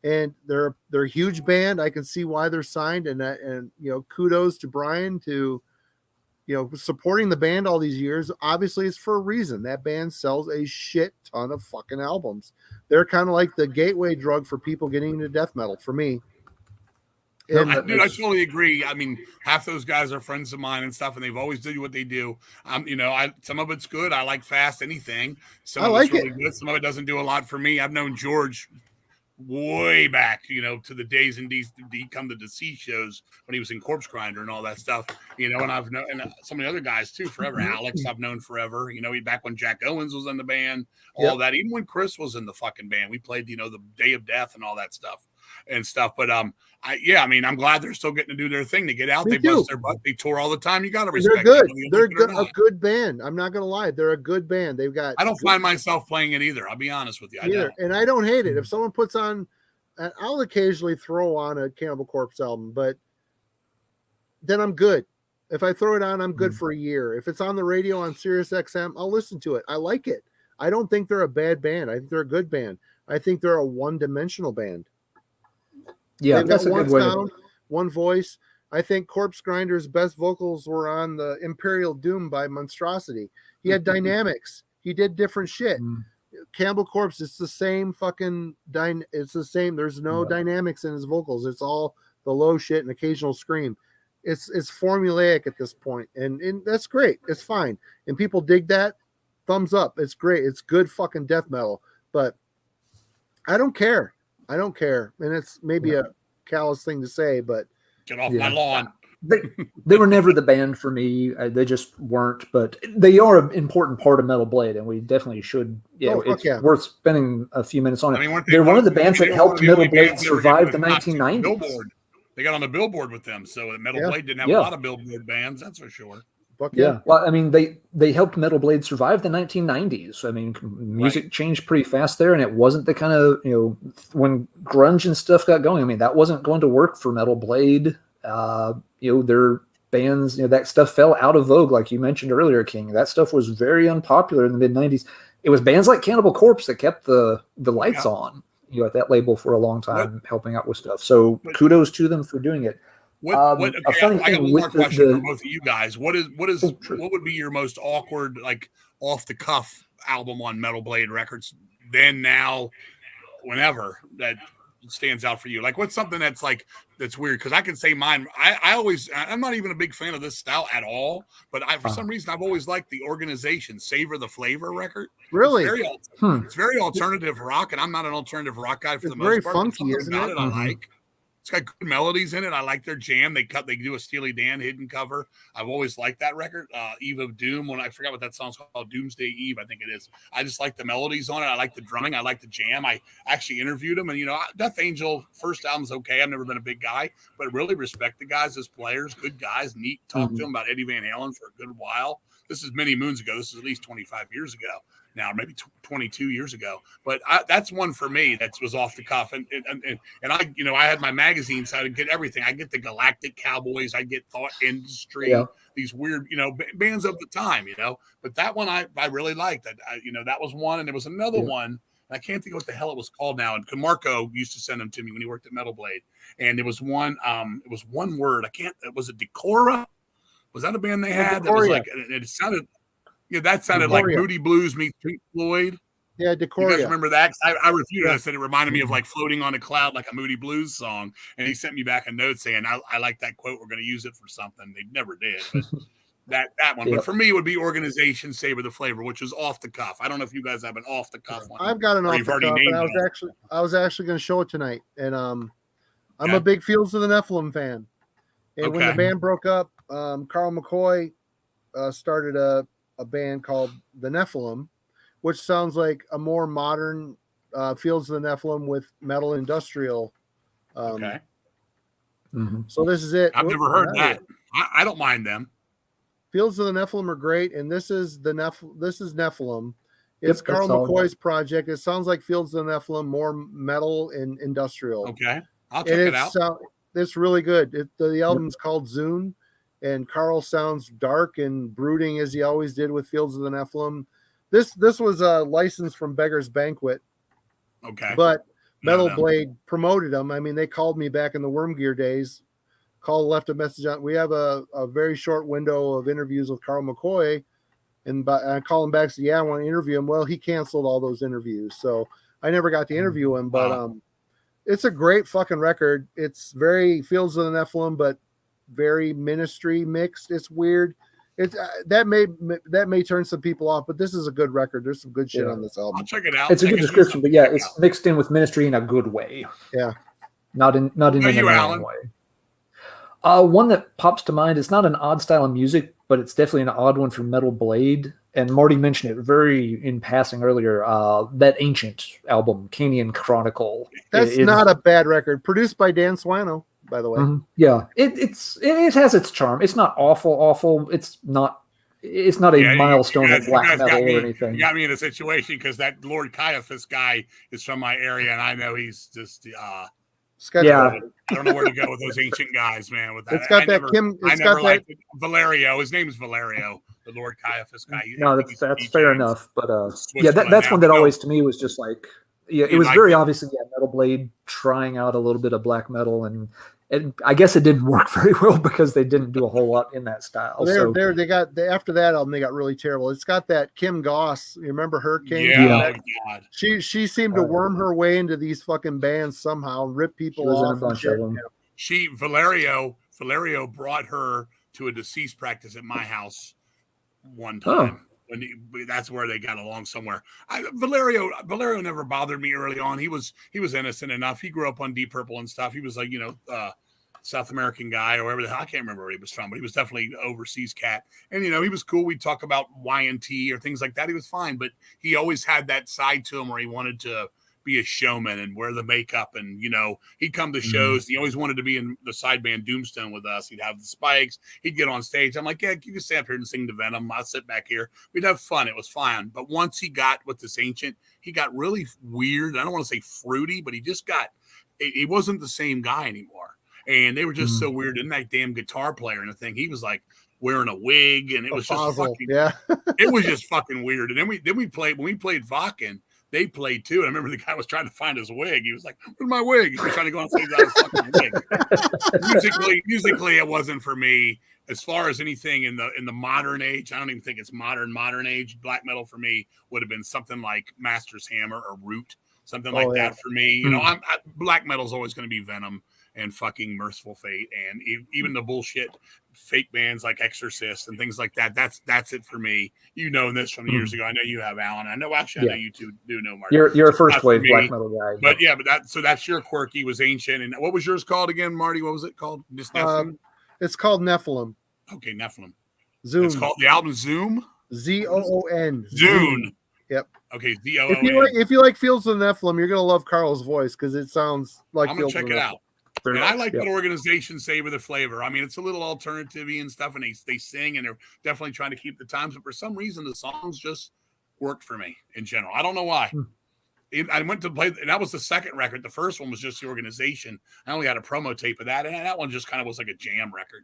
and they're a huge band. I can see why they're signed, and kudos to Brian to supporting the band all these years. Obviously, it's for a reason. That band sells a shit ton of fucking albums. They're kind of like the gateway drug for people getting into death metal. For me. And dude, I totally agree. I mean, half those guys are friends of mine and stuff, and they've always do what they do. Some of it's good. I like fast anything. Some of it's really good. Some of it doesn't do a lot for me. I've known George way back, to the days in Come to DC shows when he was in Corpse Grinder and all that stuff, and I've known some of the other guys too forever. Alex, I've known forever, back when Jack Owens was in the band, all that, even when Chris was in the fucking band, we played, the Day of Death and all that stuff. But I'm glad they're still getting to do their thing. They get out, bust their butt, they tour all the time. You got to respect. They're good. They're good. A good band. I'm not gonna lie. They're a good band. They've got. I don't find myself playing it either. I'll be honest with you. And I don't hate it. If someone puts on, I'll occasionally throw on a Cannibal Corpse album, but then I'm good. If I throw it on, I'm good for a year. If it's on the radio on Sirius XM, I'll listen to it. I like it. I don't think they're a bad band. I think they're a good band. I think they're a one-dimensional band. Yeah, that's a good way. One voice. I think Corpse Grinder's best vocals were on the Imperial Doom by Monstrosity. He had dynamics. He did different shit. Cannibal Corpse, it's the same fucking it's the same. There's no dynamics in his vocals. It's all the low shit and occasional scream. It's formulaic at this point, and that's great. It's fine, and people dig that. Thumbs up. It's great. It's good fucking death metal. But I don't care. And it's maybe a callous thing to say, but get off my lawn. They were never the band for me. They just weren't, but they are an important part of Metal Blade, and we definitely should. Worth spending a few minutes on it. They're one of the bands that helped Metal Blade survive the 1990s. They got on the Billboard with them, so Metal Blade didn't have a lot of Billboard bands, that's for sure. Well, they helped Metal Blade survive the 1990s. Music changed pretty fast there, and it wasn't the kind of, when grunge and stuff got going, that wasn't going to work for Metal Blade. Their bands, that stuff fell out of vogue, like you mentioned earlier, King. That stuff was very unpopular in the mid-90s. It was bands like Cannibal Corpse that kept the lights on, at that label for more time, helping out with stuff. So kudos to them for doing it. I got one more question for both of you guys. What would be your most awkward, like off the cuff album on Metal Blade Records? Then, now, whenever that stands out for you? Like, what's something that's weird? Because I can say mine. I'm not even a big fan of this style at all. But for some reason, I've always liked the Organization Savor the Flavor record. Really, it's very alternative rock, and I'm not an alternative rock guy for the most part. Very funky, isn't it? I like. It's got good melodies in it. I like their jam. They do a Steely Dan hidden cover. I've always liked that record. Eve of Doom. When I forgot what that song's called, Doomsday Eve, I think it is. I just like the melodies on it. I like the drumming. I like the jam. I actually interviewed them, and Death Angel first album's okay. I've never been a big guy, but really respect the guys as players. Good guys. Neat. Talked to them about Eddie Van Halen for a good while. This is many moons ago. This is at least 25 years ago now, maybe 22 years ago. But that's one for me that was off the cuff. And I had my magazine, so I get everything. I get the Galactic Cowboys. I get Thought Industry, these weird, bands of the time, But that one I really liked. That was one. And there was another one. I can't think of what the hell it was called now. And Marco used to send them to me when he worked at Metal Blade. And there was one, it was one word. Was it Decora? Was that a band they had? That was like, it sounded, that sounded like Moody Blues meets Pink Floyd. Yeah, Decoria. You guys remember that? I refuted. I said it reminded me of like Floating on a Cloud, like a Moody Blues song. And he sent me back a note saying, I like that quote. We're going to use it for something. They never did. But that one. But for me, it would be Organization Savor the Flavor, which was off the cuff. I don't know if you guys have an off the cuff one. I've got an off the cuff, and I was actually going to show it tonight. And I'm a big Fields of the Nephilim fan. And when the band broke up, Carl McCoy started a band called the Nephilim, which sounds like a more modern Fields of the Nephilim with metal industrial. So this is it. I've never heard that. I don't mind them. Fields of the Nephilim are great, and this is Nephilim. It's Carl McCoy's project. It sounds like Fields of the Nephilim, more metal and industrial. Okay, I'll check it out. It's really good. The album's called Zune, and Carl sounds dark and brooding as he always did with Fields of the Nephilim. This was a license from Beggar's Banquet. Okay. But Metal Blade promoted them. I mean, they called me back in the Worm Gear days. Left a message on. We have a very short window of interviews with Carl McCoy, and I call him back. Said, "Yeah, I want to interview him." Well, he canceled all those interviews, so I never got to interview him. But it's a great fucking record. It's very Fields of the Nephilim, but very Ministry mixed. It's weird. It's that may turn some people off, but this is a good record. There's some good shit on this album. I'll check it out. It's a good description, but it's mixed in with Ministry in a good way. Yeah, not in an annoying way. One that pops to mind is not an odd style of music, but it's definitely an odd one from Metal Blade. And Marty mentioned it very in passing earlier. That Ancient album, Canian Chronicle. That's not a bad record. Produced by Dan Swano, by the way. Yeah, it has its charm. It's not awful. It's not a milestone of black metal or anything. You got me in a situation because that Lord Caiaphas guy is from my area, and I know he's just yeah. I don't know where to go with those ancient guys, man. With that, it's got I never liked Valerio. His name is Valerio, the Lord Caiaphas guy. No, that's fair enough. But that's one that always to me was just like, it was very obviously Metal Blade trying out a little bit of black metal, and I guess it didn't work very well because they didn't do a whole lot in that style. Well, after that album they got really terrible. It's got that Kim Goss. You remember her, King? Yeah. God. She seemed to worm her way into these fucking bands somehow, rip people off. Valerio brought her to a deceased practice at my house one time. That's where they got along somewhere. Valerio never bothered me early on. He was innocent enough. He grew up on Deep Purple and stuff. He was like, South American guy or whatever the hell. I can't remember where he was from, but he was definitely an overseas cat. And, he was cool. We'd talk about Y&T or things like that. He was fine, but he always had that side to him where he wanted to be a showman and wear the makeup. And, he'd come to shows. He always wanted to be in the side band Doomstone with us. He'd have the spikes. He'd get on stage. I'm like, yeah, you can stay up here and sing to Venom. I'll sit back here. We'd have fun. It was fun. But once he got with this Ancient, he got really weird. I don't want to say fruity, but he wasn't the same guy anymore. And they were just so weird. And that damn guitar player and the thing, he was like wearing a wig, and it was just fucking, it was just fucking weird. And then we played, when we played Vakken, they played too. And I remember the guy was trying to find his wig. He was like, "Where's my wig?" He was trying to go on stage without his fucking wig. Musically, it wasn't for me. As far as anything in the modern age, I don't even think it's modern age. Black metal for me would have been something like Master's Hammer or Root, something like that for me. Black metal is always going to be Venom and fucking Merciful Fate, and even the bullshit fake bands like Exorcist and things like that. That's it for me. You know this from years ago. I know you have, Alan. I know I know you two do know, Marty. You're a first That's wave black metal guy. But yeah, that's your quirky was ancient. And what was yours called again, Marty? What was it called? It's called Nephilim. Okay, Nephilim. Zoom. It's called the album Zoom. Zoon. Zoon. Yep. Okay, ZOON. If you like Fields of Nephilim, you're gonna love Carl's voice because it sounds like. I'm gonna check it out. And I like that organization Savor the Flavor. I mean, it's a little alternative-y and stuff, and they sing, and they're definitely trying to keep the times. But for some reason, the songs just worked for me in general. I don't know why. I went to play, and that was the second record. The first one was just the organization. I only had a promo tape of that, and that one just kind of was like a jam record.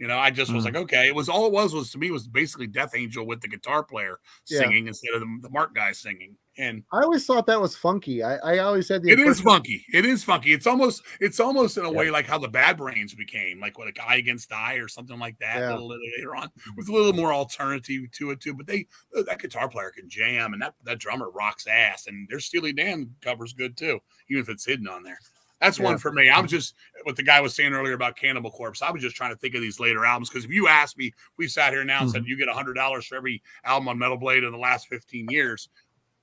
I just was like, okay. It was all it was to me was basically Death Angel with the guitar player singing instead of the Mark guy singing. And I always thought that was funky. I always had the it is funky. It is funky. It's almost in a way like how the Bad Brains became, like what a Eye Against Eye or something like that. A little later on, with a little more alternative to it too. But that guitar player can jam, and that drummer rocks ass. And their Steely Dan cover's good too, even if it's hidden on there. That's one for me. I'm just what the guy was saying earlier about Cannibal Corpse. I was just trying to think of these later albums because if you asked me, we sat here now and said you get $100 for every album on Metal Blade in the last 15 years.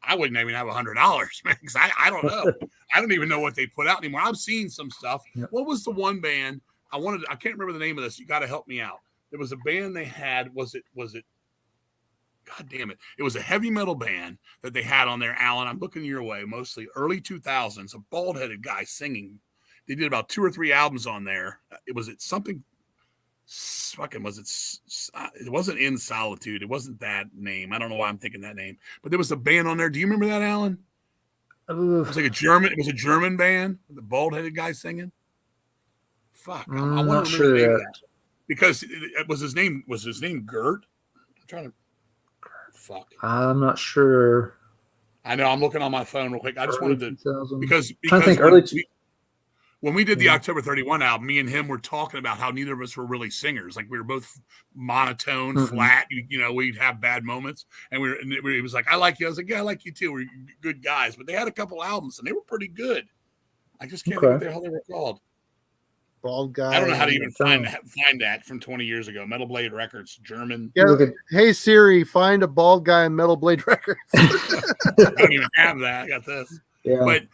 I wouldn't even have $100, man, because I don't know. I don't even know what they put out anymore. I've seen some stuff. Yep. What was the one band I can't remember the name of this. You got to help me out. There was a band they had. Was it? God damn it. It was a heavy metal band that they had on there, Alan. I'm looking your way, mostly early 2000s, a bald-headed guy singing. They did about 2 or 3 albums on there. It wasn't In Solitude. It wasn't that name. I don't know why I'm thinking that name. But there was a band on there. Do you remember that, Alan? It was a German band with a bald-headed guy singing. Fuck. I want to remember the name of that. Because it was his name. Was his name Gert? I'm trying to. Fuck. I'm not sure. I know. I'm looking on my phone real quick. I just wanted to because I think when we did the October 31 album, me and him were talking about how neither of us were really singers. Like we were both monotone, flat. We'd have bad moments, and he was like, "I like you." I was like, "Yeah, I like you too. We're good guys." But they had a couple albums, and they were pretty good. I just can't think what the hell they were called. Bald guy. I don't know how to even find that from 20 years ago. Metal Blade Records, German. Yeah. Hey Siri, find a bald guy in Metal Blade Records. I don't even have that. I got this. Yeah. But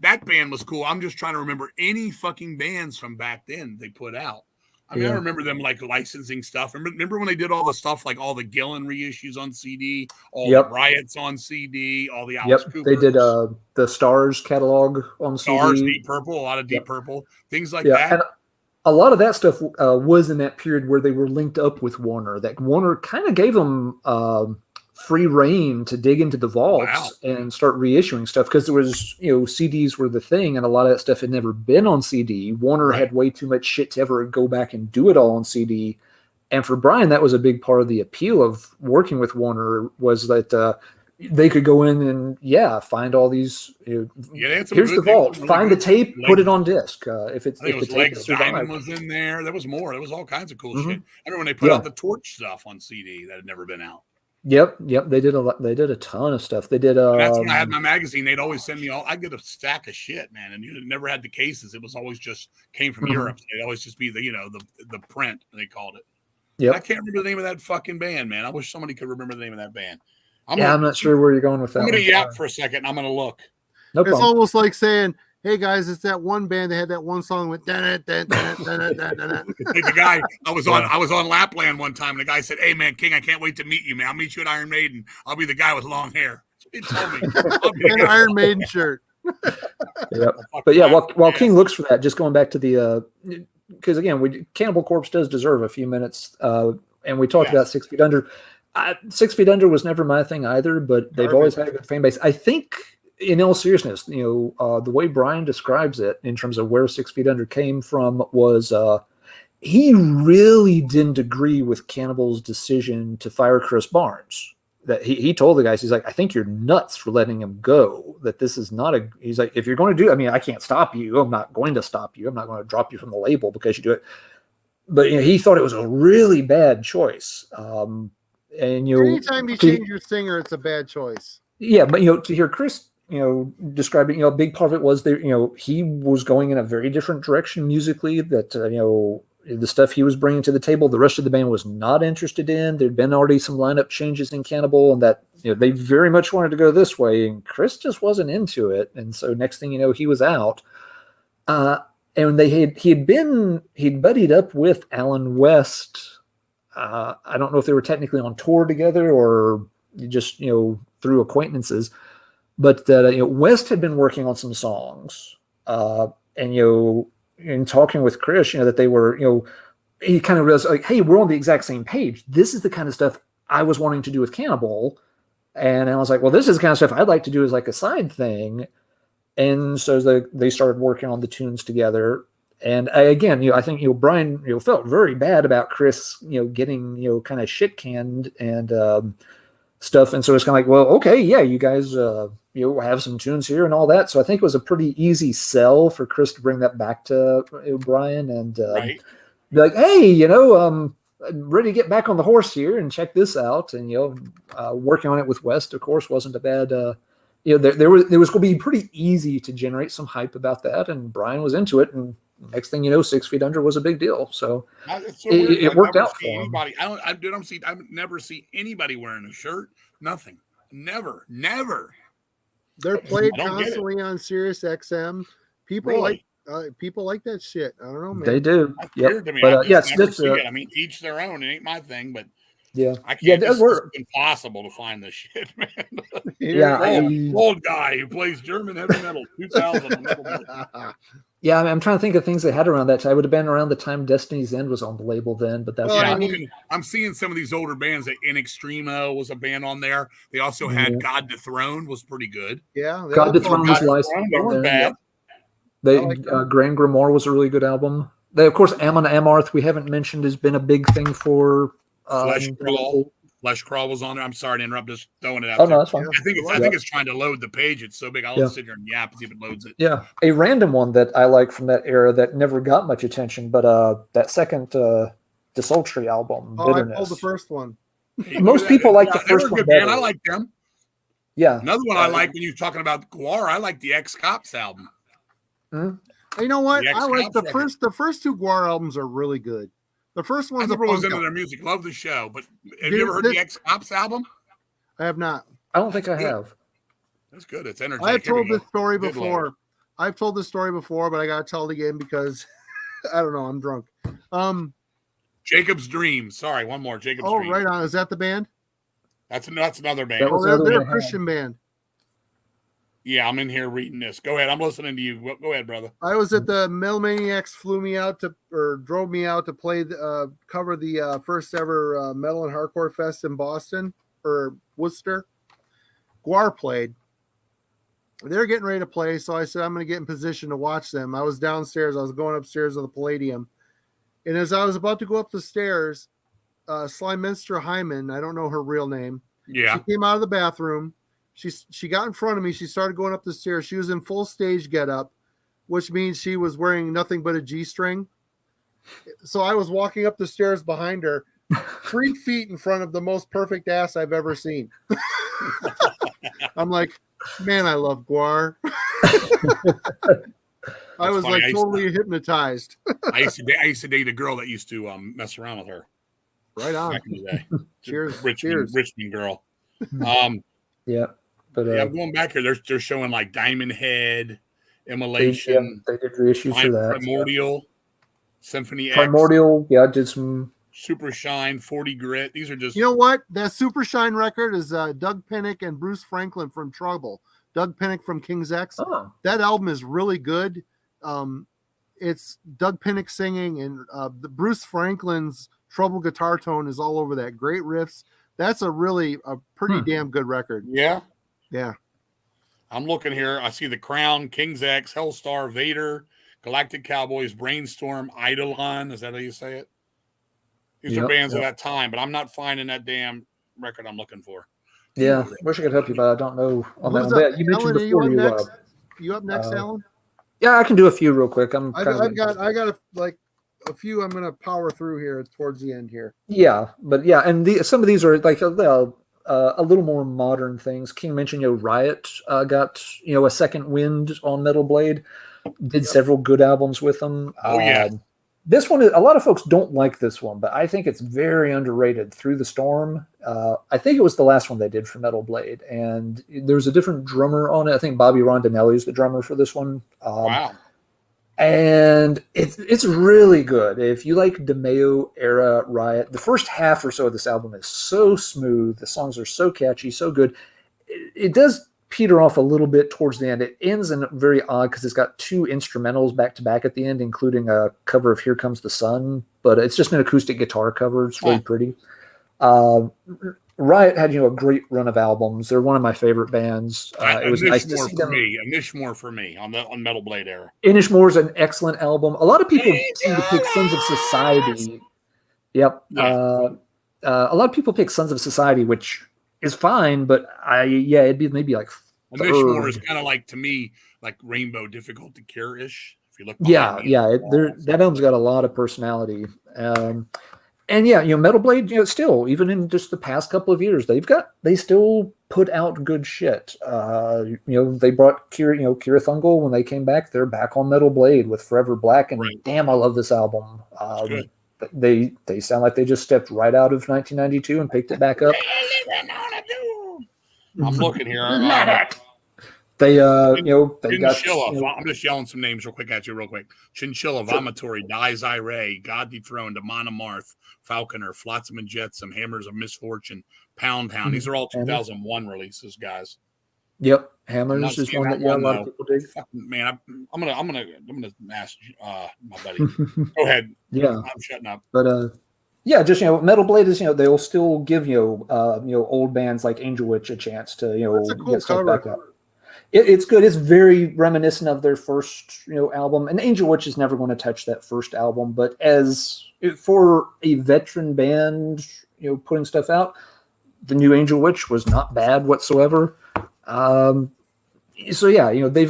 that band was cool. I'm just trying to remember any fucking bands from back then they put out. I mean, I remember them like licensing stuff. Remember when they did all the stuff like all the Gillan reissues on CD, all the Riots on CD, all the Alice Coopers. They did the Stars catalog on CD. Stars, Deep Purple, a lot of Deep Purple, things like that. And a lot of that stuff was in that period where they were linked up with Warner. That Warner kind of gave them free reign to dig into the vaults and start reissuing stuff because there was, CDs were the thing, and a lot of that stuff had never been on CD. Warner had way too much shit to ever go back and do it all on CD. And for Brian, that was a big part of the appeal of working with Warner was that they could go in and find all these. Here's the vault. Find the tape. Put it on disc. If the tape Diamond was in there, there was more. There was all kinds of cool shit. I remember when they put out the Torch stuff on CD that had never been out. Yep. They did a lot. They did a ton of stuff. They did. That's when I had my magazine. They'd always send me I get a stack of shit, man. And you never had the cases. It was always just came from Europe. So they'd always just be the print they called it. Yeah. I can't remember the name of that fucking band, man. I wish somebody could remember the name of that band. I'm not sure where you're going with that. I'm going to yap for a second. And I'm going to look. It's almost like saying, "Hey guys, it's that one band that had that one song with." The guy I was on Lapland one time, and the guy said, "Hey man, King, I can't wait to meet you, man. I'll meet you at Iron Maiden. I'll be the guy with long hair." He told me. An Iron Maiden shirt. But while King looks for that, just going back to the because again, Cannibal Corpse does deserve a few minutes, and we talked about 6 Feet Under. 6 Feet Under was never my thing either, but they've always had a good fan base. I think, in all seriousness, the way Brian describes it in terms of where 6 Feet Under came from was he really didn't agree with Cannibal's decision to fire Chris Barnes. That he told the guys, he's like, "I think you're nuts for letting him go. That this is not he's like, if you're going to do, I can't stop you. I'm not going to stop you. I'm not going to drop you from the label because you do it." But he thought it was a really bad choice. And anytime you change your singer, it's a bad choice. Yeah, but to hear Chris, describing, a big part of it was there, he was going in a very different direction musically. That the stuff he was bringing to the table, the rest of the band was not interested in. There'd been already some lineup changes in Cannibal, and that they very much wanted to go this way, and Chris just wasn't into it. And so next thing you know, he was out. And he'd buddied up with Alan West. I don't know if they were technically on tour together or just through acquaintances, but West had been working on some songs, and in talking with Chris, that they were, he kind of realized, like, hey, we're on the exact same page. This is the kind of stuff I was wanting to do with Cannibal. And I was like, well, this is the kind of stuff I'd like to do as like a side thing. And so they started working on the tunes together. And I think, Brian, felt very bad about Chris, getting, kind of shit canned and stuff. And so it's kind of like, well, okay, yeah, you guys, have some tunes here and all that. So I think it was a pretty easy sell for Chris to bring that back to Brian and Right. be like, hey, I'm ready to get back on the horse here and check this out. And, working on it with West, of course, wasn't a bad, there was going to be pretty easy to generate some hype about that. And Brian was into it. And next thing you know, 6 Feet Under was a big deal. So, it worked out for him. I never see anybody wearing a shirt. Nothing. Never. They're played I don't get it. constantly on Sirius XM. People Really? like that shit. I don't know, man. They do. That's Yep. weird to me. But, I just never that's, see it. I mean, each their own. It ain't my thing, but yeah. I can't. It's we're- impossible to find this shit, man. Yeah. Old guy who plays German heavy metal, 2000. Yeah, I'm trying to think of things they had around that time. It would have been around the time Destiny's End was on the label then, but that's Well, Yeah, I'm seeing some of these older bands. That In Extremo was a band on there. They also had God Dethroned was pretty good. Yeah. God Dethroned was licensed. They weren't bad. Grand Grimoire was a really good album. They, of course, Ammon Amarth, we haven't mentioned, has been a big thing for Flesh Crawl was on there. I'm sorry to interrupt. Just throwing it out. Oh, there. no, that's fine. I think it's trying to load the page. It's so big. I'll sit here and yap and see if it loads it. Yeah. A random one that I like from that era that never got much attention, but that second Desultory album, Bitterness. I pulled the first one. Most people like the first one better. I like them. Yeah. Another one I like when you're talking about Guar, I like the Ex-Cops album. You know what? The I like the Ex-Cops first. The first two Guar albums are really good. The first I one's a never was punk into album. their music. Love the show, but have you ever heard the Ex-Cops album? I have not. I don't think I have. That's good. It's energetic. I've told Here we this story Good before. Lord. I've told this story before, but I gotta tell it again because I don't know. I'm drunk. Jacob's Dream. Sorry, one more. Jacob's Oh, Dream. right on. Is that the band? That's another band. That was Oh, the other they're one a I Christian band. Yeah, I'm in here reading this. Go ahead. I'm listening to you. Go ahead, brother. I was at the Metal Maniacs drove me out to play cover the first ever Metal and Hardcore Fest in Boston or Worcester. Guar played. They're getting ready to play, so I said I'm going to get in position to watch them. I was downstairs. I was going upstairs to the Palladium, and as I was about to go up the stairs, Slyminster Hyman, I don't know her real name. Yeah. She came out of the bathroom. She got in front of me. She started going up the stairs. She was in full stage getup, which means she was wearing nothing but a G-string. So I was walking up the stairs behind her, 3 feet in front of the most perfect ass I've ever seen. I'm like, man, I love Guar. I was funny. like totally hypnotized. I used to date a girl that used to mess around with her. Right on. Back in the day. Cheers. Richmond girl. Yeah. But I'm going back here. They're showing like Diamond Head, Immolation, they did reissues for that. Primordial, Symphony X, Primordial, yeah, did some Super Shine, 40 Grit. These are just. You know what? That Super Shine record is Doug Pinnick and Bruce Franklin from Trouble. Doug Pinnick from King's X. Oh. That album is really good. It's Doug Pinnick singing, and the Bruce Franklin's Trouble guitar tone is all over that. Great riffs. That's a pretty damn good record. Yeah. Yeah. I'm looking here. I see The Crown, King's X, Hellstar, Vader, Galactic Cowboys, Brainstorm, Eidolon. Is that how you say it? These are bands of that time, but I'm not finding that damn record I'm looking for. Yeah, wish I could help you, but I don't know on that Who's one. up? But you mentioned Alan, before you up next, Alan? Yeah, I can do a few real quick. I got a few I'm gonna power through here towards the end here. Yeah, but yeah, and some of these are like a little more modern things. King mentioned, Riot got a second wind on Metal Blade. Did several good albums with them. Oh yeah. This one, a lot of folks don't like this one, but I think it's very underrated. Through the Storm. I think it was the last one they did for Metal Blade, and there's a different drummer on it. I think Bobby Rondinelli is the drummer for this one. Wow. And it's really good. If you like DeMeo era Riot, the first half or so of this album is so smooth. The songs are so catchy, so good. It does peter off a little bit towards the end. It ends in very odd because it's got two instrumentals back to back at the end, including a cover of Here Comes the Sun, but it's just an acoustic guitar cover. It's really pretty. Riot had a great run of albums. They're one of my favorite bands. It was nice to see them. Inishmore for me on Metal Blade era. Inishmore's an excellent album. A lot of people seem to pick Sons of Society. Yep. Yeah. A lot of people pick Sons of Society, which is fine, but it'd be maybe like Inishmore is kind of like, to me, like Rainbow Difficult to Cure-ish. If you look, that album's got a lot of personality. And Metal Blade, still, even in just the past couple of years, they still put out good shit. They brought Kira Thungal when they came back. They're back on Metal Blade with Forever Black, and damn, I love this album. They sound like they just stepped right out of 1992 and picked it back up. I'm looking here. They Chinchilla. I'm just yelling some names real quick at you, real quick. Chinchilla, Vomitory, Dies Irae, God Dethroned, Amon Amarth, Falconer, Flotsam and Jetsam, Hammers of Misfortune, Pound Town. These are all 2001 releases, guys. Yep, Hammers is one that a lot of people dig. Man, I'm gonna ask my buddy. Go ahead. Yeah, I'm shutting up. But just Metal Blade is they'll still give old bands like Angel Witch a chance to get stuff back up. It's good. It's very reminiscent of their first album, and Angel Witch is never going to touch that first album. But for a veteran band, putting stuff out, the new Angel Witch was not bad whatsoever. They've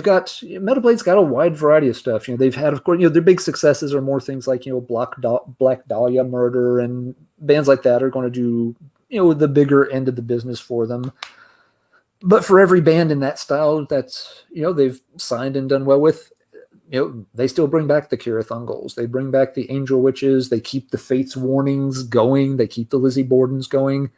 got Metal Blade's got a wide variety of stuff. They've had, of course, their big successes are more things like Black Dahlia Murder, and bands like that are going to do the bigger end of the business for them. But for every band in that style that's they've signed and done well with, they still bring back the Kira Thungals. They bring back the Angel Witches. They keep the Fates Warnings going. They keep the Lizzie Bordens going.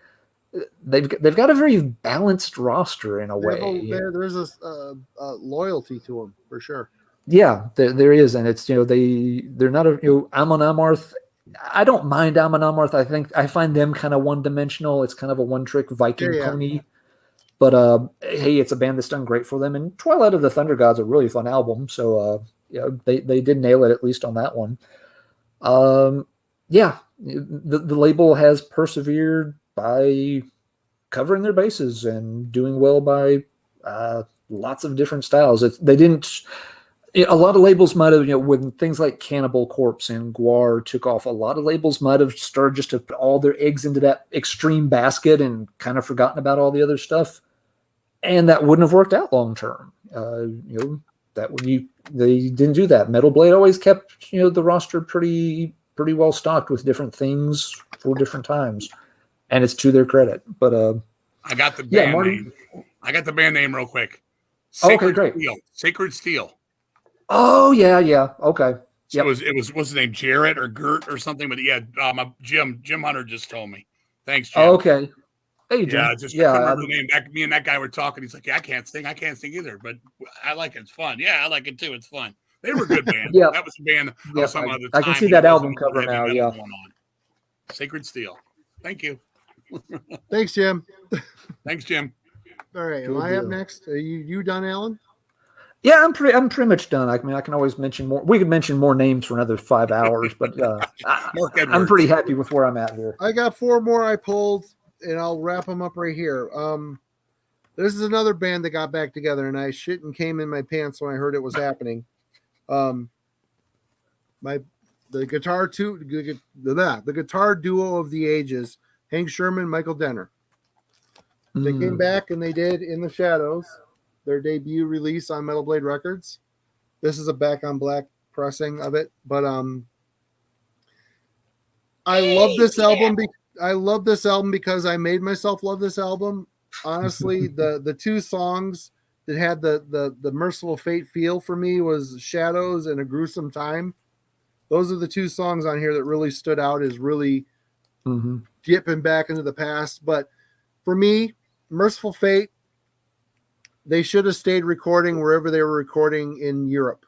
They've got a very balanced roster in a way. There's a loyalty to them for sure. Yeah, there is, and it's they're not Amon Amarth. I don't mind Amon Amarth. I find them kind of one dimensional. It's kind of a one trick Viking pony. But hey, it's a band that's done great for them. And Twilight of the Thunder God's a really fun album. So they did nail it, at least on that one. The label has persevered by covering their bases and doing well by lots of different styles. A lot of labels might have, when things like Cannibal Corpse and Guar took off, a lot of labels might have started just to put all their eggs into that extreme basket and kind of forgotten about all the other stuff. And that wouldn't have worked out long term. They didn't do that. Metal Blade always kept, the roster pretty well stocked with different things for different times. And it's to their credit. But I got the band name. I got the band name real quick. Okay, great. Sacred Steel. Oh yeah. Okay. Yep. It was what's his name, Jarrett or Gert or something. But my Jim Hunter just told me. Thanks, Jim. Okay. Hey, Jim. I couldn't remember the name. Me and that guy were talking. He's like, I can't sing either, but I like it. It's fun. Yeah, I like it too. It's fun. They were a good band. Yeah, that was a band. I can see that album cover now. Yeah. Sacred Steel. Thank you. Thanks, Jim. Thanks, Jim. All right, am I up next? Are you done, Alan? Yeah, I'm pretty much done. I mean, I can always mention more. We could mention more names for another 5 hours, but I'm pretty happy with where I'm at here. I got 4 more I pulled, and I'll wrap them up right here. This is another band that got back together, and I shit and came in my pants when I heard it was happening. The guitar duo of the ages, Hank Sherman, Michael Denner. They came back and they did In the Shadows, their debut release on Metal Blade Records. This is a Back on Black pressing of it, but I love this album. I love this album because I made myself love this album. Honestly, the 2 songs that had the Merciful Fate feel for me was Shadows and A Gruesome Time. Those are the two songs on here that really stood out as really dipping back into the past. But for me, Merciful Fate, they should have stayed recording wherever they were recording in Europe.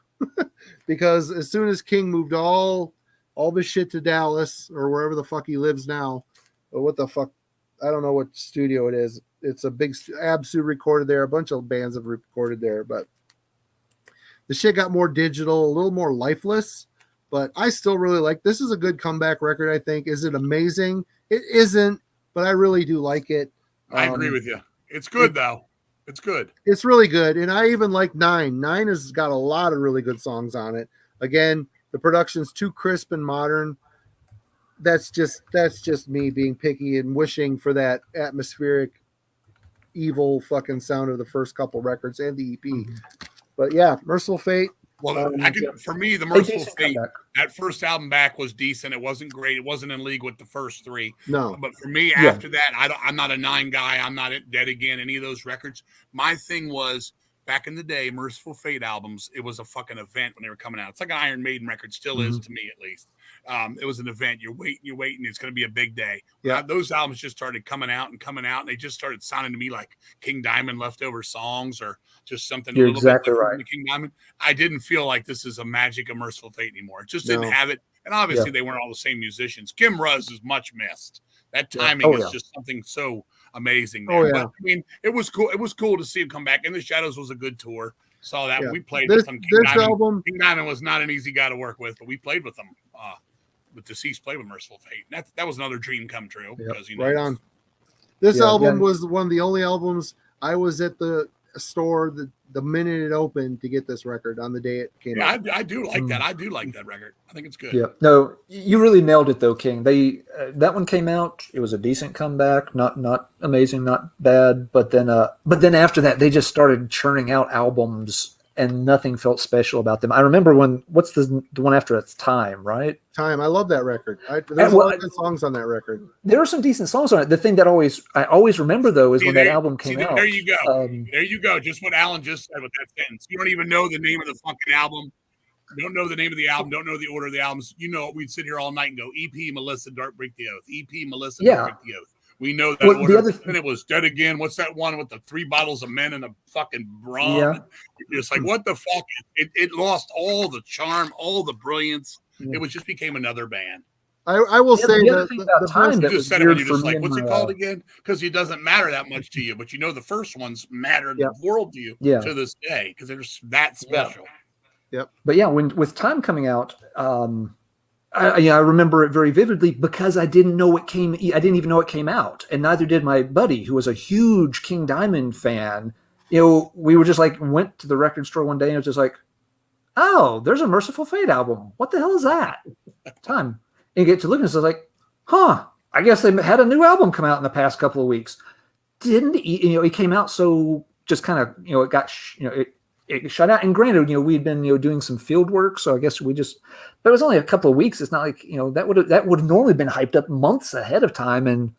Because as soon as King moved all this shit to Dallas or wherever the fuck he lives now, or what the fuck, I don't know what studio it is. It's a big Absu recorded there. A bunch of bands have recorded there, but the shit got more digital, a little more lifeless. But I still really like. This is a good comeback record, I think. Is it amazing? It isn't, but I really do like it. I agree with you. It's good though. It's good. It's really good. And I even like 9. 9 has got a lot of really good songs on it. Again, the production's too crisp and modern. That's just me being picky and wishing for that atmospheric, evil fucking sound of the first couple records and the EP. But yeah, Merciful Fate. Well, for me, the Merciful Fate, that first album back was decent. It wasn't great. It wasn't in league with the first 3. No. But for me, after that, I'm not a 9 guy. I'm not at Dead Again, any of those records. My thing was, back in the day, Merciful Fate albums, it was a fucking event when they were coming out. It's like an Iron Maiden record, still is to me at least. It was an event. You're waiting. It's going to be a big day. Yeah. Those albums just started coming out, and they just started sounding to me like King Diamond leftover songs or just something You're a little exactly bit right. Than King Diamond. I didn't feel like this is a magic of Merciful Fate anymore. It just didn't have it. And obviously they weren't all the same musicians. Kim Ruz is much missed. That timing is just something so amazing there. But I mean, it was cool. It was cool to see him come back. In the Shadows was a good tour. Saw that. We played with him. King Diamond was not an easy guy to work with, but we played with him. With Deceased played with Merciful Fate. That was another dream come true. Because, right on. This album was one of the only albums I was at the store the minute it opened to get this record on the day it came out. I do like that. I do like that record. I think it's good. Yeah. No, you really nailed it though, King. They that one came out. It was a decent comeback. Not amazing, not bad. But then after that, they just started churning out albums. And nothing felt special about them. I remember what's the one after it's Time, right? Time. I love that record. There's a lot of good songs on that record. There are some decent songs on it. The thing that I always remember though is when that album came out. There you go. There you go. Just what Alan just said with that sentence. You don't even know the name of the fucking album. You don't know the name of the album. Don't know the order of the albums. You know, we'd sit here all night and go EP Melissa Dark Break the Oath. EP Melissa Dark Break the Oath. We know that order. Then it was Dead Again. What's that one with the 3 bottles of men and a fucking rum? Yeah. You're just like, what the fuck? It lost all the charm, all the brilliance. Yeah. It just became another band. I will say the time that just said it when you're just like, what's it called again? Because it doesn't matter that much to you, but you know the first ones mattered the world to you to this day because they're that special. Yep. But yeah, with Time coming out, I remember it very vividly because I didn't even know it came out, and neither did my buddy, who was a huge King Diamond fan. You know, we were just like went to the record store one day and it was just like, oh, there's a Merciful Fate album. What the hell is that? Time. And you get to look and it's like, huh? I guess they had a new album come out in the past couple of weeks. It came out so just kind of it got it shut out. And granted, we'd been doing some field work, so I guess but it was only a couple of weeks. It's not like that would have normally been hyped up months ahead of time, and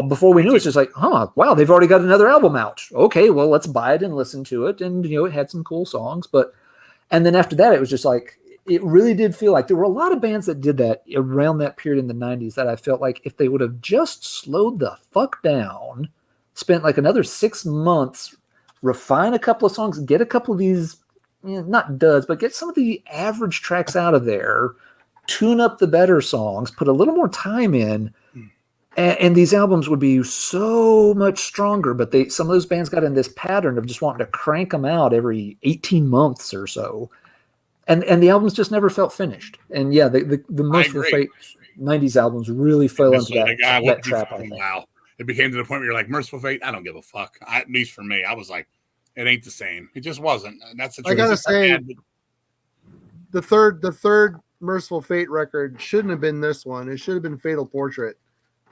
before we knew it's just like, wow, they've already got another album out. Okay, well, let's buy it and listen to it, and it had some cool songs, and then after that, it was just like it really did feel like there were a lot of bands that did that around that period in the 90s that I felt like if they would have just slowed the fuck down, spent like another 6 months. Refine a couple of songs, get a couple of these, not duds, but get some of the average tracks out of there, tune up the better songs, put a little more time in, and these albums would be so much stronger. But some of those bands got in this pattern of just wanting to crank them out every 18 months or so, and the albums just never felt finished. And yeah, the Merciful Fate 90s albums really fell into that trap. I think. Wow. It became to the point where you're like, Merciful Fate, I don't give a fuck. At least for me, I was like, it ain't the same. It just wasn't. And that's the truth. I gotta say, the third Merciful Fate record shouldn't have been this one. It should have been Fatal Portrait.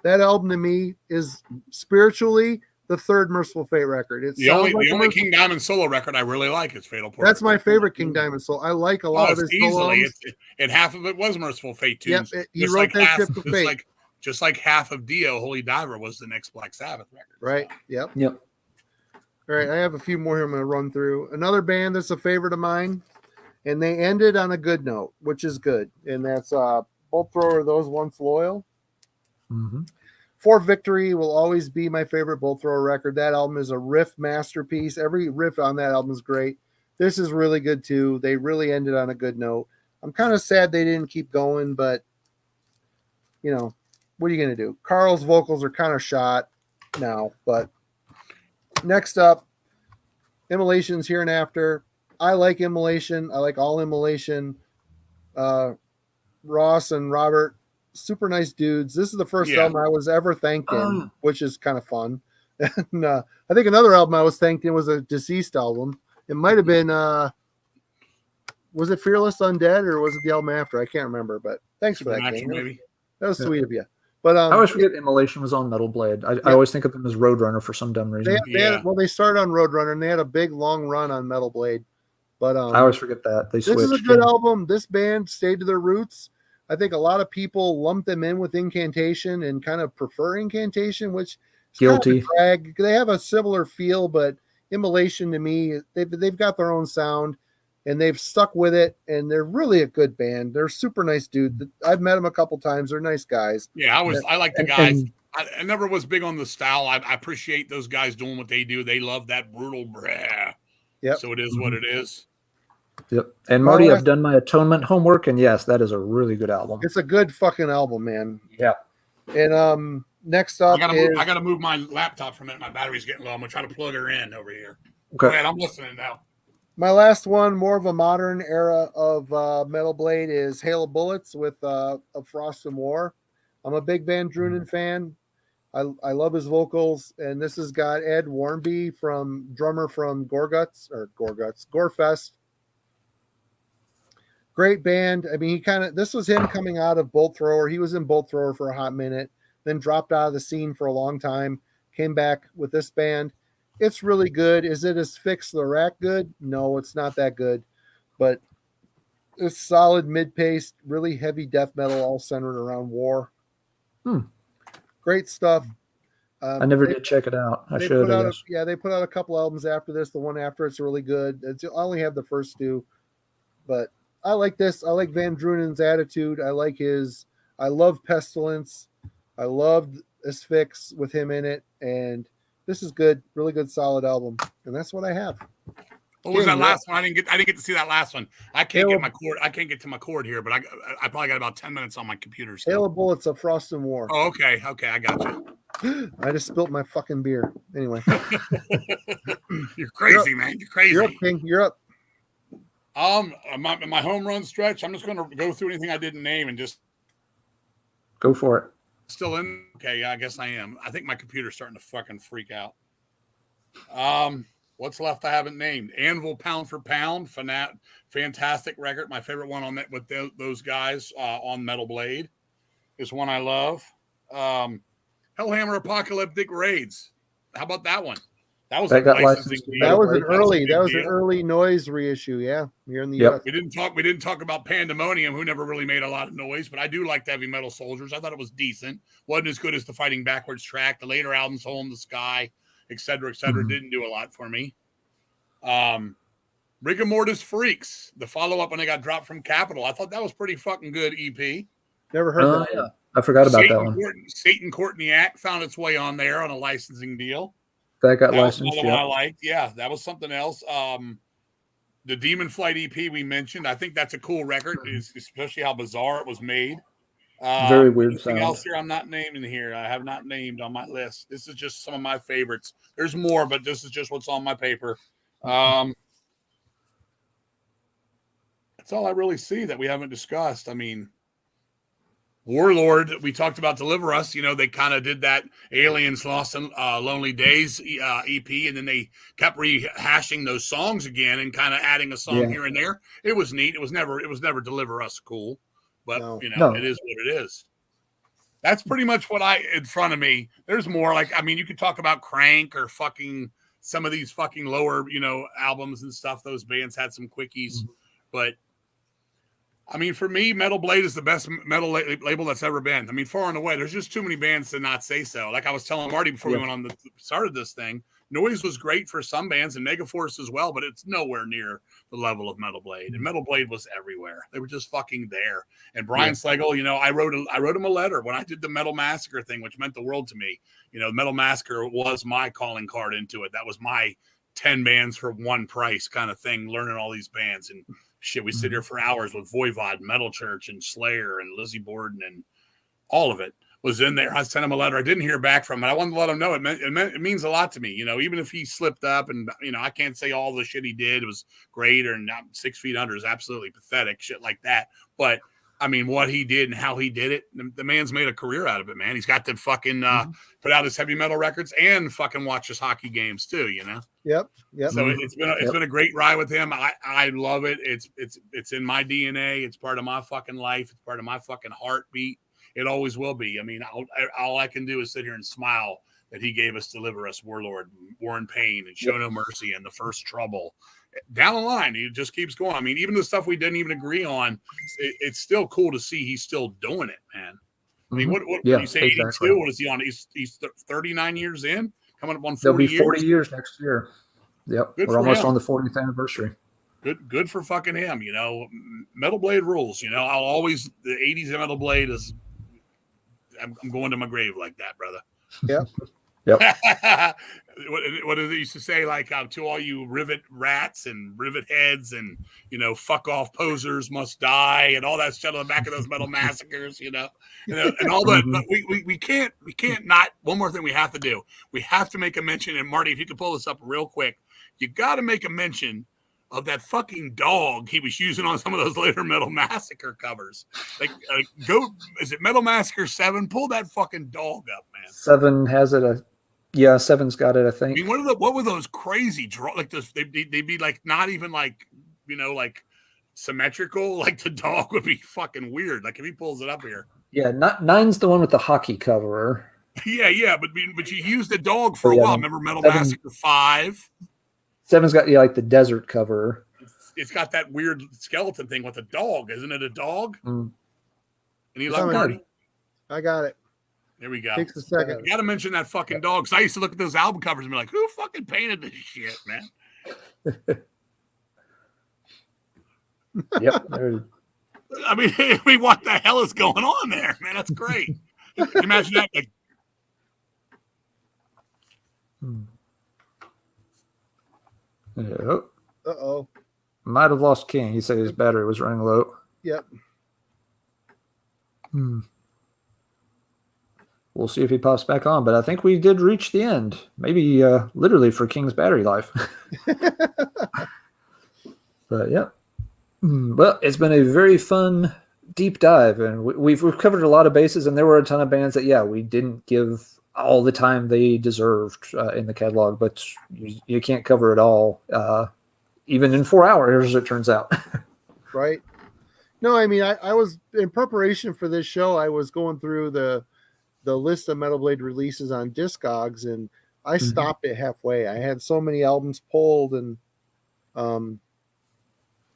That album to me is spiritually the third Merciful Fate record. It's the only King Diamond solo record I really like is Fatal Portrait. That's my favorite King Diamond solo. I like a lot of his solos. And half of it was Merciful Fate tunes. Yep, he wrote that ship to Fate. Just like half of Dio, Holy Diver was the next Black Sabbath record. Right. Yep. Yep. All right. I have a few more here I'm going to run through. Another band that's a favorite of mine and they ended on a good note, which is good. And that's Bolt Thrower, Those Once Loyal. Mm-hmm. For Victory will always be my favorite Bolt Thrower record. That album is a riff masterpiece. Every riff on that album is great. This is really good too. They really ended on a good note. I'm kind of sad they didn't keep going, but you know, what are you going to do? Carl's vocals are kind of shot now, but next up, Immolation's Here and After. I like Immolation. I like all Immolation. Ross and Robert, super nice dudes. This is the first album I was ever thanked in, which is kind of fun. And I think another album I was thanked in was a Deceased album. It might have been, was it Fearless Undead or was it the album after? I can't remember, but thanks for that, King. Maybe. That was sweet of you. But I always forget Immolation was on Metal Blade. I always think of them as Roadrunner for some dumb reason. They started on Roadrunner and they had a big long run on Metal Blade. But I always forget that. They switched. This is a good album. This band stayed to their roots. I think a lot of people lump them in with Incantation and kind of prefer Incantation, which is Guilty. Kind of they have a similar feel, but Immolation to me, they've got their own sound and they've stuck with it, and they're really a good band. They're super nice dudes. I've met them a couple times. They're nice guys. Yeah, I like the guys. I never was big on the style. I appreciate those guys doing what they do. They love that brutal brah. Yep. So it is what it is. Yep. And Marty, I've done my Atonement homework, and yes, that is a really good album. It's a good fucking album, man. Yeah. And next up I gotta move my laptop for a minute. My battery's getting low. I'm gonna try to plug her in over here. Okay. Go ahead, I'm listening now. My last one, more of a modern era of Metal Blade, is Hail of Bullets with A Frost and War. I'm a big Van Drunen fan. I love his vocals, and this has got Ed Warmby, drummer from Gorefest. Great band. I mean, this was him coming out of Bolt Thrower. He was in Bolt Thrower for a hot minute, then dropped out of the scene for a long time, came back with this band. It's really good. Is it as Fix the Rack good? No, it's not that good, but it's solid mid-paced, really heavy death metal, all centered around war. Great stuff. I never did check it out. I should. They put out a couple albums after this. The one after it's really good. I only have the first two, but I like this. I like Van Drunen's attitude. I love Pestilence. I loved Asphyx with him in it, and this is good. Really good, solid album, and that's what I have. What was that last one? I didn't get to see that last one. I can't get my cord. I can't get to my cord here, but I probably got about 10 minutes on my computer. Hail of Bullets, A Frost and War. Oh, okay, I got you. I just spilt my fucking beer. Anyway, you're crazy, man. You're crazy. You're up, King. You're up. My home run stretch. I'm just going to go through anything I didn't name and just go for it. Still in? Okay, yeah, I guess I am. I think my computer's starting to fucking freak out. What's left I haven't named? Anvil, Pound for Pound, fantastic record. My favorite one on that with those guys on Metal Blade is one I love. Hellhammer, Apocalyptic Raids. How about that one? That was an early noise reissue. Yeah, you're in the US. We didn't talk about Pandemonium, who never really made a lot of noise, but I do like the Heavy Metal Soldiers. I thought it was decent. Wasn't as good as the Fighting Backwards track. The later albums, Hole in the Sky, et cetera, didn't do a lot for me. Rigor Mortis Freaks, the follow-up when they got dropped from Capitol. I thought that was pretty fucking good EP. Never heard that. Yeah. I forgot about that one. Satan Court in the Act found its way on there on a licensing deal. That got licensed. That I liked. Yeah, that was something else. The Demon Flight EP we mentioned. I think that's a cool record, especially how bizarre it was made. Very weird sound. Anything else here I'm not naming here? I have not named on my list. This is just some of my favorites. There's more, but this is just what's on my paper. That's all I really see that we haven't discussed. I mean, Warlord, we talked about Deliver Us. You know, they kind of did that Aliens Lost and Lonely Days EP, and then they kept rehashing those songs again and kind of adding a song here and there. It was neat. It was never Deliver Us cool, but it is what it is. That's pretty much what in front of me. There's more. Like, I mean, you could talk about Crank or fucking some of these fucking lower, albums and stuff. Those bands had some quickies, but I mean, for me, Metal Blade is the best metal label that's ever been. I mean, far and away, there's just too many bands to not say so. Like I was telling Marty before we went on started this thing, Noise was great for some bands and Megaforce as well, but it's nowhere near the level of Metal Blade. And Metal Blade was everywhere. They were just fucking there. And Brian Slagel, you know, I wrote him a letter when I did the Metal Massacre thing, which meant the world to me. You know, Metal Massacre was my calling card into it. That was my 10 bands for one price kind of thing, learning all these bands. And shit, we sit here for hours with Voivod, Metal Church, and Slayer, and Lizzie Borden, and all of it was in there. I sent him a letter. I didn't hear back from him. I wanted to let him know it means a lot to me. You know, even if he slipped up and, you know, I can't say all the shit he did was great or not 6 feet under is absolutely pathetic, shit like that. But I mean, what he did and how he did it, the man's made a career out of it, man. He's got to fucking put out his heavy metal records and fucking watch his hockey games too, you know? Yep. So it's been a great ride with him. I love it. It's in my DNA. It's part of my fucking life. It's part of my fucking heartbeat. It always will be. I mean, all I can do is sit here and smile that he gave us Deliver Us, Warlord, War and Pain, and Show No Mercy, and The First Trouble. Down the line, he just keeps going. I mean, even the stuff we didn't even agree on, it's still cool to see he's still doing it, man. I mean, what you say, 82? Exactly. What is he on? He's 39 years in, coming up on 40 There'll be years. 40 years next year. Yep. We're almost on the 40th anniversary. Good for fucking him, you know. Metal Blade rules, you know. I'll always, the 80s Metal Blade is, I'm going to my grave like that, brother. Yep. What did they used to say, like, to all you rivet rats and rivet heads and, you know, fuck off posers must die and all that shit on the back of those Metal Massacres, you know, and all that. But we can't not. One more thing we have to do. We have to make a mention. And Marty, if you could pull this up real quick, you got to make a mention of that fucking dog he was using on some of those later Metal Massacre covers. Like, is it Metal Massacre 7? Pull that fucking dog up, man. 7 has it. 7's got it, I think. I mean, what were those crazy draw? Like this, they'd be like not even like, you know, like symmetrical. Like the dog would be fucking weird. Like if he pulls it up here. Yeah, 9's the one with the hockey cover. Yeah, but you used the dog for a while. Remember Metal Massacre 5? 7's got like the desert cover. It's got that weird skeleton thing with a dog, isn't it? A dog? Mm. And he like Marty. I got it. There we go. Takes a second. You got to mention that fucking dog. Because I used to look at those album covers and be like, "Who fucking painted this shit, man?" Yep. I mean, what the hell is going on there, man? That's great. Can you imagine that? Like, Yep. Uh-oh. Might have lost King. He said his battery was running low. Yep. We'll see if he pops back on, but I think we did reach the end. Maybe literally for King's battery life. But yeah. Well, it's been a very fun deep dive, and we've covered a lot of bases, and there were a ton of bands that, we didn't give all the time they deserved in the catalog, but you can't cover it all, even in 4 hours, it turns out. Right. No, I mean, I was, in preparation for this show, I was going through the list of Metal Blade releases on Discogs, and I stopped it halfway. I had so many albums pulled, and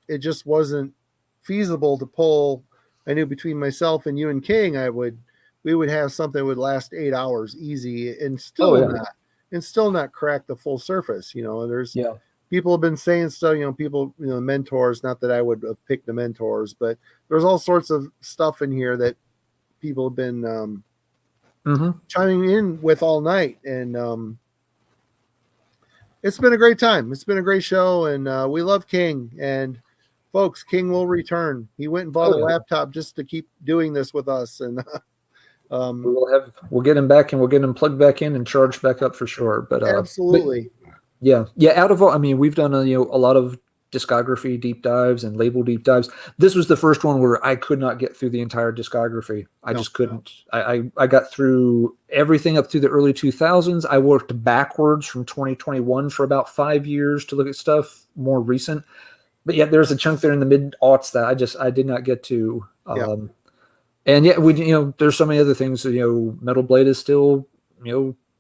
it just wasn't feasible to pull. I knew between myself and you and King, we would have something that would last 8 hours easy and still not crack the full surface. You know, there's people have been saying stuff, mentors, not that I would have picked the mentors, but there's all sorts of stuff in here that people have been chiming in with all night. And it's been a great time. It's been a great show, and we love King. And folks, King will return. He went and bought a laptop just to keep doing this with us. And we'll get him back, and we'll get him plugged back in and charged back up for sure. But absolutely. Out of all, I mean, we've done a lot of discography deep dives and label deep dives. This was the first one where I could not get through the entire discography. I just couldn't. I got through everything up through the early 2000s. I worked backwards from 2021 for about 5 years to look at stuff more recent. But there's a chunk there in the mid-aughts that I did not get to. And there's so many other things. Metal Blade is still,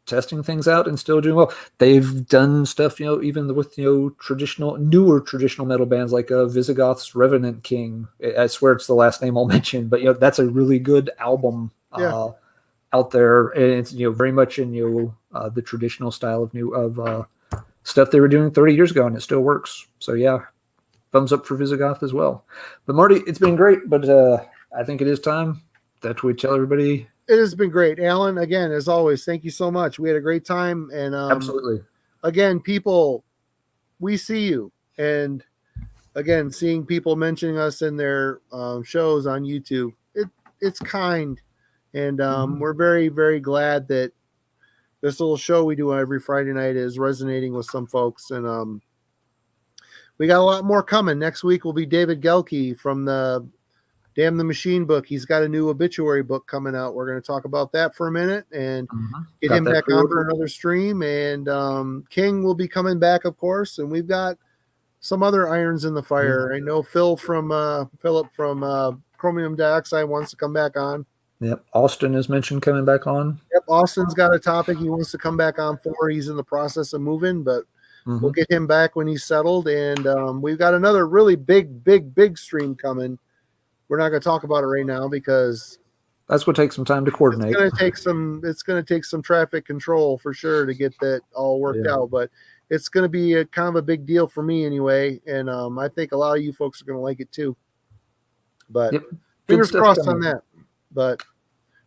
testing things out and still doing well. They've done stuff, even with newer traditional metal bands like Visigoth's Revenant King. I swear it's the last name I'll mention, but that's a really good album. out there, and it's very much in the traditional style of stuff they were doing 30 years ago, and it still works. So yeah, thumbs up for Visigoth as well. But Marty, it's been great, but I think it is time that we tell everybody. It has been great, Alan. Again, as always, thank you so much. We had a great time, and Absolutely. Again, people, we see you, and again, seeing people mentioning us in their shows on YouTube, it's kind, and we're very, very glad that this little show we do every Friday night is resonating with some folks, and we got a lot more coming. Next week will be David Gelke from the Damn the Machine book. He's got a new obituary book coming out. We're going to talk about that for a minute and get him back on for another stream. And King will be coming back, of course. And we've got some other irons in the fire. I know Philip from Chromium Dioxide wants to come back on. Yep. Austin is mentioned coming back on. Yep. Austin's got a topic he wants to come back on for. He's in the process of moving, but we'll get him back when he's settled. And we've got another really big stream coming. We're not going to talk about it right now because that's what takes some time to coordinate. It's going to take some traffic control for sure to get that all worked out. But it's going to be a kind of a big deal for me anyway, and I think a lot of you folks are going to like it too. But fingers crossed on that. But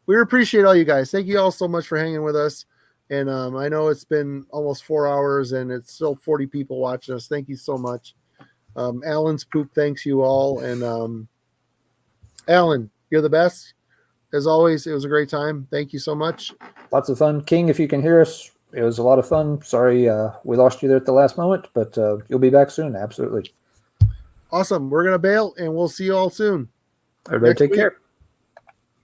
we appreciate all you guys. Thank you all so much for hanging with us. And I know it's been almost 4 hours, and it's still 40 people watching us. Thank you so much. Alan's Poop thanks you all, and Alan, you're the best. As always, it was a great time. Thank you so much. Lots of fun. King, if you can hear us, it was a lot of fun. Sorry we lost you there at the last moment, but you'll be back soon. Absolutely. Awesome. We're going to bail, and we'll see you all soon. Everybody take care.